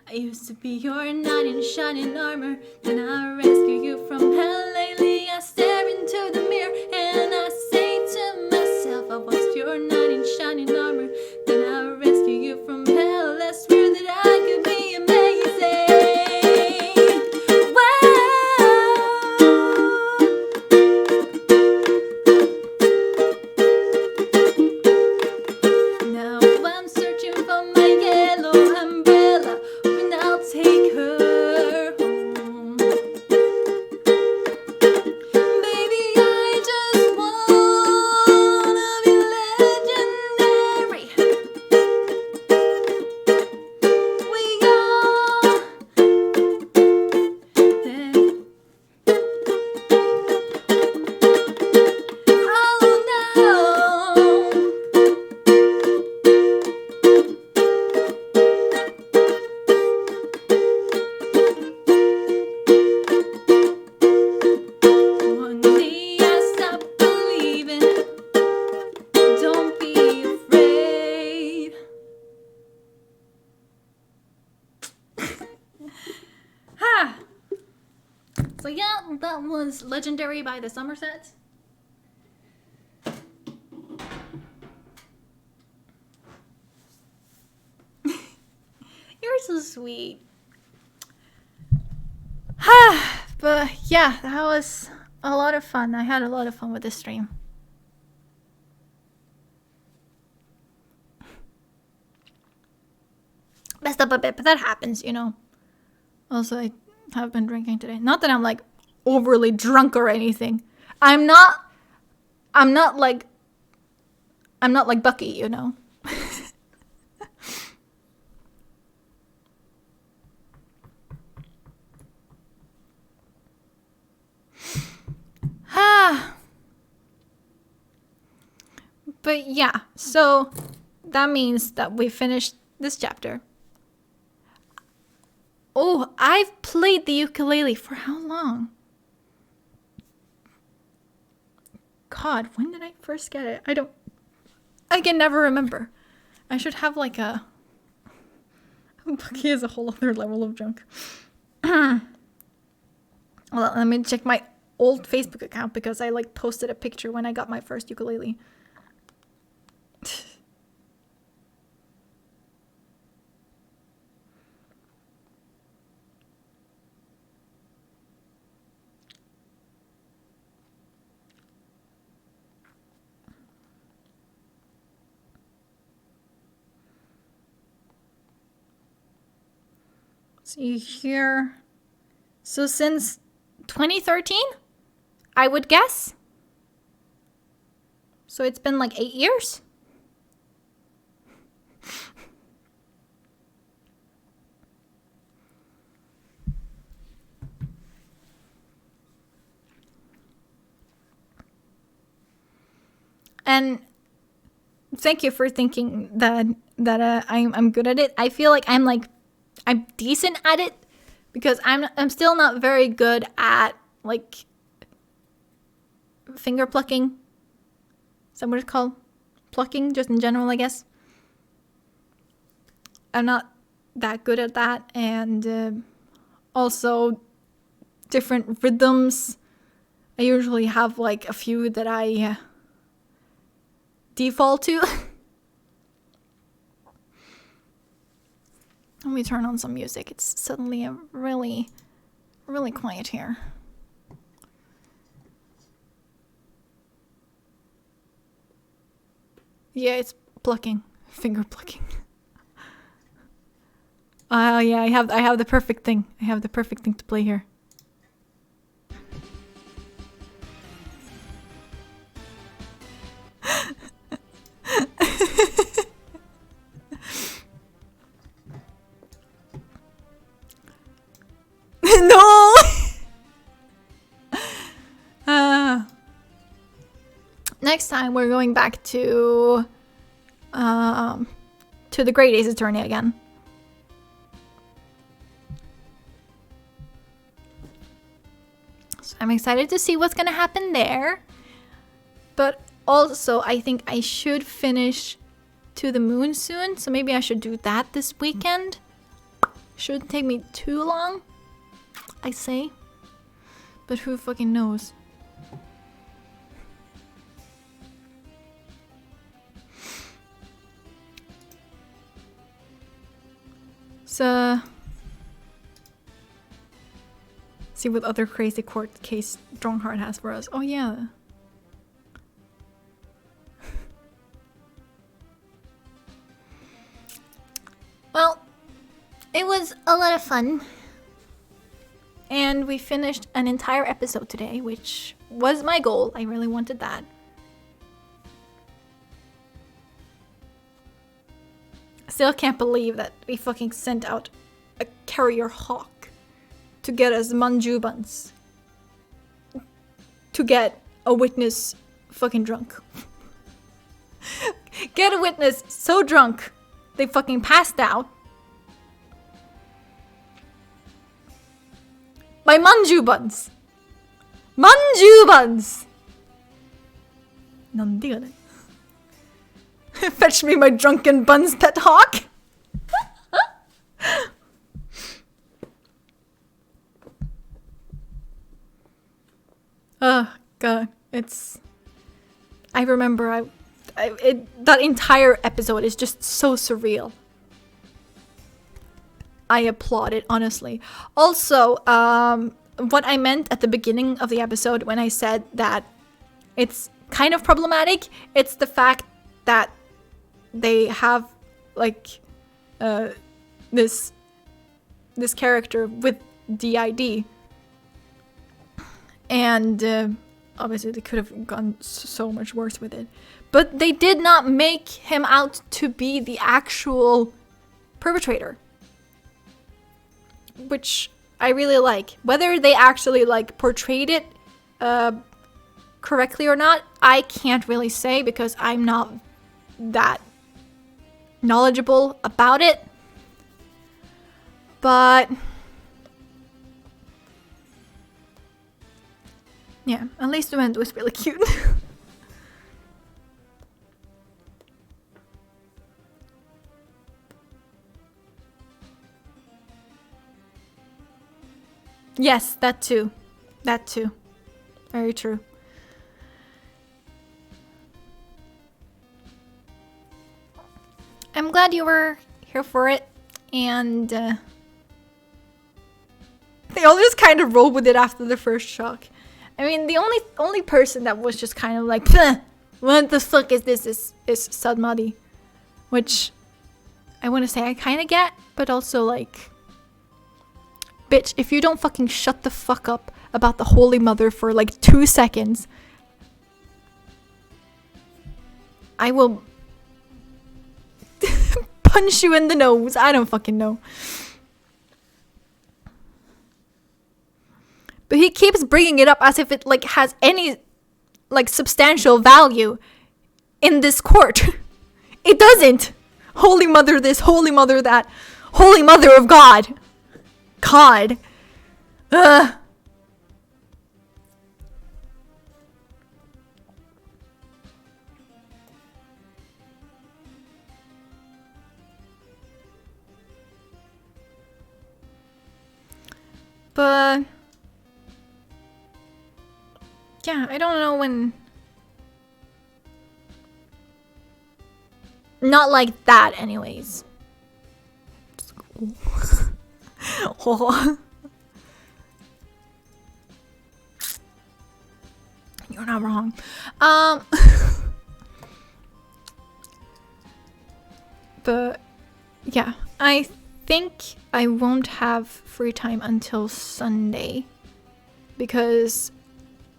I used to be your knight in shining armor, then I rescue you from hell. Lately I stare into the mirror and I say to myself, I was your knight in shining armor, then I rescue you from hell. I swear that I could be amazing. Now I'm searching for my yellow umbrella, and I'll take her home. Baby, I just wanna be legendary. We all one day I stop believing. Don't be afraid. Ha! So yeah, that was Legendary by the Somerset. You're so sweet. But yeah, that was a lot of fun. I had a lot of fun with this stream. Messed up a bit, but that happens, you know. Also, I have been drinking today. Not that I'm like overly drunk or anything. I'm not like Bucky, you know. But yeah, so that means that we finished this chapter. Oh, I've played the ukulele for how long? God, when did I first get it? I can never remember. I should have like a... Bucky is a whole other level of junk. Well, let me check my old Facebook account because I like posted a picture when I got my first ukulele. See here. So since 2013, I would guess. So it's been like 8 years. And thank you for thinking that I'm good at it. I feel like I'm decent at it because I'm still not very good at like finger plucking. Is that what it's called? Plucking, just in general, I guess. I'm not that good at that, and also different rhythms. I usually have like a few that I default to. Let me turn on some music. It's suddenly really quiet here. Yeah, it's plucking. Finger plucking. Yeah, I have the perfect thing. I have the perfect thing to play here. next time we're going back to the Great Ace Attorney again. So I'm excited to see what's gonna happen there. But also, I think I should finish To the Moon soon, so maybe I should do that this weekend. Shouldn't take me too long, I say. But who fucking knows? So, see what other crazy court case Strongheart has for us. Oh yeah. Well, it was a lot of fun. And we finished an entire episode today, which was my goal. I really wanted that. Still can't believe that we fucking sent out a carrier hawk to get us manju buns. To get a witness fucking drunk. Get a witness so drunk they fucking passed out. My manju buns! Manju buns! Nande ga det? Fetch me my drunken buns, pet hawk! Oh god, it's... I remember that entire episode is just so surreal. I applaud it, honestly. Also, what I meant at the beginning of the episode when I said that it's kind of problematic, it's the fact that they have, like, this character with DID. And obviously they could have gone so much worse with it. But they did not make him out to be the actual perpetrator. Which I really like. Whether they actually, like, portrayed it correctly or not, I can't really say because I'm not that knowledgeable about it. But yeah, at least the end was really cute. Yes, that too. That too. Very true. I'm glad you were here for it, and they all just kind of rolled with it after the first shock. I mean, the only person that was just kind of like, what the fuck is this, is Sadmadi. Which, I want to say I kind of get, but also like... Bitch, if you don't fucking shut the fuck up about the Holy Mother for like 2 seconds, I will punch you in the nose. I don't fucking know. But he keeps bringing it up as if it like has any like substantial value in this court. It doesn't. Holy Mother this, Holy Mother that, Holy Mother of God. God. Ugh. But yeah, I don't know when. Not like that, anyways. Oh. You're not wrong. But yeah, I think I won't have free time until Sunday because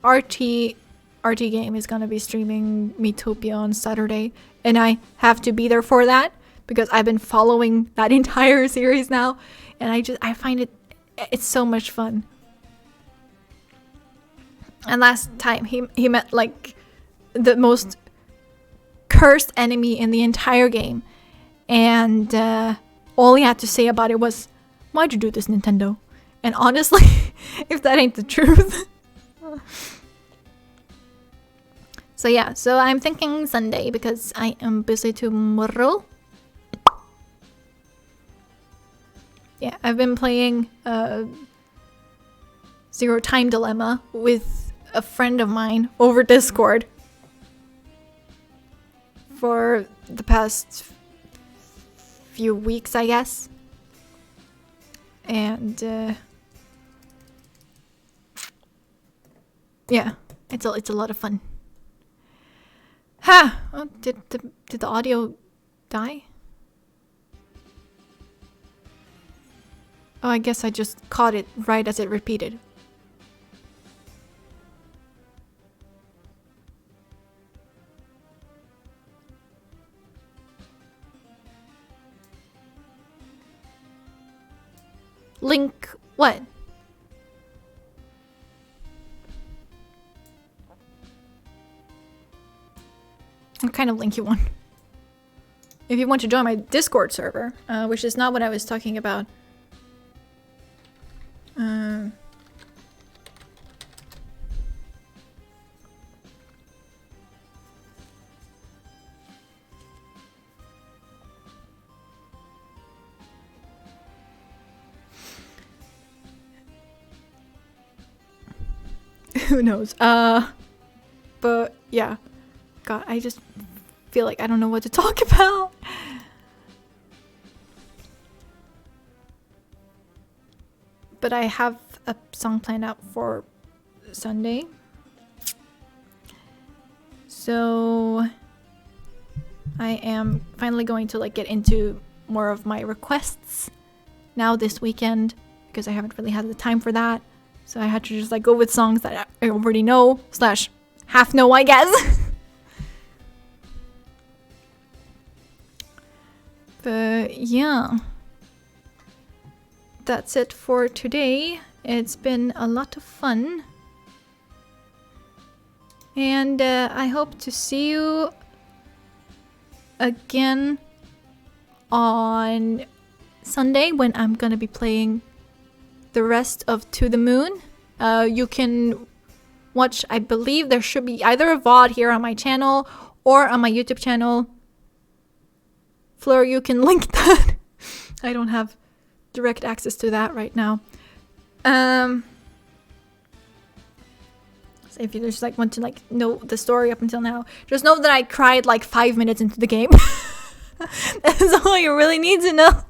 RT Game is gonna be streaming Miitopia on Saturday, and I have to be there for that because I've been following that entire series now, and I find it's so much fun. And last time he met like the most cursed enemy in the entire game. And all he had to say about it was, "Why'd you do this, Nintendo?" And honestly, if that ain't the truth. So yeah, so I'm thinking Sunday because I am busy tomorrow. Yeah, I've been playing Zero Time Dilemma with a friend of mine over Discord for the past few weeks, I guess. And yeah, it's a lot of fun. Ha! Oh, did the audio die? Oh, I guess I just caught it right as it repeated. Link what? What kind of link you want? If you want to join my Discord server, which is not what I was talking about. Who knows? But yeah. God, I just feel like I don't know what to talk about. But I have a song planned out for Sunday. So I am finally going to like get into more of my requests now this weekend because I haven't really had the time for that. So I had to just like go with songs that I already know / half know, I guess. But yeah, that's it for today. It's been a lot of fun. And I hope to see you again on Sunday when I'm gonna be playing the rest of To the Moon. You can watch, I believe there should be either a VOD here on my channel or on my YouTube channel. Fleur, you can link that. I don't have direct access to that right now. So if you just like want to like know the story up until now, just know that I cried like 5 minutes into the game. That's all you really need to know.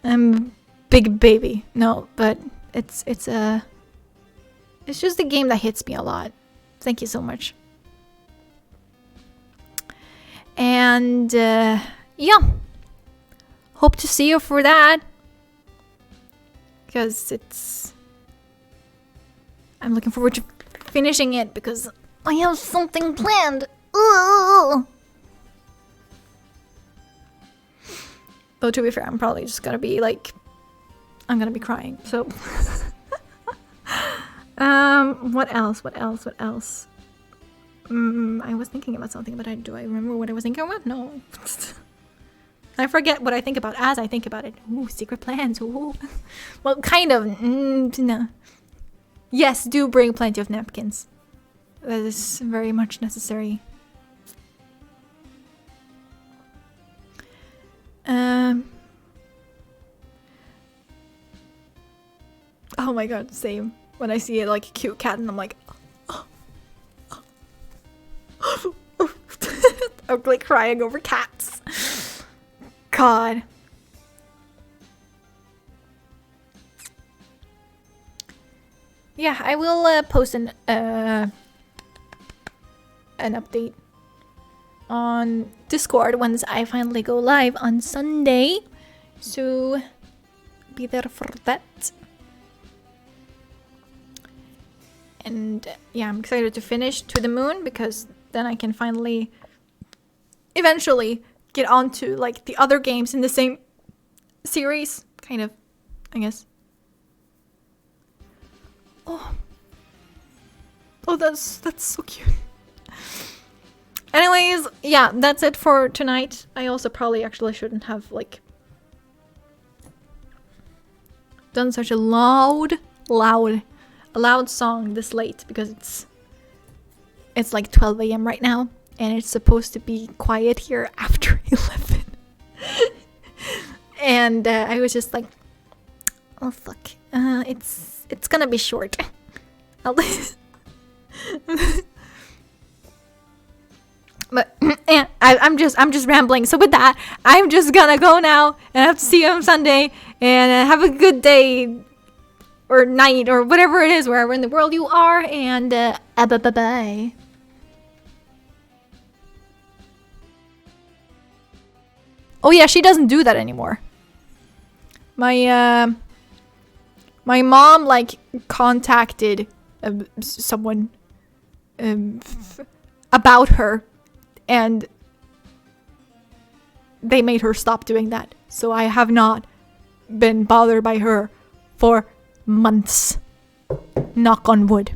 I'm big baby. No, but it's just a game that hits me a lot. Thank you so much. And yeah, hope to see you for that, because I'm looking forward to finishing it because I have something planned. Ooh. Though to be fair, I'm probably just gonna be like, I'm gonna be crying. So what else? I was thinking about something, but do I remember what I was thinking about? No. I forget what I think about as I think about it. Ooh, secret plans. Ooh. Well, kind of. No. Yes, do bring plenty of napkins. That is very much necessary. Oh my god, same. When I see like a cute cat and I'm like, I'm like crying over cats. God. Yeah, I will post an update on Discord once I finally go live on Sunday. So be there for that. And yeah, I'm excited to finish To the Moon because then I can finally eventually get on to like the other games in the same series, kind of, I guess. Oh, that's so cute. Anyways, yeah, that's it for tonight. I also probably actually shouldn't have, like, done such a loud song this late, because it's like 12 a.m. right now, and it's supposed to be quiet here after 11. And I was just like, oh fuck, it's gonna be short. But I'm just rambling. So with that, I'm just gonna go now, and I have to see you on Sunday. And have a good day or night or whatever it is, wherever in the world you are. And bye bye. Oh yeah, she doesn't do that anymore. My mom like contacted someone about her, and they made her stop doing that. So I have not been bothered by her for months. Knock on wood.